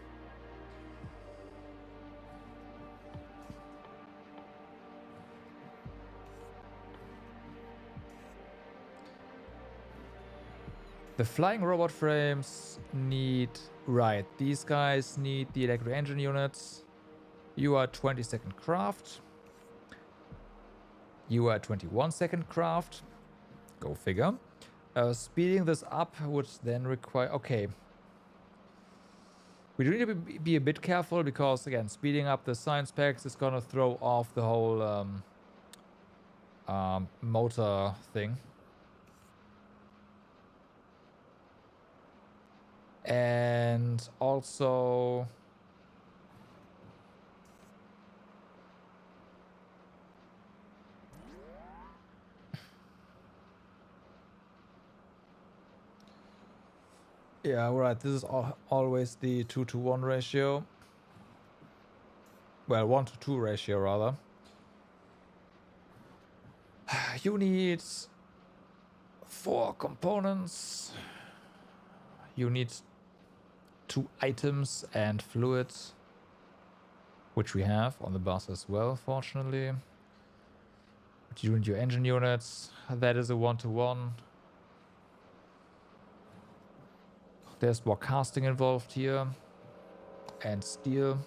The flying robot frames need, right, these guys need the electric engine units. You are 22nd craft. You are 21-second craft. Go figure. Speeding this up would then require, okay. We do need to be a bit careful because, again, speeding up the science packs is gonna throw off the whole motor thing. And also, yeah, right. This is always the 2-to-1 ratio. Well, 1-to-2 ratio rather. You need 4 components. You need 2 items and fluids, which we have on the bus as well, fortunately. But you need your engine units. That is a 1-to-1. There's more casting involved here. And steel.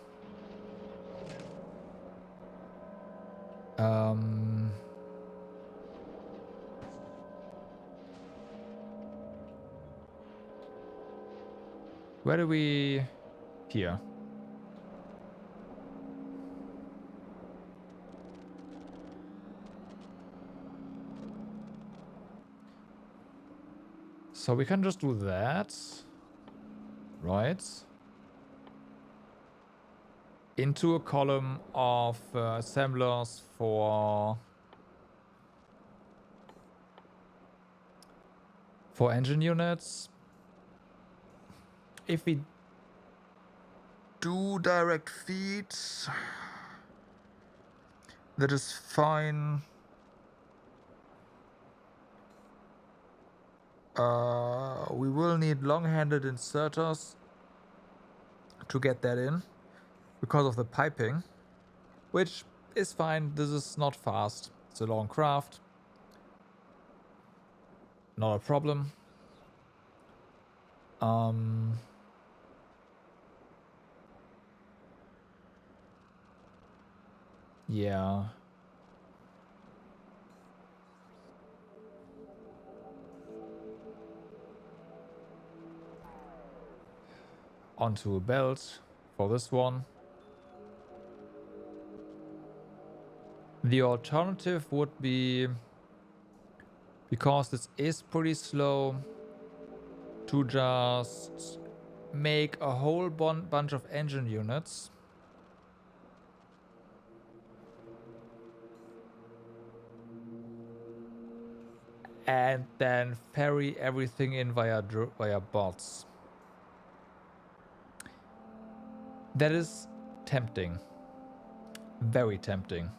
Where do we... Here. So we can just do that. Right. Into a column of assemblers for engine units. If we do direct feed, that is fine. We will need long-handed inserters to get that in because of the piping, which is fine. This is not fast. It's a long craft. Not a problem. Yeah. Onto a belt for this one. The alternative would be, because this is pretty slow, to just make a whole bunch of engine units. And then ferry everything in via bots. That is tempting. Very tempting.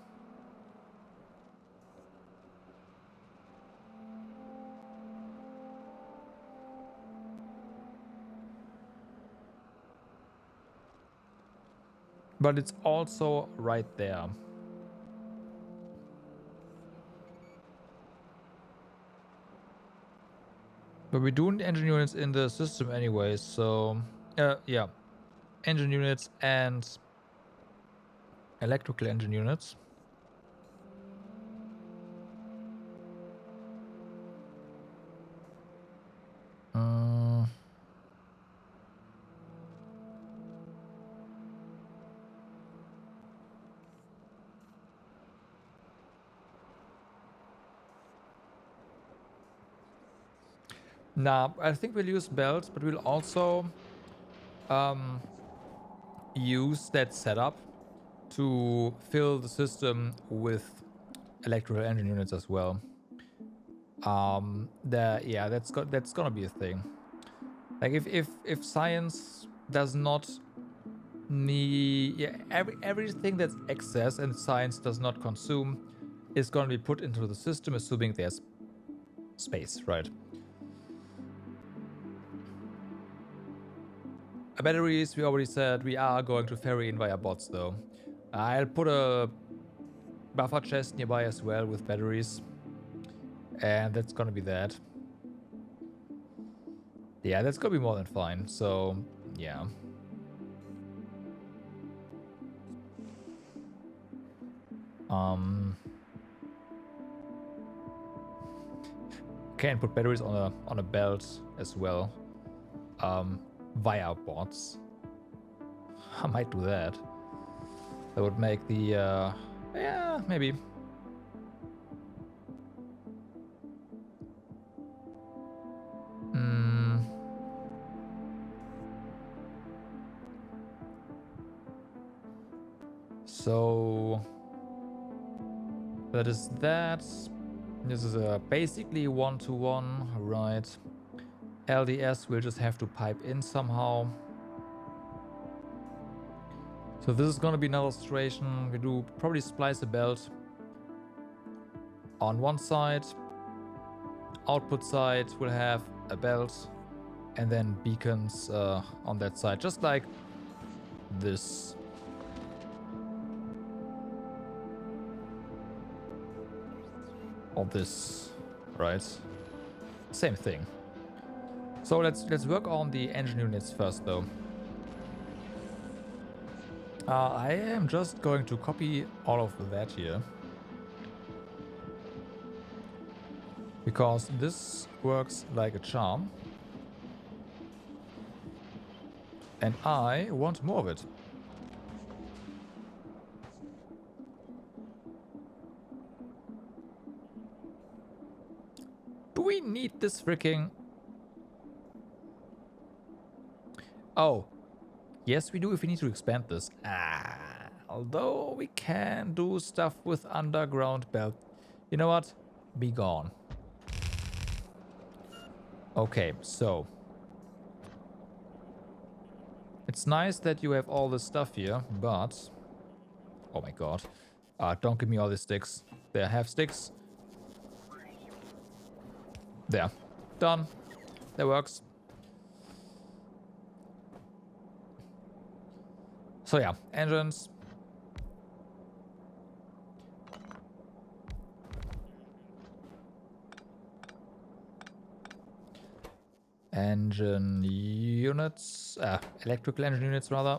But it's also right there. But we do need engine units in the system anyway, so... yeah. Engine units and electrical engine units. Nah, I think we'll use belts, but we'll also use that setup to fill the system with electrical engine units as well. Yeah, that's gonna be a thing. Like if science does not need, yeah, everything that's excess and science does not consume is gonna be put into the system, assuming there's space, right? Batteries, we already said we are going to ferry in via bots though. I'll put a buffer chest nearby as well with batteries. And that's gonna be that. Yeah, that's gonna be more than fine. So, yeah. Can put batteries on a belt as well. Via bots. I might do that. That would make the yeah, maybe. So that is that. This is a basically one-to-one, right? LDS will just have to pipe in somehow. So this is gonna be another illustration. We do probably splice a belt on one side. Output side will have a belt and then beacons on that side, just like this. Or this, right? Same thing. So let's work on the engine units first, though. I am just going to copy all of that here. Because this works like a charm. And I want more of it. Do we need this freaking... Oh. Yes, we do if we need to expand this. Although we can do stuff with underground belt. You know what? Be gone. Okay, so. It's nice that you have all this stuff here, but... Oh my god. Don't give me all these sticks. There, have sticks. There. Done. That works. So yeah, engines. Engine units. Electrical engine units, rather.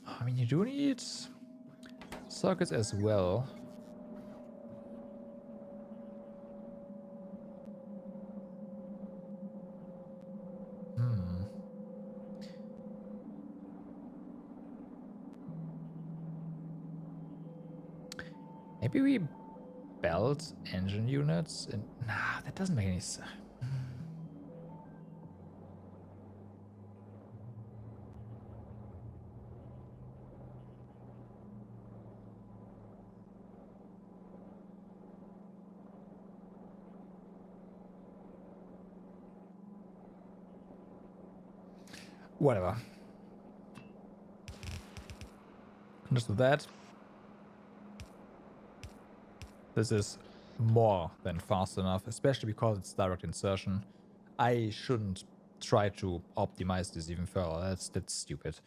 I mean, you do need circuits as well. Maybe we belt engine units and... Nah, that doesn't make any sense. Whatever. Just do that. This is more than fast enough, especially because it's direct insertion. I shouldn't try to optimize this even further. That's stupid.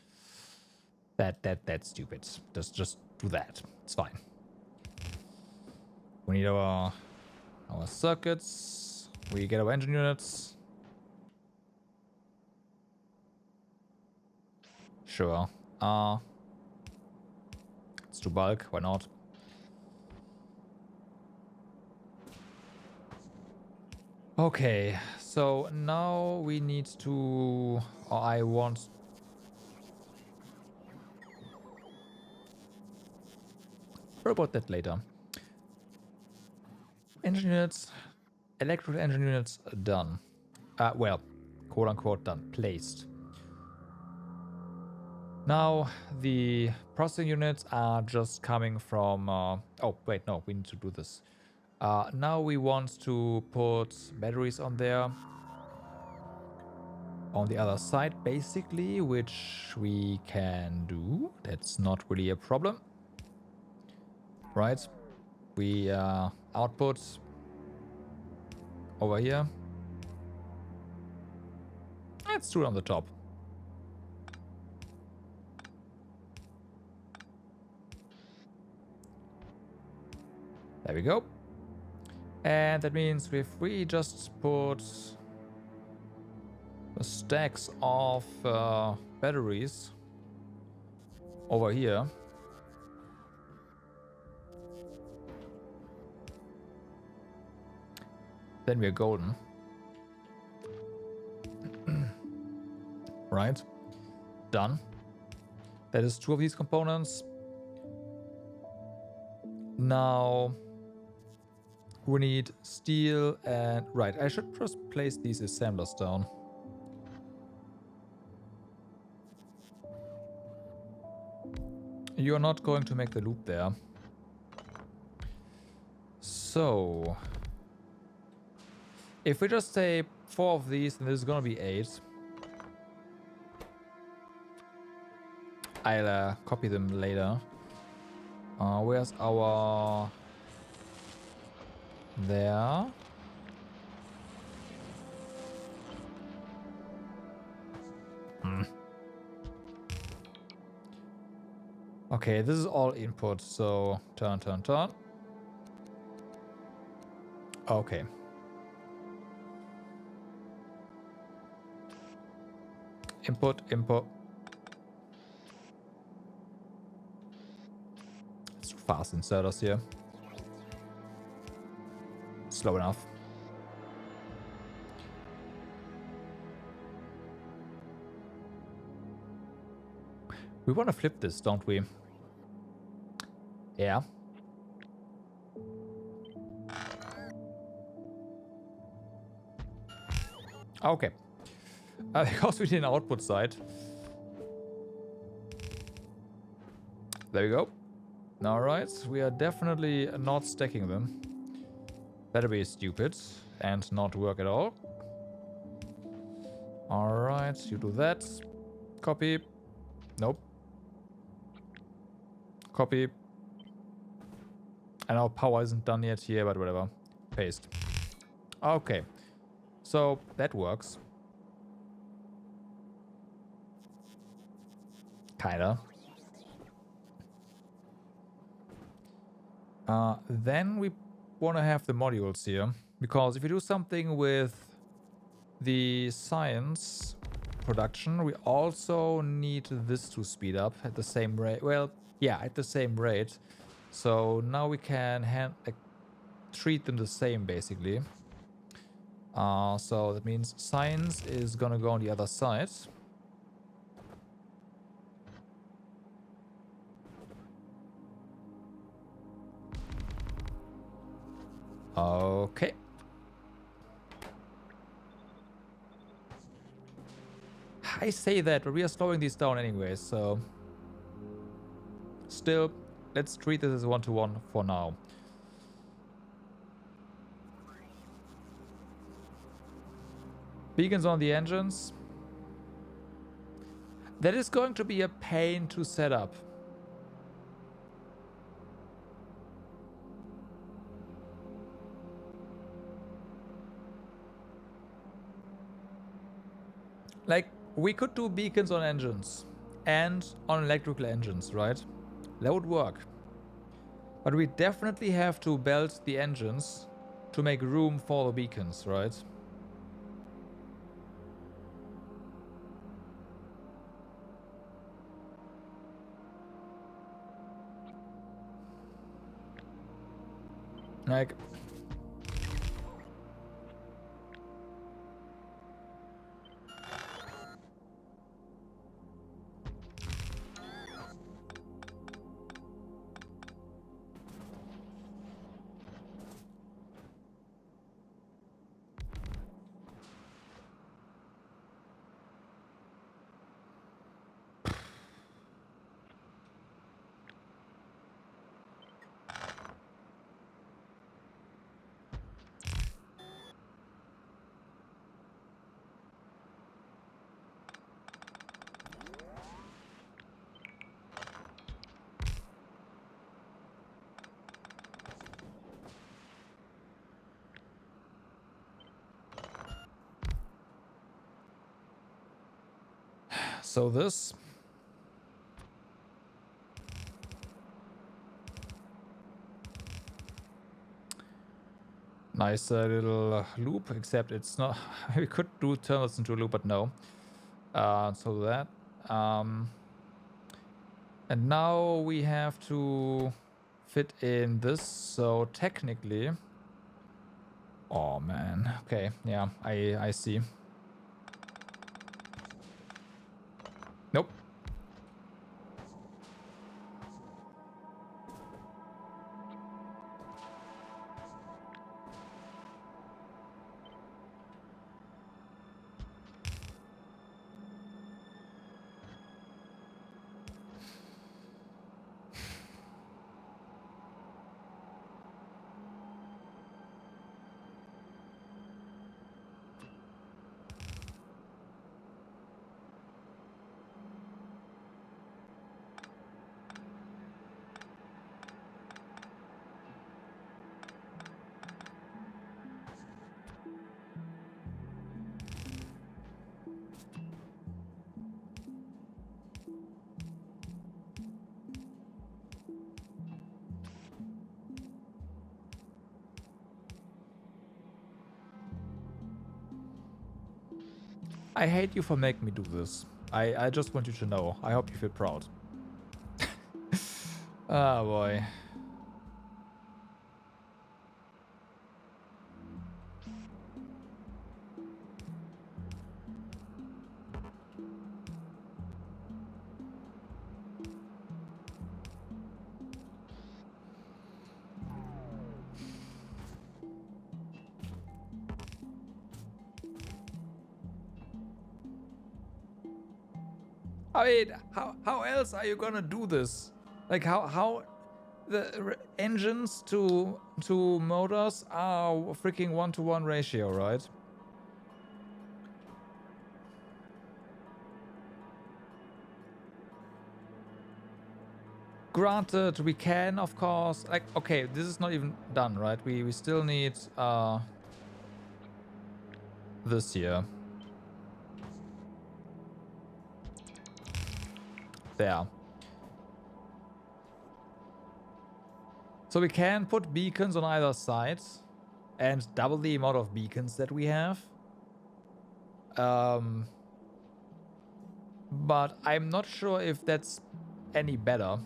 That's stupid. Just do that. It's fine. We need our circuits. We get our engine units. Sure. Let's do bulk. Why not? Okay, so now we need to... Or I want... What about that later? Engine units, electrical engine units done. Well, quote unquote done, placed. Now the processing units are just coming from... oh, wait, no, we need to do this. Now we want to put batteries on there. On the other side, basically, which we can do. That's not really a problem. Right? We output over here. Let's do it on the top. There we go. And that means if we just put the stacks of batteries over here. Then we're golden. Right. Done. That is 2 of these components. Now we need steel and... Right, I should just place these assemblers down. You're not going to make the loop there. So... if we just say 4 of these, then this is gonna be 8. I'll copy them later. Where's our... There. Okay, this is all input, so turn. Okay. Input. just fast inserters here. Slow enough. We want to flip this, don't we? Yeah. Okay. Because we need an output side. There we go. Alright, we are definitely not stacking them. Better be stupid and not work at all. Alright, you do that. Copy. Nope. Copy. I know power isn't done yet here, but whatever. Paste. Okay. So that works. Kinda. Then we want to have the modules here. Because if you do something with the science production, we also need this to speed up at the same rate. Well, yeah, at the same rate. So now we can treat them the same, basically. So that means science is gonna go on the other side. Okay. I say that, but we are slowing these down anyway, so... Still, let's treat this as one-to-one for now. Beacons on the engines. That is going to be a pain to set up. Like, we could do beacons on engines and on electrical engines, right? That would work. But we definitely have to belt the engines to make room for the beacons, right? Like... So this... Nice little loop, except it's not... We could turn this into a loop, but no. So that... and now we have to fit in this, so technically... Oh man, okay, yeah, I see. Nope. I hate you for making me do this. I just want you to know. I hope you feel proud. Ah, boy. I mean, how else are you gonna do this? Like how the engines to motors are freaking 1-to-1 ratio, right? Granted, we can, of course, like, okay, this is not even done, right? We still need this here. There. So we can put beacons on either side and double the amount of beacons that we have. But I'm not sure if that's any better.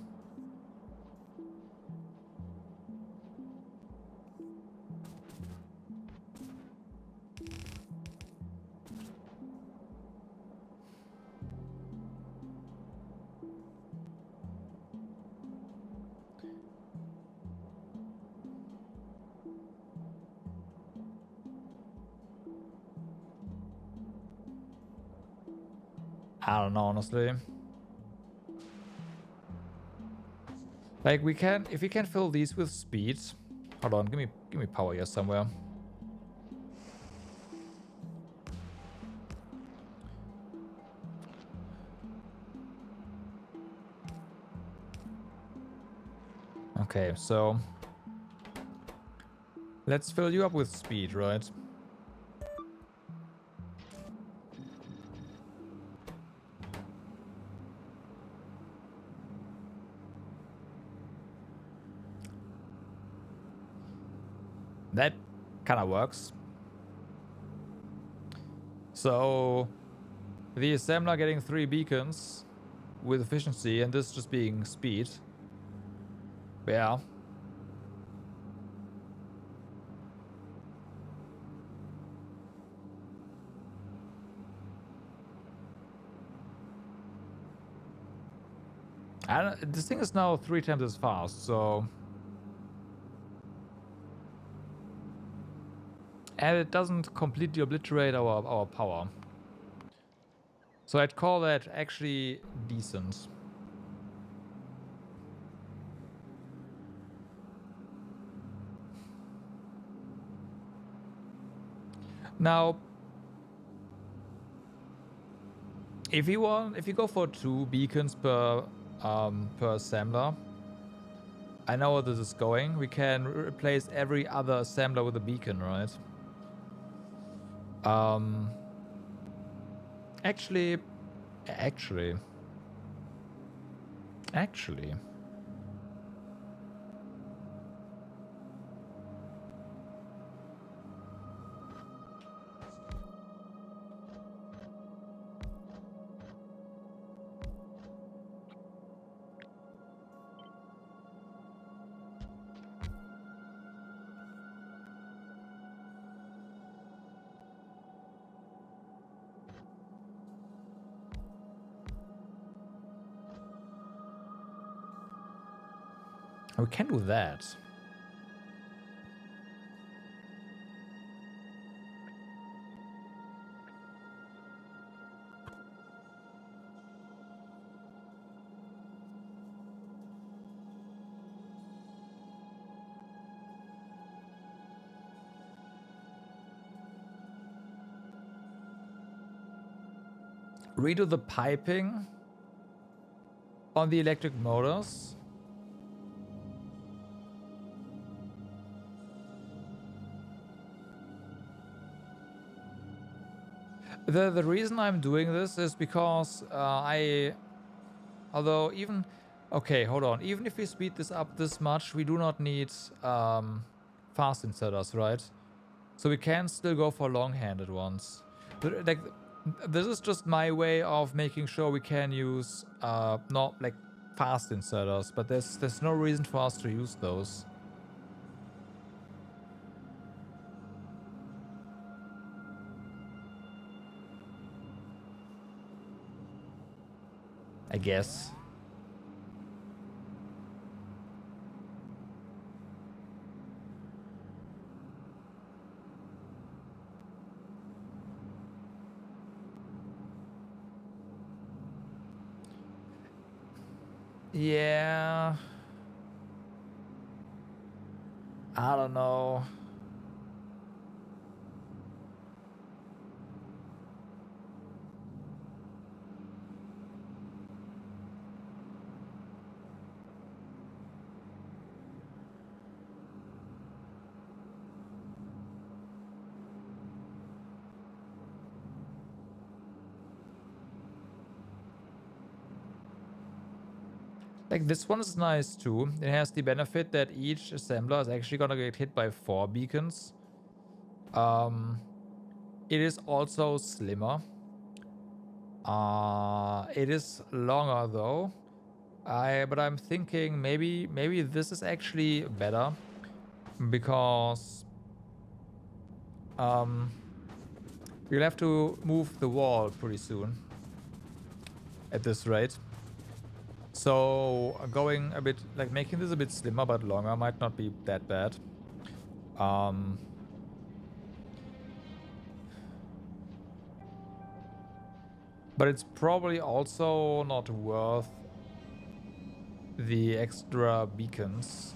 I don't know, honestly. Like, we can, if we can fill these with speed. Hold on, give me power here somewhere. Okay, so let's fill you up with speed, right? That kind of works. So the assembler getting 3 beacons with efficiency and this just being speed. Yeah. And this thing is now 3 times as fast, so... And it doesn't completely obliterate our power. So I'd call that actually decent. Now, if you go for 2 beacons per assembler, I know where this is going. We can replace every other assembler with a beacon, right? Actually. We can do that. Redo the piping on the electric motors. The reason I'm doing this is because although even, okay, hold on. Even if we speed this up this much, we do not need fast inserters, right? So we can still go for long-handed ones. Like, this is just my way of making sure we can use not like fast inserters, but there's no reason for us to use those. I guess. Yeah. I don't know. Like, this one is nice too. It has the benefit that each assembler is actually gonna get hit by 4 beacons. It is also slimmer. It is longer though. But I'm thinking maybe this is actually better because we'll have to move the wall pretty soon at this rate. So going a bit, like making this a bit slimmer but longer might not be that bad. But it's probably also not worth the extra beacons.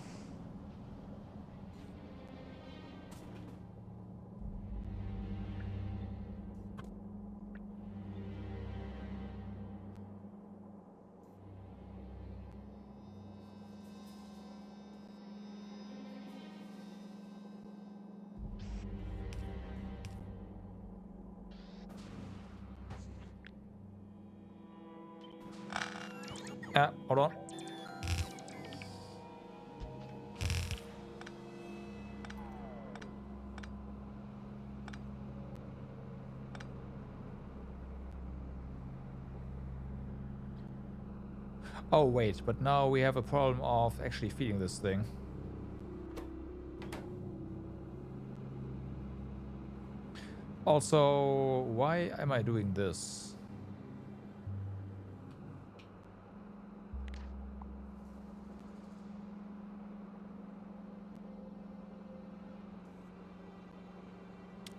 Hold on. Oh wait, but now we have a problem of actually feeding this thing. Also, why am I doing this?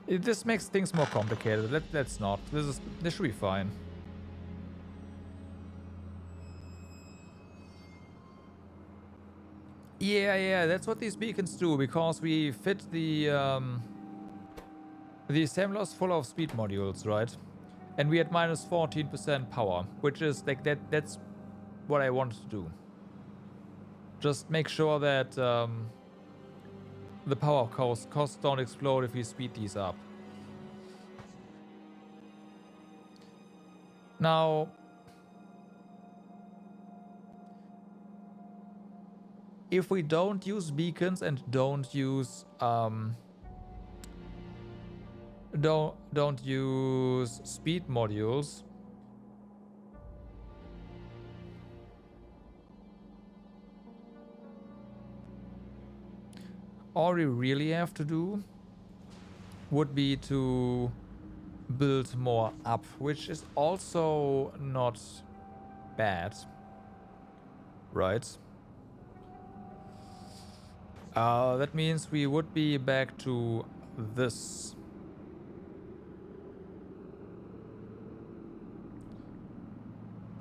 This makes things more complicated. Let's not. This should be fine. Yeah, that's what these beacons do, because we fit the assemblers full of speed modules, right? And we had minus 14% power, which is like that's what I wanted to do. Just make sure that the power costs don't explode if we speed these up. Now, if we don't use beacons and don't use don't use speed modules, all we really have to do would be to build more up, which is also not bad, right? That means we would be back to this.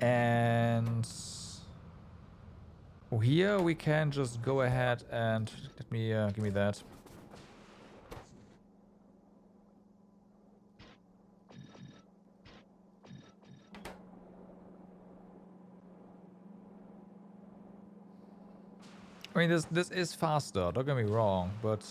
And here we can just go ahead and let me give me that. I mean, this is faster, don't get me wrong, but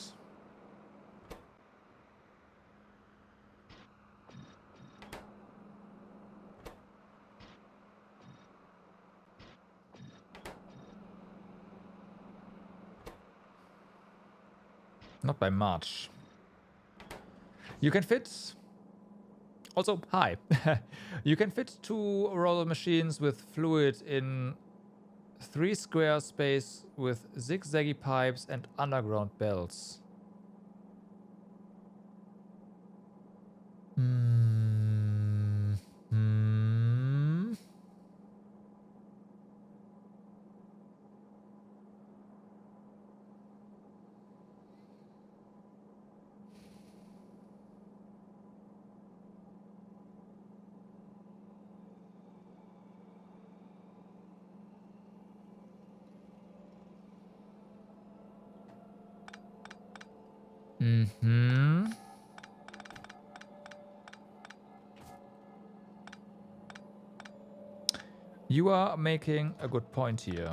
not by much. You can fit. Also, hi. You can fit 2 roller machines with fluid in 3 square space with zigzaggy pipes and underground belts. Mm-hmm. You are making a good point here.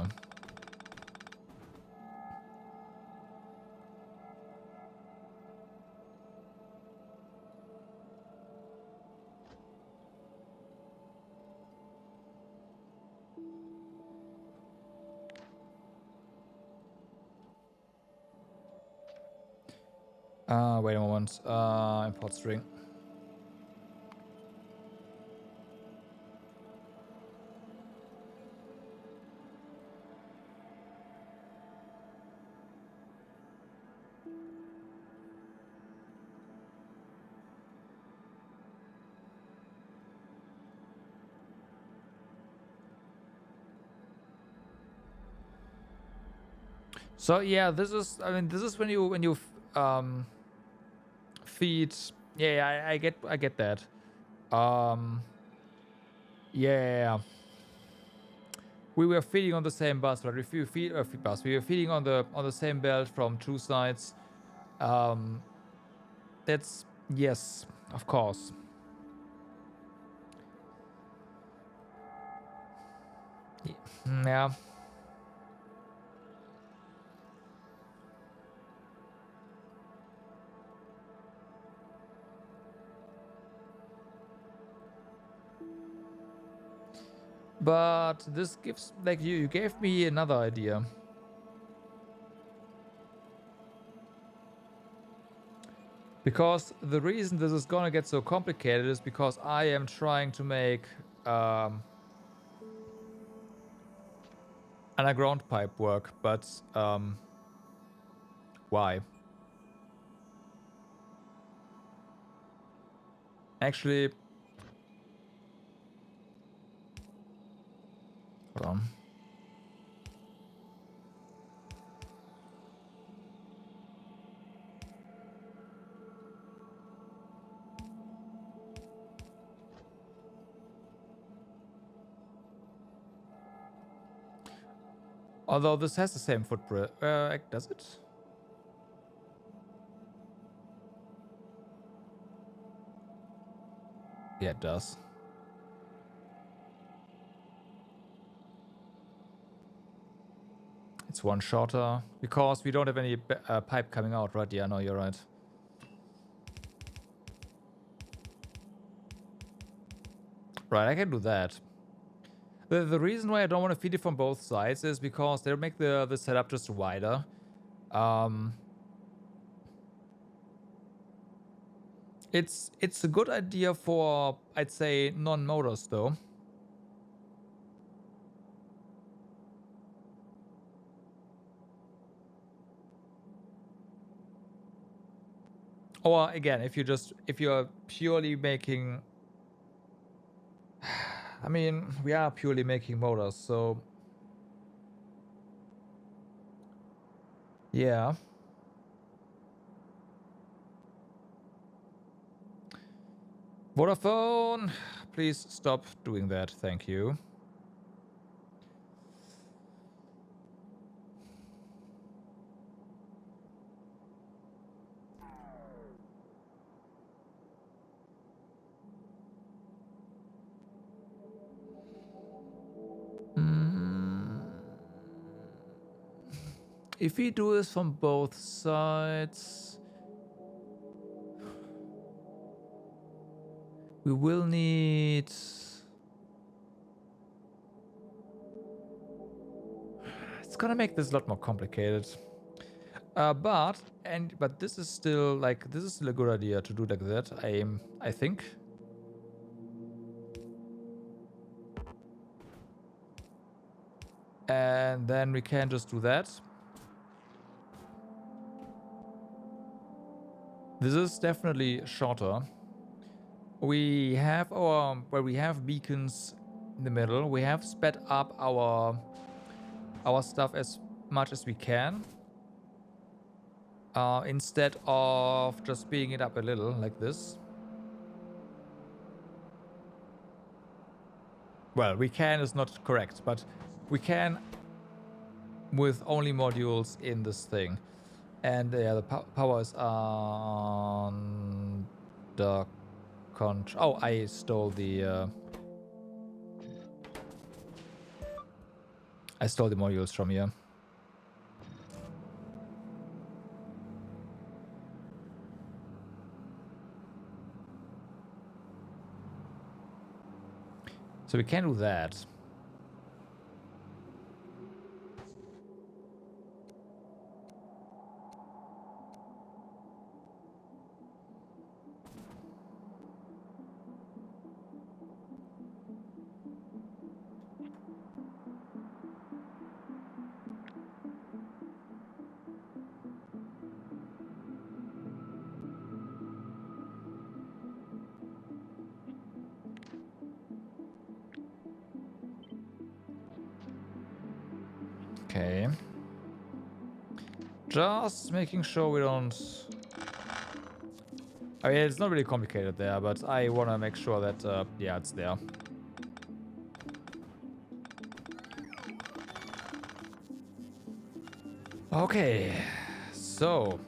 Wait a moment. Import string. So yeah, this is. I mean, this is when you feed. Yeah, I get that. Um, yeah. We were feeding on the same bus, right? If you feed bus, we were feeding on the same belt from two sides. Um, that's yes, of course. Yeah. But this gives like you gave me another idea. Because the reason this is gonna get so complicated is because I am trying to make um, underground pipe work, but why? Actually, hold on. Although this has the same footprint, does it? Yeah, it does. It's one shorter because we don't have any pipe coming out, right? Yeah, no, you're right. Right, I can do that. The reason why I don't want to feed it from both sides is because they'll make the setup just wider. It's a good idea for, I'd say, non-motors though. Or again, if you're purely making, I mean, we are purely making motors, so yeah. Vodafone, please stop doing that. Thank you. If we do this from both sides, we will need. It's gonna make this a lot more complicated. But this is still like this is still a good idea to do like that. I think. And then we can just do that. This is definitely shorter. We have where we have beacons in the middle. We have sped up our stuff as much as we can. Instead of just speeding it up a little like this. Well, we can is not correct, but we can with only modules in this thing. And yeah, the power is on the control. Oh, I stole the modules from here. So we can do that. Okay. Just making sure we don't... I mean, it's not really complicated there, but I want to make sure that, yeah, it's there. Okay, so...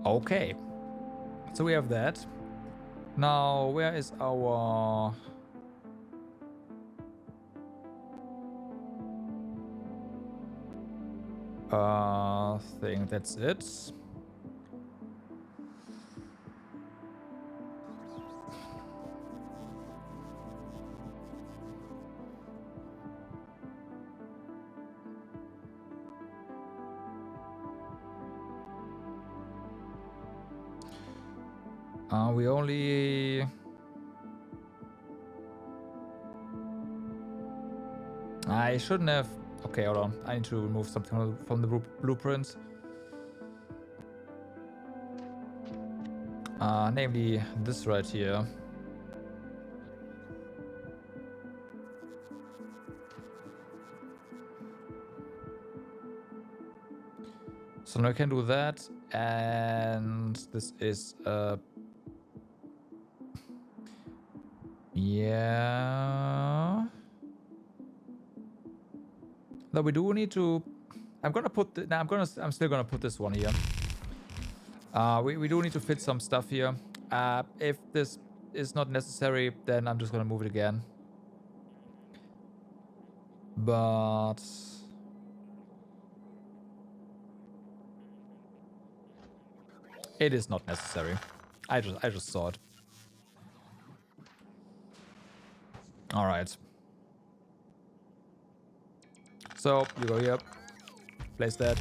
Okay, so we have that. Now, where is our... thing? That's it. We only... I shouldn't have... Okay, hold on. I need to remove something from the blueprint. Namely this right here. So now I can do that, and this is yeah. Though we do need to. I'm gonna put. I'm still gonna put this one here. We do need to fit some stuff here. If this is not necessary, then I'm just gonna move it again. But it is not necessary. I just saw it. All right. So you go here. Place that.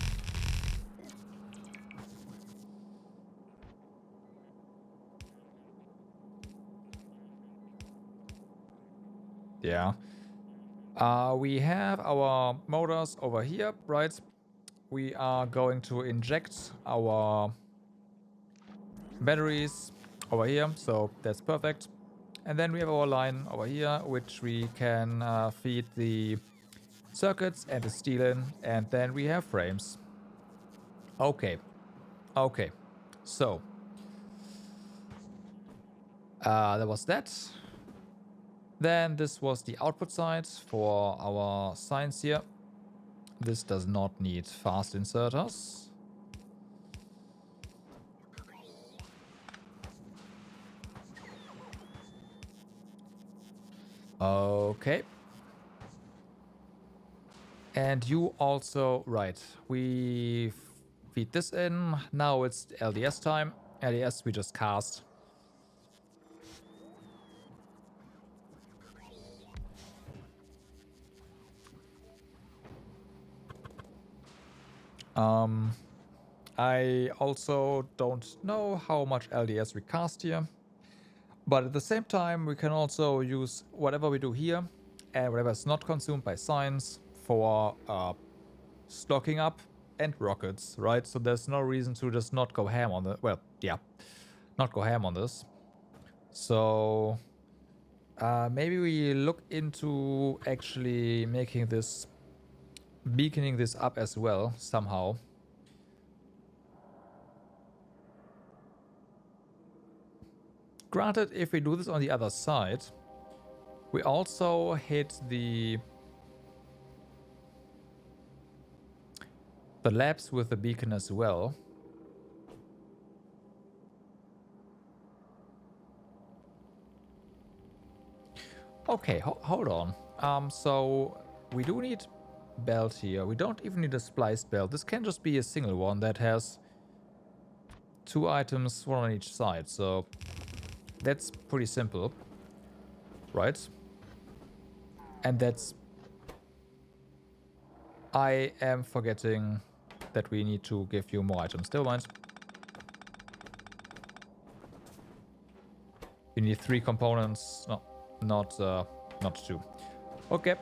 Yeah. We have our motors over here, right? We are going to inject our batteries over here, so that's perfect. And then we have our line over here, which we can feed the circuits and the steel in, and then we have frames. Okay. Okay. So, that was that. Then this was the output side for our signs here. This does not need fast inserters. Okay. And you also, right, we feed this in. Now it's LDS time. LDS we just cast. I also don't know how much LDS we cast here. But at the same time, we can also use whatever we do here and whatever is not consumed by signs for stocking up and rockets, right? So there's no reason to just not go ham on the... Well, yeah, not go ham on this. So Maybe we look into actually making this, beaconing this up as well, somehow. Granted, if we do this on the other side, we also hit the labs with the beacon as well. Okay, hold on. So we do need belt here. We don't even need a spliced belt. This can just be a single one that has 2 items, 1 on each side. So that's pretty simple, right? And that's... I am forgetting that we need to give you more items. Never mind. You need 3 components. No, not 2. Okay.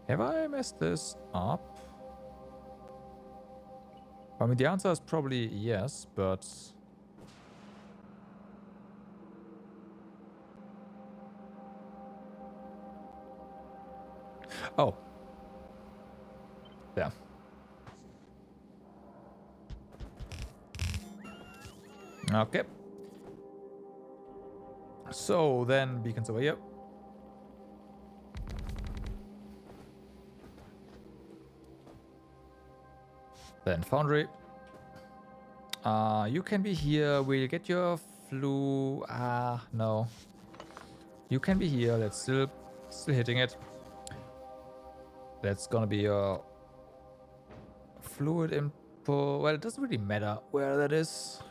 Have I messed this up? I mean, the answer is probably yes, but... Oh. Yeah. Okay. So then beacons over here. Then foundry. You can be here. We'll get your flu. No. You can be here. That's still hitting it. That's gonna be your fluid input. Well, it doesn't really matter where that is.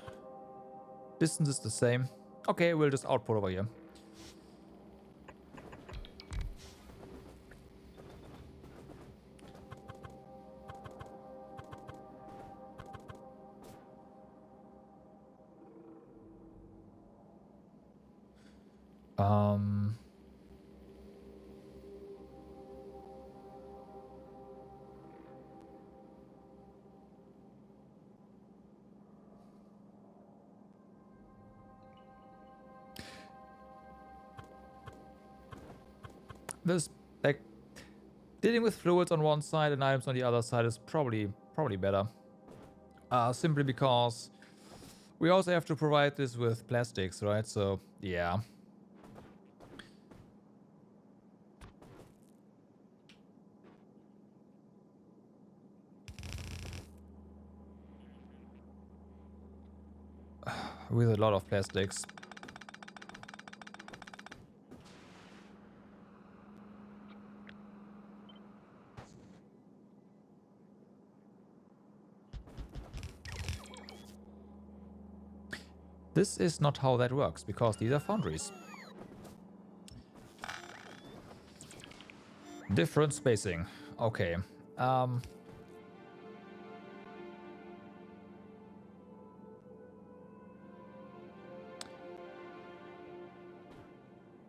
Distance is the same. Okay, we'll just output over here. This, like, dealing with fluids on one side and items on the other side is probably better. Simply because we also have to provide this with plastics, right? So, yeah. With a lot of plastics. This is not how that works, because these are foundries. Different spacing. Okay.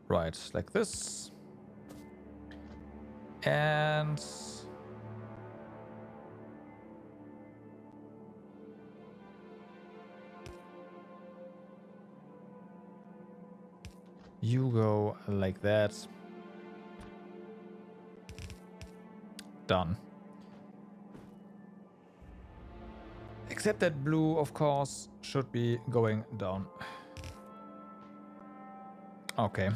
Right, like this. And... you go like that. Done. Except that blue, of course, should be going down. Okay.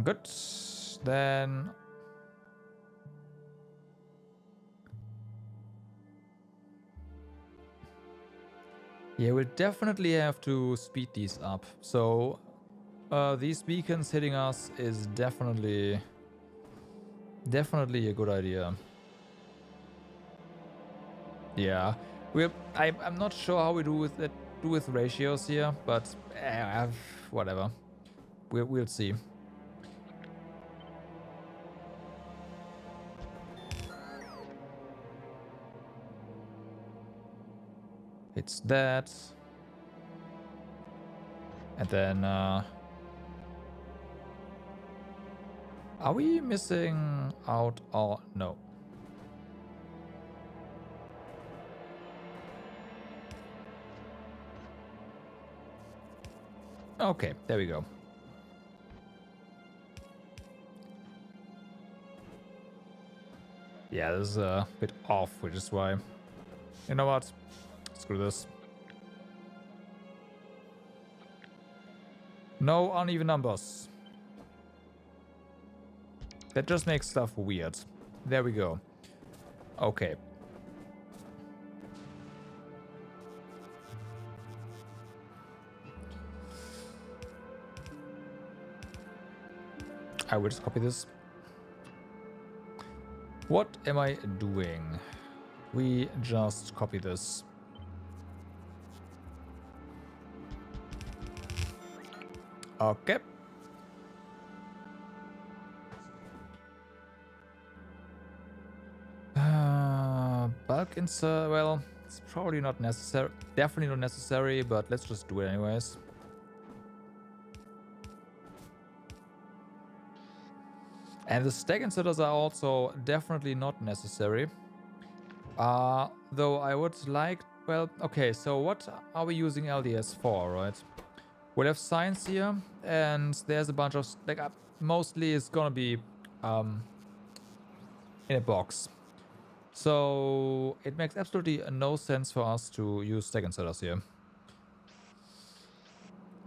Good. Then... yeah, we'll definitely have to speed these up. So, these beacons hitting us is definitely a good idea. Yeah, I'm not sure how we do with ratios here, but whatever. We'll see. It's that. And then, are we missing out or no? Okay, there we go. Yeah, this is a bit off, which is why... You know what? Screw this. No uneven numbers. That just makes stuff weird. There we go. Okay. I will just copy this. What am I doing? We just copy this. Okay. Bulk insert, well, it's probably not necessary. Definitely not necessary, but let's just do it anyways. And the stack inserters are also definitely not necessary. Though I would like, well, okay, so what are we using LDS for, right? We'll have science here, and there's a bunch of, like, mostly it's gonna be in a box. So it makes absolutely no sense for us to use stack inserters here.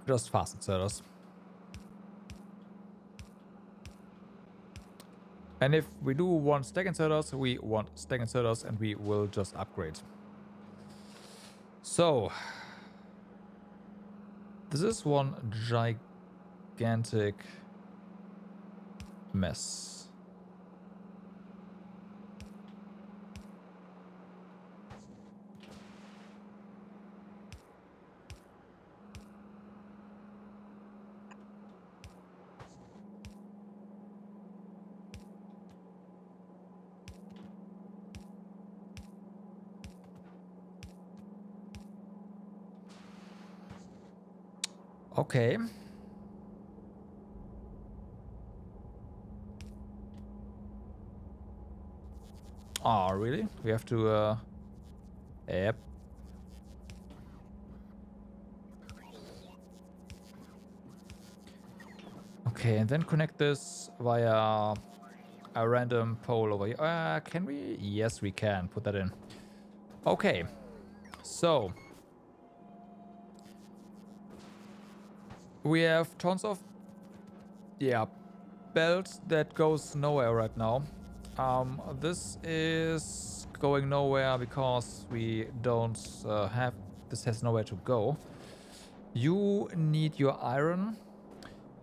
Just fast inserters. And if we do want stack inserters, we want stack inserters, and we will just upgrade. So this is one gigantic mess. Okay. Oh, really? We have to, yep. Okay, and then connect this via a random pole over here. Can we? Yes, we can. Put that in. Okay. So we have tons of, yeah, belt that goes nowhere right now. This is going nowhere because we don't have, this has nowhere to go. You need your iron,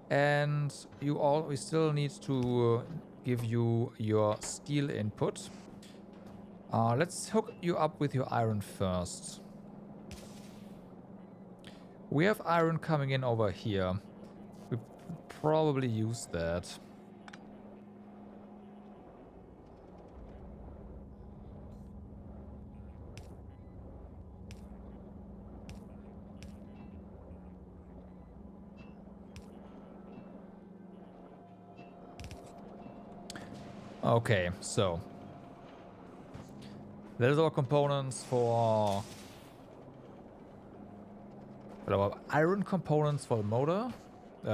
and we still need to give you your steel input. Let's hook you up with your iron first. We have iron coming in over here. We probably use that. Okay, so there's our components for our iron components for the motor,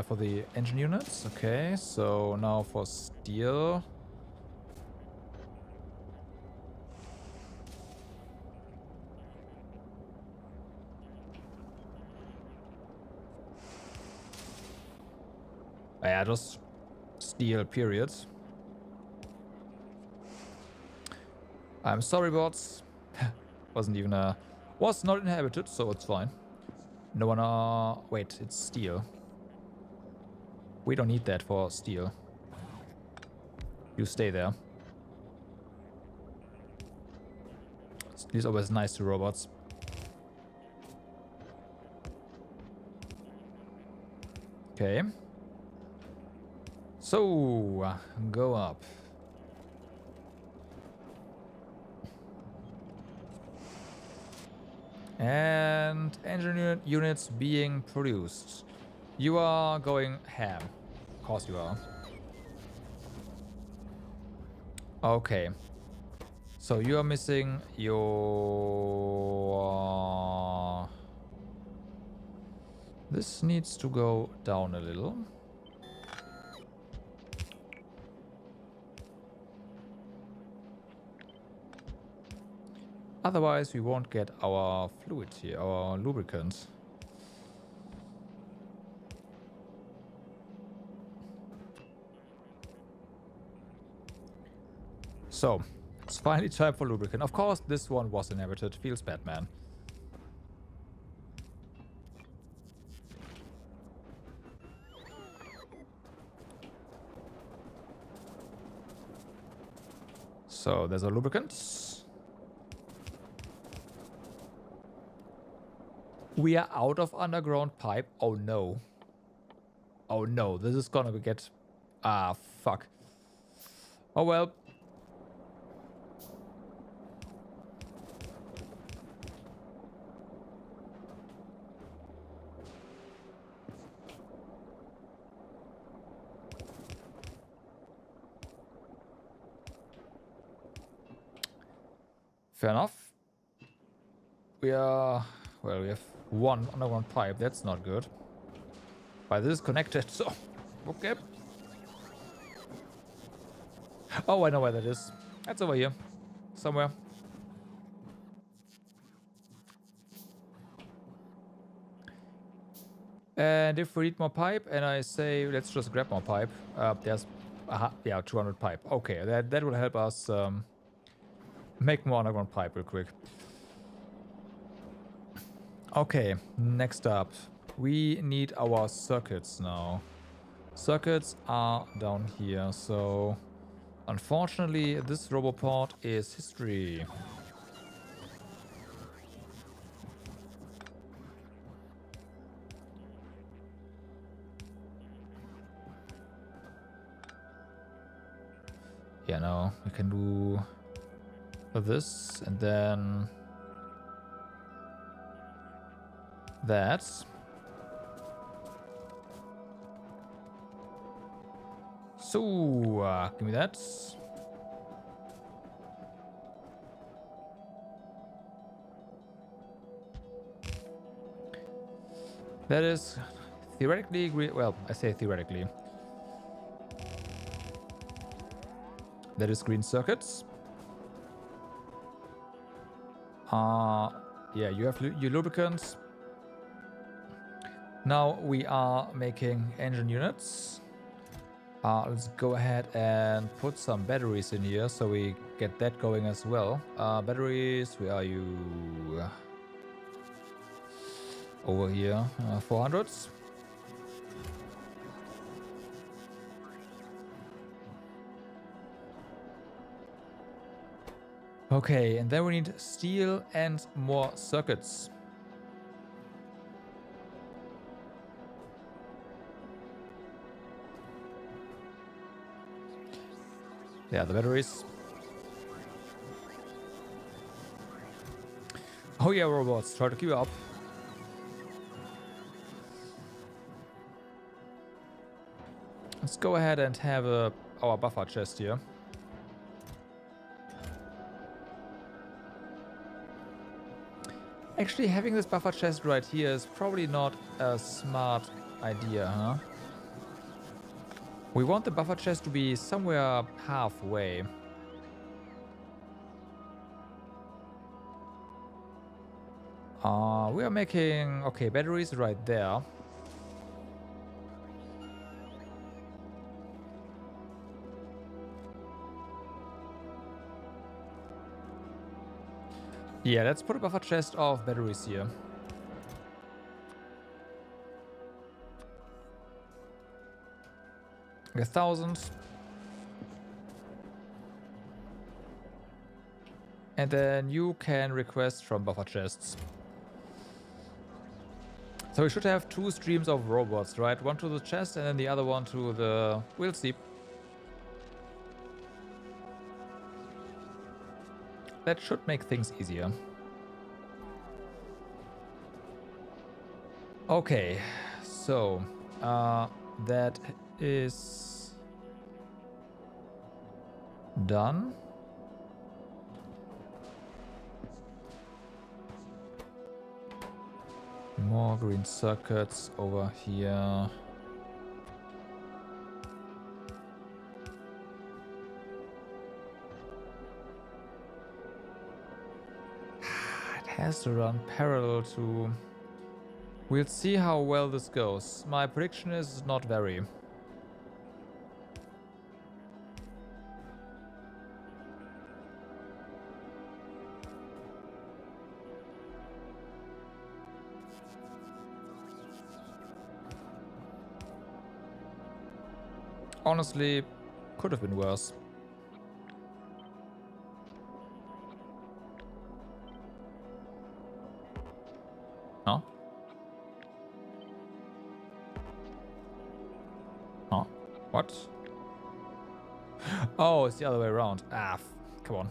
for the engine units. Okay, so now for steel. Yeah, just steel, period. I'm sorry, bots. Wasn't even was not inhabited, so it's fine. No one, wait, it's steel. We don't need that for steel. You stay there. Steel's always nice to robots. Okay. So, go up. And engine units being produced. You are going ham. Of course you are. Okay. So you are missing your... This needs to go down a little. Otherwise, we won't get our fluid here, our lubricant. So, it's finally time for lubricant. Of course, this one was inherited. Feels bad, man. So, there's a lubricant. We are out of underground pipe. Oh no. Oh no, this is gonna get... Ah, fuck. Oh well. Fair enough. We are... Well, we have one underground pipe. That's not good. But this is connected, so... Okay. Oh, I know where that is. That's over here. Somewhere. And if we need more pipe, and I say, let's just grab more pipe. There's... yeah, 200 pipe. Okay, that will help us make more underground pipe real quick. Okay, next up. We need our circuits now. Circuits are down here, so... Unfortunately, this roboport is history. Yeah, no, we can do this and then that. So, give me that. That is theoretically green. Well, I say theoretically. That is green circuits. Yeah, you have your lubricants. Now we are making engine units. Let's go ahead and put some batteries in here so we get that going as well. Batteries, where are you? Over here, 400s. Okay, and then we need steel and more circuits. Yeah, the batteries. Oh yeah, robots, try to keep up. Let's go ahead and have our buffer chest here. Actually, having this buffer chest right here is probably not a smart idea, huh? We want the buffer chest to be somewhere halfway. We are making... Okay, batteries right there. Yeah, let's put a buffer chest of batteries here. A 1,000. And then you can request from buffer chests. So we should have 2 streams of robots, right? One to the chest and then the other one to the... We'll see. That should make things easier. Okay, so that is done. More green circuits over here. It has to run parallel to... We'll see how well this goes. My prediction is not very. Honestly, could have been worse. Huh? Huh? What? Oh, it's the other way around. Ah, come on.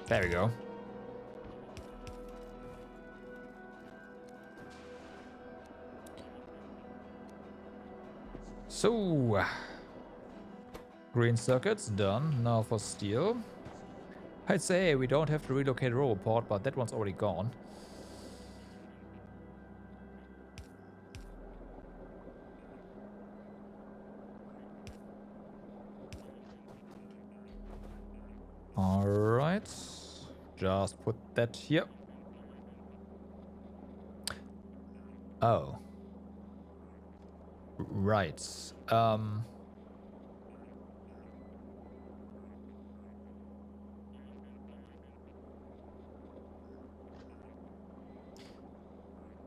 There we go. So, green circuits done. Now for steel. I'd say we don't have to relocate Roboport, but that one's already gone. Alright. Just put that here. Oh. Right.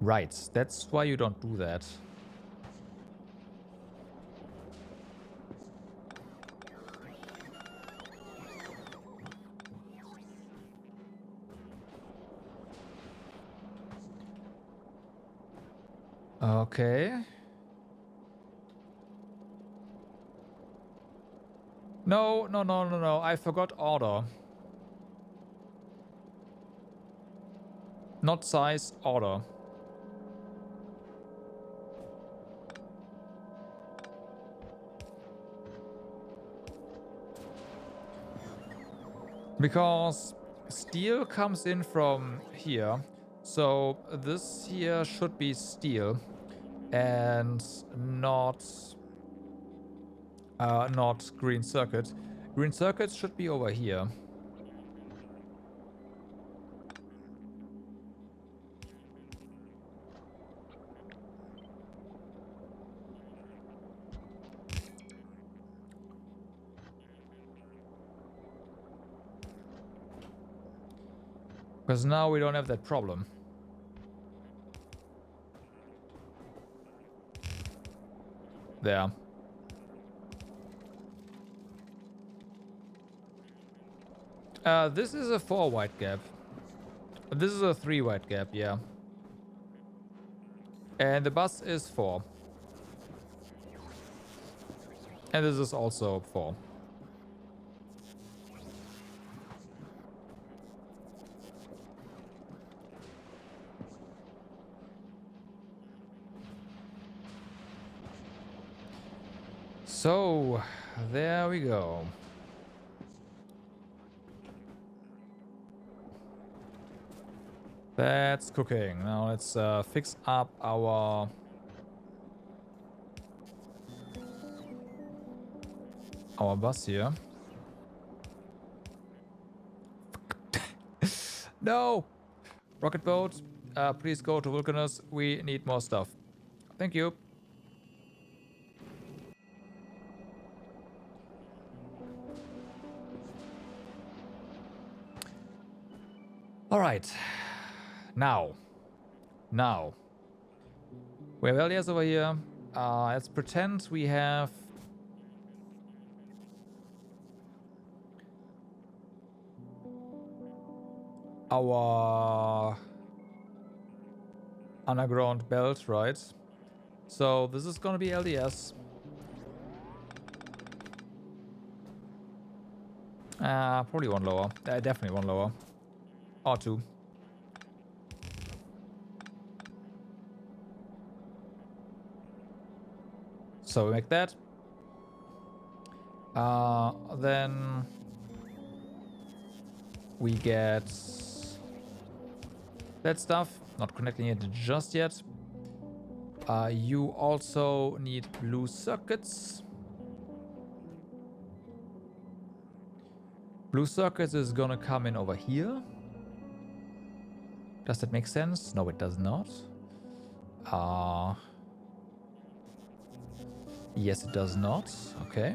Right. That's why you don't do that. Okay. No, no, no, no, no. I forgot order. Not size, order. Because steel comes in from here. So this here should be steel and not green circuit. Green circuits should be over here. Because now we don't have that problem. There. This is a 4 white gap. This is a 3 white gap, yeah. And the bus is 4. And this is also 4. So, there we go. That's cooking. Now let's fix up our... bus here. No! Rocket boat, please go to Vulcanus. We need more stuff. Thank you. All right. Now. We have Elias over here. Let's pretend we have... our underground belt, right? So this is gonna be LDS. Probably one lower. Definitely one lower. Or two. So we make that. Then we get that stuff. Not connecting it just yet. You also need blue circuits. Blue circuits is gonna come in over here. Does that make sense? No, it does not. Yes, it does not. Okay.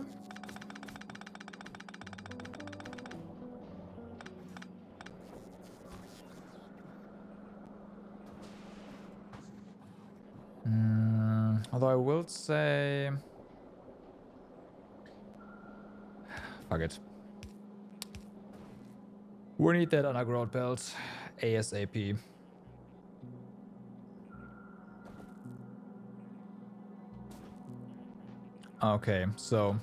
Although I will say... Fuck it. We need that underground belt ASAP. Okay, so...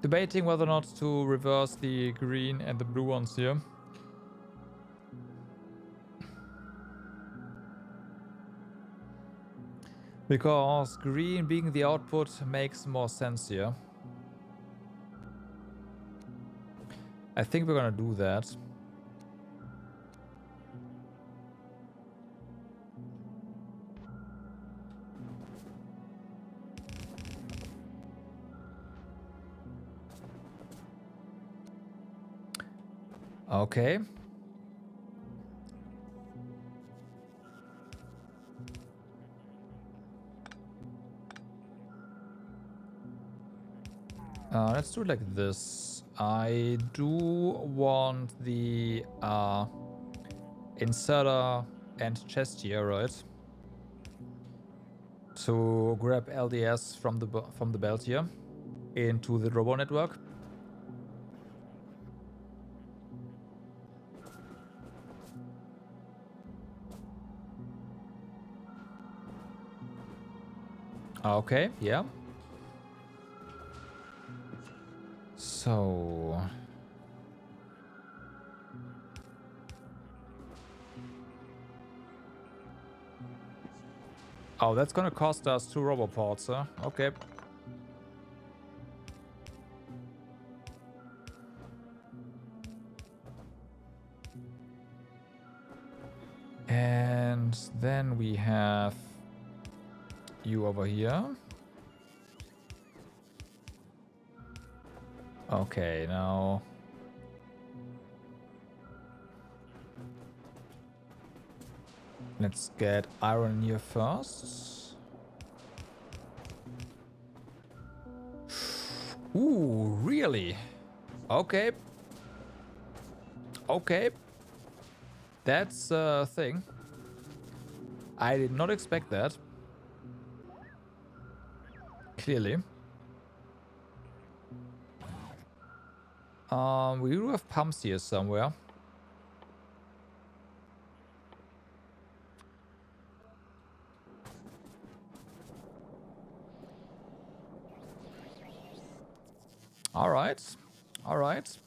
Debating whether or not to reverse the green and the blue ones here. Because green being the output makes more sense here. I think we're gonna do that. Okay. Let's do it like this. I do want the inserter and chest here, right? To grab LDS from the belt here into the robo network. Okay, yeah. So... Oh, that's gonna cost us 2 roboports, huh? Okay. And then we have you over here. Okay, now... Let's get iron here first. Ooh, really? Okay. Okay. That's a thing. I did not expect that. Clearly. We do have pumps here somewhere. All right. All right.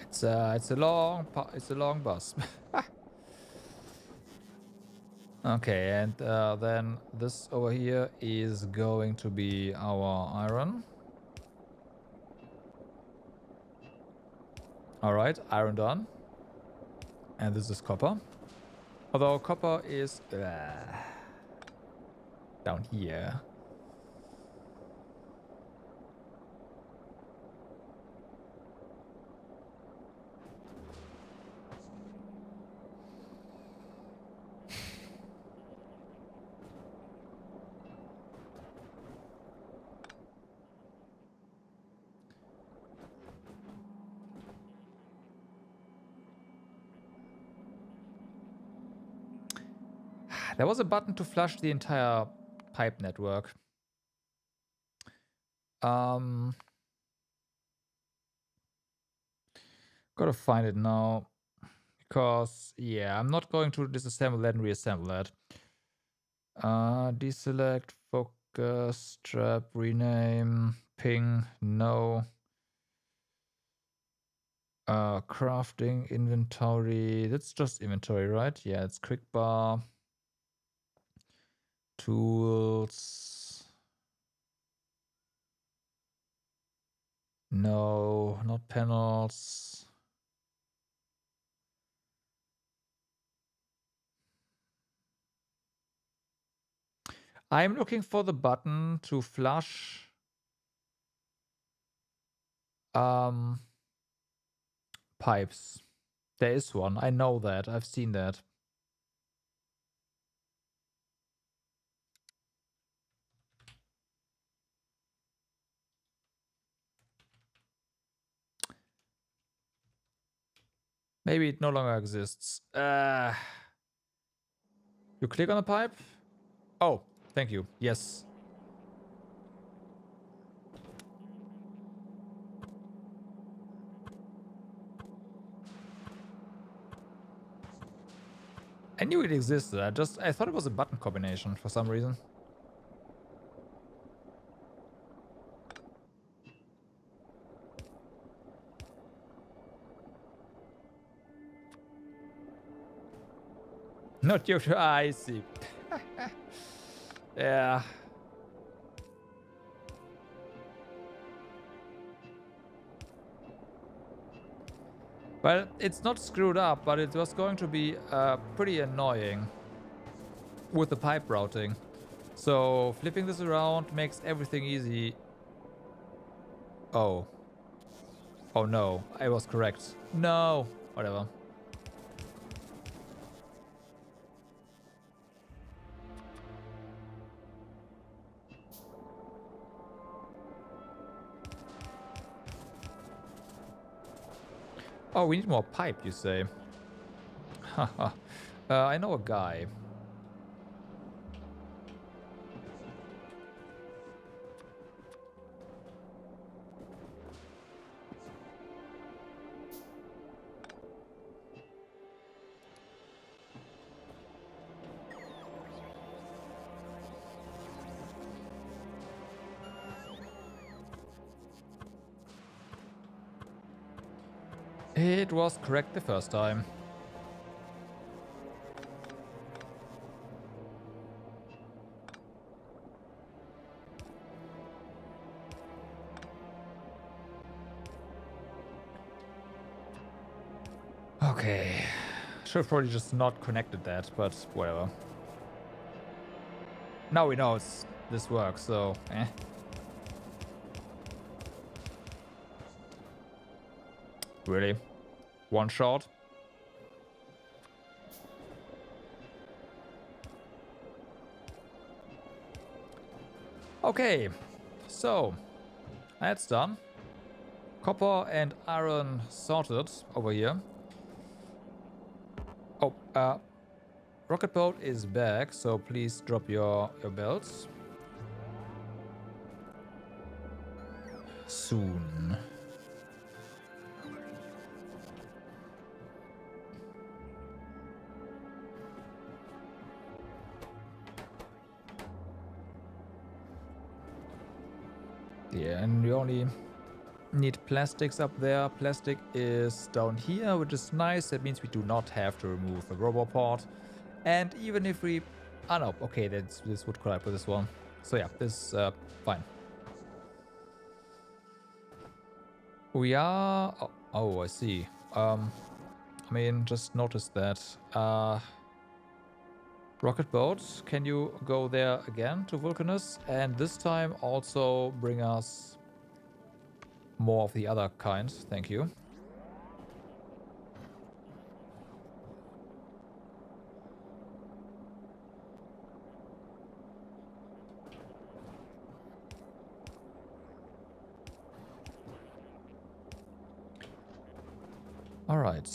It's a long bus. Okay, and then this over here is going to be our iron. All right, iron done. And this is copper. Although copper is down here. There was a button to flush the entire pipe network. Gotta find it now. Because, yeah, I'm not going to disassemble that and reassemble that. Deselect, focus, strap, rename, ping, no. Crafting, inventory. That's just inventory, right? Yeah, it's quick bar. Tools. No, not panels. I'm looking for the button to flush pipes. There is one. I know that. I've seen that. Maybe it no longer exists. You click on the pipe? Oh, thank you. Yes. I knew it existed. I thought it was a button combination for some reason. Not your I see. Yeah. Well, it's not screwed up, but it was going to be pretty annoying with the pipe routing. So flipping this around makes everything easy. Oh. Oh no, I was correct. No. Whatever. Oh, we need more pipe, you say? Haha. I know a guy. It was correct the first time. Okay. Should have probably just not connected that, but whatever. Now we know this works, so eh. Really? One shot? Okay. So, that's done. Copper and iron sorted over here. Oh, rocket boat is back, so please drop your belts. Soon. Yeah, and we only need plastics up there. Plastic is down here, which is nice. That means we do not have to remove the robot part. And even if we... Ah, no. Okay, this would collide with this one. So yeah, this fine. We are... Oh, I see. I mean, just noticed that. Rocket boat, can you go there again to Vulcanus? And this time also bring us more of the other kind. Thank you. All right.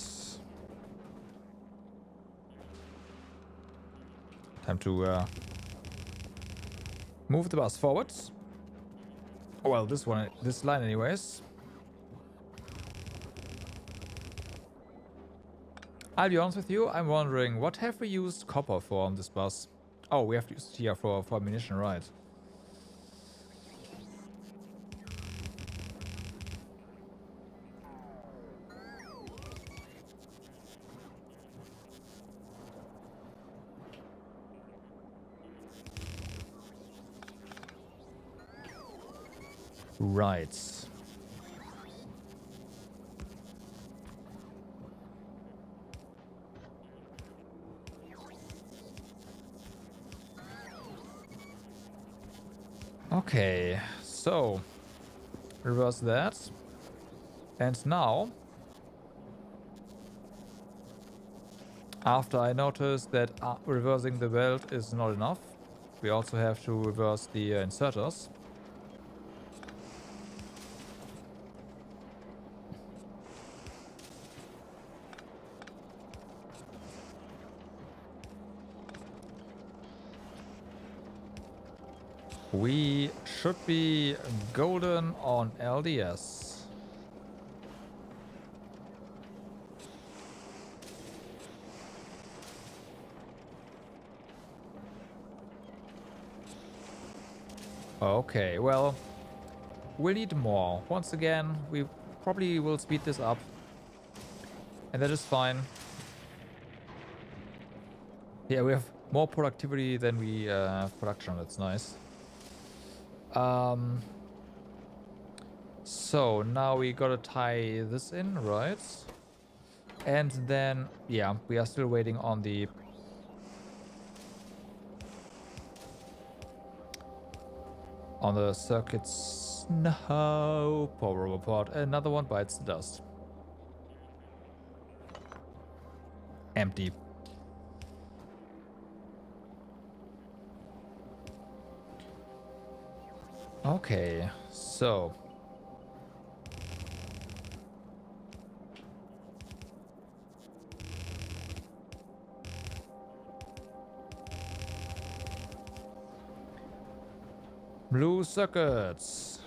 Time to move the bus forwards. Oh, well, this line anyways. I'll be honest with you, I'm wondering, what have we used copper for on this bus? Oh, we have to use it here for ammunition, right? Right. Okay, so reverse that. And now, after I noticed that reversing the belt is not enough, we also have to reverse the inserters. We should be golden on LDS. Okay, well, we'll need more. Once again, we probably will speed this up. And that is fine. Yeah, we have more productivity than we have production. That's nice. So now we gotta tie this in, right? And then, yeah, we are still waiting on the circuits. No, power apart. Another one bites the dust. Empty. Okay, so blue circuits.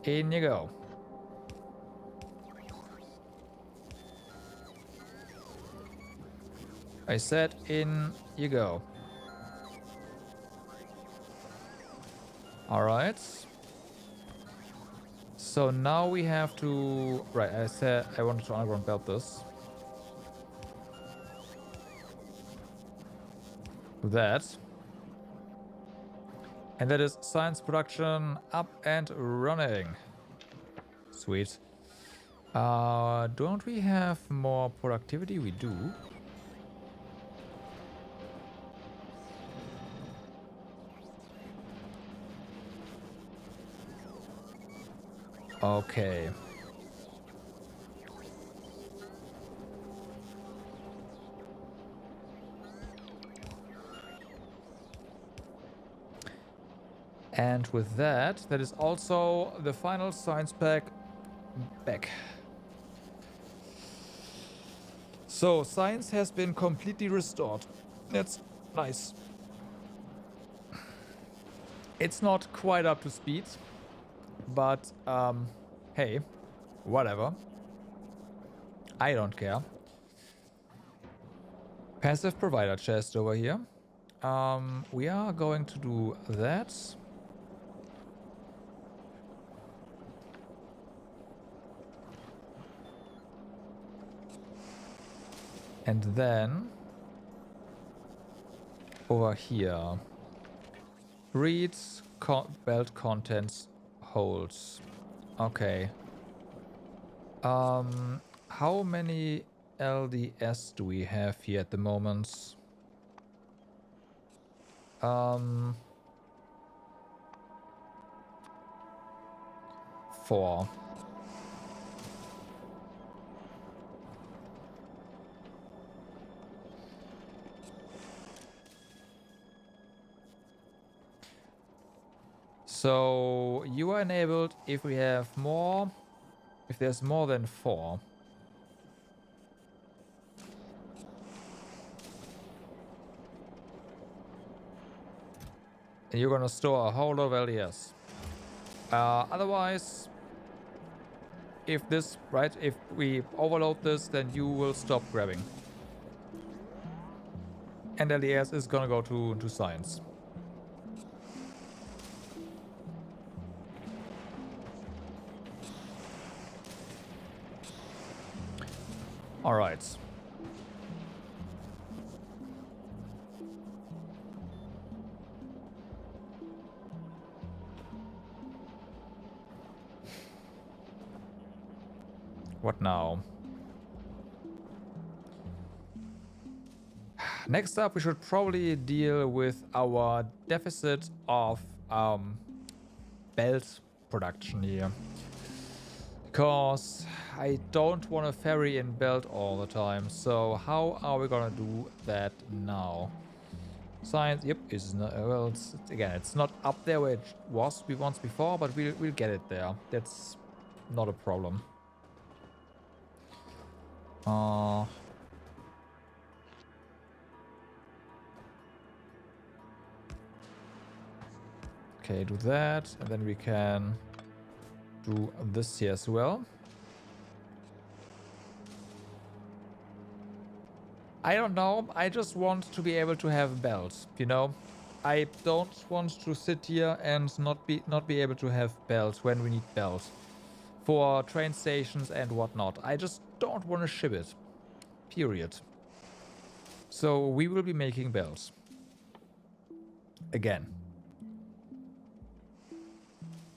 In you go. I said in you go. All right. So now we have to... Right, I said I wanted to underground belt this. That. And that is science production up and running. Sweet. Don't we have more productivity? We do. Okay. And with that, that is also the final science pack back. So, science has been completely restored. That's nice. It's not quite up to speed, but hey, whatever. I don't care. Passive provider chest over here. We are going to do that. And then over here, reads belt contents holds. Okay. How many LDS do we have here at the moment? 4. So you are enabled if we have more, if there's more than 4. And you're gonna store a whole lot of LDS. Otherwise, if this, right, if we overload this, then you will stop grabbing. And LDS is gonna go to science. All right. What now? Next up, we should probably deal with our deficit of belt production here. Because I don't want to ferry in belt all the time. So how are we gonna do that now? Science, yep, is not, well, again, it's not up there where it was once before, but we'll get it there. That's not a problem. Okay, do that, and then we can do this here as well. I don't know. I just want to be able to have belts, you know? I don't want to sit here and not be able to have belts when we need belts for train stations and whatnot. I just don't want to ship it. Period. So we will be making belts. Again.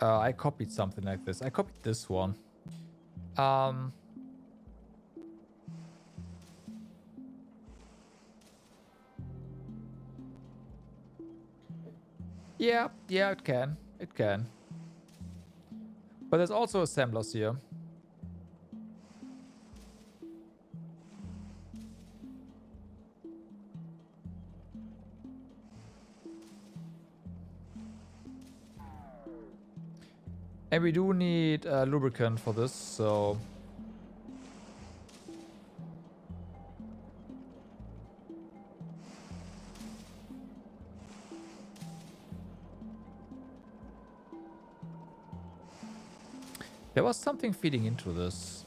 I copied something like this. I copied this one. Yeah, it can. It can. But there's also assemblers here. And we do need lubricant for this, so... There was something feeding into this.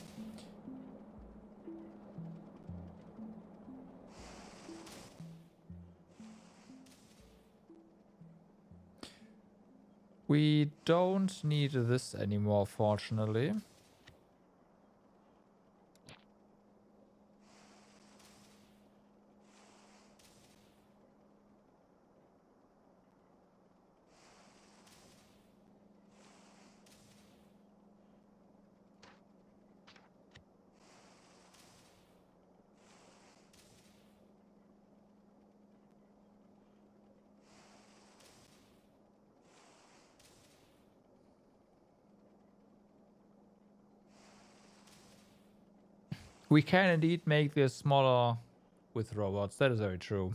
We don't need this anymore, fortunately. We can indeed make this smaller with robots. That is very true.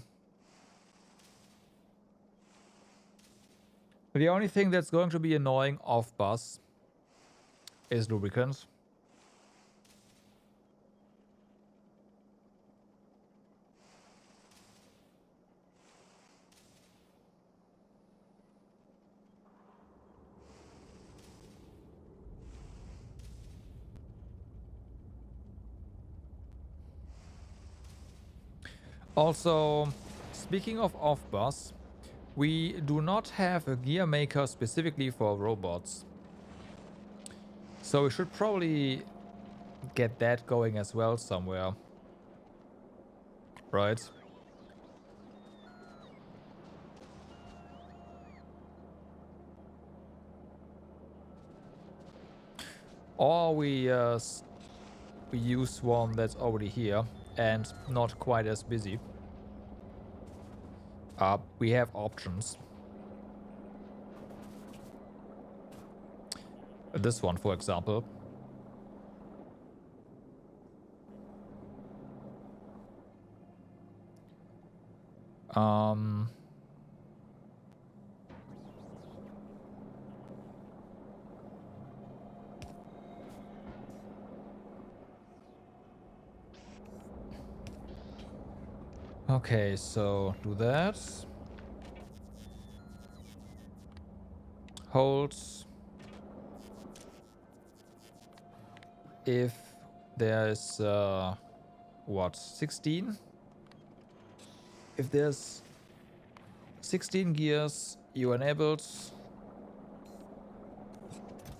The only thing that's going to be annoying off bus is lubricants. Also, speaking of off bus, we do not have a gear maker specifically for robots. So we should probably get that going as well somewhere. Right? Or we use one that's already here and not quite as busy. We have options. This one, for example. Okay, so do that. Hold. If there's what, 16? If there's 16 gears, you enabled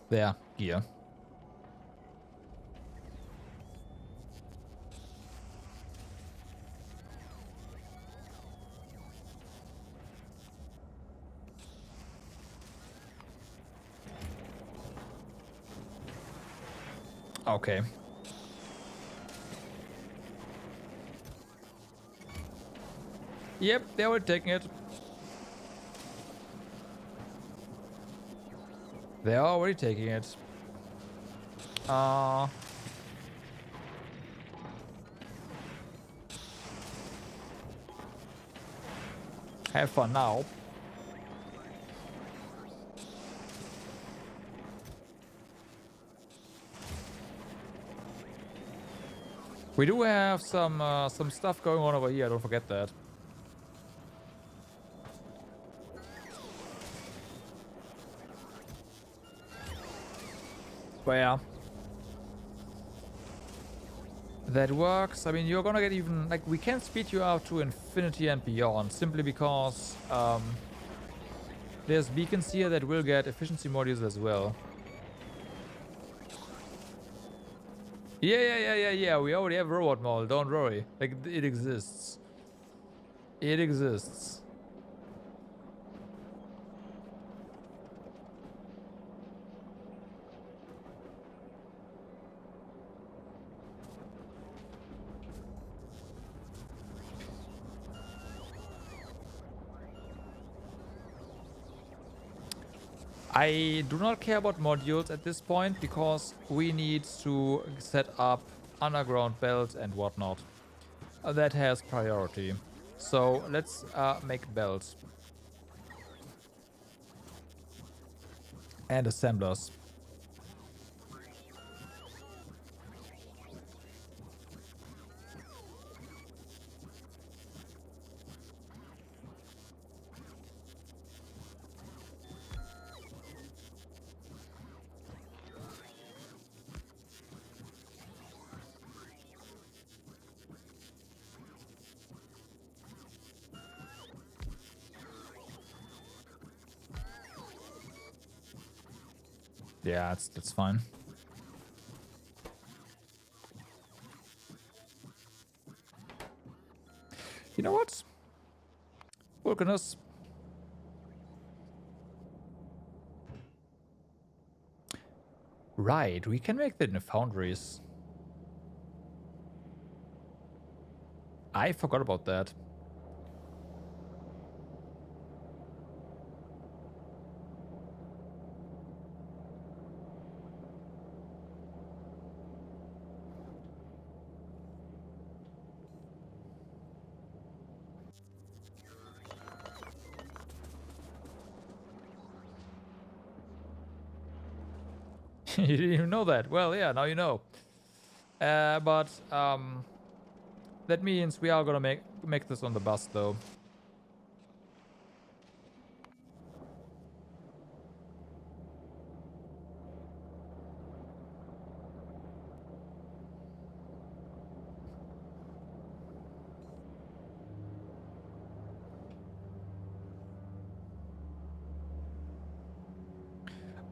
there, gear. Okay. Yep, they're already taking it. They're already taking it. Have fun now. We do have some stuff going on over here. Don't forget that. But yeah, that works. I mean, you're gonna get even like we can speed you up to infinity and beyond simply because there's beacons here that will get efficiency modules as well. Yeah. We already have robot model. Don't worry. Like it exists. It exists. I do not care about modules at this point because we need to set up underground belts and whatnot. That has priority. So let's make belts. And assemblers. Yeah, that's fine. You know what? Vulcanus. Right, we can make that in the foundries. I forgot about that. You didn't even know that. Well, yeah, now you know. But that means we are gonna make this on the bus though.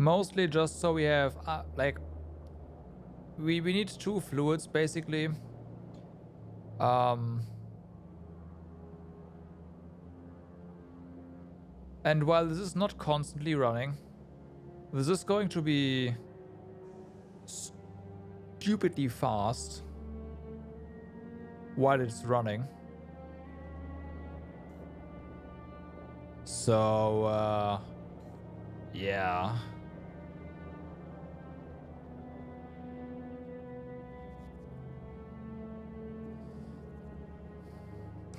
Mostly just so we have like we need 2 fluids basically. And while this is not constantly running, this is going to be stupidly fast while it's running. So yeah.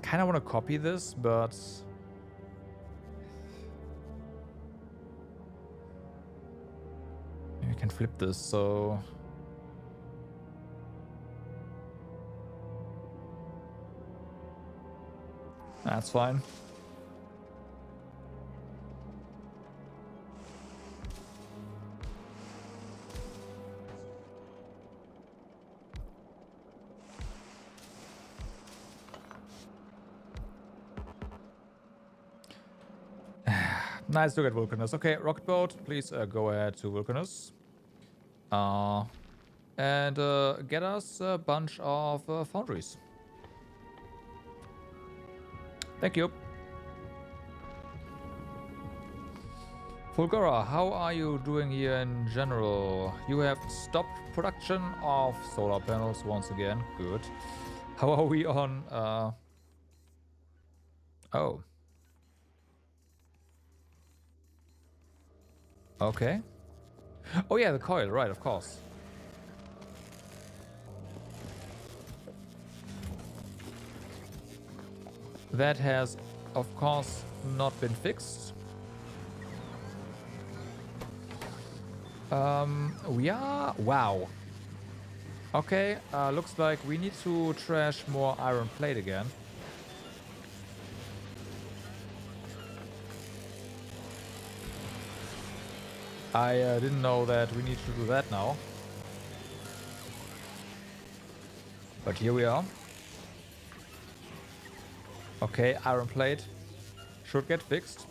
Kind of want to copy this, but maybe I can flip this. So that's fine. Nice look at Vulcanus. Okay, rocket boat, please go ahead to Vulcanus. And get us a bunch of foundries. Thank you. Fulgora, how are you doing here in general? You have stopped production of solar panels once again. Good. How are we on Oh. Okay. Oh yeah, the coil, right, of course. That has, of course, not been fixed. We are... Wow. Okay, looks like we need to trash more iron plate again. I didn't know that we need to do that now. But here we are. Okay, iron plate should get fixed.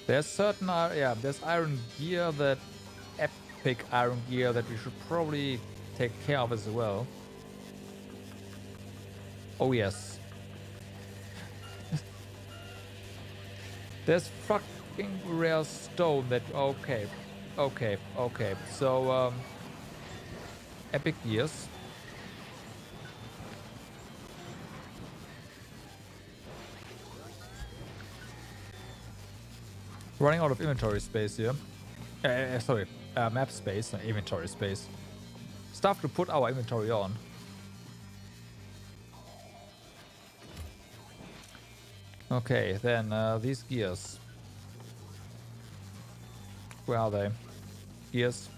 There's certain, there's iron gear that... Epic iron gear that we should probably take care of as well. Oh yes. There's fucking rare stone that... Okay. Okay. So, epic gears. Running out of inventory space here. Sorry, map space, not inventory space. Stuff to put our inventory on. Okay, then these gears. Where are they? Gears.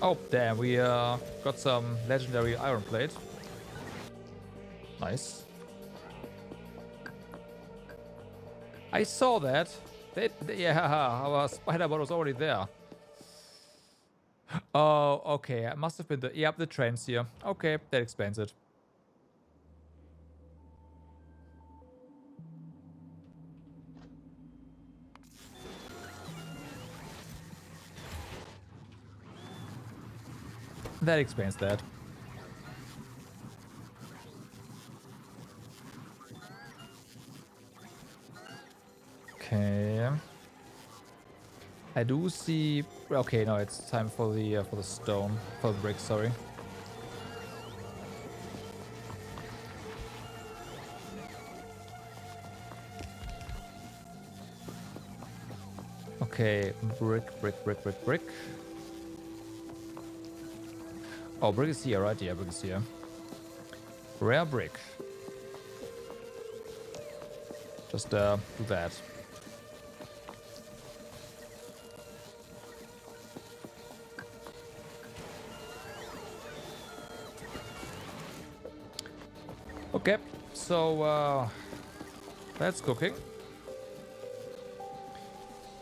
Oh, damn, we got some legendary iron plate. Nice. I saw that. Yeah, our spider bot was already there. Oh, okay. It must have been the... Yep, the trains here. Okay, that explains it. That explains that. Okay. I do see... Okay, no, it's time for the stone. For the brick, sorry. Okay, brick. Oh, brick is here, right? Yeah, brick is here. Rare brick. Just do that. Okay, so that's cooking.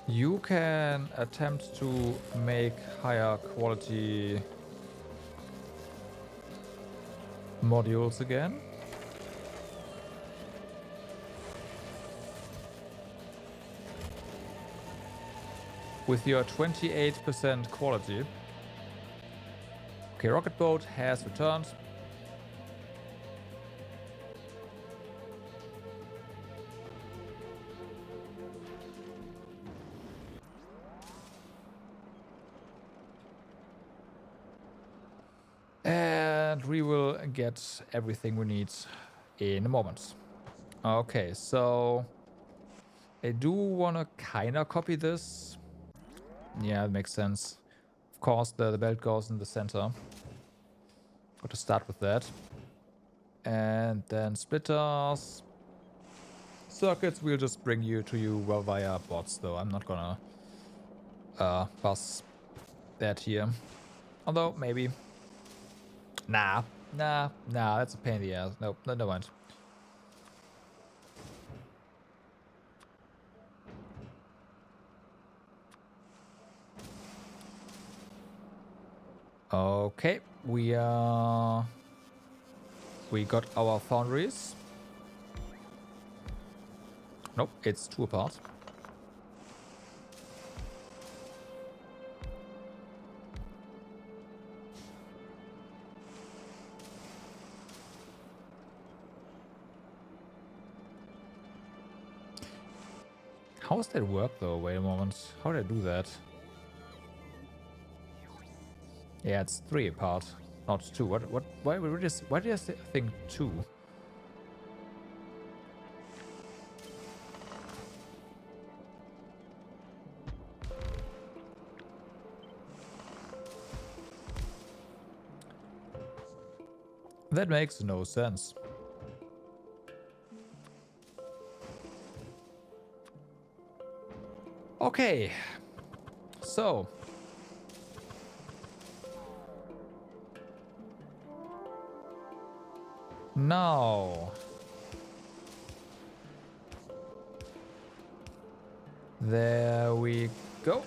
You can attempt to make higher quality modules again. With your 28% quality. Okay, rocket boat has returned. And we will get everything we need in a moment. Okay, so I do want to kind of copy this. Yeah, it makes sense. Of course, the belt goes in the center. Got to start with that. And then splitters. Circuits will just bring you to you via bots, though. I'm not gonna bus that here. Although, maybe. Nah, that's a pain in the ass. Nope, no mind. Okay, we got our foundries. Nope, it's two apart. How does that work though? Wait a moment. How did I do that? Yeah, it's 3 apart, not 2. Why did I think 2? That makes no sense. Okay. So. Now. There we go.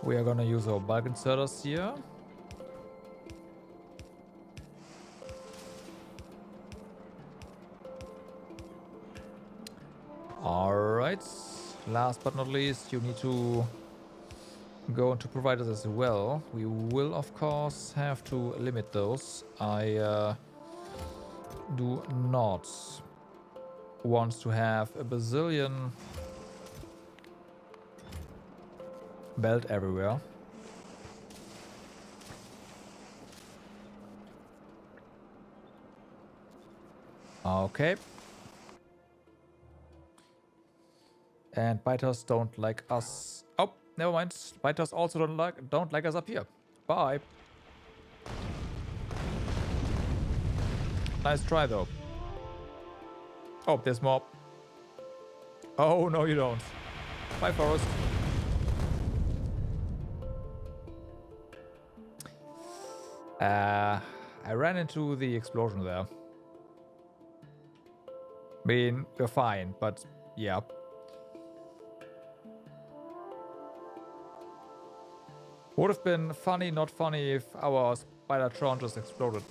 We are gonna use our bulk inserters here. Alright. Last but not least, you need to go into providers as well. We will, of course, have to limit those. I do not want to have a bazillion belt everywhere. Okay. And biters don't like us. Oh, never mind. Biters also don't like us up here. Bye. Nice try though. Oh, there's more. Oh no, you don't. Bye, Forest. I ran into the explosion there. I mean, we're fine, but yeah. Would have been funny, not funny, if our Spider-Tron just exploded.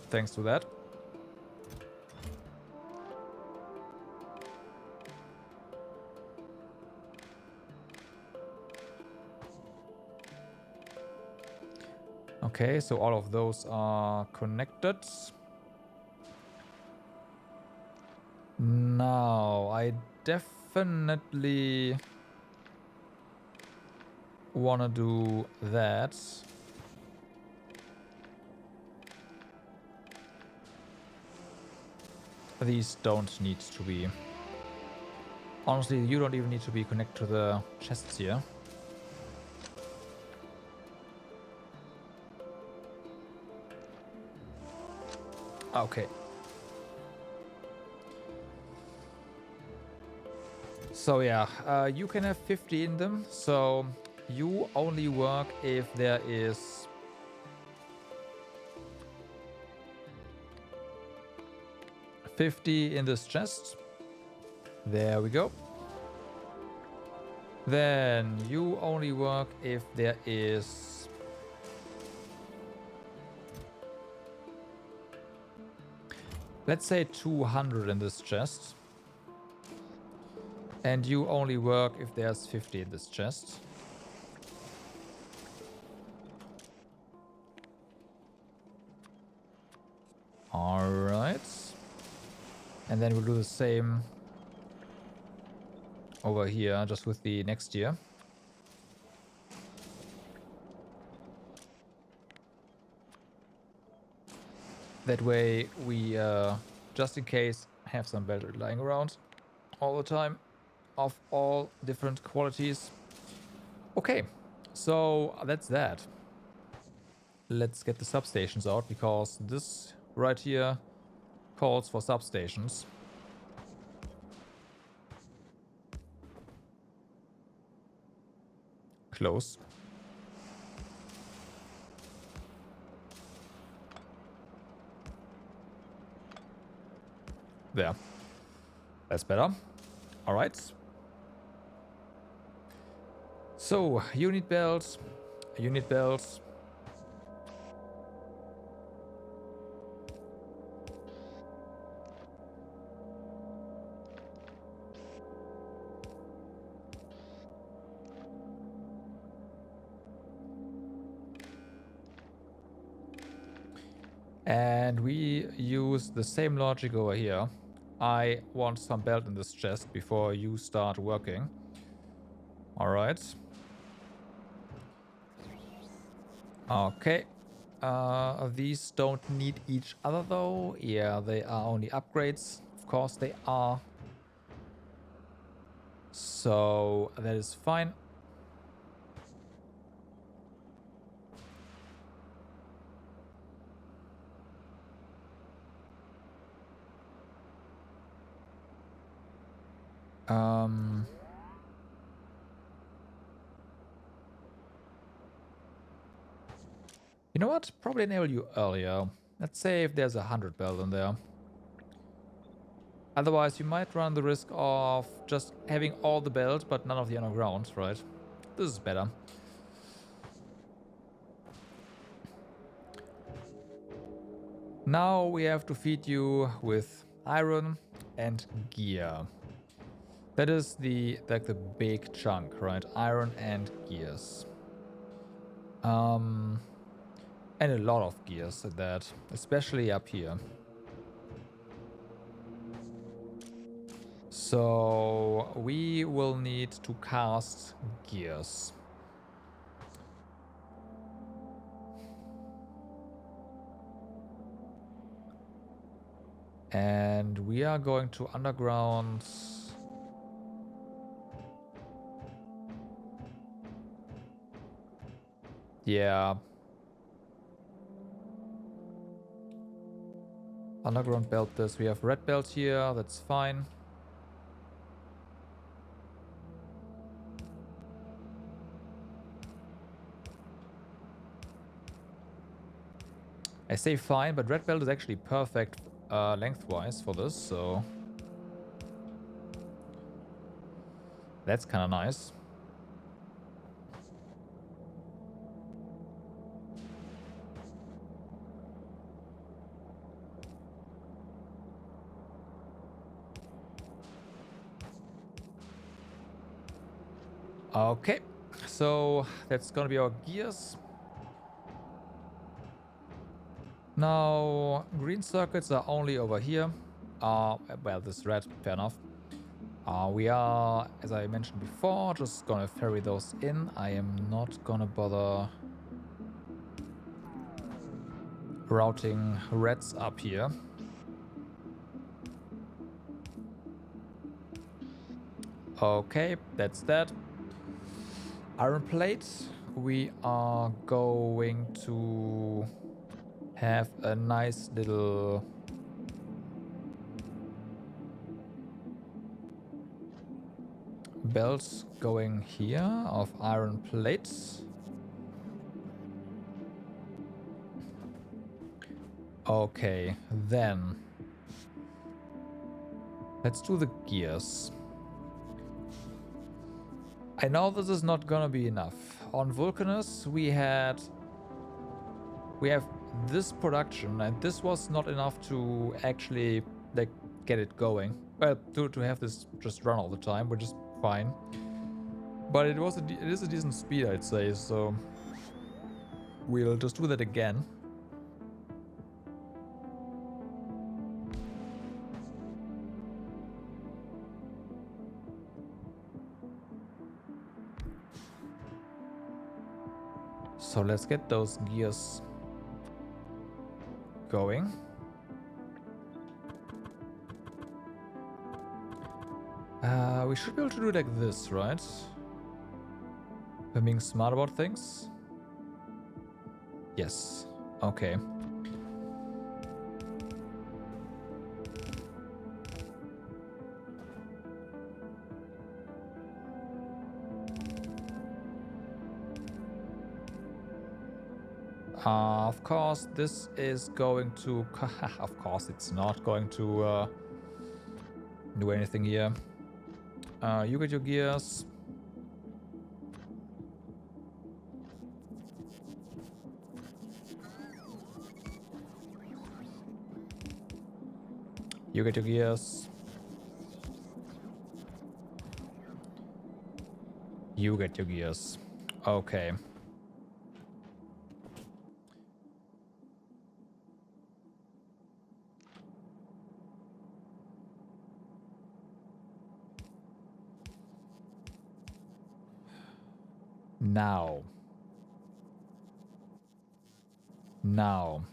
Thanks to that. Okay, so all of those are connected. Now, I definitely wanna do that. These don't need to be. Honestly, you don't even need to be connected to the chests here. Okay. So yeah, you can have 50 in them. So you only work if there is 50 in this chest. There we go. Then you only work if there is let's say 200 in this chest. And you only work if there's 50 in this chest. Alright. And then we'll do the same over here, just with the next tier. That way we, just in case, have some battery lying around all the time of all different qualities. Okay, so that's that. Let's get the substations out, because this right here calls for substations. Close. There. That's better. All right. So, unit belts. Unit belts. And we use the same logic over here. I want some belt in this chest before you start working. Alright. Okay. These don't need each other though. Yeah, they are only upgrades. Of course they are. So that is fine. You know what? Probably enable you earlier. Let's say if there's 100 belt in there. Otherwise, you might run the risk of just having all the belt, but none of the underground, right? This is better. Now we have to feed you with iron and gear. That is like the big chunk, right? Iron and gears. And a lot of gears at that, especially up here. So we will need to cast gears. And we are going to underground. Yeah. Underground belt this. We have red belt here. That's fine. I say fine, but red belt is actually perfect lengthwise for this, so that's kind of nice. Okay, so that's gonna be our gears. Now, green circuits are only over here. Well, this is red, fair enough. We are, as I mentioned before, just gonna ferry those in. I am not gonna bother routing reds up here. Okay, that's that. Iron plate. We are going to have a nice little belt going here of iron plates. Okay, then let's do the gears. I know this is not gonna be enough. On Vulcanus, we have this production, and this was not enough to actually like get it going. Well, to have this just run all the time, which is fine. But it is a decent speed, I'd say. So we'll just do that again. So let's get those gears going. We should be able to do it like this, right? We're being smart about things. Yes. Okay. Of course, this is going to... of course, it's not going to do anything here. You get your gears. You get your gears. You get your gears. Okay. Now. Now.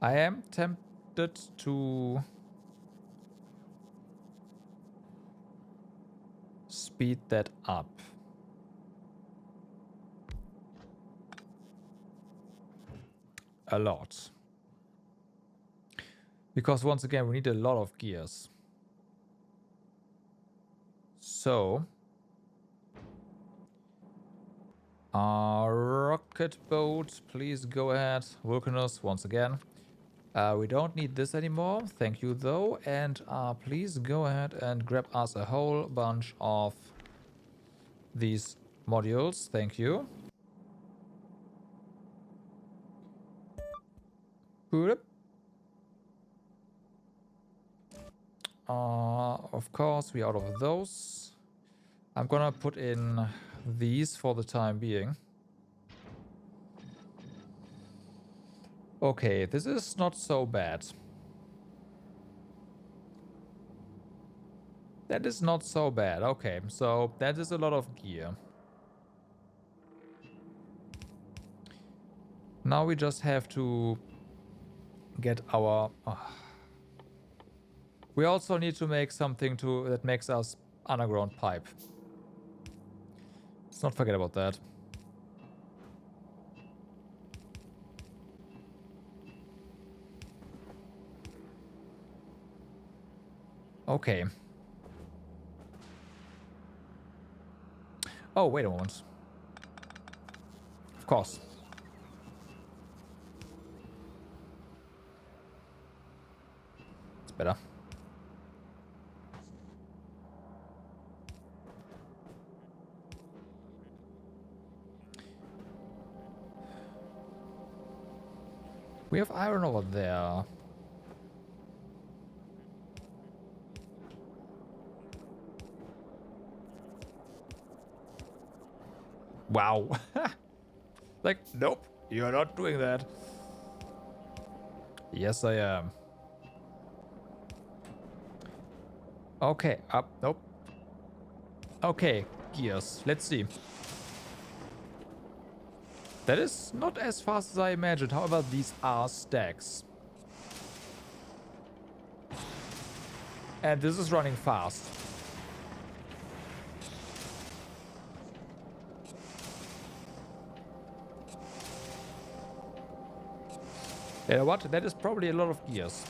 I am tempted to speed that up. A lot. Because once again, we need a lot of gears. So, rocket boat, please go ahead. Vulcanus, once again. We don't need this anymore. Thank you, though. And please go ahead and grab us a whole bunch of these modules. Thank you. Of course, we're out of those. I'm gonna put in these for the time being. Okay, this is not so bad. That is not so bad. Okay, so that is a lot of gear. Now we just have to get our... We also need to make something that makes us underground pipe. Let's not forget about that. Okay. Oh, wait a moment. Of course. It's better. We have iron over there. Wow. Like, nope, you're not doing that. Yes, I am. Okay, up, nope. Okay, gears. Let's see. That is not as fast as I imagined. However, these are stacks. And this is running fast. You know what? That is probably a lot of gears.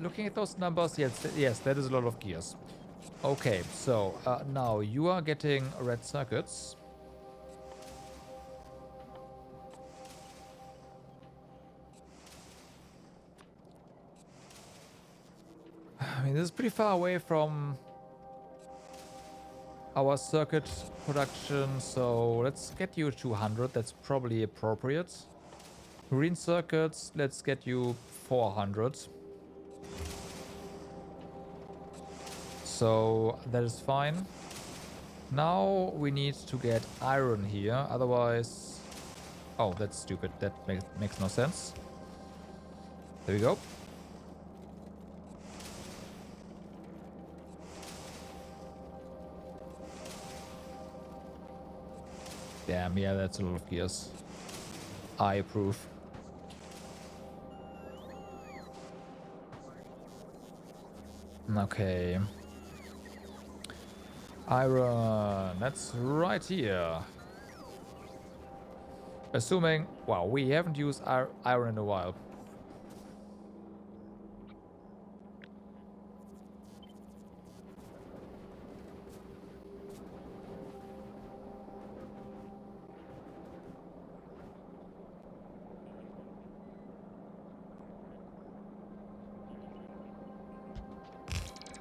Looking at those numbers, yes, that is a lot of gears. Okay, so now you are getting red circuits. I mean, this is pretty far away from our circuit production, so let's get you 200. That's probably appropriate. Green circuits, let's get you 400. So that is fine. Now we need to get iron here, otherwise... Oh, that's stupid. That makes no sense. There we go. Damn, yeah, that's a lot of gears. I approve. Okay. Iron, that's right here. Assuming, wow, we haven't used iron in a while.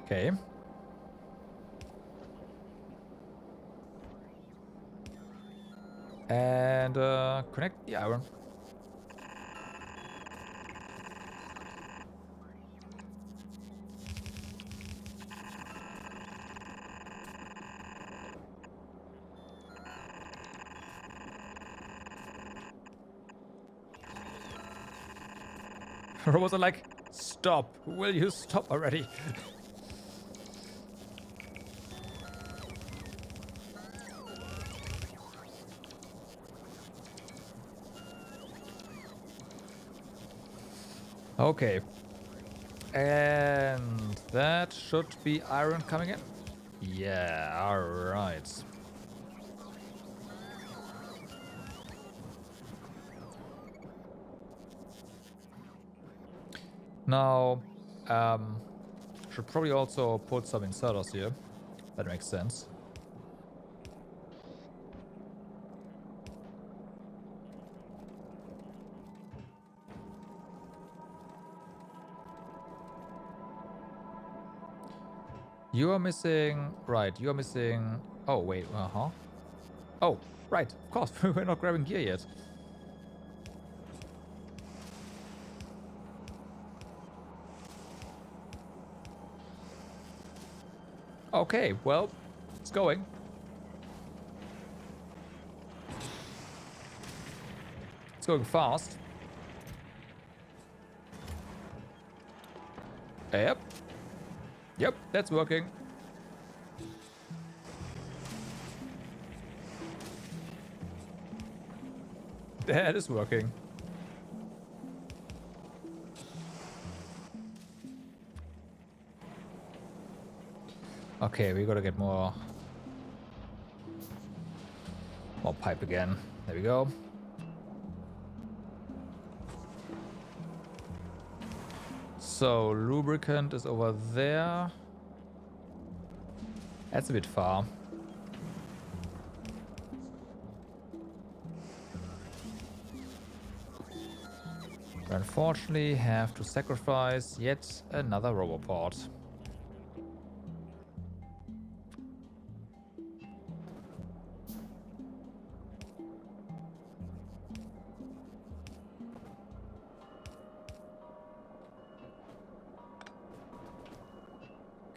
Okay. And connect the iron. Robots are like, stop. Will you stop already? Okay. And that should be iron coming in. Yeah, alright. Now, should probably also put some inserters here. That makes sense. You are missing... Right, you are missing... Oh, wait, Oh, right, of course, we're not grabbing gear yet. Okay, well, it's going. It's going fast. Yep. Yep, that's working. That is working. Okay, we gotta get more pipe again. There we go. So, lubricant is over there. That's a bit far. We unfortunately have to sacrifice yet another roboport.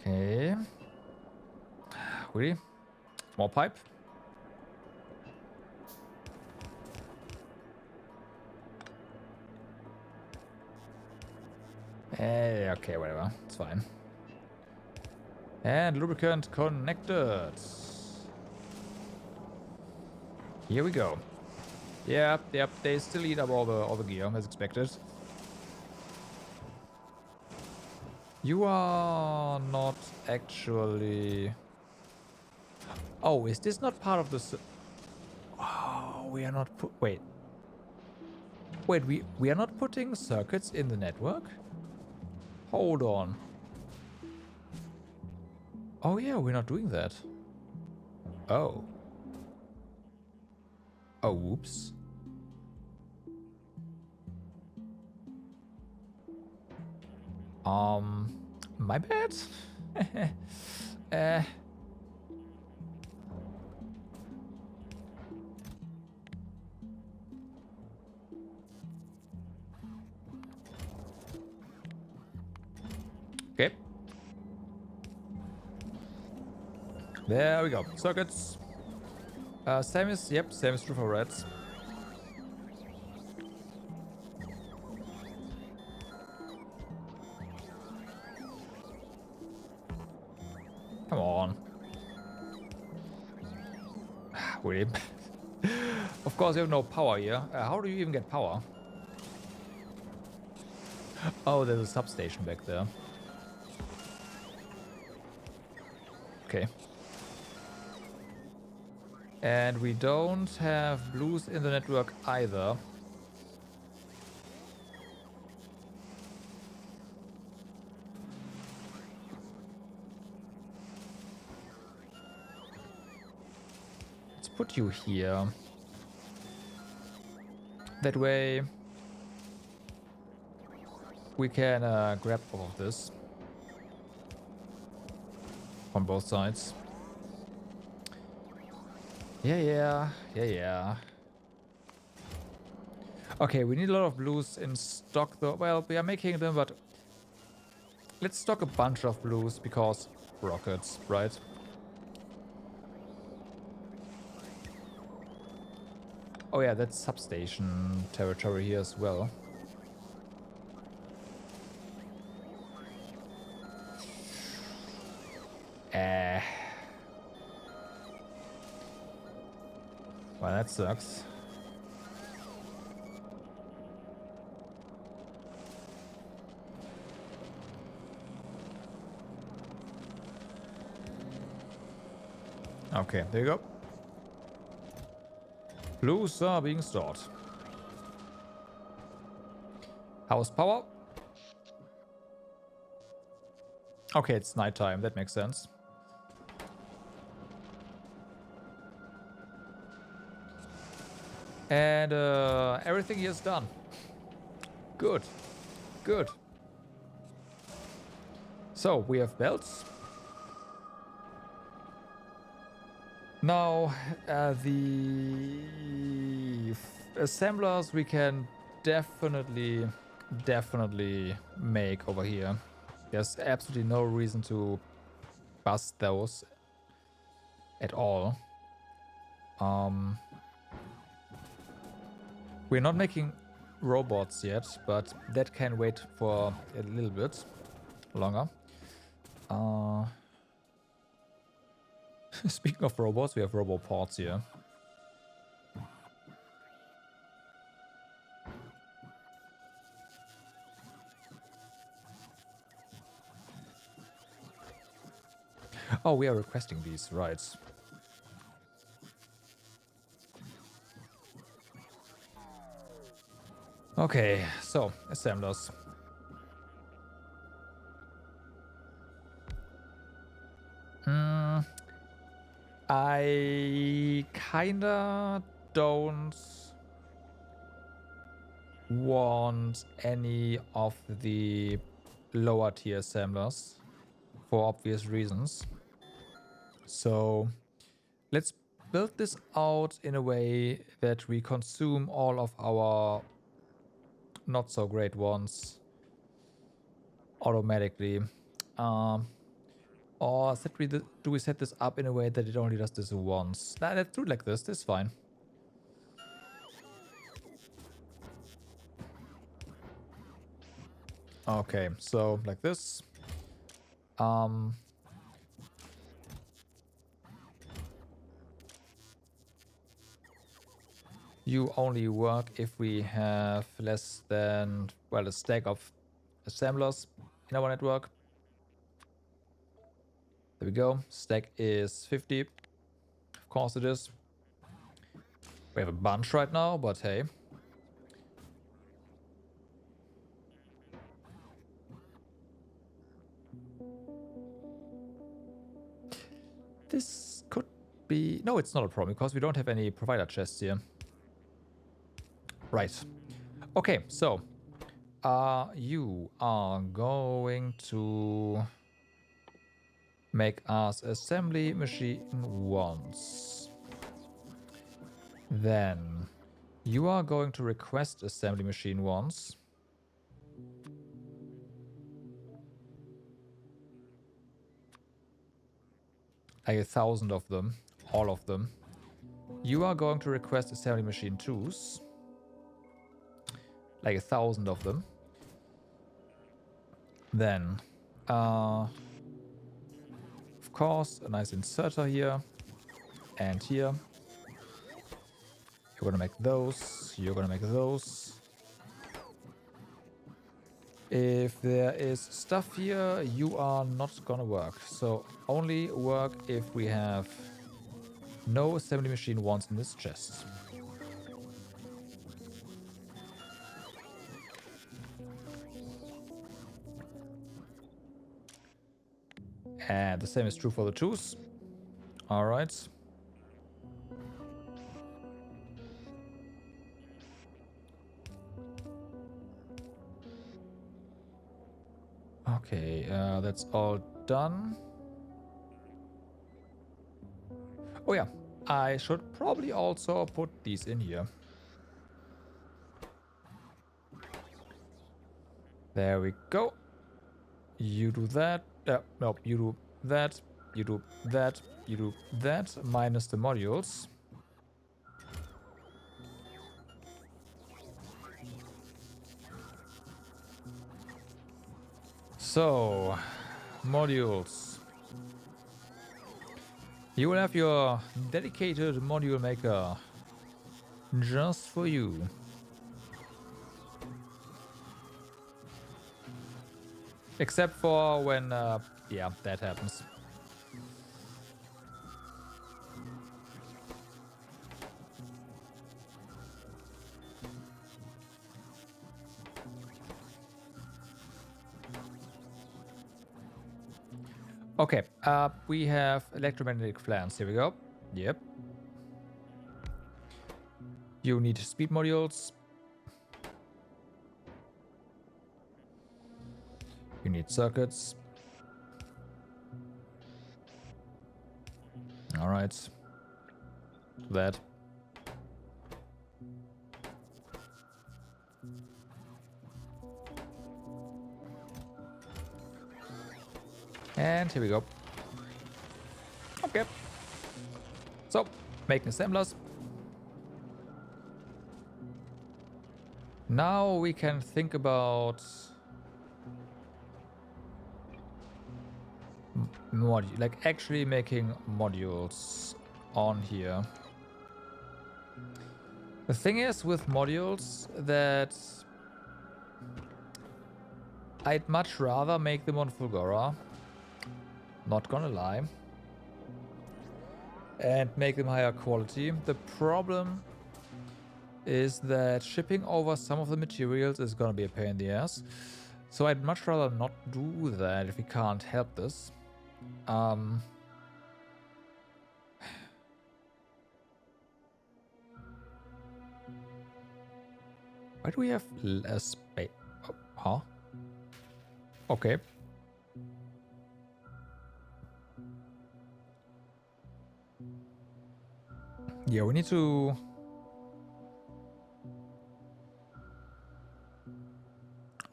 Okay. Really? More pipe? Okay, whatever. It's fine. And lubricant connected. Here we go. Yep, they still eat up all the gear, as expected. You are not actually... Oh, is this not part of the... Oh, we are not Wait. Wait, we are not putting circuits in the network? Hold on. Oh yeah, we're not doing that. Oh. Oh, whoops. My bad? Okay. There we go. Circuits. Same is true for reds. Come on. Wait. Of course, you have no power here. How do you even get power? Oh, there's a substation back there. Okay. And we don't have blues in the network either. Let's put you here. That way we can grab all of this on both sides. Yeah. Okay, we need a lot of blues in stock though. Well, we are making them, but let's stock a bunch of blues because rockets, right? Oh yeah, that's substation territory here as well. Well, that sucks. Okay, there you go. Blues are being stored. House power. Okay, it's nighttime. That makes sense. And everything here is done. Good. Good. So, we have belts. Now, the assemblers we can definitely make over here. There's absolutely no reason to bust those at all. We're not making robots yet, but that can wait for a little bit longer. Speaking of robots, we have roboports here. Oh, we are requesting these, right. Okay, so, assemblers. I kinda don't want any of the lower tier assemblers for obvious reasons. So let's build this out in a way that we consume all of our not so great ones automatically. Or do we set this up in a way that it only does this once? Nah, let's do it like this. This is fine. Okay, so like this. You only work if we have less than, well, a stack of assemblers in our network. There we go. Stack is 50. Of course it is. We have a bunch right now, but hey. This could be... No, it's not a problem, because we don't have any provider chests here. Right. Okay, so... you are going to... make us assembly machine once. Then... you are going to request assembly machine once. Like 1,000 of them. All of them. You are going to request assembly machine 2s. Like 1,000 of them. Then, of course, a nice inserter here. And here. You're gonna make those. You're gonna make those. If there is stuff here, you are not gonna work. So only work if we have no assembly machine ones in this chest. And the same is true for the 2s. Alright. Okay, that's all done. Oh yeah, I should probably also put these in here. There we go. You do that. No, you do that. You do that. You do that. Minus the modules. So, modules. You will have your dedicated module maker just for you. Except for when, yeah, that happens. Okay, we have electromagnetic flanks. Here we go. Yep. You need speed modules. You need circuits. All right. Do that. And here we go. Okay. So, making assemblers. Now we can think about like actually making modules on here. The thing is with modules that I'd much rather make them on Fulgora. Not gonna lie. And make them higher quality. The problem is that shipping over some of the materials is gonna be a pain in the ass. So I'd much rather not do that if we can't help this. Why do we have less space? Oh, huh? Okay. Yeah, we need to...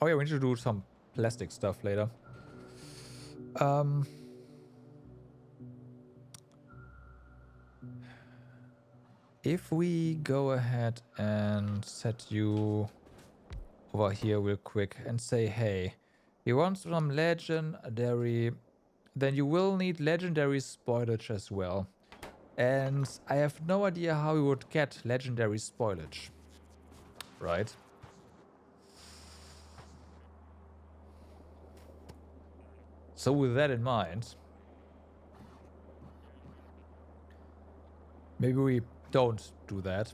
Oh yeah, we need to do some plastic stuff later. If we go ahead and set you over here real quick and say, hey, you want some legendary, then you will need legendary spoilage as well. And I have no idea how we would get legendary spoilage. Right? So with that in mind, maybe we don't do that.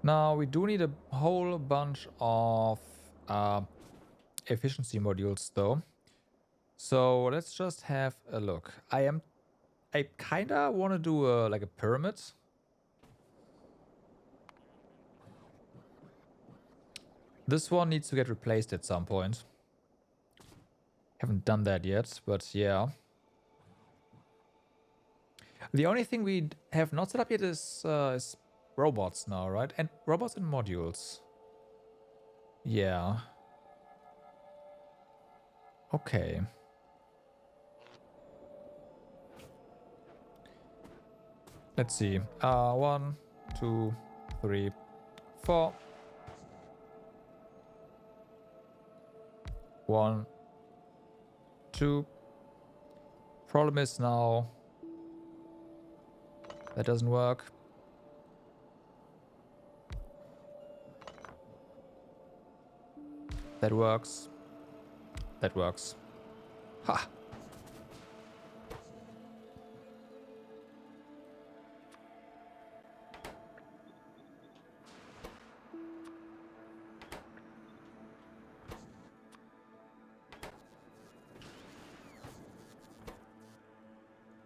Now we do need a whole bunch of efficiency modules though. So let's just have a look. I kinda want to do like a pyramid. This one needs to get replaced at some point. Haven't done that yet, but yeah. The only thing we have not set up yet is robots now, right? And robots and modules. Yeah. Okay. Let's see. 1, 2, 3, 4. 1, 2. Problem is now that doesn't work. That works. That works. Ha!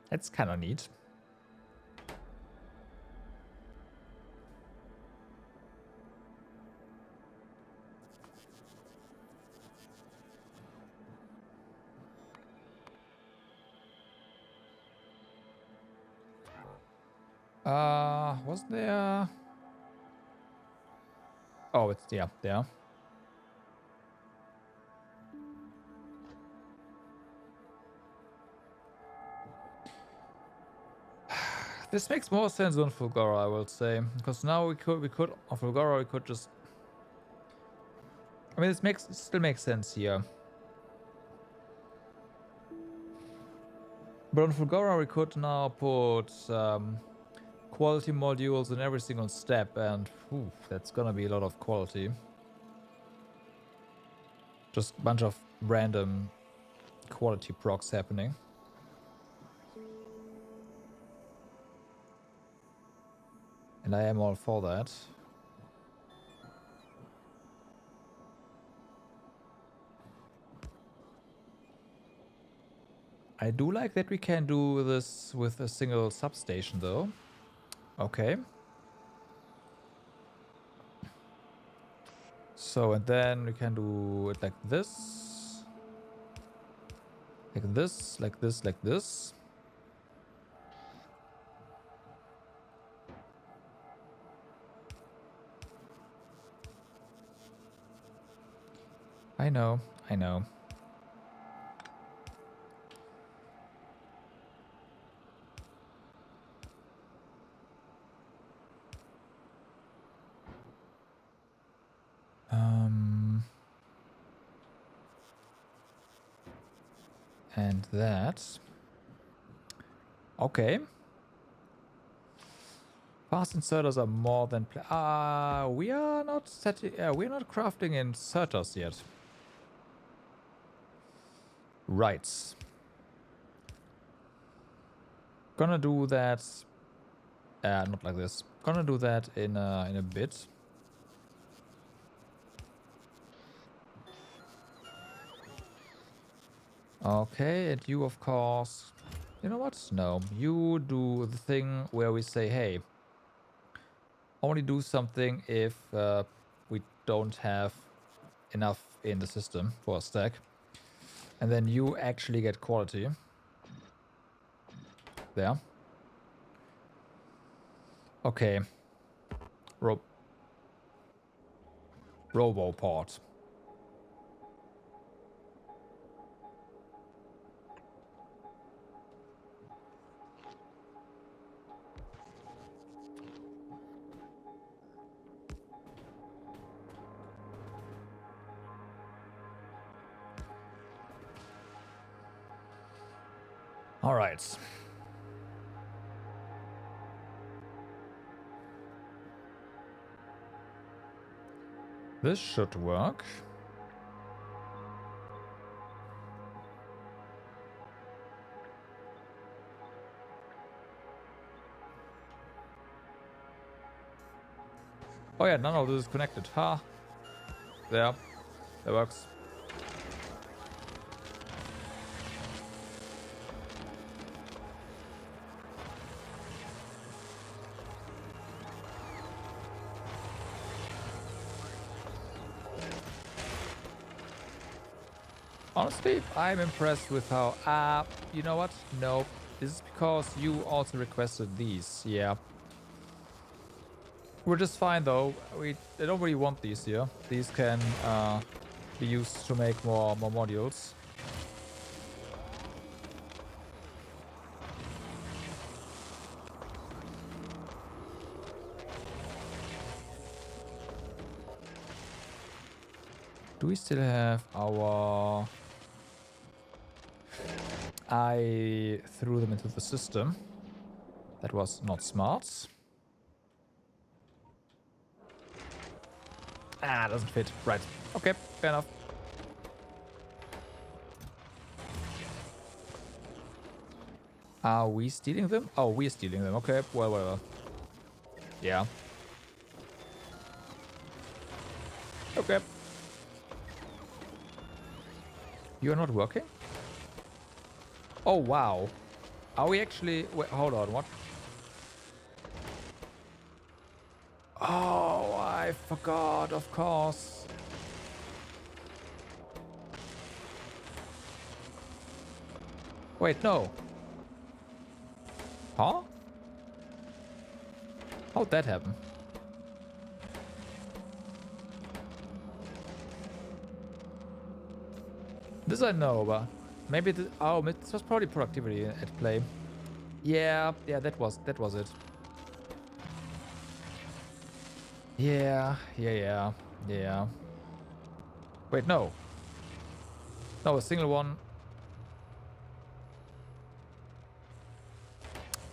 That's kind of neat. Was there... Oh, it's, yeah, there. This makes more sense on Fulgora, I will say, because now we could on Fulgora we could just. I mean, it still makes sense here. But on Fulgora we could now put quality modules in every single step, and that's gonna be a lot of quality. Just a bunch of random quality procs happening. And I am all for that. I do like that we can do this with a single substation though. Okay. So, and then we can do it like this. Like this, like this, like this. I know, I know. And that. Okay. Fast inserters are more than we are not we're not crafting inserters yet. Right. Gonna do that. Not like this. Gonna do that in a bit. Okay, and you of course. You know what? No, you do the thing where we say, hey, only do something if we don't have enough in the system for a stack. And then you actually get quality. There. Okay. Roboport. All right. This should work. Oh yeah, none of this is connected. Ha. There. That works. Honestly, I'm impressed with how... you know what? Nope. This is because you also requested these. Yeah. We're just fine though. I don't really want these here. These can be used to make more modules. Do we still have our... I threw them into the system. That was not smart. Doesn't fit. Right. Okay, fair enough. Are we stealing them? Oh, we're stealing them. Okay, well, whatever. Yeah. Okay. You're not working? Oh, wow. Are we actually... Wait, hold on, what? Oh, I forgot, of course. Wait, no. Huh? How'd that happen? This I know, but maybe this was probably productivity at play. Yeah, that was it. Yeah. Wait, no. No, a single one.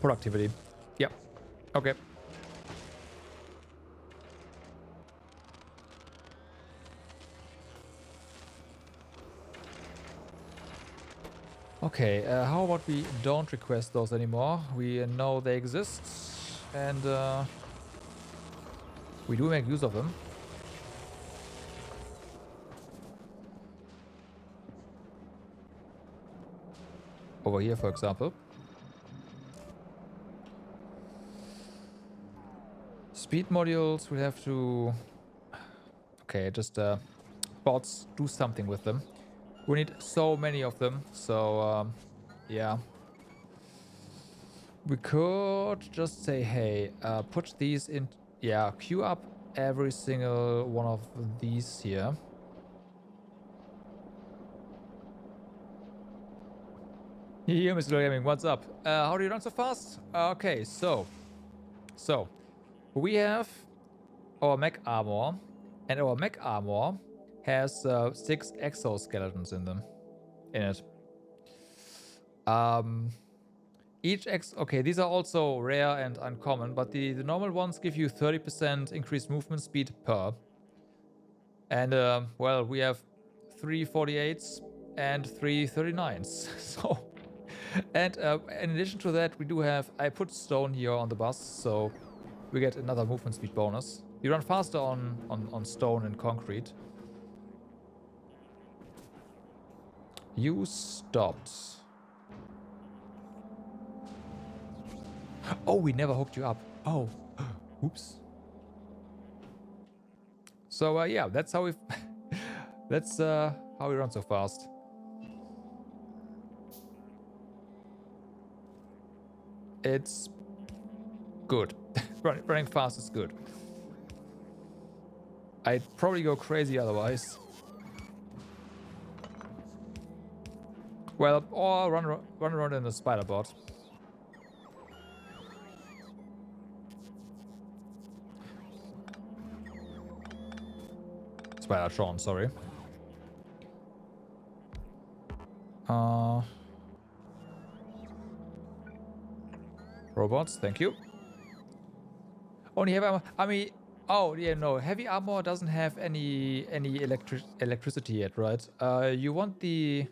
Productivity. Yep. Okay. Okay, how about we don't request those anymore? We know they exist, and we do make use of them. Over here, for example. Speed modules, we have to... Okay, just bots, do something with them. We need so many of them, so yeah. We could just say, hey, put these in... Yeah, queue up every single one of these here. Here, Mr. Gaming, what's up? How do you run so fast? Okay, so we have our mech armor, and our mech armor has 6 exoskeletons in it. Okay, these are also rare and uncommon, but the normal ones give you 30% increased movement speed per. And well, we have 3 48s and 3 39s. So, and in addition to that, we do have, I put stone here on the bus, so we get another movement speed bonus. You run faster on stone and concrete. You stopped. Oh, we never hooked you up. Oh, oops. So yeah, that's how we that's how we run so fast. It's good. Running fast is good. I'd probably go crazy otherwise. Well, or run around in a spider bot. Spider-tron, sorry. Robots, thank you. Only heavy armor. I mean, oh yeah, no, heavy armor doesn't have any electricity yet, right? You want the...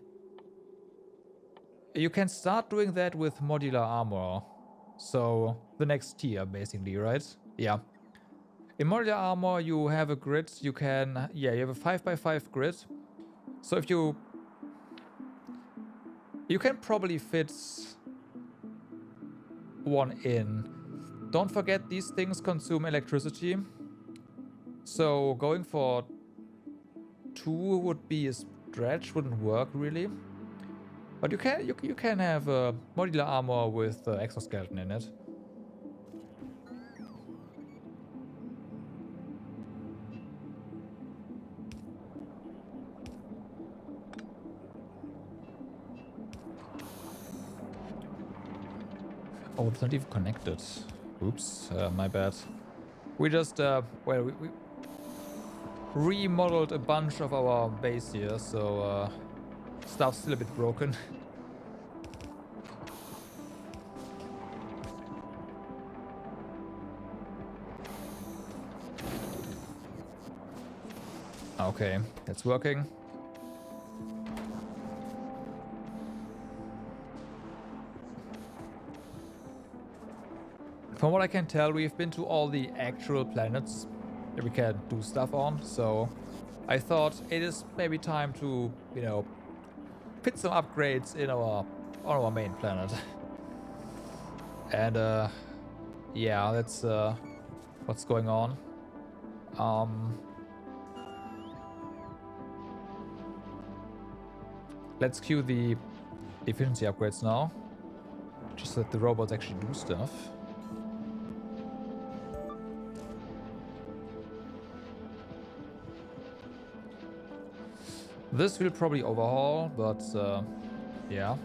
You can start doing that with modular armor. So the next tier, basically, right? Yeah. In modular armor, you have a grid. You can, yeah, you have a 5x5 grid. So if you can probably fit one in. Don't forget, these things consume electricity. So going for 2 would be a stretch, wouldn't work really. But you can have a modular armor with exoskeleton in it. Oh, it's not even connected. Oops, my bad. We just, well, we remodeled a bunch of our base here, so stuff's still a bit broken. Okay, it's working. From what I can tell, we've been to all the actual planets that we can do stuff on, so I thought it is maybe time to, you know, fit some upgrades in on our main planet. And yeah, that's what's going on. Let's queue the efficiency upgrades now, just so that the robots actually do stuff. This will probably overhaul, but yeah.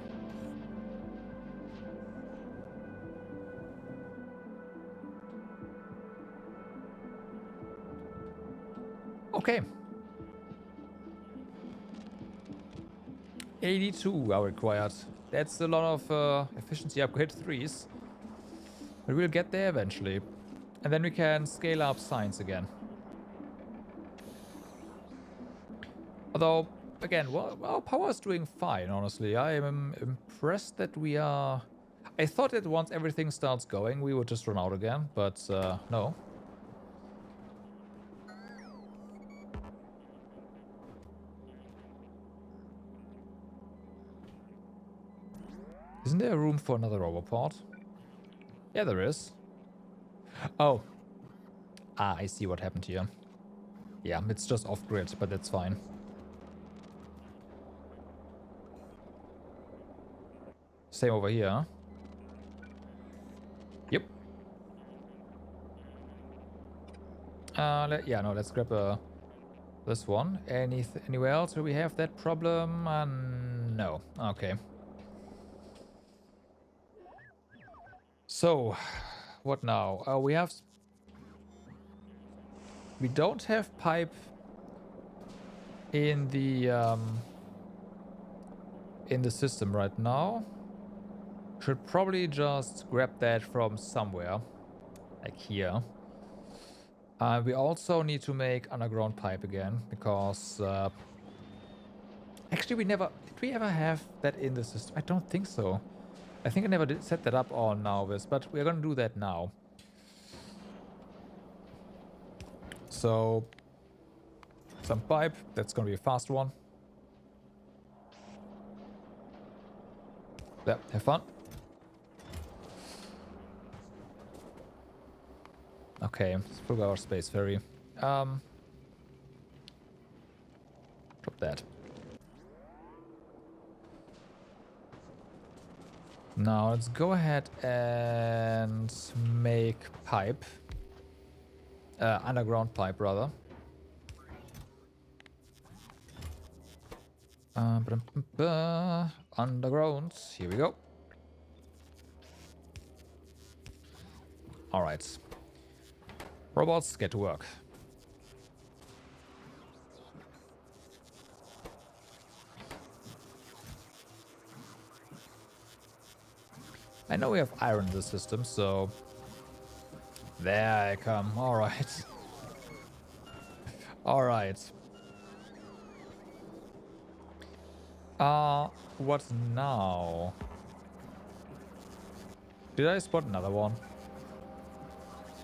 Okay. 82 are required. That's a lot of efficiency upgrade 3s. But we'll get there eventually. And then we can scale up science again. Although, again, well, our power is doing fine, honestly. I am impressed that we are... I thought that once everything starts going, we would just run out again, but no. Isn't there room for another roboport? Yeah, there is. Oh. Ah, I see what happened here. Yeah, it's just off-grid, but that's fine. Same over here. Yep. Yeah, no, let's grab this one. Anywhere else where we have that problem? No. Okay. So, what now? We don't have pipe in the system right now. Should probably just grab that from somewhere, like here. We also need to make underground pipe again, because actually did we ever have that in the system? I don't think so. I think I never did set that up on Nauvis, but we're gonna do that now. So, some pipe, that's gonna be a fast one. Yeah, have fun. Okay, let's put our space ferry. Drop that. Now let's go ahead and make pipe. Underground pipe, rather. Underground. Here we go. Alright. Robots, get to work. I know we have iron in the system, so... There I come. Alright. Alright. What now? Did I spot another one?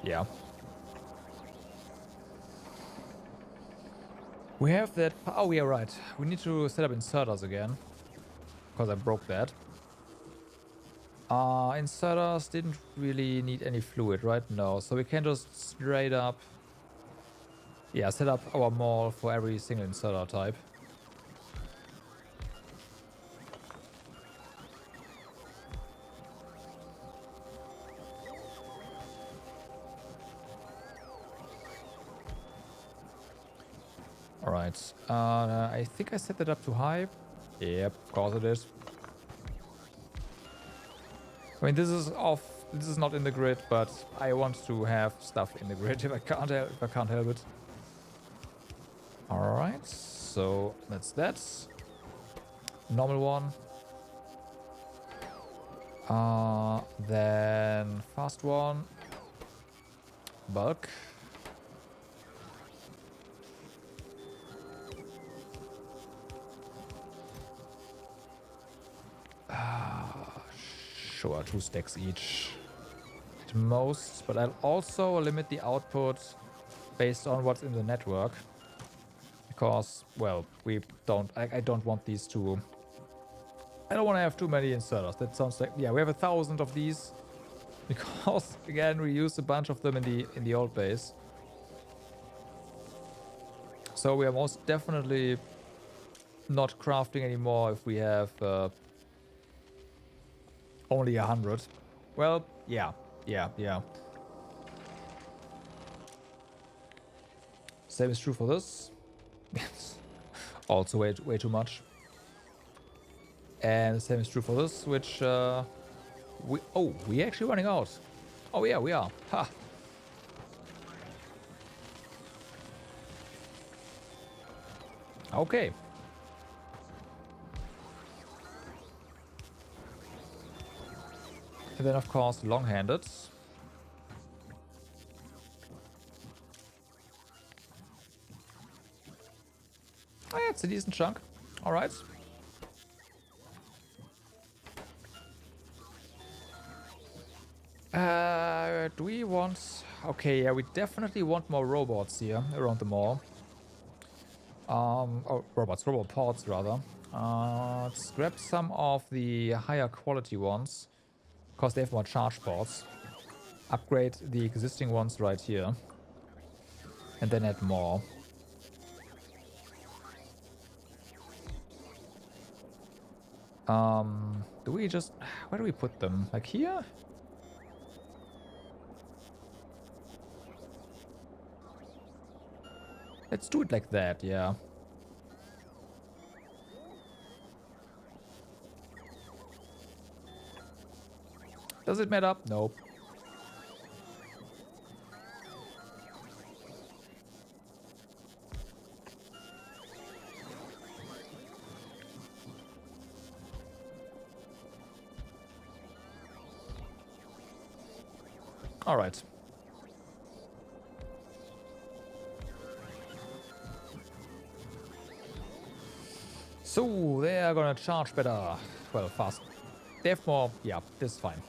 Yeah. We have that... Oh, yeah, right. We need to set up inserters again. Because I broke that. Inserters didn't really need any fluid, right? No. So we can just straight up... Yeah, set up our mall for every single inserter type. Alright. I think I set that up too high. Yep, of course it is. I mean, this is off. This is not in the grid, but I want to have stuff in the grid if I can't help it. All right, so that's that. Normal one. Then fast one. Bulk. Sure, 2 stacks each at most, but I'll also limit the output based on what's in the network, because, well, I don't want these to... I don't want to have too many inserters. That sounds like... Yeah, we have 1,000 of these, because, again, we used a bunch of them in the old base. So we are most definitely not crafting anymore if we have... only 100. Well, yeah. Same is true for this. Also way too much. And the same is true for this, which we're actually running out. Oh yeah, we are. Ha. Okay. And then, of course, long-handed. Oh, yeah, it's a decent chunk. All right. Do we want... Okay, yeah, we definitely want more robots here around the mall. Robot pods rather. Let's grab some of the higher quality ones, because they have more charge ports. Upgrade the existing ones right here. And then add more. Do we just... Where do we put them? Like here? Let's do it like that, yeah. Does it matter? Nope. All right. So they are gonna charge better. Well, fast. They have more. Yeah, this is fine.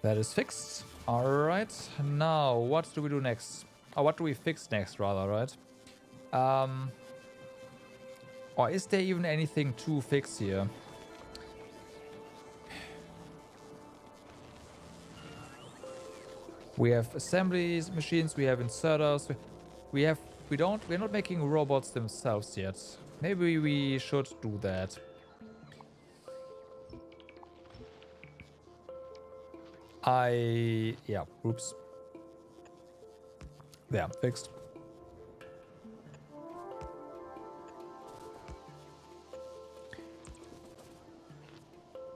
That is fixed. All right. Now, what do we do next? Or what do we fix next, rather, right? Or is there even anything to fix here? We have assemblies machines, we have inserters, we're not making robots themselves yet. Maybe we should do that. Yeah, oops. Yeah, fixed.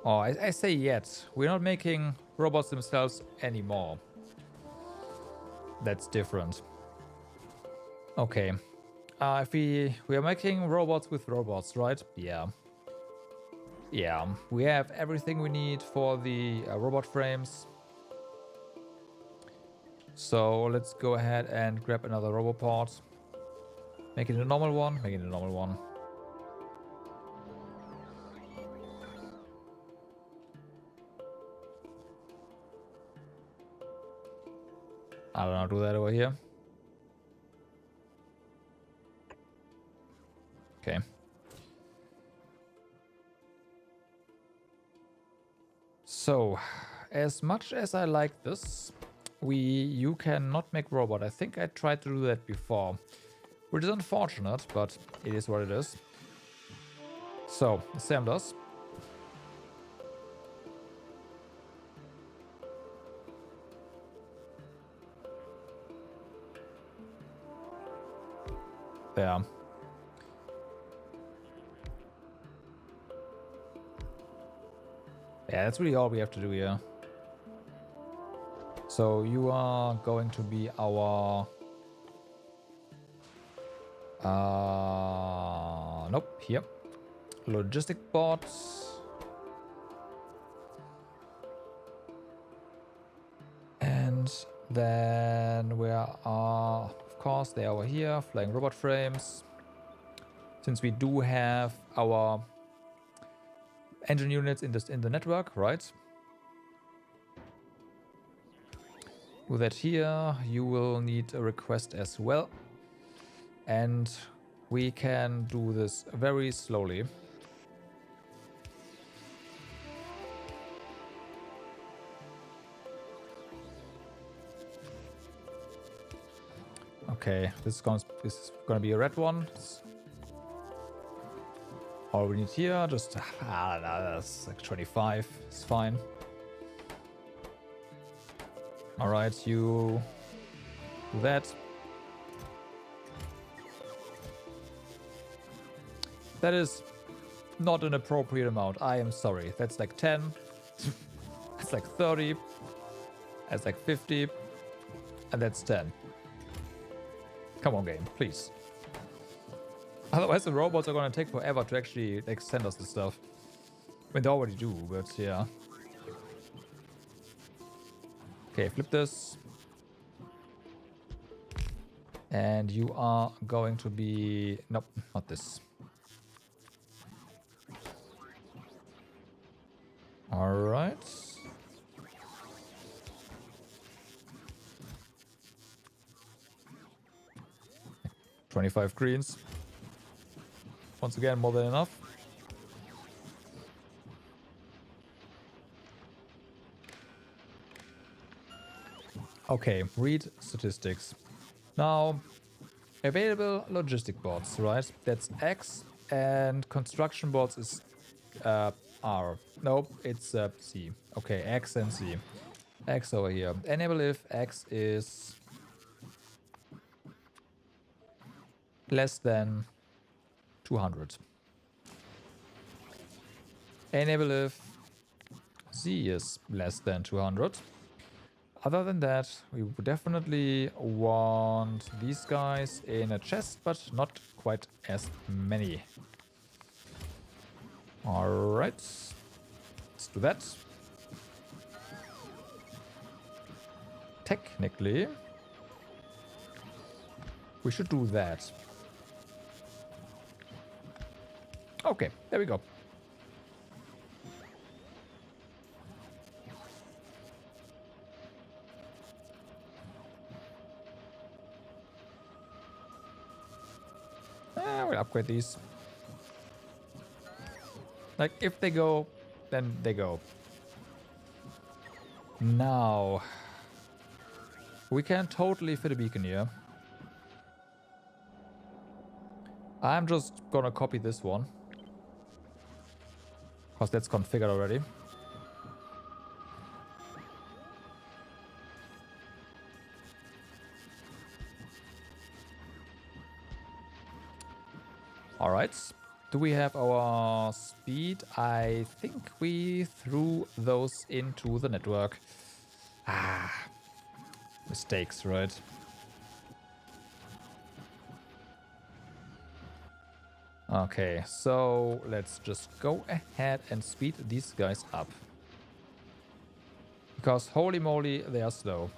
Oh, I say yet. We're not making robots themselves anymore. That's different. Okay. If we are making robots with robots, right? Yeah. Yeah. We have everything we need for the robot frames. So let's go ahead and grab another robot part. Make it a normal one. Make it a normal one. I don't know, do that over here. Okay. So, as much as I like this, you cannot make robot. I think I tried to do that before, which is unfortunate, but it is what it is. So, assemblers. There. Yeah, that's really all we have to do here. So you are going to be our... nope, here. Logistic bots. And then we are, of course, they are over here, flying robot frames. Since we do have our engine units in the network, right? With that here, you will need a request as well. And we can do this very slowly. Okay, this is gonna be a red one. All we need here, just that's like 25. It's fine. All right, you do that. That is not an appropriate amount. I am sorry. That's like 10. That's like 30. That's like 50. And that's 10. Come on, game, please. Otherwise, the robots are gonna take forever to actually like send us the stuff. I mean, they already do, but yeah. Okay, flip this. And you are going to be... Nope, not this. Alright. 25 greens. Once again, more than enough. Okay, read statistics. Now, available logistic bots, right? That's X, and construction bots is R. Nope, it's C. Okay, X and C. X over here. Enable if X is less than 200. Enable if Z is less than 200. Other than that, we would definitely want these guys in a chest, but not quite as many. Alright, let's do that. Technically, we should do that. Okay, there we go. We'll upgrade these. Like, if they go, then they go. Now, we can totally fit a beacon here. I'm just gonna copy this one, because that's configured already. Alright. Do we have our speed? I think we threw those into the network. Ah. Mistakes, right? Okay, so let's just go ahead and speed these guys up. Because holy moly, they are slow.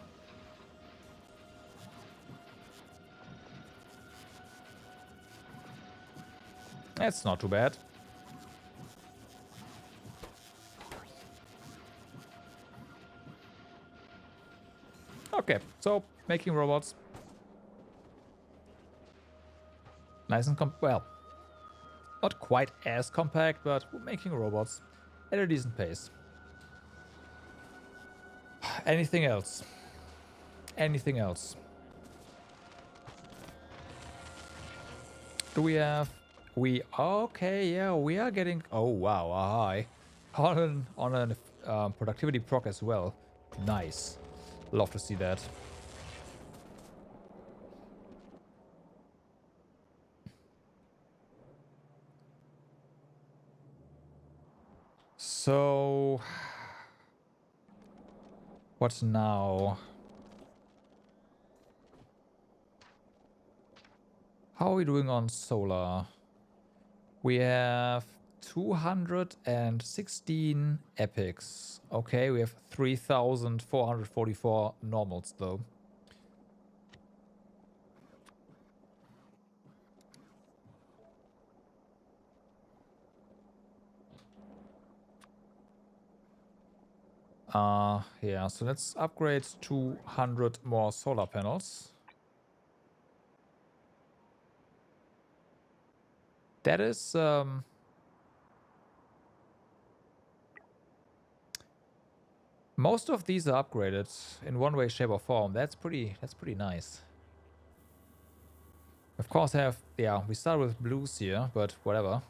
That's not too bad. Okay, so making robots. Nice and well, not quite as compact, but we're making robots at a decent pace. Anything else? Anything else? Do we have... Okay, yeah, we are getting... Oh, wow, a high. On a productivity proc as well. Nice. Love to see that. So... What now? How are we doing on solar? We have 216 epics. Okay, we have 3,444 normals though. Yeah, so let's upgrade 200 more solar panels. That is, most of these are upgraded in one way, shape, or form. That's pretty nice. Of course, we start with blues here, but whatever.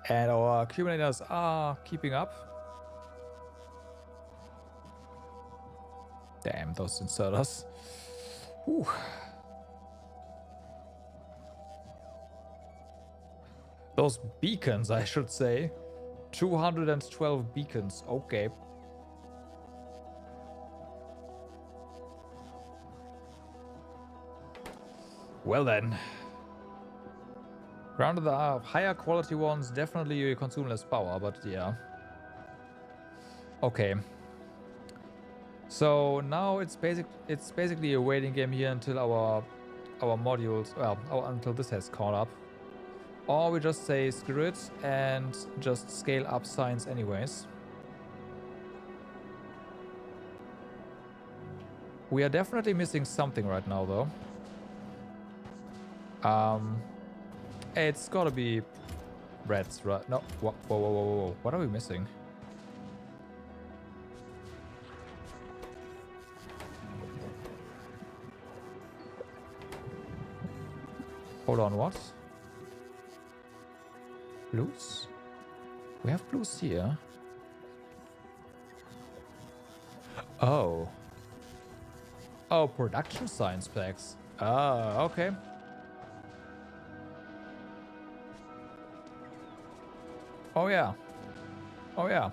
And our accumulators are keeping up. Damn, those inserters. Whew. Those beacons, I should say. 212 beacons. Okay. Well then. Granted, the higher quality ones definitely consume less power, but yeah. Okay. So now it's basically a waiting game here until our modules, well, until this has caught up. Or we just say screw it and just scale up science anyways. We are definitely missing something right now, though. It's gotta be reds, right? No, whoa, whoa, whoa, whoa, whoa. What are we missing? Hold on, what? Blues? We have blues here. Oh. Oh, production science packs. Ah, okay. Oh, yeah. Oh, yeah.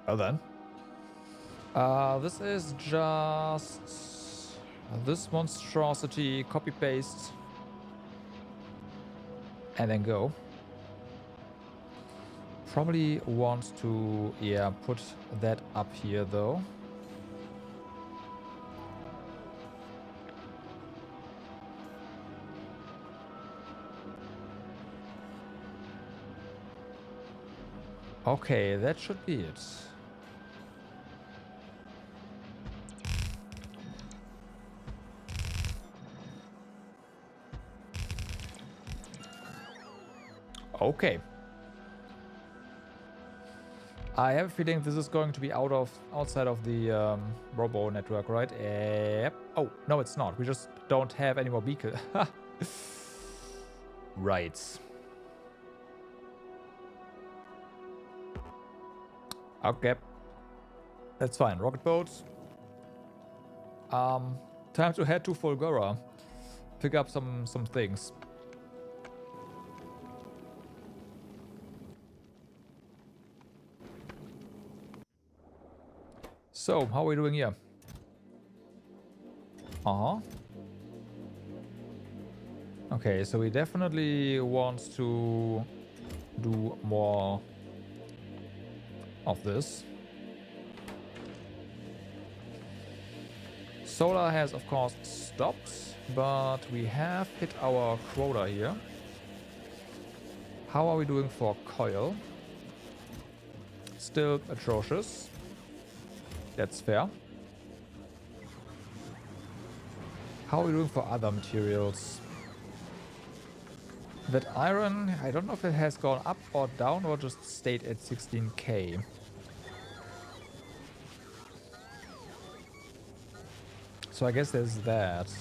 Well then. This is just this monstrosity, copy paste, and then go. Probably want to, yeah, put that up here though. Okay, that should be it. Okay. I have a feeling this is going to be outside of the robo network, right? Yep. Oh, no, it's not. We just don't have any more beacon. Right. Okay. That's fine. Rocket boats. Time to head to Fulgora. Pick up some things. So, how are we doing here? Uh-huh. Okay, so we definitely want to do more of this. Solar has, of course, stopped, but we have hit our quota here. How are we doing for coil? Still atrocious. That's fair. How are we doing for other materials? That iron, I don't know if it has gone up or down or just stayed at 16k. So I guess there's that.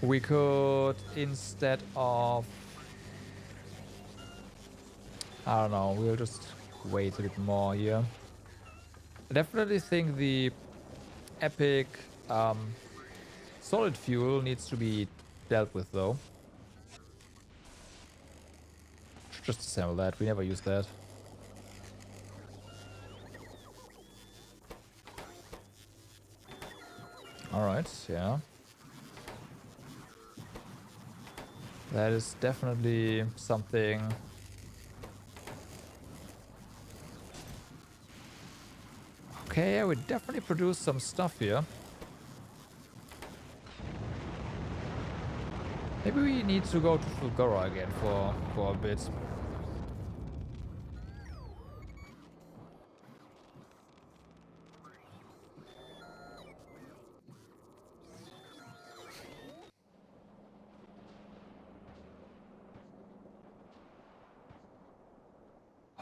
We could, instead of... I don't know, we'll just wait a bit more here. I definitely think the epic solid fuel needs to be dealt with, though. Should just assemble that. We never use that. Alright, yeah. That is definitely something. Okay, yeah, we definitely produce some stuff here. Maybe we need to go to Fulgora again for a bit.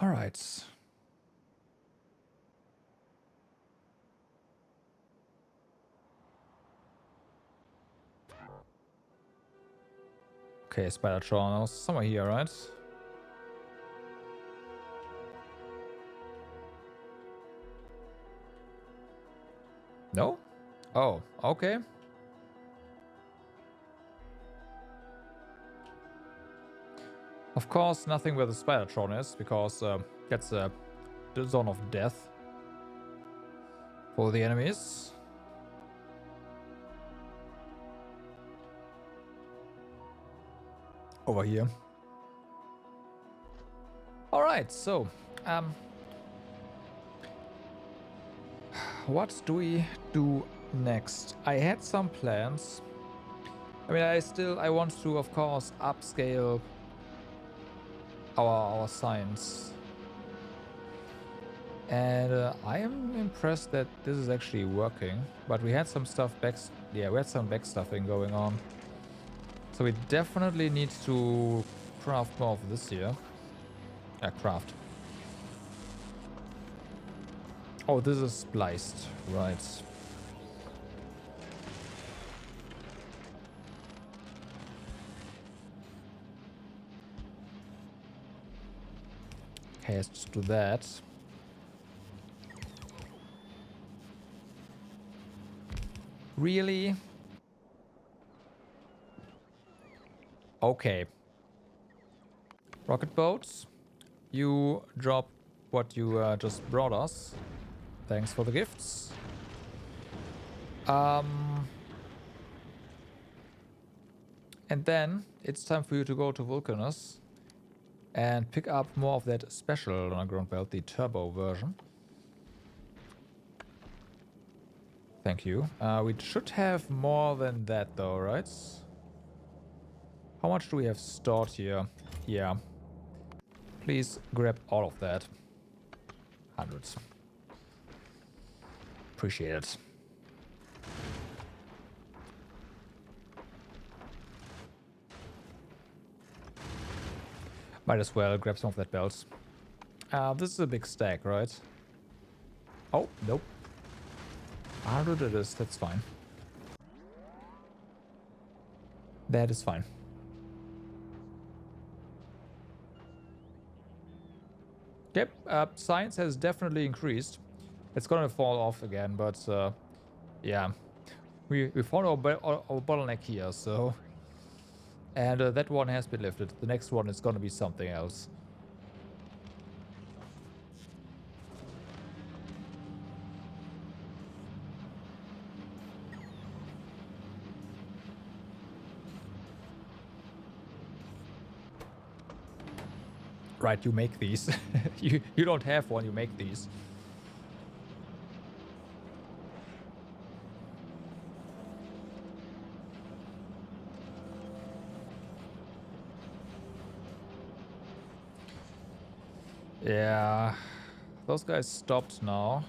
All right. Okay, Spidertron, somewhere here, right? No? Oh, okay. Of course, nothing where the Spidertron is, because that's the zone of death for the enemies. Over here. All right, so what do we do next? I had some plans. I mean, I want to, of course, upscale our science. And I am impressed that this is actually working. But we had some stuff we had some backstuffing going on. So we definitely need to craft more of this here. Craft. Oh, this is spliced, right. Okay, let's just do that. Really? Okay. Rocket boats, you drop what you just brought us. Thanks for the gifts. And then it's time for you to go to Vulcanus and pick up more of that special underground belt, the turbo version. Thank you. We should have more than that though, right? How much do we have stored here? Yeah. Please grab all of that. Hundreds. Appreciate it. Might as well grab some of that belt. This is a big stack, right? Oh, nope. 100 it is, that's fine. That is fine. Yep, science has definitely increased. It's gonna fall off again, but yeah. We found our bottleneck here, so... And that one has been lifted. The next one is gonna be something else. Right, you make these. you don't have one, you make these. Yeah, those guys stopped now.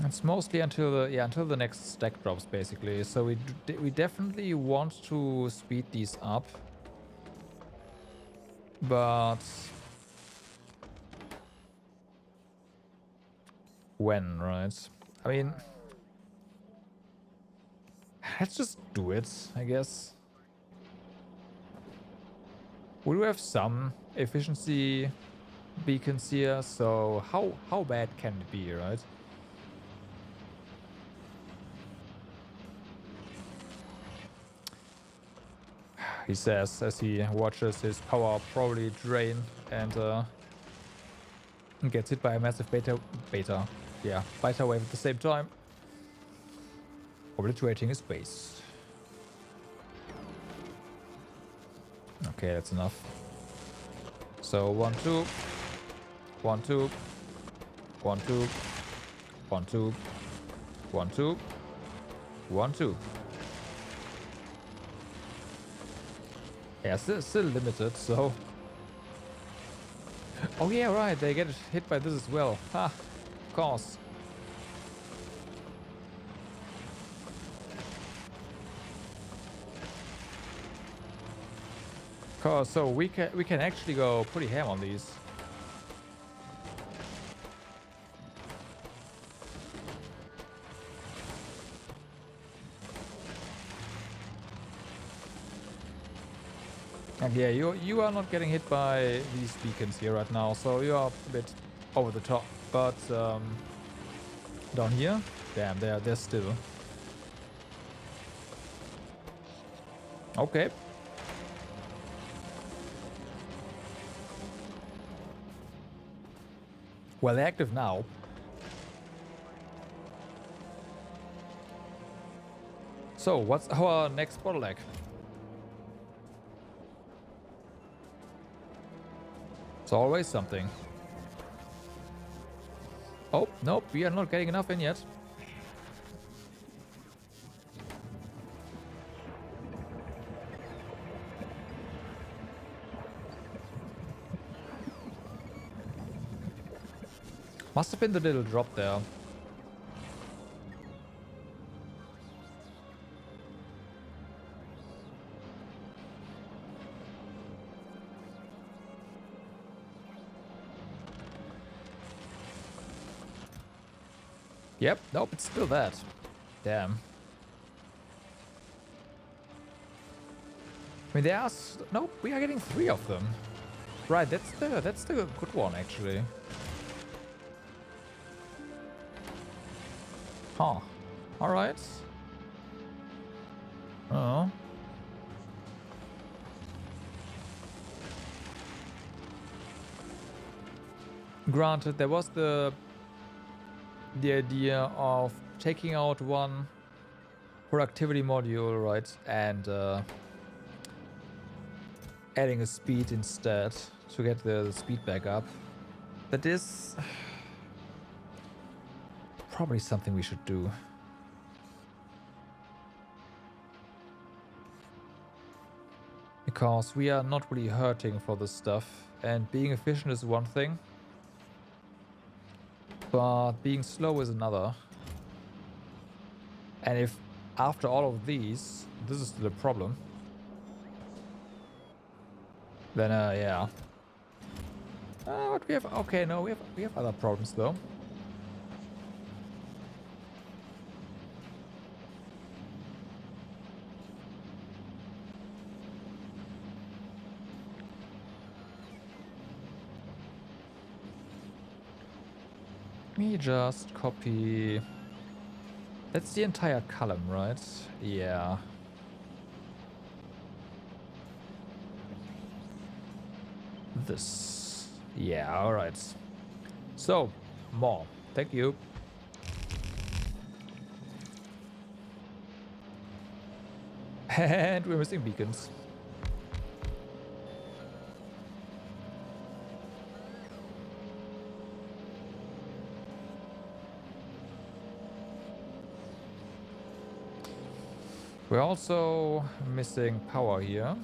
It's mostly until the next stack drops, basically. So we definitely want to speed these up, but when, right? I mean, let's just do it, I guess. We do have some efficiency beacons here, so how bad can it be, right? He says as he watches his power probably drain and gets hit by a massive beta wave at the same time, obliterating his base. Okay, that's enough. So 1 2 1 2 1 2 1 2 1 2 1 2. Yeah, still limited, so... Oh yeah, right, they get hit by this as well. Ha, of course. So we can actually go pretty ham on these. And yeah, you are not getting hit by these beacons here right now, so you are a bit over the top. But down here, damn, they're still. Okay. Well, they're active now. So, what's our next bottleneck? It's always something. Oh, nope, we are not getting enough in yet. Must have been the little drop there. Yep, nope, it's still that. Damn. I mean, there's... Nope, we are getting 3 of them. Right, that's the good one, actually. Huh. Alright. Oh. Granted, there was the idea of taking out one productivity module, right, and adding a speed instead to get the speed back up. That is probably something we should do. Because we are not really hurting for this stuff, and being efficient is one thing, but being slow is another. And if after all of these, this is still a problem, then yeah. But we have, okay, no, we have other problems though. Let me just copy. That's the entire column, right? Yeah. This. Yeah, alright. So, more. Thank you. And we're missing beacons. We're also missing power here.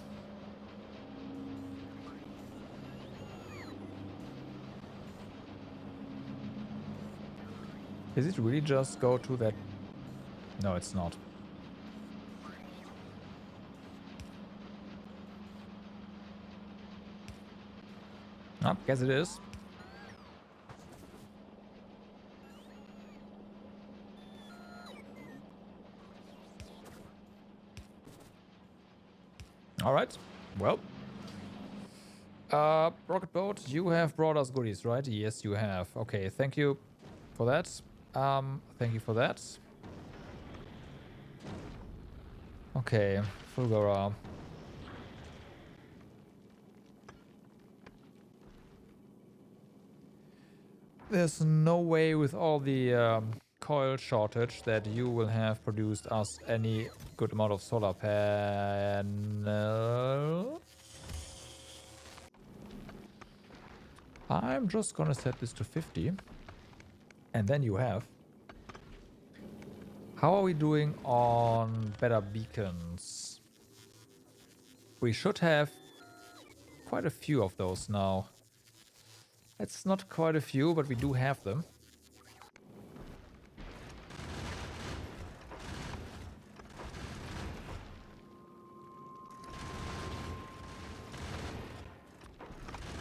Is it really just go to that? No, it's not. Oh, guess it is. All right. Well. Rocket boat, you have brought us goodies, right? Yes, you have. Okay, thank you for that. Thank you for that. Okay, Fulgora. There's no way with all the coil shortage that you will have produced us any good amount of solar panel. I'm just gonna set this to 50. And then you have. How are we doing on better beacons? We should have quite a few of those now. It's not quite a few, but we do have them.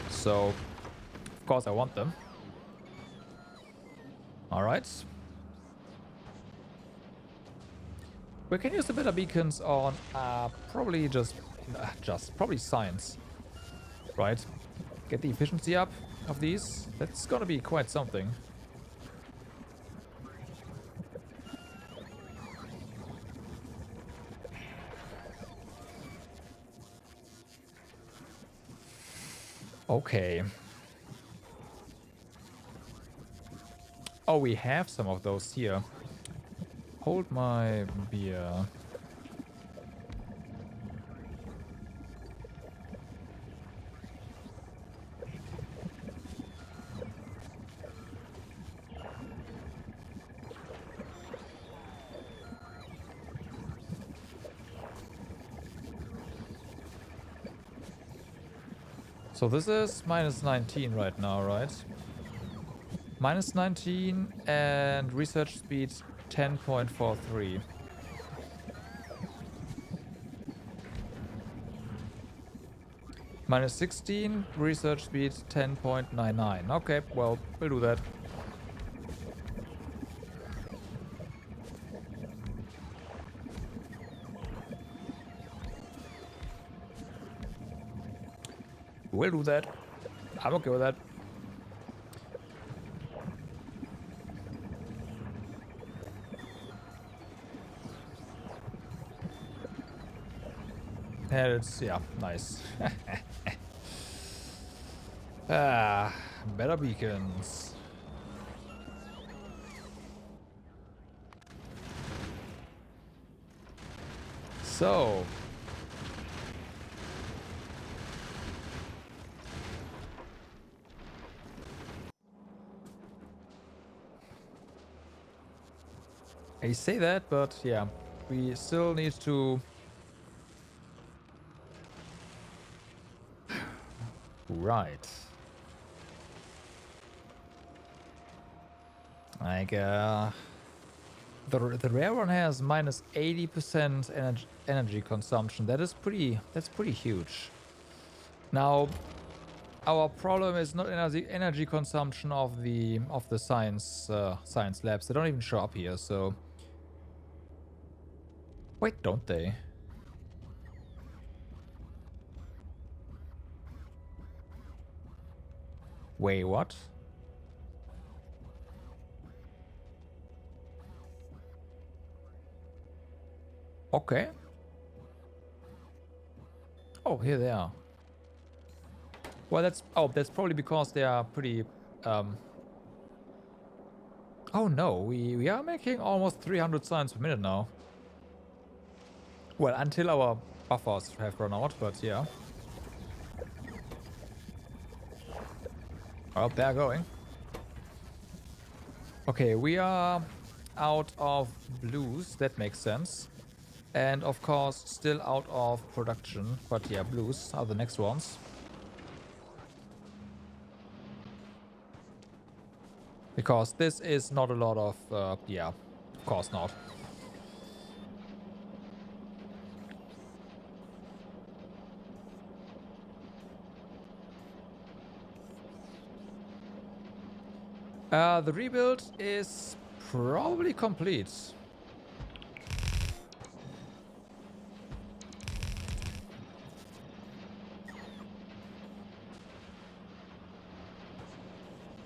So, of course I want them. Alright. We can use the better beacons on probably probably science. Right? Get the efficiency up of these. That's gonna be quite something. Okay. Oh, we have some of those here. Hold my beer. So this is minus 19 right now, right? Minus 19 and research speed 10.43. Minus 16, research speed 10.99. Okay, well, we'll do that. We'll do that. I'm okay with that. And it's, yeah, nice. Better beacons. So. I say that, but yeah, we still need to... Right. Like, the rare one has minus 80% energy consumption. That's pretty huge. Now, our problem is not energy consumption of the science labs. They don't even show up here, so... Wait, don't they? Wait, what? Okay. Oh, here they are. Well, that's probably because they are pretty oh no, we are making almost 300 signs per minute now. Well, until our buffers have run out, but yeah. Well, they're going. Okay, we are out of blues, that makes sense. And of course, still out of production, but yeah, blues are the next ones. Because this is not a lot of, yeah, of course not. The rebuild is probably complete.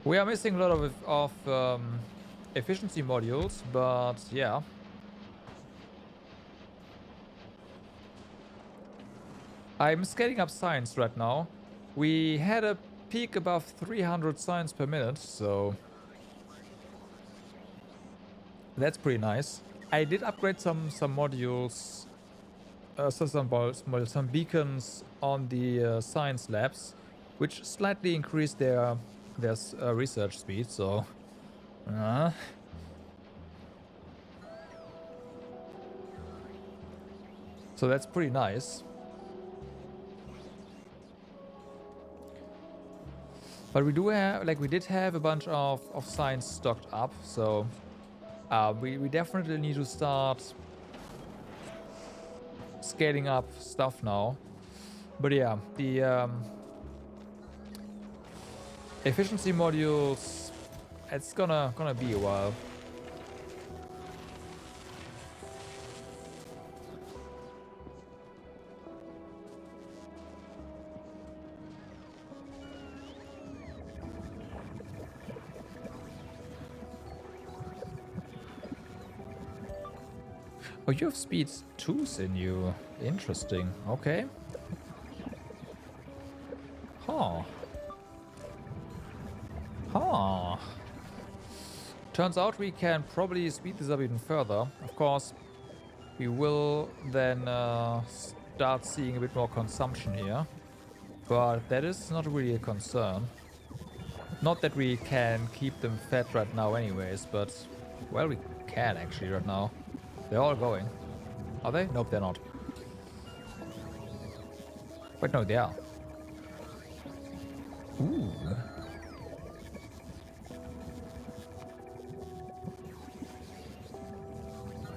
We are missing a lot of efficiency modules, but yeah. I'm scaling up science right now. We had a peak above 300 signs per minute, so that's pretty nice. I did upgrade some modules, some beacons on the science labs, which slightly increased their research speed. So, so that's pretty nice. But we do have, like, we did have a bunch of science stocked up, so we definitely need to start scaling up stuff now. But yeah, the efficiency modules, it's gonna be a while. Oh, you have speed 2s in you. Interesting. Okay. Huh. Huh. Turns out we can probably speed this up even further. Of course, we will then start seeing a bit more consumption here. But that is not really a concern. Not that we can keep them fed right now anyways, but... Well, we can actually right now. They're all going. Are they? Nope, they're not. Wait, no, they are. Ooh.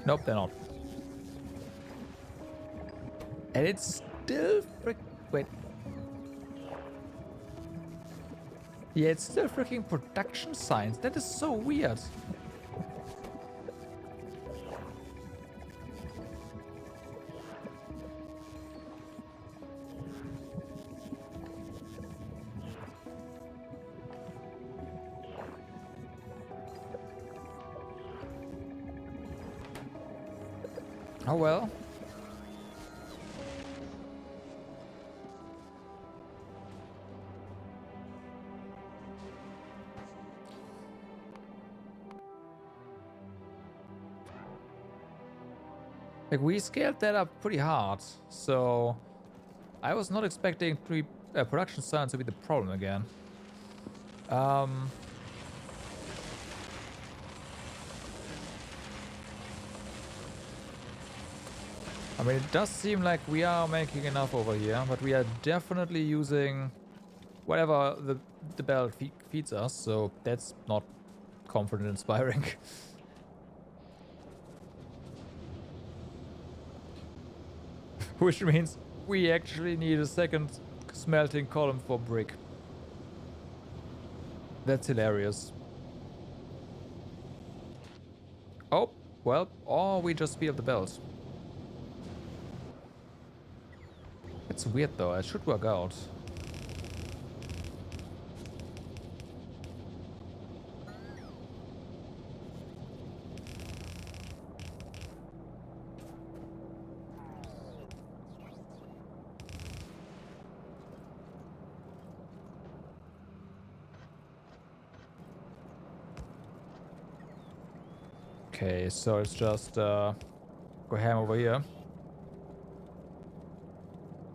Nope, they're not. And it's still wait. Yeah, it's still freaking production science. That is so weird. Oh well. Like, we scaled that up pretty hard, so I was not expecting production science to be the problem again. I mean, it does seem like we are making enough over here, but we are definitely using whatever the belt feeds us, so that's not confident inspiring. Which means we actually need a second smelting column for brick. That's hilarious. Oh, well, or we just speed up the belt. It's weird though, it should work out. Okay, so it's just go ham over here.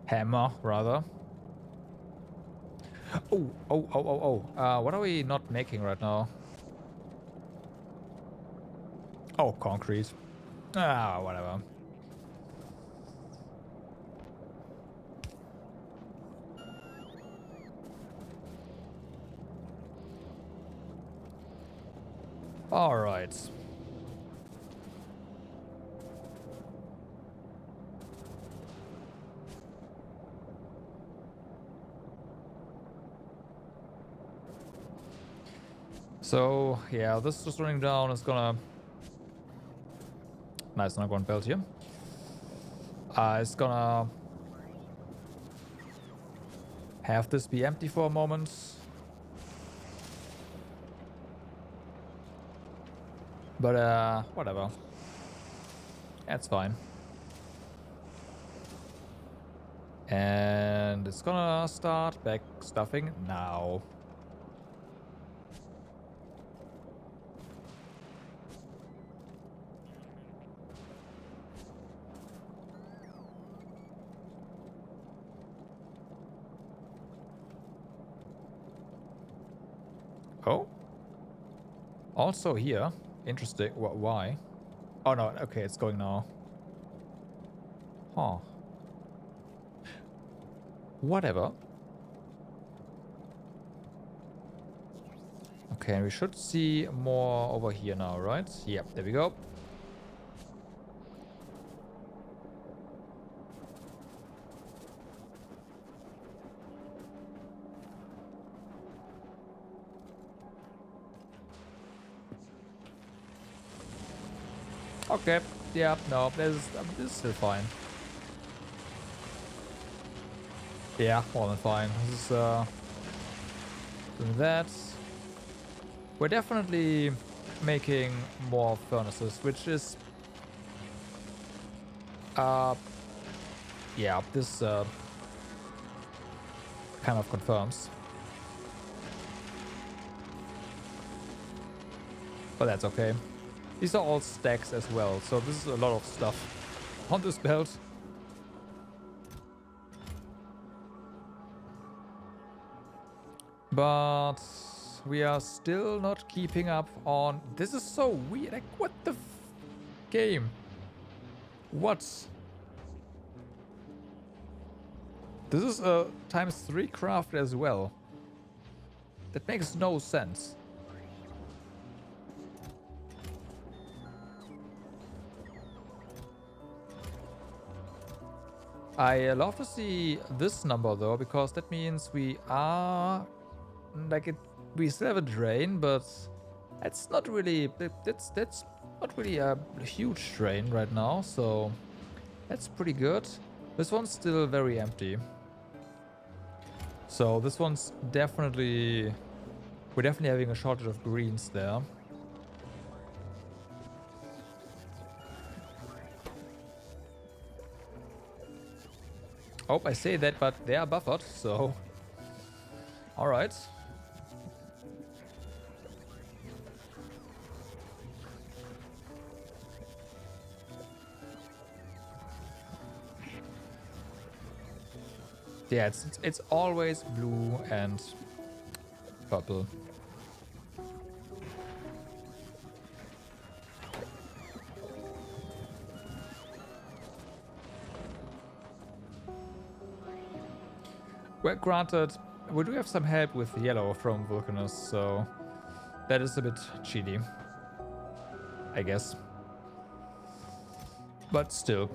Hammer, rather. Oh. What are we not making right now? Oh, concrete. Ah, whatever. All right. So, yeah, this just running down is gonna... Nice underground belt here. It's gonna... have this be empty for a moment. But, whatever. That's fine. And it's gonna start back stuffing now. Oh. Also here. Interesting. Why? Oh no, okay, it's going now. Huh. Whatever. Okay, and we should see more over here now, right? Yep, there we go. Okay, yeah, no, this is still fine. Yeah, more than fine. This is doing that. We're definitely making more furnaces, which is yeah, this kind of confirms. But that's okay. These are all stacks as well, so this is a lot of stuff on this belt. But we are still not keeping up on... This is so weird. Like, what the game? What? This is a ×3 craft as well. That makes no sense. I love to see this number though, because that means we are like it. We still have a drain, but that's not really. That's not really a huge drain right now. So that's pretty good. This one's still very empty. So this one's definitely. We're definitely having a shortage of greens there. Oh, I say that, but they are buffered, so... Alright. Yeah, it's always blue and purple. Well, granted, we do have some help with yellow from Vulcanus, so that is a bit cheaty, I guess. But still.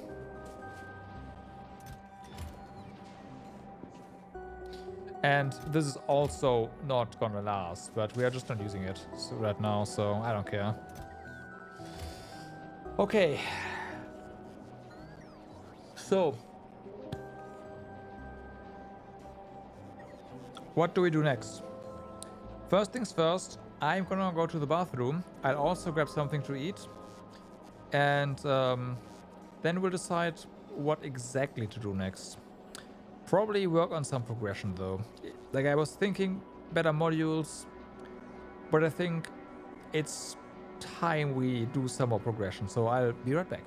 And this is also not gonna last, but we are just not using it right now, so I don't care. Okay. So, what do we do next? First things first, I'm gonna go to the bathroom. I'll also grab something to eat. And then we'll decide what exactly to do next. Probably work on some progression though. Like I was thinking better modules, but I think it's time we do some more progression. So I'll be right back.